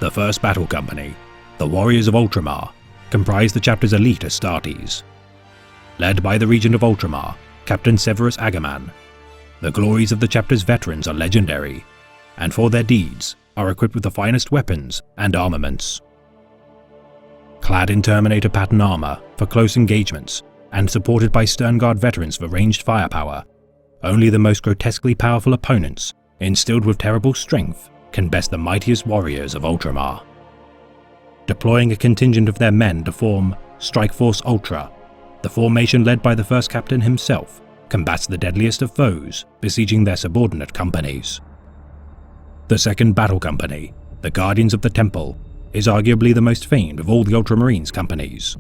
The first battle company, the Warriors of Ultramar, comprise the chapter's elite Astartes. Led by the Regent of Ultramar, Captain Severus Agaman, the glories of the chapter's veterans are legendary, and for their deeds are equipped with the finest weapons and armaments. Clad in Terminator pattern armor for close engagements and supported by Sternguard veterans for ranged firepower, only the most grotesquely powerful opponents, instilled with terrible strength, can best the mightiest warriors of Ultramar. Deploying a contingent of their men to form Strike Force Ultra, the formation led by the first captain himself combats the deadliest of foes besieging their subordinate companies. The second battle company, the Guardians of the Temple, is arguably the most famed of all the Ultramarines companies.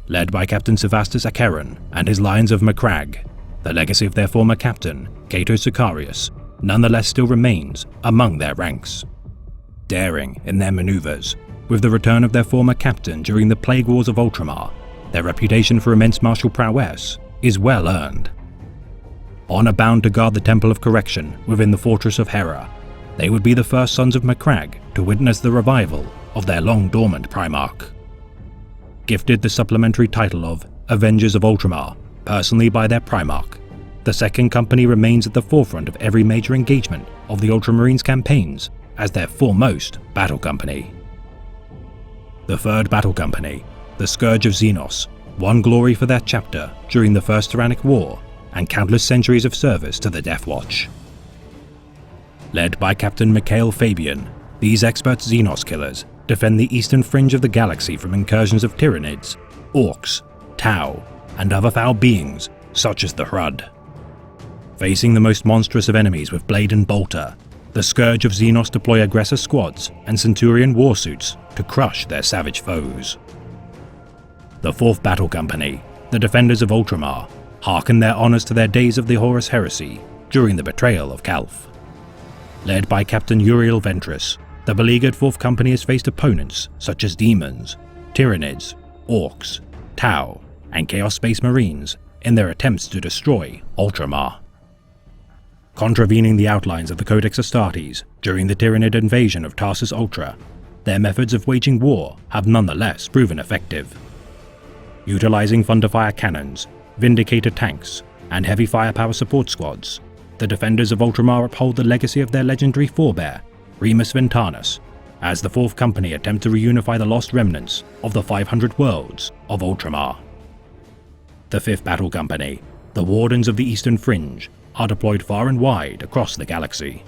Led by Captain Sevastus Acheron and his Lions of Macragge, the legacy of their former captain, Cato Sicarius, nonetheless still remains among their ranks. Daring in their maneuvers, with the return of their former captain during the Plague Wars of Ultramar, their reputation for immense martial prowess is well earned. Honor-bound to guard the Temple of Correction within the Fortress of Hera, they would be the first sons of Macragge to witness the revival of their long-dormant Primarch. Gifted the supplementary title of Avengers of Ultramar personally by their Primarch, the second company remains at the forefront of every major engagement of the Ultramarines campaigns as their foremost battle company. The third battle company, the Scourge of Xenos, won glory for their chapter during the First Tyrannic War and countless centuries of service to the Death Watch. Led by Captain Mikhail Fabian, these expert Xenos killers defend the eastern fringe of the galaxy from incursions of Tyranids, Orcs, Tau, and other foul beings such as the Hrud. Facing the most monstrous of enemies with Blade and Bolter, the Scourge of Xenos deploy aggressor squads and Centurion warsuits to crush their savage foes. The 4th Battle Company, the Defenders of Ultramar, hearken their honours to their days of the Horus Heresy during the betrayal of Calth. Led by Captain Uriel Ventress, the beleaguered 4th Company has faced opponents such as demons, Tyranids, Orcs, Tau, and Chaos Space Marines in their attempts to destroy Ultramar. Contravening the outlines of the Codex Astartes during the Tyranid invasion of Tarsus Ultra, their methods of waging war have nonetheless proven effective. Utilizing Thunderfire cannons, Vindicator tanks, and heavy firepower support squads, the Defenders of Ultramar uphold the legacy of their legendary forebear, Remus Ventanus, as the 4th Company attempt to reunify the lost remnants of the 500 worlds of Ultramar. The 5th Battle Company, the Wardens of the Eastern Fringe, are deployed far and wide across the galaxy.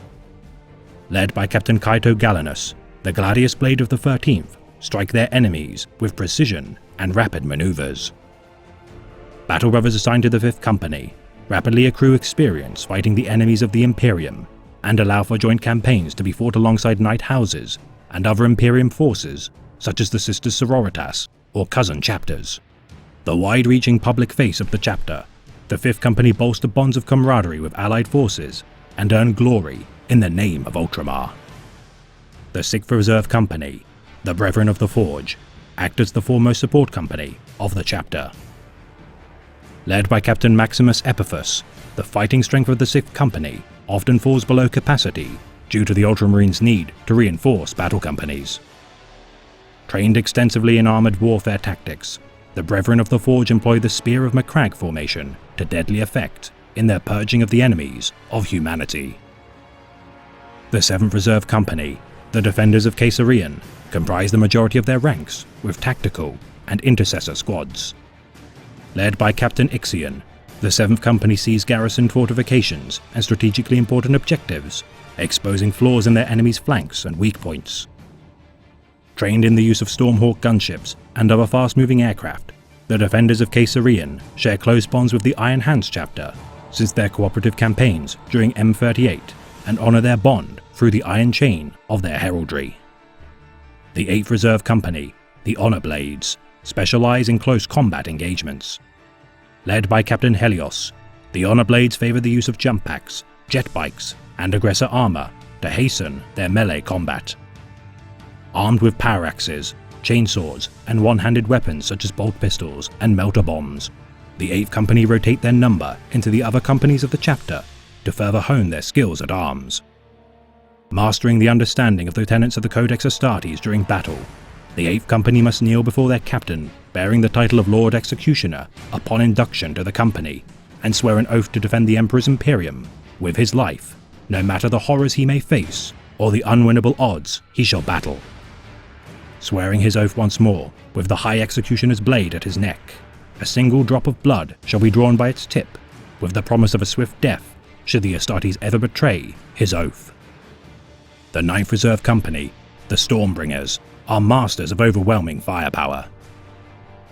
Led by Captain Kaito Galenus, the Gladius Blade of the 13th strike their enemies with precision and rapid maneuvers. Battle Brothers assigned to the 5th Company rapidly accrue experience fighting the enemies of the Imperium and allow for joint campaigns to be fought alongside Knight Houses and other Imperium forces such as the Sisters Sororitas or cousin chapters. The wide-reaching public face of the chapter, the 5th Company bolster bonds of camaraderie with allied forces and earn glory in the name of Ultramar. The 6th Reserve Company, the Brethren of the Forge, act as the foremost support company of the chapter. Led by Captain Maximus Epiphus, the fighting strength of the 6th Company often falls below capacity due to the Ultramarines' need to reinforce battle companies. Trained extensively in armored warfare tactics, the Brethren of the Forge employ the Spear of Macragge formation to deadly effect in their purging of the enemies of humanity. The 7th Reserve Company, the Defenders of Caesarion, comprise the majority of their ranks with tactical and intercessor squads. Led by Captain Ixion, the 7th Company sees garrisoned fortifications and strategically important objectives, exposing flaws in their enemies' flanks and weak points. Trained in the use of Stormhawk gunships and other fast-moving aircraft, the Defenders of Caesarion share close bonds with the Iron Hands chapter since their cooperative campaigns during M38 and honour their bond through the iron chain of their heraldry. The 8th Reserve Company, the Honor Blades, specialise in close combat engagements. Led by Captain Helios, the Honor Blades favour the use of jump packs, jet bikes, and aggressor armour to hasten their melee combat. Armed with power axes, chainswords, and one-handed weapons such as bolt pistols and melter bombs, the 8th Company rotate their number into the other companies of the chapter to further hone their skills at arms. Mastering the understanding of the tenets of the Codex Astartes during battle, the 8th Company must kneel before their captain bearing the title of Lord Executioner upon induction to the company and swear an oath to defend the Emperor's Imperium with his life, no matter the horrors he may face or the unwinnable odds he shall battle. Swearing his oath once more, with the High Executioner's blade at his neck, a single drop of blood shall be drawn by its tip, with the promise of a swift death should the Astartes ever betray his oath. The 9th Reserve Company, the Stormbringers, are masters of overwhelming firepower.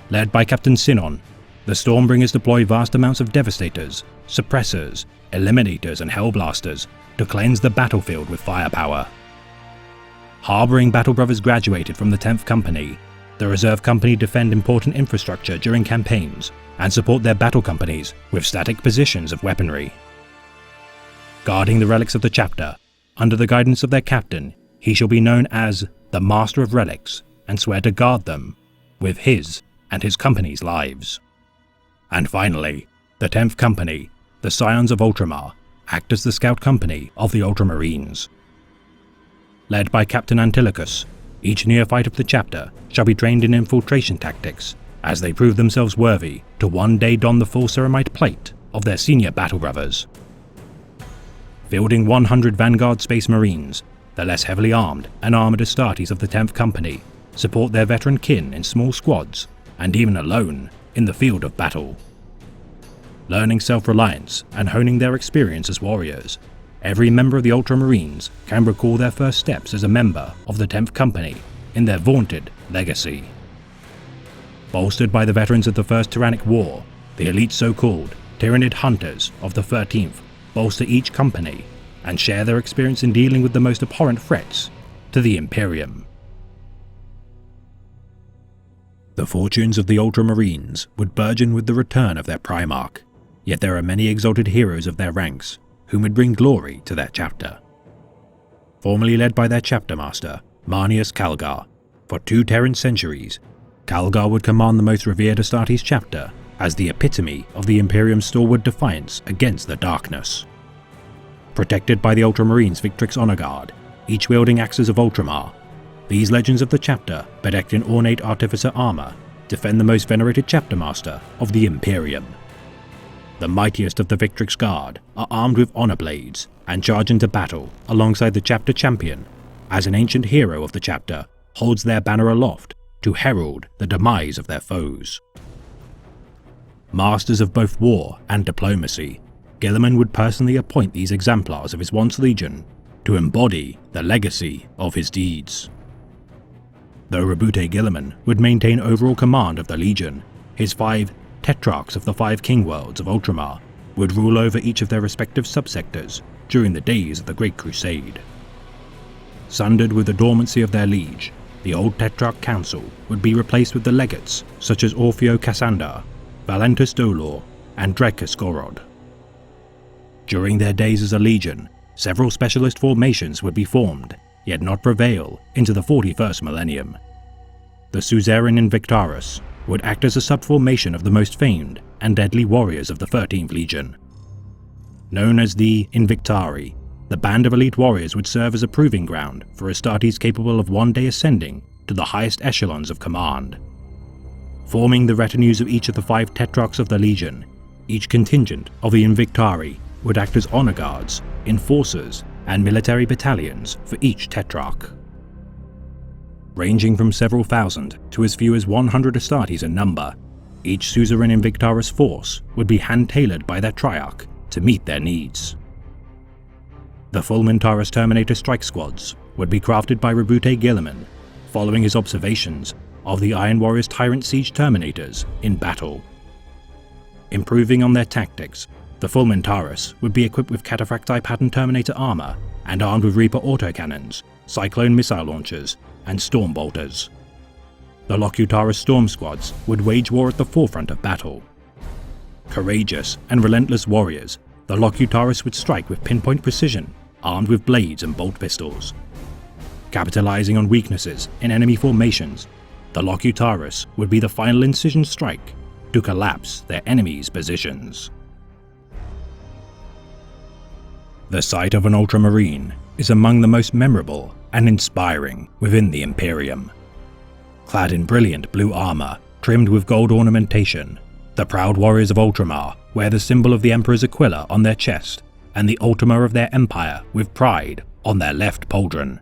Led by Captain Sinon, the Stormbringers deploy vast amounts of Devastators, Suppressors, Eliminators and Hellblasters to cleanse the battlefield with firepower. Harbouring Battle Brothers graduated from the 10th Company, the Reserve Company defend important infrastructure during campaigns and support their battle companies with static positions of weaponry. Guarding the relics of the chapter, under the guidance of their captain, he shall be known as the Master of Relics and swear to guard them with his and his company's lives. And finally, the 10th Company, the Scions of Ultramar, act as the scout company of the Ultramarines. Led by Captain Antilochus, each neophyte of the chapter shall be trained in infiltration tactics as they prove themselves worthy to one day don the full ceramite plate of their senior battle brothers. Fielding 100 Vanguard Space Marines, the less heavily armed and armoured Astartes of the 10th Company support their veteran kin in small squads and even alone in the field of battle. Learning self-reliance and honing their experience as warriors, every member of the Ultramarines can recall their first steps as a member of the 10th Company in their vaunted legacy. Bolstered by the veterans of the First Tyrannic War, the elite so-called Tyranid Hunters of the 13th bolster each company and share their experience in dealing with the most abhorrent threats to the Imperium. The fortunes of the Ultramarines would burgeon with the return of their Primarch, yet there are many exalted heroes of their ranks whom would bring glory to their chapter. Formerly led by their chapter master, Marneus Calgar, for 2 Terran centuries, Calgar would command the most revered Astartes chapter as the epitome of the Imperium's stalwart defiance against the darkness. Protected by the Ultramarines' Victrix Honor Guard, each wielding axes of Ultramar, these legends of the chapter, bedecked in ornate artificer armor, defend the most venerated chapter master of the Imperium. The mightiest of the Victrix Guard are armed with honor blades and charge into battle alongside the chapter champion, as an ancient hero of the chapter holds their banner aloft to herald the demise of their foes. Masters of both war and diplomacy, Guilliman would personally appoint these exemplars of his once legion to embody the legacy of his deeds. Though Roboute Guilliman would maintain overall command of the legion, his 5 Tetrarchs of the 5 King Worlds of Ultramar would rule over each of their respective subsectors during the days of the Great Crusade. Sundered with the dormancy of their liege, the old Tetrarch Council would be replaced with the legates such as Orfeo Cassandar, Valentus Dolor, and Drekus Gorod. During their days as a legion, several specialist formations would be formed, yet not prevail into the 41st millennium. The Suzerain Invictaris would act as a subformation of the most famed and deadly warriors of the 13th Legion. Known as the Invictari, the band of elite warriors would serve as a proving ground for Astartes capable of one day ascending to the highest echelons of command. Forming the retinues of each of the 5 Tetrarchs of the Legion, each contingent of the Invictari would act as honor guards, enforcers, and military battalions for each Tetrarch. Ranging from several thousand to as few as 100 Astartes in number, each Suzerain Invictaris force would be hand-tailored by their Triarch to meet their needs. The full Mintaris Terminator strike squads would be crafted by Roboute Guilliman, following his observations of the Iron Warrior's Tyrant Siege Terminators in battle. Improving on their tactics, the full Mintaris would be equipped with Cataphracti pattern Terminator armor and armed with Reaper autocannons, Cyclone missile launchers, and Storm bolters. The Locutaris Storm Squads would wage war at the forefront of battle. Courageous and relentless warriors, the Locutaris would strike with pinpoint precision, armed with blades and bolt pistols. Capitalizing on weaknesses in enemy formations, the Locutaris would be the final incision strike to collapse their enemies' positions. The sight of an Ultramarine is among the most memorable and inspiring within the Imperium. Clad in brilliant blue armor, trimmed with gold ornamentation, the proud warriors of Ultramar wear the symbol of the Emperor's Aquila on their chest and the Ultima of their empire with pride on their left pauldron.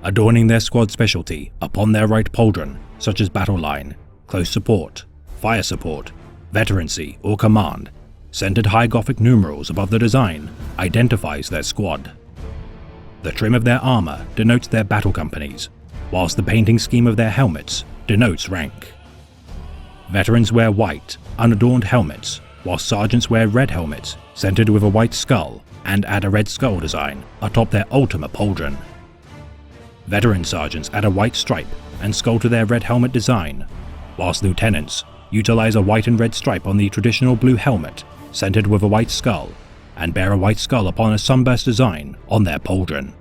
Adorning their squad specialty upon their right pauldron, such as battle line, close support, fire support, veterancy, or command, centered high Gothic numerals above the design identifies their squad. The trim of their armor denotes their battle companies, whilst the painting scheme of their helmets denotes rank. Veterans wear white, unadorned helmets, while sergeants wear red helmets centered with a white skull and add a red skull design atop their Ultima pauldron. Veteran sergeants add a white stripe and skull to their red helmet design, whilst lieutenants utilize a white and red stripe on the traditional blue helmet centered with a white skull and bear a white skull upon a sunburst design on their pauldron.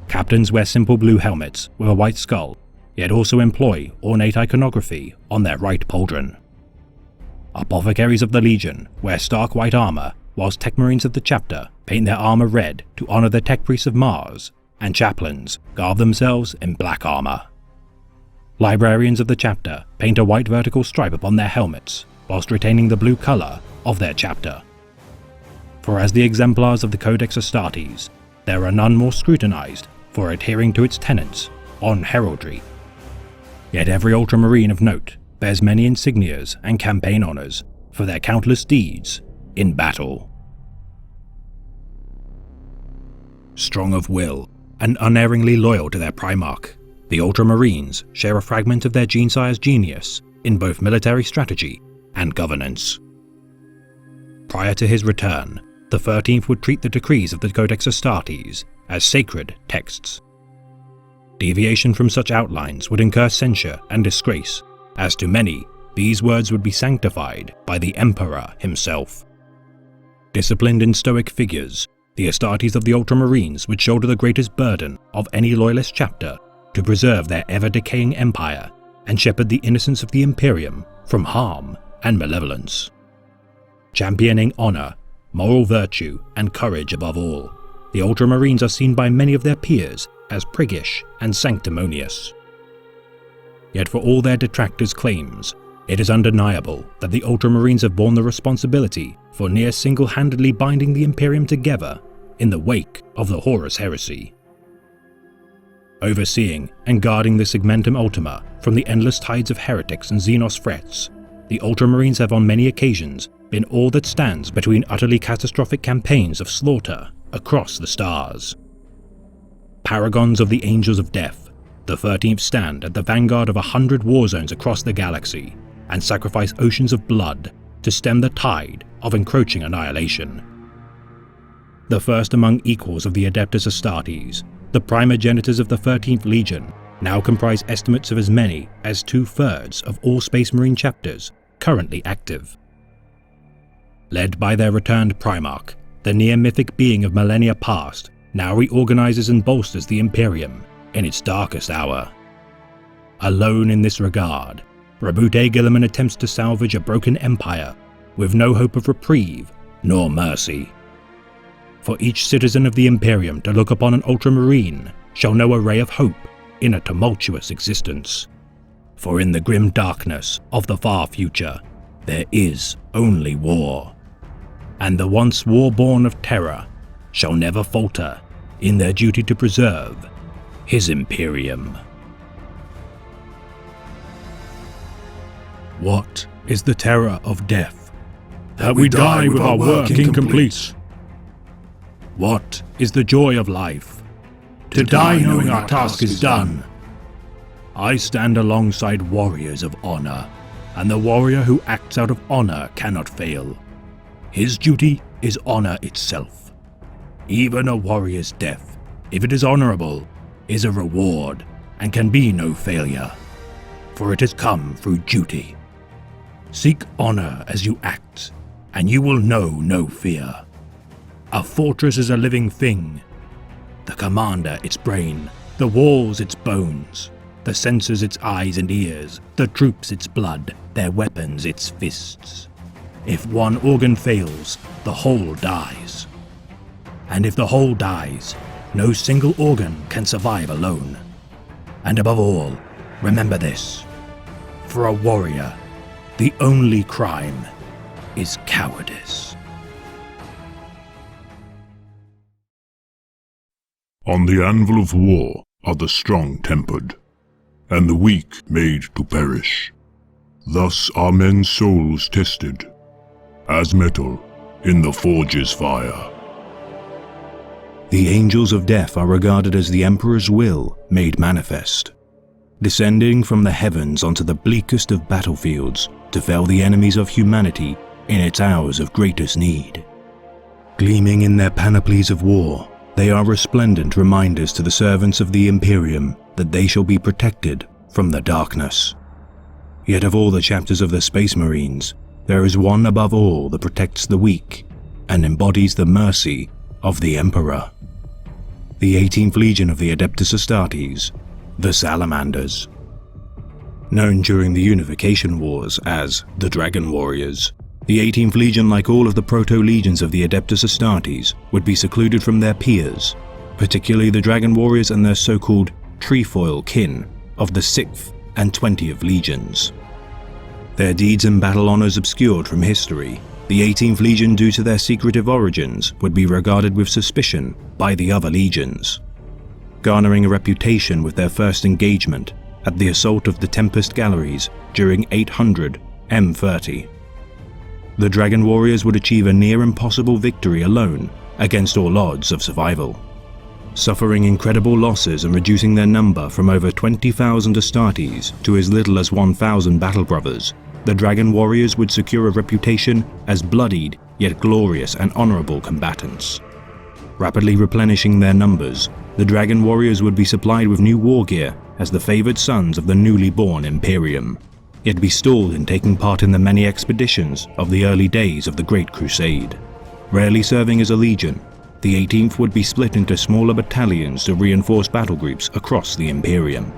Captains wear simple blue helmets with a white skull, yet also employ ornate iconography on their right pauldron. Apothecaries of the Legion wear stark white armor, whilst Tech Marines of the chapter paint their armor red to honor the Tech Priests of Mars, and chaplains garb themselves in black armor. Librarians of the chapter paint a white vertical stripe upon their helmets, whilst retaining the blue color of their chapter. For as the exemplars of the Codex Astartes, there are none more scrutinized for adhering to its tenets on heraldry. Yet every Ultramarine of note bears many insignias and campaign honors for their countless deeds in battle. strong of will, and unerringly loyal to their Primarch, the Ultramarines share a fragment of their Genesire's genius in both military strategy and governance. Prior to his return, the 13th would treat the decrees of the Codex Astartes as sacred texts. Deviation from such outlines would incur censure and disgrace, as to many, these words would be sanctified by the Emperor himself. Disciplined and stoic figures, the Astartes of the Ultramarines would shoulder the greatest burden of any loyalist chapter to preserve their ever-decaying empire and shepherd the innocence of the Imperium from harm and malevolence. Championing honor, moral virtue, and courage above all, the Ultramarines are seen by many of their peers as priggish and sanctimonious. Yet for all their detractors' claims, it is undeniable that the Ultramarines have borne the responsibility for near single-handedly binding the Imperium together in the wake of the Horus Heresy. Overseeing and guarding the Segmentum Ultima from the endless tides of heretics and Xenos threats, the Ultramarines have on many occasions been all that stands between utterly catastrophic campaigns of slaughter across the stars. Paragons of the Angels of Death, the 13th stand at the vanguard of 100 war zones across the galaxy and sacrifice oceans of blood to stem the tide of encroaching annihilation. The first among equals of the Adeptus Astartes, the primogenitors of the 13th Legion, now comprise estimates of as many as 2/3 of all Space Marine chapters currently active. Led by their returned Primarch, the near-mythic being of millennia past now reorganizes and bolsters the Imperium in its darkest hour. Alone in this regard, Roboute Guilliman attempts to salvage a broken empire with no hope of reprieve nor mercy. For each citizen of the Imperium to look upon an Ultramarine shall know a ray of hope in a tumultuous existence. For in the grim darkness of the far future, there is only war. And the once war-born of terror shall never falter in their duty to preserve his Imperium. What is the terror of death? That we die with our work incomplete. What is the joy of life? To die knowing our task is done. I stand alongside warriors of honor, and the warrior who acts out of honor cannot fail. His duty is honor itself. Even a warrior's death, if it is honorable, is a reward and can be no failure, for it has come through duty. Seek honor as you act, and you will know no fear. A fortress is a living thing. The commander its brain, the walls its bones, the sensors its eyes and ears, the troops its blood, their weapons its fists. If one organ fails, the whole dies. And if the whole dies, no single organ can survive alone. And above all, remember this: for a warrior, the only crime is cowardice. On the anvil of war are the strong-tempered, and the weak made to perish. Thus are men's souls tested, as metal in the forge's fire. The Angels of Death are regarded as the Emperor's will made manifest, descending from the heavens onto the bleakest of battlefields to fell the enemies of humanity in its hours of greatest need. Gleaming in their panoplies of war, they are resplendent reminders to the servants of the Imperium that they shall be protected from the darkness. Yet of all the chapters of the Space Marines, there is one above all that protects the weak and embodies the mercy of the Emperor. The 18th Legion of the Adeptus Astartes, the Salamanders. Known during the Unification Wars as the Dragon Warriors, the 18th Legion, like all of the proto-legions of the Adeptus Astartes, would be secluded from their peers, particularly the Dragon Warriors and their so-called trefoil kin of the 6th and 20th Legions. Their deeds and battle honors obscured from history, the 18th Legion, due to their secretive origins, would be regarded with suspicion by the other legions, garnering a reputation with their first engagement at the assault of the Tempest Galleries during 800 M30. The Dragon Warriors would achieve a near impossible victory alone against all odds of survival. suffering incredible losses and reducing their number from over 20,000 Astartes to as little as 1,000 battle brothers. The Dragon Warriors would secure a reputation as bloodied yet glorious and honorable combatants. Rapidly replenishing their numbers, the Dragon Warriors would be supplied with new war gear as the favored sons of the newly born Imperium, yet be stalled in taking part in the many expeditions of the early days of the Great Crusade. Rarely serving as a legion, the 18th would be split into smaller battalions to reinforce battle groups across the Imperium.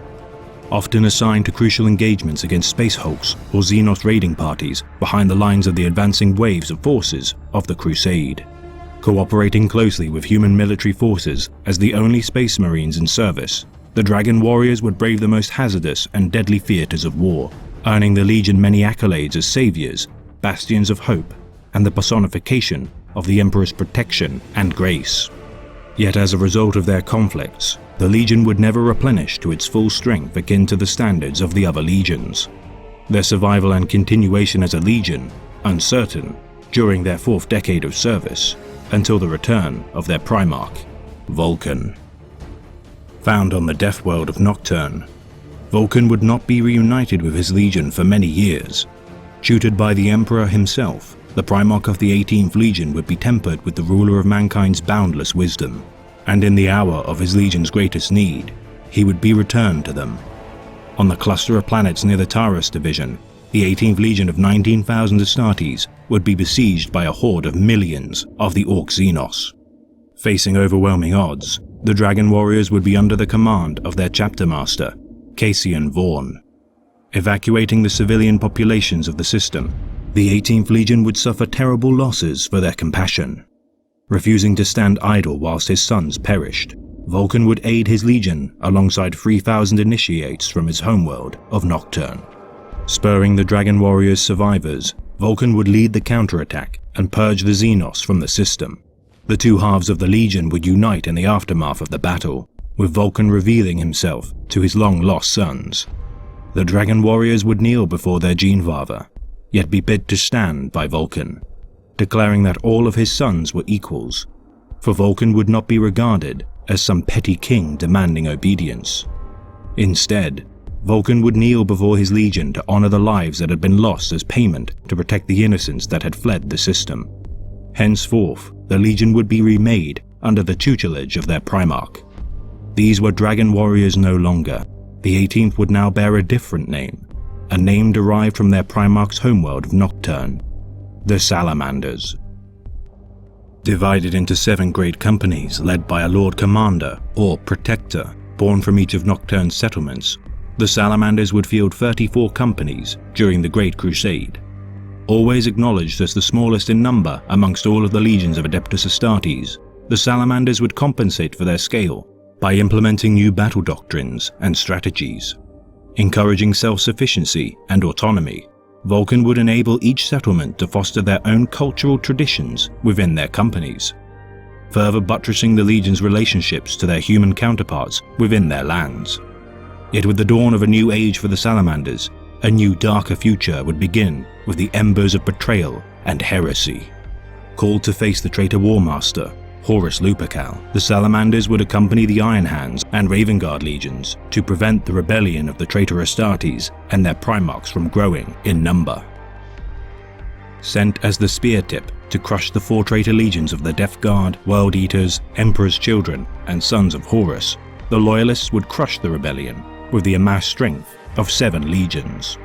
Often assigned to crucial engagements against Space Hulks or Xenos raiding parties behind the lines of the advancing waves of forces of the Crusade. Cooperating closely with human military forces as the only Space Marines in service, the Dragon Warriors would brave the most hazardous and deadly theaters of war, earning the Legion many accolades as saviors, bastions of hope, and the personification of the Emperor's protection and grace. Yet as a result of their conflicts, the Legion would never replenish to its full strength akin to the standards of the other legions. Their survival and continuation as a legion, uncertain, during their 4th decade of service, until the return of their Primarch, Vulcan. Found on the death world of Nocturne, Vulcan would not be reunited with his legion for many years. Tutored by the Emperor himself, the Primarch of the 18th Legion would be tempered with the ruler of mankind's boundless wisdom, and in the hour of his legion's greatest need, he would be returned to them. On the cluster of planets near the Taurus division, the 18th Legion of 19,000 Astartes would be besieged by a horde of millions of the Orc Xenos. Facing overwhelming odds, the Dragon Warriors would be under the command of their chapter master, Cassian Vaughn. Evacuating the civilian populations of the system, the 18th Legion would suffer terrible losses for their compassion. Refusing to stand idle whilst his sons perished, Vulcan would aid his legion alongside 3,000 initiates from his homeworld of Nocturne. Spurring the Dragon Warriors' survivors, Vulcan would lead the counterattack and purge the Xenos from the system. The two halves of the Legion would unite in the aftermath of the battle, with Vulcan revealing himself to his long-lost sons. The Dragon Warriors would kneel before their Genefather, yet be bid to stand by Vulcan, declaring that all of his sons were equals, for Vulcan would not be regarded as some petty king demanding obedience. Instead, Vulcan would kneel before his legion to honor the lives that had been lost as payment to protect the innocents that had fled the system. Henceforth, the legion would be remade under the tutelage of their Primarch. These were Dragon Warriors no longer. The 18th would now bear a different name, a name derived from their Primarch's homeworld of Nocturne, the Salamanders. Divided into 7 great companies led by a Lord Commander or Protector, born from each of Nocturne's settlements, the Salamanders would field 34 companies during the Great Crusade. Always acknowledged as the smallest in number amongst all of the legions of Adeptus Astartes, the Salamanders would compensate for their scale by implementing new battle doctrines and strategies. Encouraging self-sufficiency and autonomy, Vulcan would enable each settlement to foster their own cultural traditions within their companies, further buttressing the Legion's relationships to their human counterparts within their lands. Yet with the dawn of a new age for the Salamanders, a new darker future would begin with the embers of betrayal and heresy. Called to face the traitor War Master, Horus Lupercal, the Salamanders would accompany the Iron Hands and Raven Guard legions to prevent the rebellion of the traitor Astartes and their Primarchs from growing in number. Sent as the spear tip to crush the 4 traitor legions of the Death Guard, World Eaters, Emperor's Children, and Sons of Horus, the Loyalists would crush the rebellion with the amassed strength of 7 legions,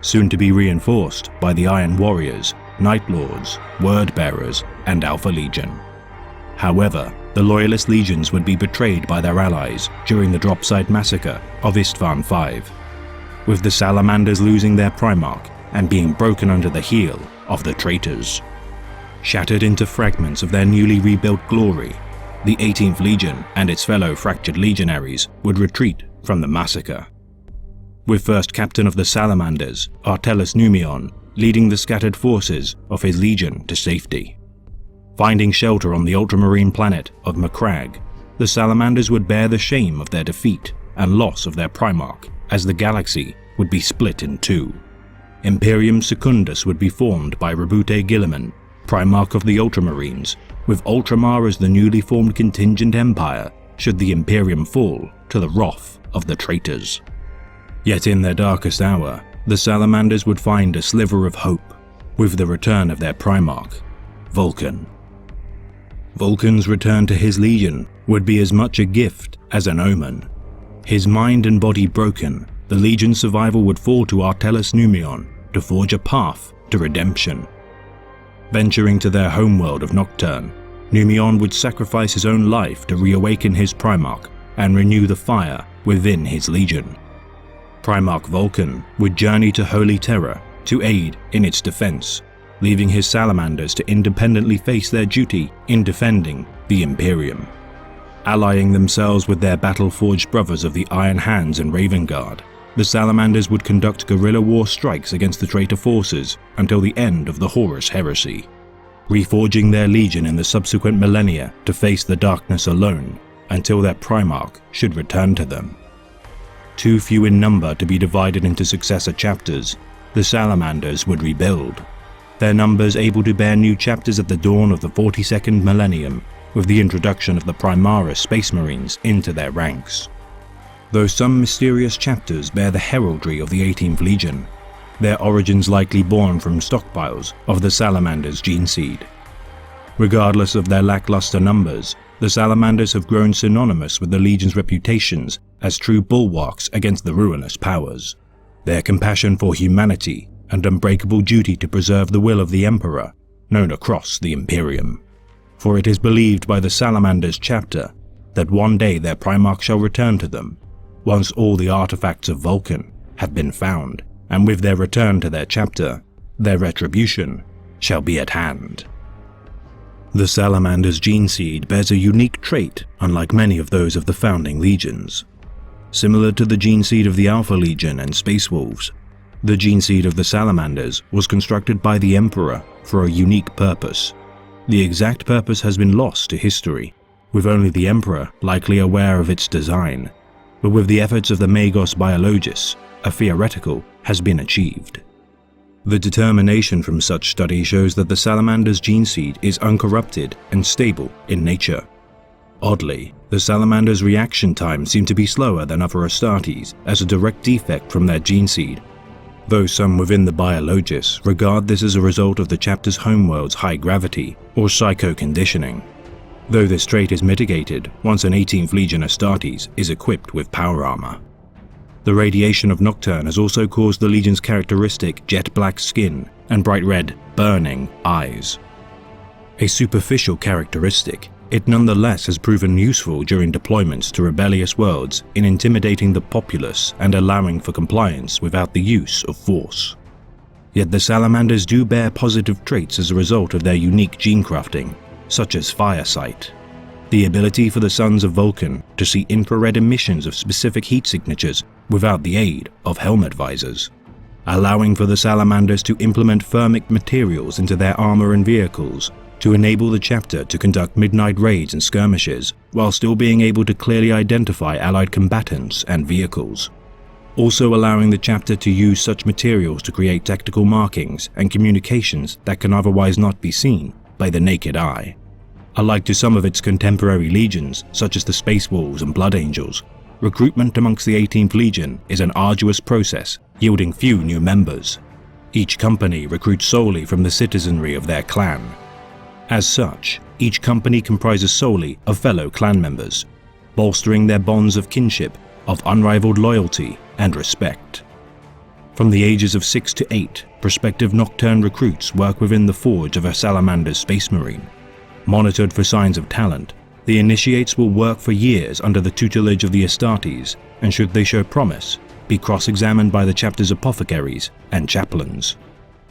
soon to be reinforced by the Iron Warriors, Night Lords, Word Bearers, and Alpha Legion. However, the Loyalist legions would be betrayed by their allies during the Dropside Massacre of Istvan V, with the Salamanders losing their Primarch and being broken under the heel of the traitors. Shattered into fragments of their newly rebuilt glory, the 18th Legion and its fellow fractured legionaries would retreat from the massacre, with first captain of the Salamanders, Artellus Numion, leading the scattered forces of his legion to safety. Finding shelter on the ultramarine planet of Macragge, the Salamanders would bear the shame of their defeat and loss of their Primarch, as the galaxy would be split in 2. Imperium Secundus would be formed by Rabute Guilliman, Primarch of the Ultramarines, with Ultramar as the newly formed contingent empire should the Imperium fall to the wrath of the traitors. Yet in their darkest hour, the Salamanders would find a sliver of hope with the return of their Primarch, Vulcan. Vulcan's return to his legion would be as much a gift as an omen. His mind and body broken, the legion's survival would fall to Artellus Numion to forge a path to redemption. Venturing to their homeworld of Nocturne, Numion would sacrifice his own life to reawaken his Primarch and renew the fire within his legion. Primarch Vulcan would journey to Holy Terror to aid in its defense, leaving his salamanders to independently face their duty in defending the Imperium. Allying themselves with their battle-forged brothers of the Iron Hands and Raven Guard, the salamanders would conduct guerrilla war strikes against the traitor forces until the end of the Horus Heresy, reforging their legion in the subsequent millennia to face the darkness alone until their Primarch should return to them. Too few in number to be divided into successor chapters, the salamanders would rebuild, their numbers able to bear new chapters at the dawn of the 42nd millennium with the introduction of the Primaris Space Marines into their ranks. Though some mysterious chapters bear the heraldry of the 18th Legion, their origins likely born from stockpiles of the Salamander's gene seed. Regardless of their lackluster numbers, the Salamanders have grown synonymous with the Legion's reputations as true bulwarks against the ruinous powers. Their compassion for humanity and unbreakable duty to preserve the will of the Emperor, known across the Imperium. For it is believed by the Salamanders chapter that one day their Primarch shall return to them, once all the artifacts of Vulcan have been found, and with their return to their chapter, their retribution shall be at hand. The Salamander's gene seed bears a unique trait unlike many of those of the founding legions. Similar to the gene seed of the Alpha Legion and Space Wolves, the gene seed of the Salamanders was constructed by the Emperor for a unique purpose. The exact purpose has been lost to history, with only the Emperor likely aware of its design, but with the efforts of the Magos Biologists, a theoretical has been achieved. The determination from such study shows that the Salamander's gene seed is uncorrupted and stable in nature. Oddly, the Salamander's reaction time seem to be slower than other Astartes as a direct defect from their gene seed, though some within the Biologists regard this as a result of the chapter's homeworld's high gravity or psycho-conditioning, though this trait is mitigated once an 18th Legion Astartes is equipped with power armor. The radiation of Nocturne has also caused the Legion's characteristic jet-black skin and bright red, burning eyes. A superficial characteristic, it nonetheless has proven useful during deployments to rebellious worlds in intimidating the populace and allowing for compliance without the use of force. Yet the Salamanders do bear positive traits as a result of their unique gene crafting, such as Firesight, the ability for the Sons of Vulcan to see infrared emissions of specific heat signatures without the aid of helmet visors, allowing for the Salamanders to implement thermic materials into their armor and vehicles to enable the chapter to conduct midnight raids and skirmishes while still being able to clearly identify allied combatants and vehicles. Also allowing the chapter to use such materials to create tactical markings and communications that can otherwise not be seen by the naked eye. Alike to some of its contemporary legions, such as the Space Wolves and Blood Angels, recruitment amongst the 18th Legion is an arduous process, yielding few new members. Each company recruits solely from the citizenry of their clan. As such, each company comprises solely of fellow clan members, bolstering their bonds of kinship, of unrivaled loyalty and respect. From the ages of 6 to 8, prospective Nocturne recruits work within the forge of a Salamander's Space Marine. Monitored for signs of talent, the initiates will work for years under the tutelage of the Astartes, and should they show promise, be cross-examined by the chapter's apothecaries and chaplains.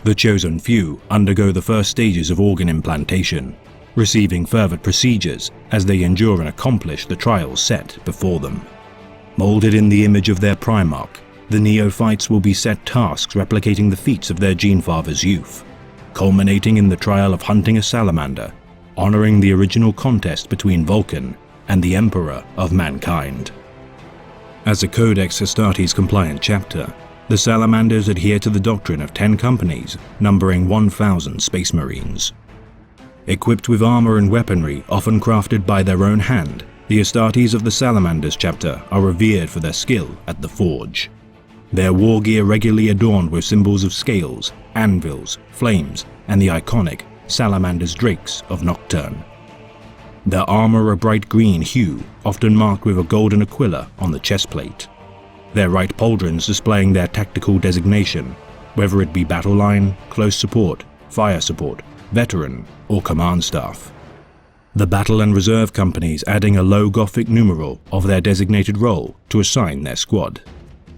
The chosen few undergo the first stages of organ implantation, receiving further procedures as they endure and accomplish the trials set before them. Molded in the image of their Primarch, the neophytes will be set tasks replicating the feats of their Genefather's youth, culminating in the trial of hunting a salamander, honoring the original contest between Vulcan and the Emperor of mankind. As a Codex Astartes compliant chapter, the Salamanders adhere to the doctrine of 10 companies, numbering 1,000 Space Marines. Equipped with armor and weaponry often crafted by their own hand, The Astartes of the Salamanders chapter are revered for their skill at the forge. Their war gear regularly adorned with symbols of scales, anvils, flames, and the iconic Salamander's Drakes of Nocturne. Their armor a bright green hue, often marked with a golden aquila on the chestplate. Their right pauldrons displaying their tactical designation, whether it be battle line, close support, fire support, veteran, or command staff. The battle and reserve companies adding a low Gothic numeral of their designated role to assign their squad.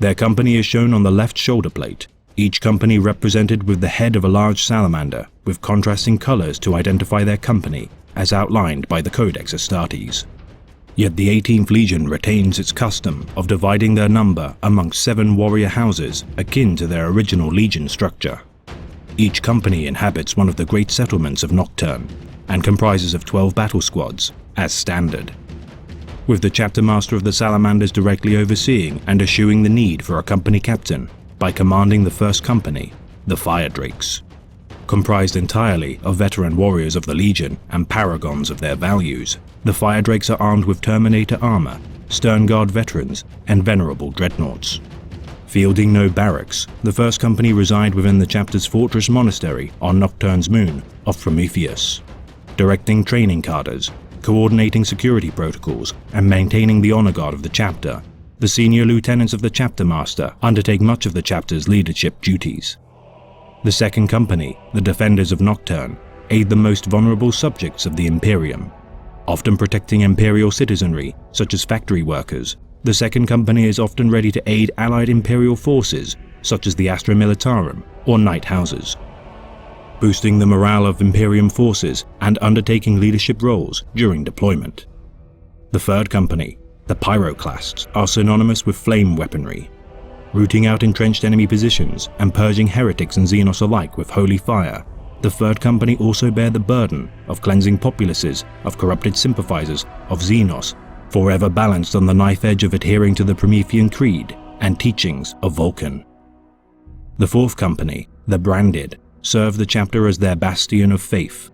Their company is shown on the left shoulder plate, each company represented with the head of a large salamander with contrasting colors to identify their company as outlined by the Codex Astartes. Yet the 18th Legion retains its custom of dividing their number amongst 7 warrior houses akin to their original Legion structure. Each company inhabits one of the great settlements of Nocturne and comprises of 12 battle squads as standard, with the chapter master of the Salamanders directly overseeing and eschewing the need for a company captain by commanding the first company, the Fire Drakes. Comprised entirely of veteran warriors of the Legion and paragons of their values, the Fire Drakes are armed with Terminator armor, Stern Guard veterans, and venerable dreadnoughts. Fielding no barracks, the first company reside within the chapter's fortress monastery on Nocturne's moon of Prometheus, directing training cadres, coordinating security protocols, and maintaining the honor guard of the chapter. The senior lieutenants of the chapter master undertake much of the chapter's leadership duties. The second company, the Defenders of Nocturne, aid the most vulnerable subjects of the Imperium, often protecting Imperial citizenry such as factory workers. The second company is often ready to aid allied Imperial forces such as the Astra Militarum or Night Houses, boosting the morale of Imperium forces and undertaking leadership roles during deployment. The third company, the Pyroclasts, are synonymous with flame weaponry, rooting out entrenched enemy positions and purging heretics and Xenos alike with holy fire. The third company also bear the burden of cleansing populaces of corrupted sympathizers of Xenos, forever balanced on the knife edge of adhering to the Promethean creed and teachings of Vulcan. The fourth company, the Branded, serve the chapter as their bastion of faith.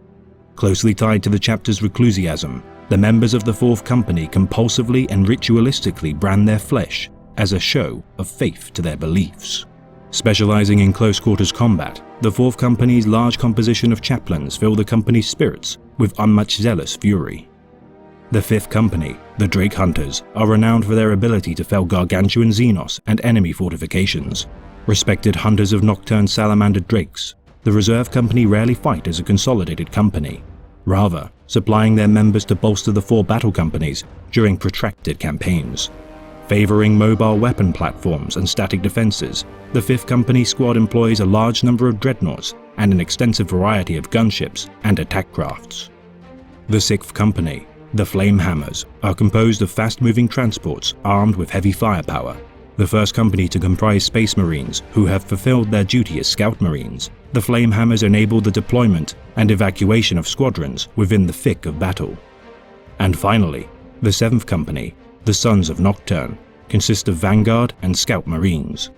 Closely tied to the chapter's reclusiasm, the members of the fourth company compulsively and ritualistically brand their flesh as a show of faith to their beliefs. Specializing in close quarters combat, the fourth company's large composition of chaplains fill the company's spirits with unmatched zealous fury. The fifth company, the Drake Hunters, are renowned for their ability to fell gargantuan Xenos and enemy fortifications. Respected hunters of Nocturne salamander drakes, the reserve company rarely fight as a consolidated company, rather supplying their members to bolster the 4 battle companies during protracted campaigns. Favoring mobile weapon platforms and static defenses, the 5th Company squad employs a large number of dreadnoughts and an extensive variety of gunships and attack crafts. The 6th Company, the Flamehammers, are composed of fast-moving transports armed with heavy firepower. The 1st Company to comprise Space Marines who have fulfilled their duty as Scout Marines. The Flamehammers enable the deployment and evacuation of squadrons within the thick of battle. And finally, the 7th Company, the Sons of Nocturne, consist of Vanguard and Scout Marines.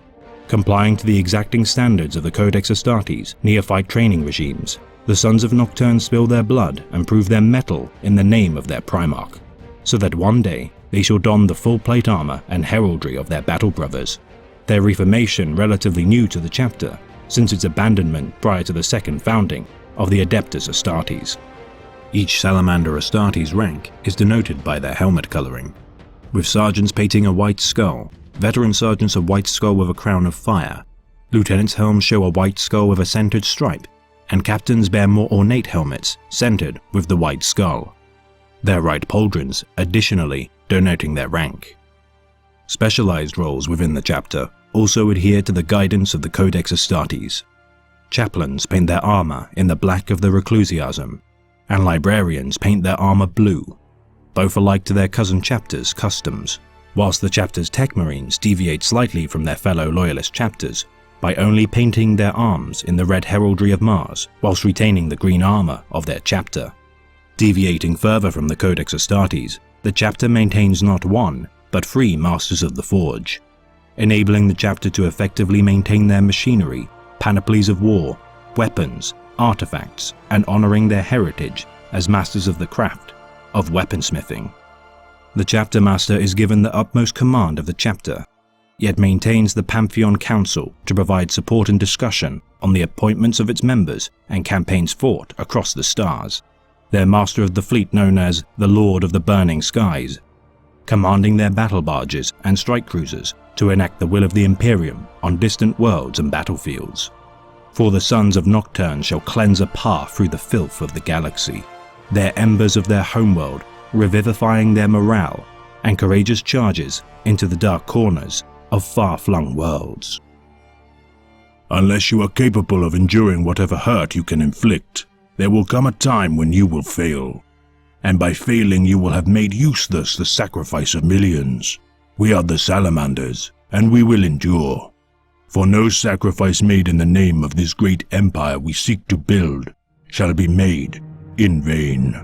Complying to the exacting standards of the Codex Astartes neophyte training regimes, the Sons of Nocturne spill their blood and prove their mettle in the name of their Primarch, so that one day they shall don the full plate armor and heraldry of their battle brothers, their reformation relatively new to the chapter, since its abandonment prior to the second founding of the Adeptus Astartes. Each Salamander Astartes rank is denoted by their helmet coloring, with sergeants painting a white skull, veteran sergeants a white skull with a crown of fire, lieutenants' helms show a white skull with a centered stripe, and captains bear more ornate helmets centered with the white skull. Their right pauldrons additionally denoting their rank. Specialized roles within the chapter also adhere to the guidance of the Codex Astartes. Chaplains paint their armor in the black of the reclusiasm, and librarians paint their armor blue, both alike to their cousin chapters' customs, whilst the chapter's Tech Marines deviate slightly from their fellow loyalist chapters by only painting their arms in the red heraldry of Mars whilst retaining the green armor of their chapter. Deviating further from the Codex Astartes, the chapter maintains not 1, but 3 Masters of the Forge, enabling the chapter to effectively maintain their machinery, panoplies of war, weapons, artifacts, and honoring their heritage as masters of the craft of weaponsmithing. The chapter master is given the utmost command of the chapter, yet maintains the Pantheon Council to provide support and discussion on the appointments of its members and campaigns fought across the stars. Their master of the fleet known as the Lord of the Burning Skies, commanding their battle barges and strike cruisers to enact the will of the Imperium on distant worlds and battlefields. For the sons of Nocturne shall cleanse a path through the filth of the galaxy, their embers of their homeworld revivifying their morale and courageous charges into the dark corners of far-flung worlds. Unless you are capable of enduring whatever hurt you can inflict, there will come a time when you will fail. And by failing you will have made useless the sacrifice of millions. We are the Salamanders, and we will endure. For no sacrifice made in the name of this great empire we seek to build shall be made in vain.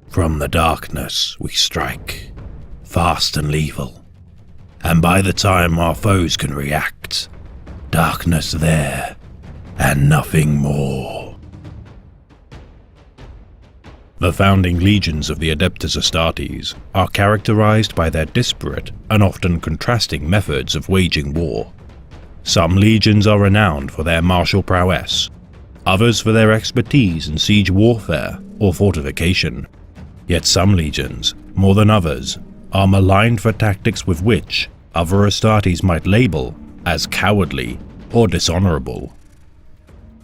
From the darkness we strike, fast and lethal, and by the time our foes can react, darkness there, and nothing more. The founding legions of the Adeptus Astartes are characterized by their disparate and often contrasting methods of waging war. Some legions are renowned for their martial prowess, others for their expertise in siege warfare or fortification. Yet some legions, more than others, are maligned for tactics with which other Astartes might label as cowardly or dishonorable.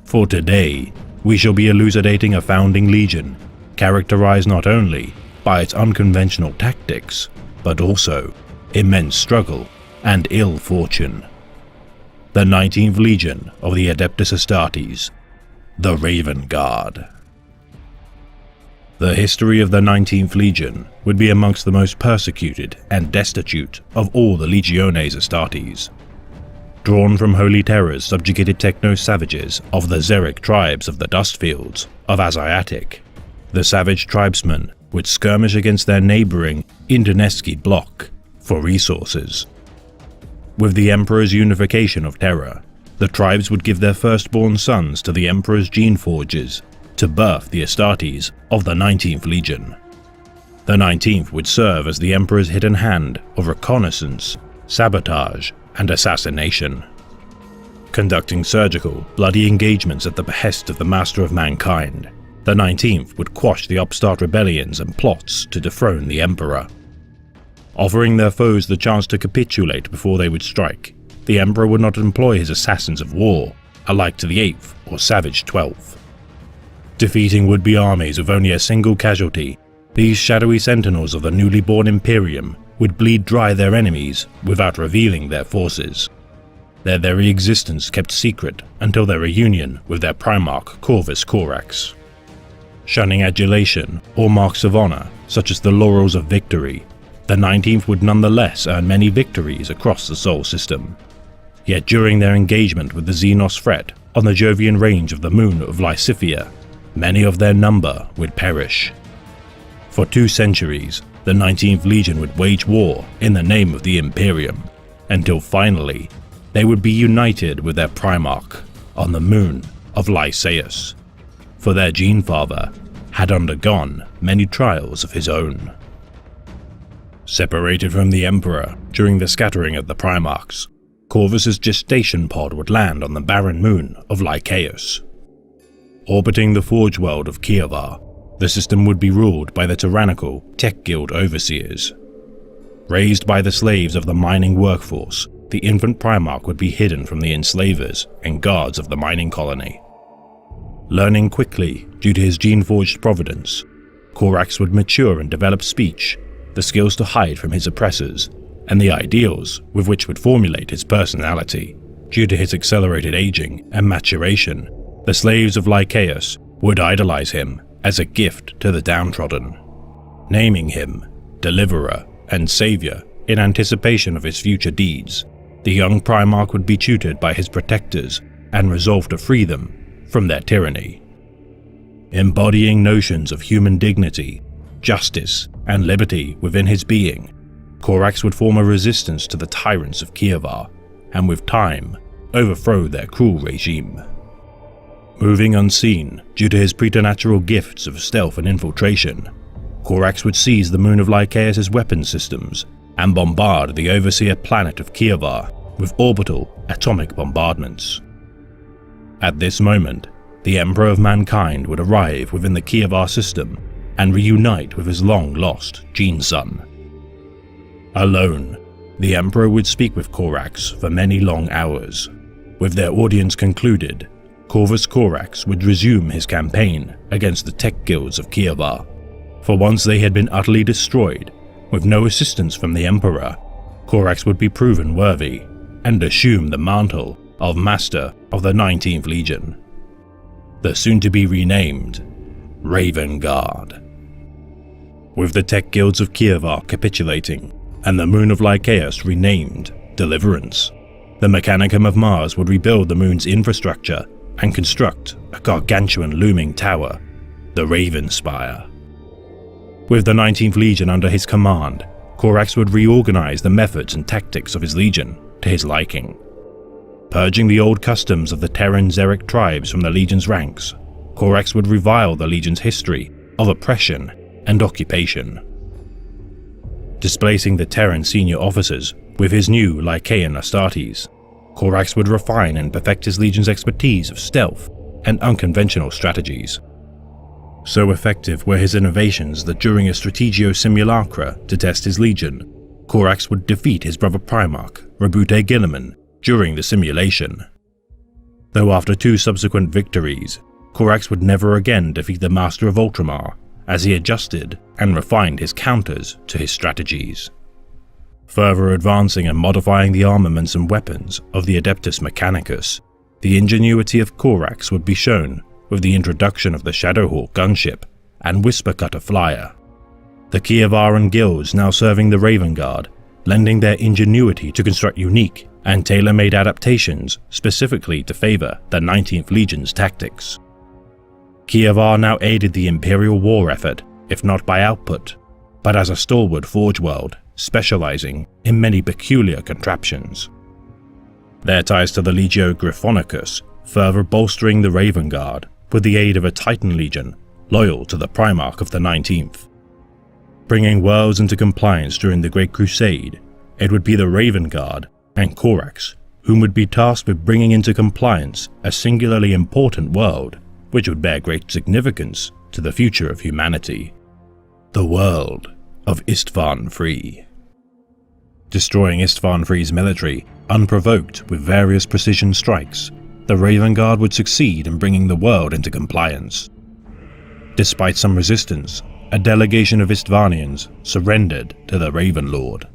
For today, we shall be elucidating a founding legion characterized not only by its unconventional tactics, but also immense struggle and ill fortune. The 19th Legion of the Adeptus Astartes, the Raven Guard. The history of the 19th Legion would be amongst the most persecuted and destitute of all the Legiones Astartes. Drawn from holy terrors subjugated techno-savages of the Xeric tribes of the Dustfields of Asiatic, the savage tribesmen would skirmish against their neighboring Indoneski bloc for resources. With the Emperor's unification of terror, the tribes would give their firstborn sons to the Emperor's gene forges to birth the Astartes of the 19th Legion. The 19th would serve as the Emperor's hidden hand of reconnaissance, sabotage, and assassination. Conducting surgical, bloody engagements at the behest of the Master of Mankind, the 19th would quash the upstart rebellions and plots to dethrone the Emperor. Offering their foes the chance to capitulate before they would strike, the Emperor would not employ his assassins of war, alike to the 8th or savage 12th. Defeating would-be armies with only a single casualty, these shadowy sentinels of the newly born Imperium would bleed dry their enemies without revealing their forces. Their very existence kept secret until their reunion with their Primarch Corvus Corax. Shunning adulation or marks of honor, such as the laurels of victory, the 19th would nonetheless earn many victories across the Sol system. Yet during their engagement with the Xenos threat on the Jovian range of the moon of Lysithea, many of their number would perish. For 2 centuries, the 19th Legion would wage war in the name of the Imperium, until finally, they would be united with their Primarch on the moon of Lycaeus, for their gene father had undergone many trials of his own. Separated from the Emperor during the scattering of the Primarchs, Corvus's gestation pod would land on the barren moon of Lycaeus. Orbiting the forge world of Kievar, the system would be ruled by the tyrannical Tech Guild overseers. Raised by the slaves of the mining workforce, the infant Primarch would be hidden from the enslavers and guards of the mining colony. Learning quickly due to his gene-forged providence, Corax would mature and develop speech, the skills to hide from his oppressors, and the ideals with which would formulate his personality. Due to his accelerated aging and maturation, the slaves of Lycaeus would idolize him as a gift to the downtrodden, naming him Deliverer and Savior in anticipation of his future deeds. The young Primarch would be tutored by his protectors and resolve to free them from their tyranny. Embodying notions of human dignity, justice, and liberty within his being, Corax would form a resistance to the tyrants of Kievar, and with time, overthrow their cruel regime. Moving unseen due to his preternatural gifts of stealth and infiltration, Corax would seize the moon of Lycaeus' weapon systems and bombard the overseer planet of Kievar with orbital atomic bombardments. At this moment, the Emperor of Mankind would arrive within the Kievar system and reunite with his long-lost gene-son. Alone, the Emperor would speak with Corax for many long hours. With their audience concluded, Corvus Corax would resume his campaign against the tech guilds of Kievar. For once they had been utterly destroyed, with no assistance from the Emperor, Corax would be proven worthy and assume the mantle of Master of the 19th Legion, the soon-to-be renamed Raven Guard. With the tech guilds of Kievar capitulating and the moon of Lycaeus renamed Deliverance, the Mechanicum of Mars would rebuild the moon's infrastructure and construct a gargantuan looming tower, the Raven Spire. With the 19th Legion under his command, Corax would reorganize the methods and tactics of his legion to his liking. Purging the old customs of the Terran Xeric tribes from the Legion's ranks, Corax would revile the Legion's history of oppression and occupation. Displacing the Terran senior officers with his new Lycaean Astartes, Corax would refine and perfect his Legion's expertise of stealth and unconventional strategies. So effective were his innovations that during a Strategio Simulacra to test his Legion, Corax would defeat his brother Primarch, Rabute Guilliman, during the simulation. Though after 2 subsequent victories, Corax would never again defeat the Master of Ultramar, as he adjusted and refined his counters to his strategies. Further advancing and modifying the armaments and weapons of the Adeptus Mechanicus, the ingenuity of Corax would be shown with the introduction of the Shadowhawk gunship and Whispercutter flyer. The Kievaran guilds now serving the Raven Guard, lending their ingenuity to construct unique and tailor-made adaptations specifically to favor the 19th Legion's tactics. Kievar now aided the Imperial war effort, if not by output, but as a stalwart forge world specializing in many peculiar contraptions. Their ties to the Legio Gryphonicus further bolstering the Raven Guard with the aid of a Titan Legion loyal to the Primarch of the 19th. Bringing worlds into compliance during the Great Crusade, it would be the Raven Guard and Corax whom would be tasked with bringing into compliance a singularly important world which would bear great significance to the future of humanity: the world of Istvan Free. Destroying Istvan Free's military unprovoked with various precision strikes, the Raven Guard would succeed in bringing the world into compliance. Despite some resistance, a delegation of Istvanians surrendered to the Raven Lord.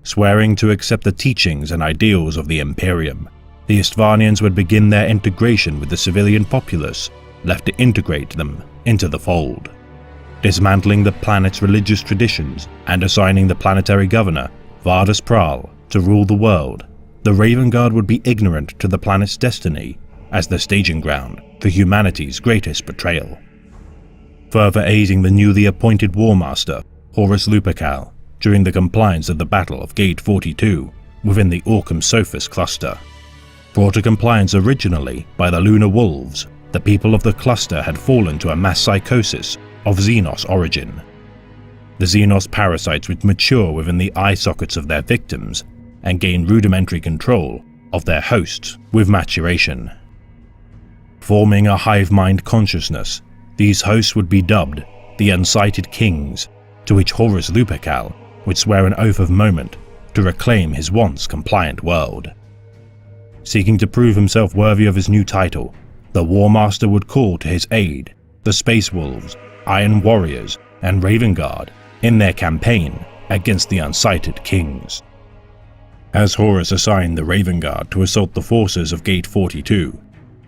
Swearing to accept the teachings and ideals of the Imperium, the Istvanians would begin their integration with the civilian populace left to integrate them into the fold. Dismantling the planet's religious traditions and assigning the planetary governor, Vardus Pral, to rule the world, the Raven Guard would be ignorant to the planet's destiny as the staging ground for humanity's greatest betrayal. Further aiding the newly appointed War Master, Horus Lupercal, during the compliance of the Battle of Gate 42 within the Orcam Sophis cluster. Brought to compliance originally by the Lunar Wolves, the people of the cluster had fallen to a mass psychosis of Xenos origin. The Xenos parasites would mature within the eye sockets of their victims and gain rudimentary control of their hosts with maturation. Forming a hive mind consciousness, these hosts would be dubbed the Unsighted Kings, to which Horus Lupercal would swear an oath of moment to reclaim his once compliant world. Seeking to prove himself worthy of his new title, the War Master would call to his aid the Space Wolves, Iron Warriors, and Raven Guard in their campaign against the Unsighted Kings. As Horus assigned the Raven Guard to assault the forces of Gate 42,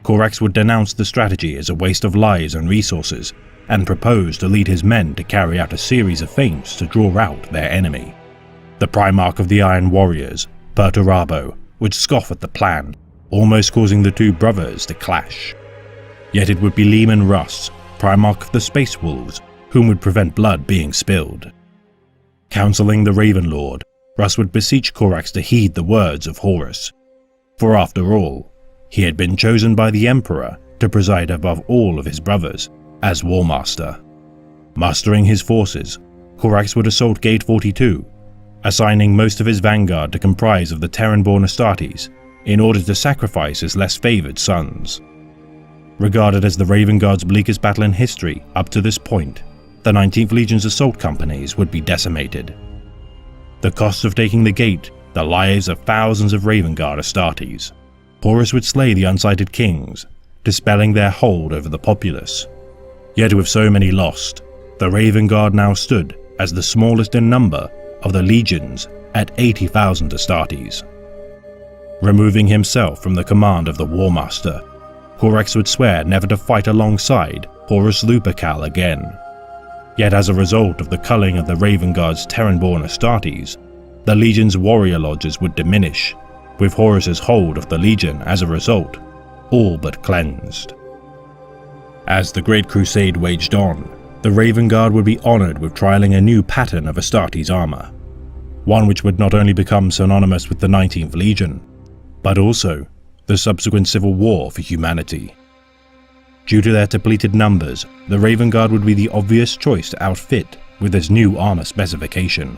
Corax would denounce the strategy as a waste of lives and resources and propose to lead his men to carry out a series of feints to draw out their enemy. The Primarch of the Iron Warriors, Perturabo, would scoff at the plan, almost causing the two brothers to clash. Yet it would be Leman Russ, Primarch of the Space Wolves, whom would prevent blood being spilled. Counseling the Raven Lord, Russ would beseech Corax to heed the words of Horus, for after all, he had been chosen by the Emperor to preside above all of his brothers as War Master. Mustering his forces, Corax would assault Gate 42, assigning most of his vanguard to comprise of the Terran-born Astartes in order to sacrifice his less favoured sons. Regarded as the Raven Guard's bleakest battle in history up to this point, the 19th Legion's assault companies would be decimated. The cost of taking the gate, the lives of thousands of Raven Guard Astartes. Horus would slay the unsighted kings, dispelling their hold over the populace. Yet with so many lost, the Raven Guard now stood as the smallest in number of the legions at 80,000 Astartes. Removing himself from the command of the War Master, Corax would swear never to fight alongside Horus Lupercal again. Yet as a result of the culling of the Raven Guard's Terran-born Astartes, the Legion's warrior lodges would diminish, with Horus's hold of the Legion as a result all but cleansed. As the Great Crusade waged on, the Raven Guard would be honoured with trialling a new pattern of Astartes armour, one which would not only become synonymous with the 19th Legion, but also the subsequent civil war for humanity. Due to their depleted numbers, the Raven Guard would be the obvious choice to outfit with this new armour specification.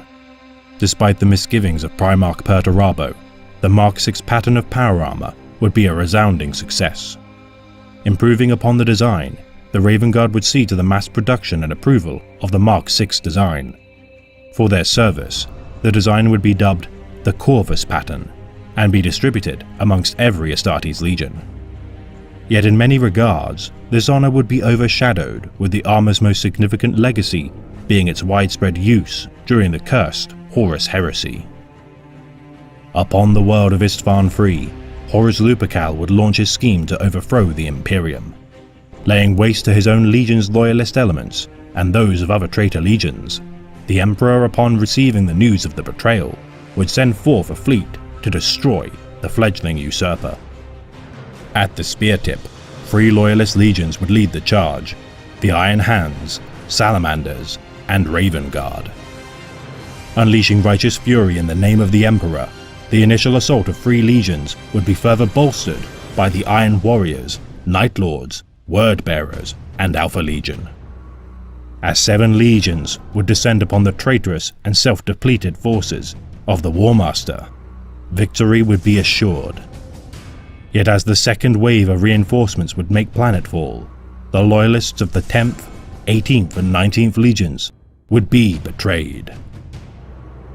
Despite the misgivings of Primarch Perturabo, the Mark 6 pattern of power armour would be a resounding success. Improving upon the design, the Raven Guard would see to the mass production and approval of the Mark 6 design. For their service, the design would be dubbed the Corvus pattern and be distributed amongst every Astartes Legion. Yet in many regards, this honour would be overshadowed with the armour's most significant legacy being its widespread use during the cursed Horus Heresy. Upon the world of Istvan III, Horus Lupercal would launch his scheme to overthrow the Imperium. Laying waste to his own legion's loyalist elements and those of other traitor legions, the Emperor, upon receiving the news of the betrayal, would send forth a fleet to destroy the fledgling usurper. At the spear tip, 3 loyalist legions would lead the charge: the Iron Hands, Salamanders, and Raven Guard. Unleashing righteous fury in the name of the Emperor, the initial assault of 3 legions would be further bolstered by the Iron Warriors, Night Lords, Word Bearers, and Alpha Legion. As 7 legions would descend upon the traitorous and self-depleted forces of the War Master, victory would be assured. Yet as the second wave of reinforcements would make planetfall, the loyalists of the 10th, 18th and 19th Legions would be betrayed.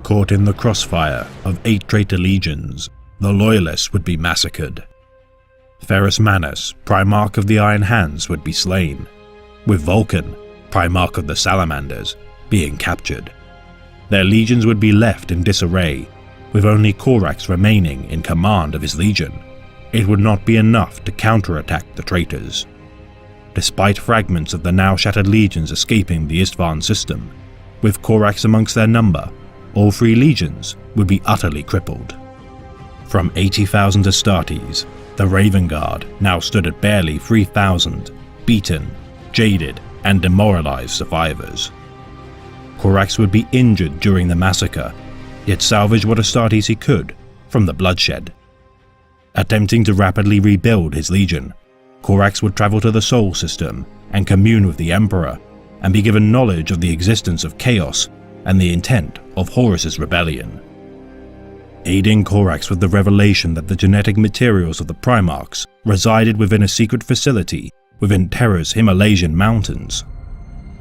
Caught in the crossfire of 8 traitor legions, the loyalists would be massacred. Ferrus Manus, Primarch of the Iron Hands, would be slain, with Vulcan, Primarch of the Salamanders, being captured. Their legions would be left in disarray, with only Corax remaining in command of his legion. It would not be enough to counterattack the traitors. Despite fragments of the now shattered legions escaping the Istvan system, with Corax amongst their number, all 3 legions would be utterly crippled. From 80,000 Astartes, the Raven Guard now stood at barely 3,000, beaten, jaded, and demoralized survivors. Corax would be injured during the massacre, yet salvage what Astartes he could from the bloodshed. Attempting to rapidly rebuild his legion, Corax would travel to the Sol system and commune with the Emperor, and be given knowledge of the existence of chaos and the intent of Horus's rebellion. Aiding Corax with the revelation that the genetic materials of the Primarchs resided within a secret facility within Terra's Himalayan mountains.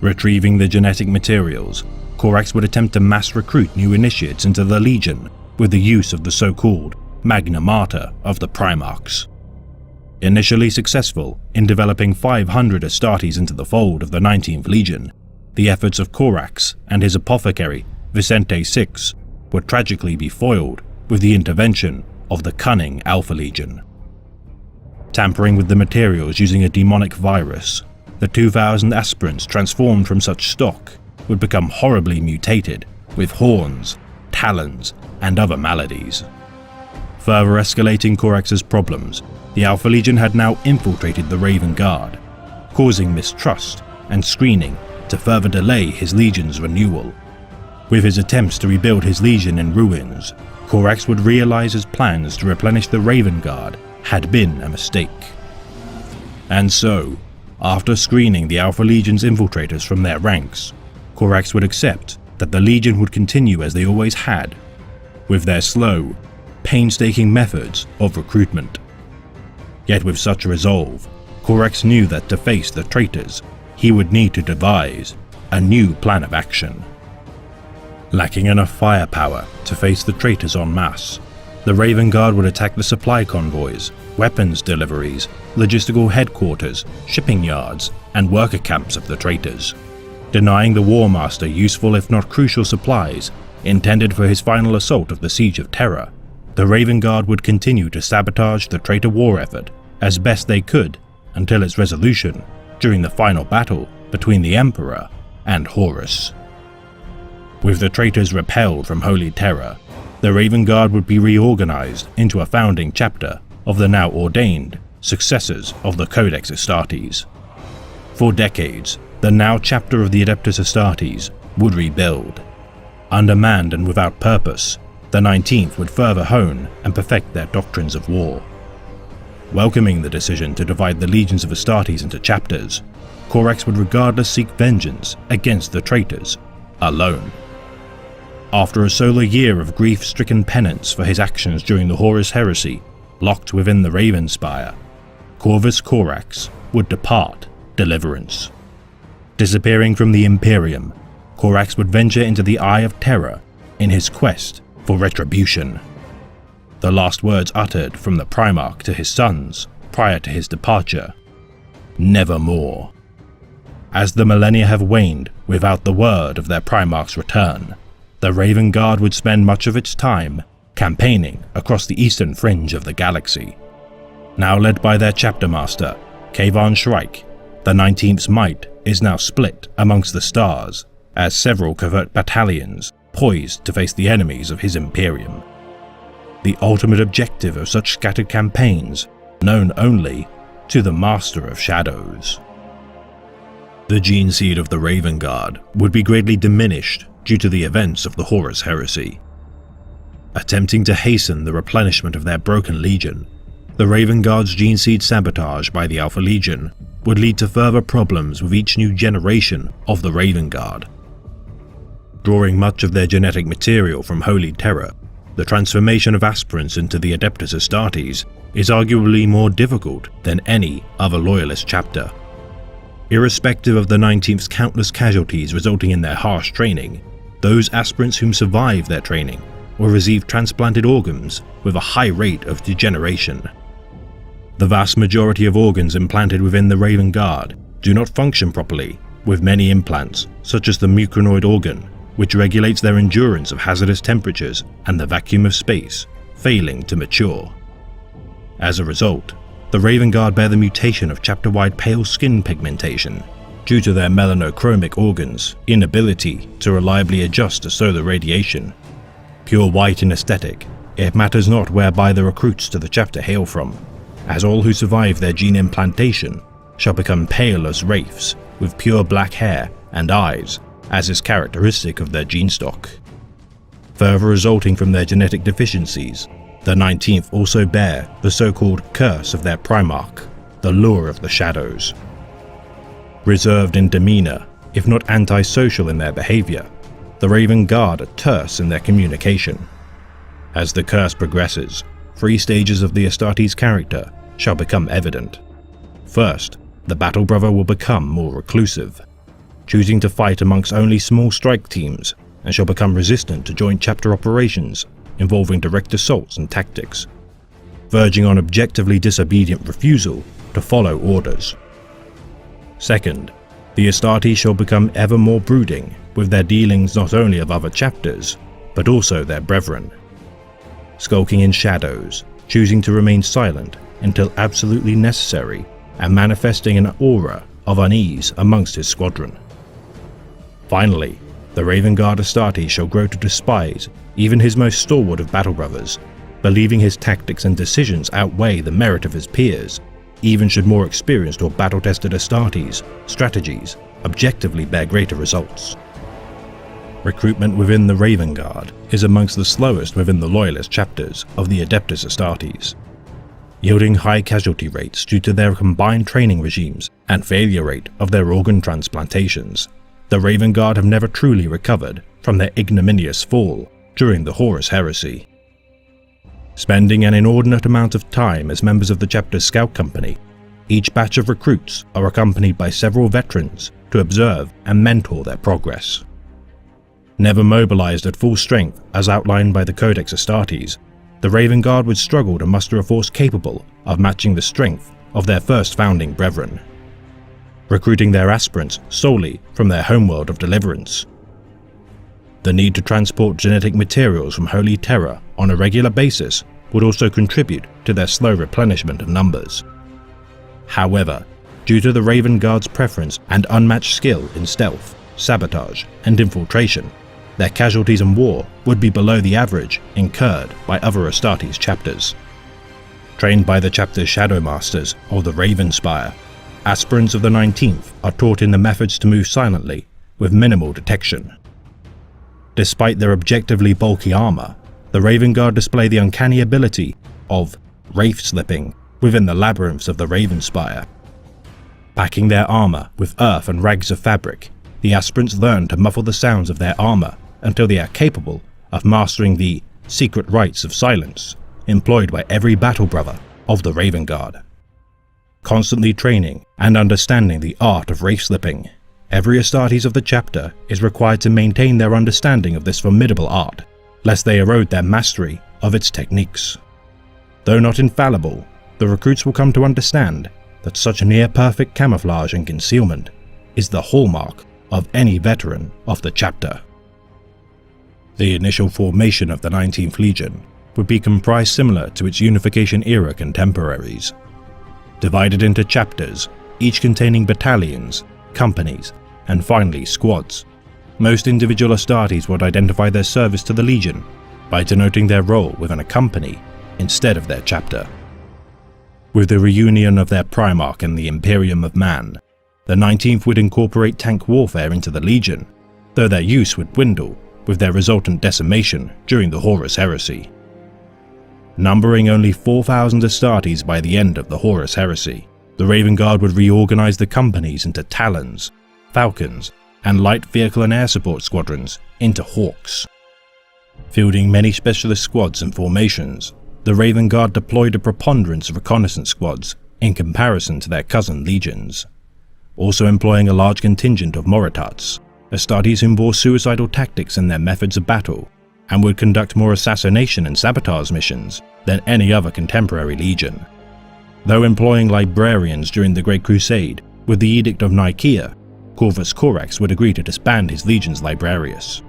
Retrieving the genetic materials, Corax would attempt to mass recruit new initiates into the Legion with the use of the so-called Magna Mater of the Primarchs. Initially successful in developing 500 Astartes into the fold of the 19th Legion, the efforts of Corax and his apothecary, Vicente Six, would tragically be foiled with the intervention of the cunning Alpha Legion. Tampering with the materials using a demonic virus, the 2,000 aspirants transformed from such stock would become horribly mutated with horns, talons, and other maladies. Further escalating Corax's problems, the Alpha Legion had now infiltrated the Raven Guard, causing mistrust and screening to further delay his legion's renewal. With his attempts to rebuild his legion in ruins, Corax would realize his plans to replenish the Raven Guard had been a mistake. And so, After screening the Alpha Legion's infiltrators from their ranks, Corax would accept that the Legion would continue as they always had, with their slow, painstaking methods of recruitment. Yet with such resolve, Corax knew that to face the traitors, he would need to devise a new plan of action. Lacking enough firepower to face the traitors en masse, the Raven Guard would attack the supply convoys, weapons deliveries, logistical headquarters, shipping yards, and worker camps of the traitors, denying the War Master useful if not crucial supplies intended for his final assault of the Siege of Terra. The Raven Guard would continue to sabotage the traitor war effort as best they could until its resolution during the final battle between the Emperor and Horus. With the traitors repelled from Holy Terra, the Raven Guard would be reorganized into a founding chapter of the now ordained successors of the Codex Astartes. For decades, the now chapter of the Adeptus Astartes would rebuild. Undermanned and without purpose, the 19th would further hone and perfect their doctrines of war. Welcoming the decision to divide the legions of Astartes into chapters, Corax would regardless seek vengeance against the traitors, alone. After a solar year of grief-stricken penance for his actions during the Horus Heresy, locked within the Ravenspire, Corvus Corax would depart deliverance. Disappearing from the Imperium, Corax would venture into the Eye of Terror in his quest for retribution. The last words uttered from the Primarch to his sons prior to his departure: nevermore. As the millennia have waned without the word of their Primarch's return, the Raven Guard would spend much of its time campaigning across the eastern fringe of the galaxy. Now led by their chapter master, Kayvan Shrike, the 19th's might is now split amongst the stars as several covert battalions poised to face the enemies of his Imperium. The ultimate objective of such scattered campaigns, known only to the Master of Shadows. The gene seed of the Raven Guard would be greatly diminished due to the events of the Horus Heresy. Attempting to hasten the replenishment of their broken legion, the Raven Guard's gene seed sabotage by the Alpha Legion would lead to further problems with each new generation of the Raven Guard. Drawing much of their genetic material from Holy Terror, the transformation of aspirants into the Adeptus Astartes is arguably more difficult than any other Loyalist chapter. Irrespective of the 19th's countless casualties resulting in their harsh training, those aspirants whom survive their training will receive transplanted organs with a high rate of degeneration. The vast majority of organs implanted within the Raven Guard do not function properly, with many implants, such as the mucranoid organ, which regulates their endurance of hazardous temperatures and the vacuum of space, failing to mature. As a result, the Raven Guard bear the mutation of chapter-wide pale skin pigmentation due to their melanochromic organs' inability to reliably adjust to solar radiation. Pure white in aesthetic, it matters not whereby the recruits to the chapter hail from, as all who survive their gene implantation shall become pale as wraiths with pure black hair and eyes, as is characteristic of their gene stock. Further resulting from their genetic deficiencies, the 19th also bear the so-called curse of their Primarch, the Lure of the Shadows. Reserved in demeanor, if not antisocial in their behavior, the Raven Guard are terse in their communication. As the curse progresses, 3 stages of the Astartes character shall become evident. First, the Battle Brother will become more reclusive, choosing to fight amongst only small strike teams, and shall become resistant to joint chapter operations involving direct assaults and tactics, verging on objectively disobedient refusal to follow orders. Second, the Astartes shall become ever more brooding with their dealings not only of other chapters, but also their brethren, skulking in shadows, choosing to remain silent until absolutely necessary, and manifesting an aura of unease amongst his squadron. Finally, the Raven Guard Astartes shall grow to despise even his most stalwart of battle brothers, believing his tactics and decisions outweigh the merit of his peers, even should more experienced or battle-tested Astartes' strategies objectively bear greater results. Recruitment within the Raven Guard is amongst the slowest within the Loyalist chapters of the Adeptus Astartes. yielding high casualty rates due to their combined training regimes and failure rate of their organ transplantations. The Raven Guard have never truly recovered from their ignominious fall during the Horus Heresy. Spending an inordinate amount of time as members of the chapter's scout company, each batch of recruits are accompanied by several veterans to observe and mentor their progress. Never mobilized at full strength as outlined by the Codex Astartes, the Raven Guard would struggle to muster a force capable of matching the strength of their first founding brethren, recruiting their aspirants solely from their homeworld of Deliverance. The need to transport genetic materials from Holy Terra on a regular basis would also contribute to their slow replenishment of numbers. However, due to the Raven Guard's preference and unmatched skill in stealth, sabotage, and infiltration, their casualties in war would be below the average incurred by other Astartes chapters. Trained by the chapter's Shadow Masters or the Ravenspire, aspirants of the 19th are taught in the methods to move silently with minimal detection. Despite their objectively bulky armor, the Raven Guard display the uncanny ability of wraith slipping within the labyrinths of the Ravenspire. Packing their armor with earth and rags of fabric, the aspirants learn to muffle the sounds of their armor until they are capable of mastering the secret rites of silence employed by every battle brother of the Raven Guard. Constantly training and understanding the art of wraith slipping, every Astartes of the chapter is required to maintain their understanding of this formidable art, lest they erode their mastery of its techniques. Though not infallible, the recruits will come to understand that such near-perfect camouflage and concealment is the hallmark of any veteran of the chapter. The initial formation of the 19th Legion would be comprised similar to its Unification-era contemporaries. Divided into chapters, each containing battalions, companies, and finally squads, most individual Astartes would identify their service to the Legion by denoting their role within a company instead of their chapter. With the reunion of their Primarch and the Imperium of Man, the 19th would incorporate tank warfare into the Legion, though their use would dwindle with their resultant decimation during the Horus Heresy. Numbering only 4,000 Astartes by the end of the Horus Heresy, the Raven Guard would reorganize the companies into Talons, Falcons, and light vehicle and air support squadrons into Hawks. Fielding many specialist squads and formations, the Raven Guard deployed a preponderance of reconnaissance squads in comparison to their cousin legions, also employing a large contingent of Moritats, Astartes who bore suicidal tactics in their methods of battle and would conduct more assassination and sabotage missions than any other contemporary legion. Though employing librarians during the Great Crusade with the Edict of Nicaea, Corvus Corax would agree to disband his legion's librarius.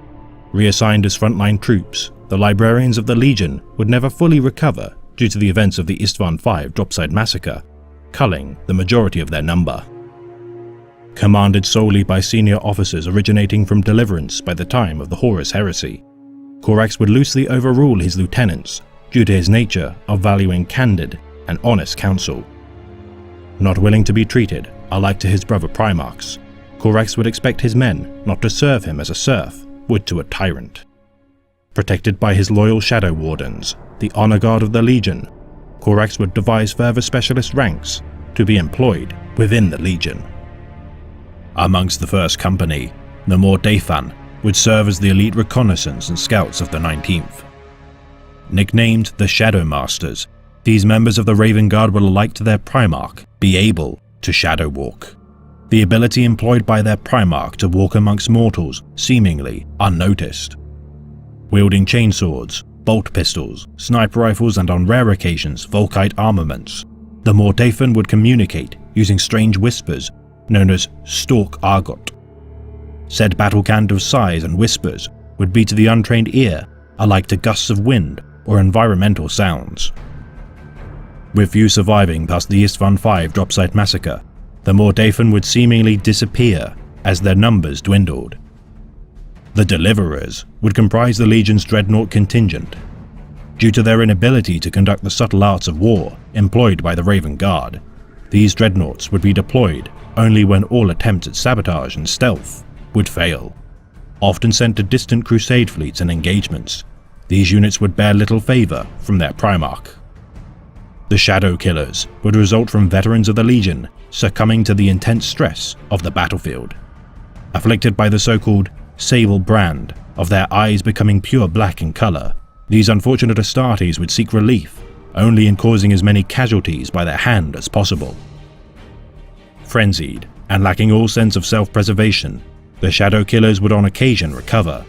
Reassigned as frontline troops, the librarians of the Legion would never fully recover due to the events of the Istvan V Dropside Massacre, culling the majority of their number. Commanded solely by senior officers originating from Deliverance by the time of the Horus Heresy, Corax would loosely overrule his lieutenants due to his nature of valuing candid and honest counsel. Not willing to be treated alike to his brother Primarchs, Corax would expect his men not to serve him as a serf would to a tyrant. Protected by his loyal Shadow Wardens, the Honor Guard of the Legion, Corax would devise further specialist ranks to be employed within the Legion. Amongst the first company, the Mordaefan would serve as the elite reconnaissance and scouts of the 19th. Nicknamed the Shadow Masters, these members of the Raven Guard will, alike to their Primarch, be able to shadow walk, the ability employed by their Primarch to walk amongst mortals seemingly unnoticed. Wielding chainswords, bolt pistols, sniper rifles, and on rare occasions Volkite armaments, the Mordaefan would communicate using strange whispers known as Stalk Argot. Said battle cant of sighs and whispers would be to the untrained ear alike to gusts of wind or environmental sounds. With few surviving past the Istvan V Dropsite Massacre, the Mordaefan would seemingly disappear as their numbers dwindled. The Deliverers would comprise the Legion's dreadnought contingent. Due to their inability to conduct the subtle arts of war employed by the Raven Guard, these dreadnoughts would be deployed only when all attempts at sabotage and stealth would fail. Often sent to distant Crusade fleets and engagements, these units would bear little favor from their Primarch. The Shadow Killers would result from veterans of the Legion succumbing to the intense stress of the battlefield. Afflicted by the so-called sable brand of their eyes becoming pure black in color, these unfortunate Astartes would seek relief only in causing as many casualties by their hand as possible. Frenzied and lacking all sense of self-preservation, the Shadow Killers would on occasion recover,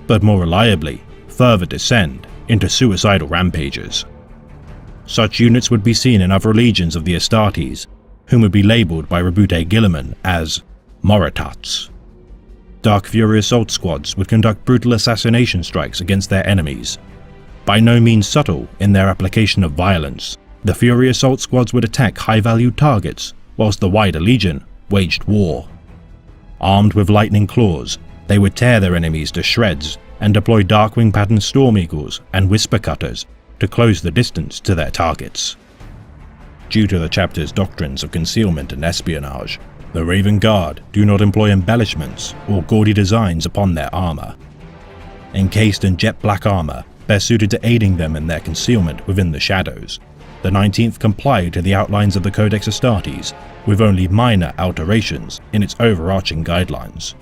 but more reliably further descend into suicidal rampages. Such units would be seen in other legions of the Astartes, whom would be labelled by Roboute Guilliman as Moritats. Dark Fury assault squads would conduct brutal assassination strikes against their enemies. By no means subtle in their application of violence, the Fury assault squads would attack high-value targets, whilst the wider Legion waged war. Armed with lightning claws, they would tear their enemies to shreds and deploy Darkwing pattern Storm Eagles and Whisper Cutters to close the distance to their targets. Due to the chapter's doctrines of concealment and espionage, the Raven Guard do not employ embellishments or gaudy designs upon their armor. Encased in jet black armor, best suited to aiding them in their concealment within the shadows, the 19th complied to the outlines of the Codex Astartes with only minor alterations in its overarching guidelines.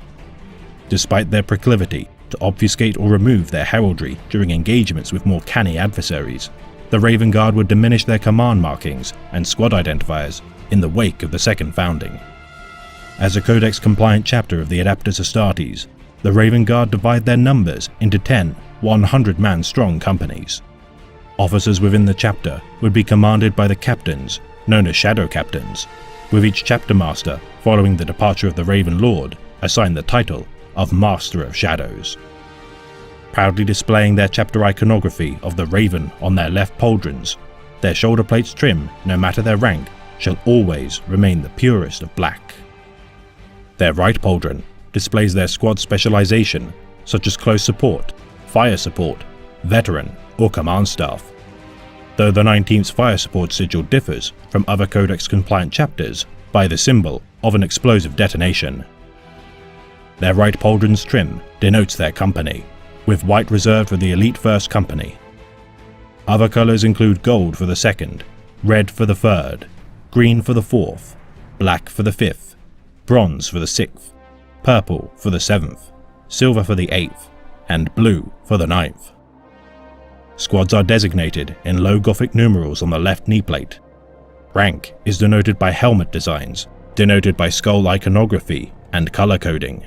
Despite their proclivity to obfuscate or remove their heraldry during engagements with more canny adversaries, the Raven Guard would diminish their command markings and squad identifiers in the wake of the second founding. As a Codex-compliant chapter of the Adeptus Astartes, the Raven Guard divide their numbers into 10 100-man strong companies. Officers within the chapter would be commanded by the captains, known as Shadow Captains, with each chapter master, following the departure of the Raven Lord, assigned the title of Master of Shadows. Proudly displaying their chapter iconography of the Raven on their left pauldrons, their shoulder plates trim, no matter their rank, shall always remain the purest of black. Their right pauldron displays their squad specialization, such as close support, fire support, veteran, or command staff. Though the 19th's fire support sigil differs from other Codex-compliant chapters by the symbol of an explosive detonation. Their right pauldron's trim denotes their company, with white reserved for the Elite First Company. Other colours include gold for the 2nd, red for the 3rd, green for the 4th, black for the 5th, bronze for the 6th, purple for the 7th, silver for the 8th, and blue for the 9th. Squads are designated in low Gothic numerals on the left knee plate. Rank is denoted by helmet designs, denoted by skull iconography and colour coding.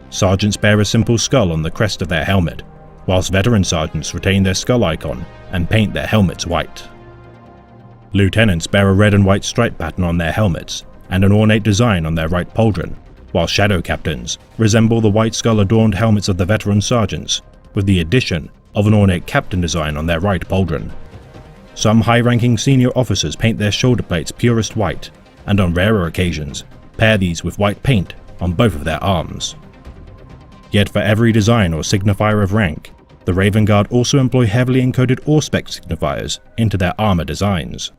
Sergeants bear a simple skull on the crest of their helmet, whilst veteran sergeants retain their skull icon and paint their helmets white. Lieutenants bear a red and white stripe pattern on their helmets and an ornate design on their right pauldron, while Shadow Captains resemble the white skull-adorned helmets of the veteran sergeants, with the addition of an ornate captain design on their right pauldron. Some high-ranking senior officers paint their shoulder plates purest white, and on rarer occasions, pair these with white paint on both of their arms. Yet for every design or signifier of rank, the Raven Guard also employ heavily encoded Auspex signifiers into their armor designs,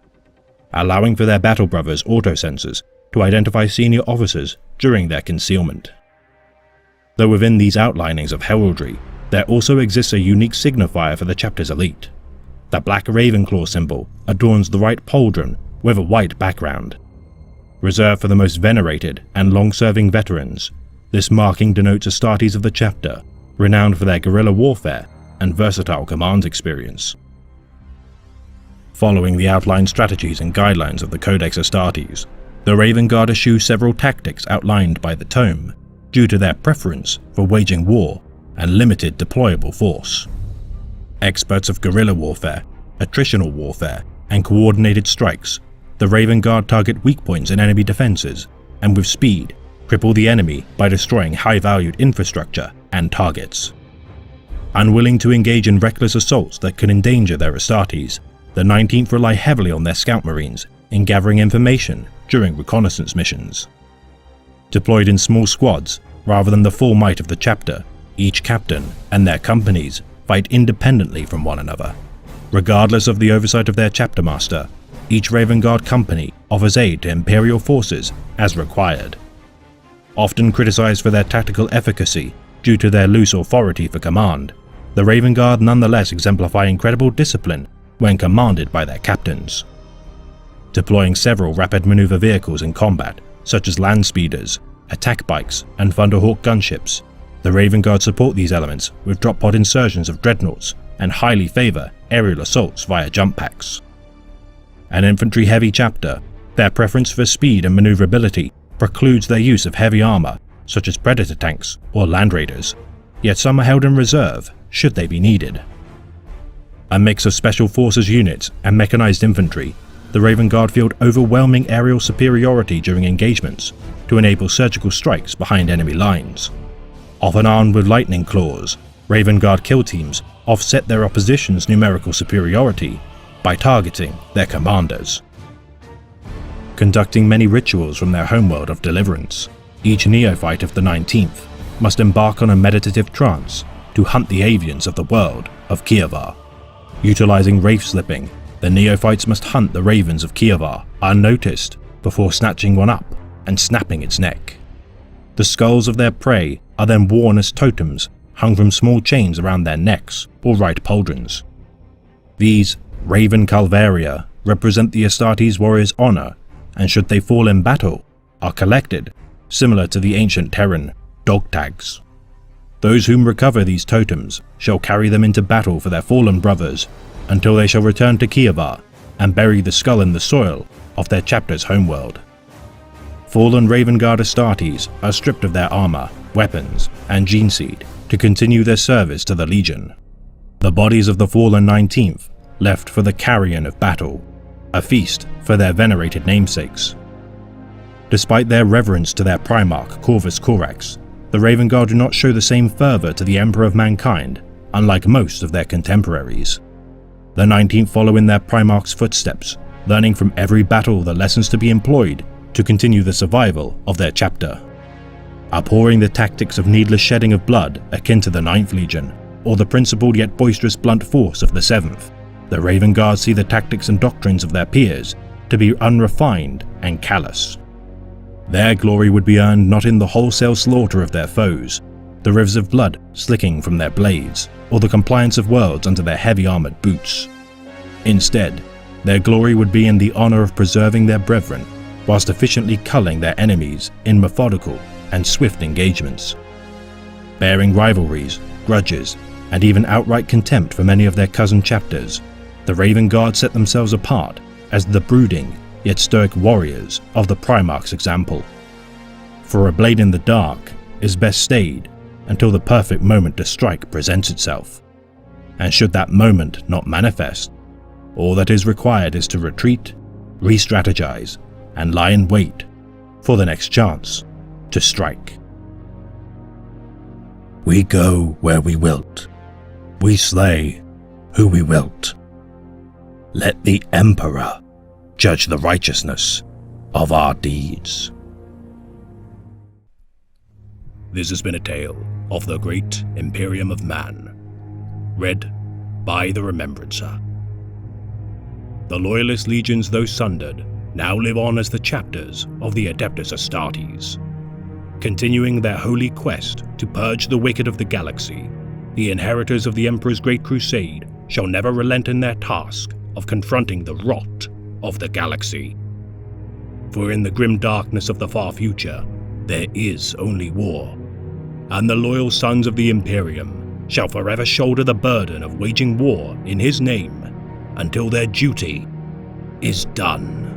allowing for their Battle Brothers autosensors to identify senior officers during their concealment. Though within these outlinings of heraldry, there also exists a unique signifier for the chapter's elite. The black Ravenclaw symbol adorns the right pauldron with a white background. Reserved for the most venerated and long-serving veterans, this marking denotes Astartes of the chapter, renowned for their guerrilla warfare and versatile command experience. Following the outlined strategies and guidelines of the Codex Astartes, the Raven Guard eschew several tactics outlined by the tome, due to their preference for waging war and limited deployable force. Experts of guerrilla warfare, attritional warfare, and coordinated strikes, the Raven Guard target weak points in enemy defenses, and with speed, cripple the enemy by destroying high-valued infrastructure and targets. Unwilling to engage in reckless assaults that could endanger their Astartes, the 19th rely heavily on their scout marines in gathering information during reconnaissance missions. Deployed in small squads, rather than the full might of the chapter, each captain and their companies fight independently from one another. Regardless of the oversight of their chapter master, each Raven Guard company offers aid to Imperial forces as required. Often criticized for their tactical efficacy due to their loose authority for command, the Raven Guard nonetheless exemplify incredible discipline when commanded by their captains. deploying several rapid maneuver vehicles in combat, such as land speeders, attack bikes, and Thunderhawk gunships. The Raven Guard support these elements with drop pod insertions of dreadnoughts and highly favour aerial assaults via jump packs. An infantry heavy chapter, their preference for speed and manoeuvrability precludes their use of heavy armour such as Predator tanks or Land Raiders, yet some are held in reserve should they be needed. A mix of Special Forces units and mechanised infantry, the Raven Guard field overwhelming aerial superiority during engagements to enable surgical strikes behind enemy lines. Often armed with lightning claws, Raven Guard kill teams offset their opposition's numerical superiority by targeting their commanders. Conducting many rituals from their homeworld of deliverance, each neophyte of the 19th must embark on a meditative trance to hunt the avians of the world of Kievar. Utilizing wraith slipping, the neophytes must hunt the ravens of Kievar unnoticed before snatching one up and snapping its neck. The skulls of their prey are then worn as totems hung from small chains around their necks or right pauldrons. These Raven Calvaria represent the Astartes warrior's honor, and should they fall in battle, are collected, similar to the ancient Terran dog tags. Those whom recover these totems shall carry them into battle for their fallen brothers until they shall return to Kievar and bury the skull in the soil of their chapter's homeworld. Fallen Raven Guard Astartes are stripped of their armor, weapons, and gene seed to continue their service to the Legion. The bodies of the fallen 19th left for the carrion of battle, a feast for their venerated namesakes. Despite their reverence to their Primarch Corvus Corax, the Raven Guard do not show the same fervor to the Emperor of Mankind, unlike most of their contemporaries. The 19th follow in their Primarch's footsteps, learning from every battle the lessons to be employed to continue the survival of their chapter. Abhorring the tactics of needless shedding of blood akin to the 9th Legion, or the principled yet boisterous blunt force of the 7th, the Raven Guard see the tactics and doctrines of their peers to be unrefined and callous. Their glory would be earned not in the wholesale slaughter of their foes, the rivers of blood slicking from their blades, or the compliance of worlds under their heavy armoured boots. Instead, their glory would be in the honour of preserving their brethren, whilst efficiently culling their enemies in methodical and swift engagements. Bearing rivalries, grudges, and even outright contempt for many of their cousin chapters, the Raven Guard set themselves apart as the brooding yet stoic warriors of the Primarch's example. For a blade in the dark is best stayed until the perfect moment to strike presents itself, and should that moment not manifest, all that is required is to retreat, re-strategize, and lie in wait for the next chance to strike. We go where we wilt. We slay who we wilt. Let the Emperor judge the righteousness of our deeds. This has been a tale of the Great Imperium of Man, read by the Remembrancer. The Loyalist legions, though sundered, now live on as the chapters of the Adeptus Astartes. Continuing their holy quest to purge the wicked of the galaxy, the inheritors of the Emperor's Great Crusade shall never relent in their task of confronting the rot of the galaxy. For in the grim darkness of the far future, there is only war, and the loyal sons of the Imperium shall forever shoulder the burden of waging war in his name until their duty is done.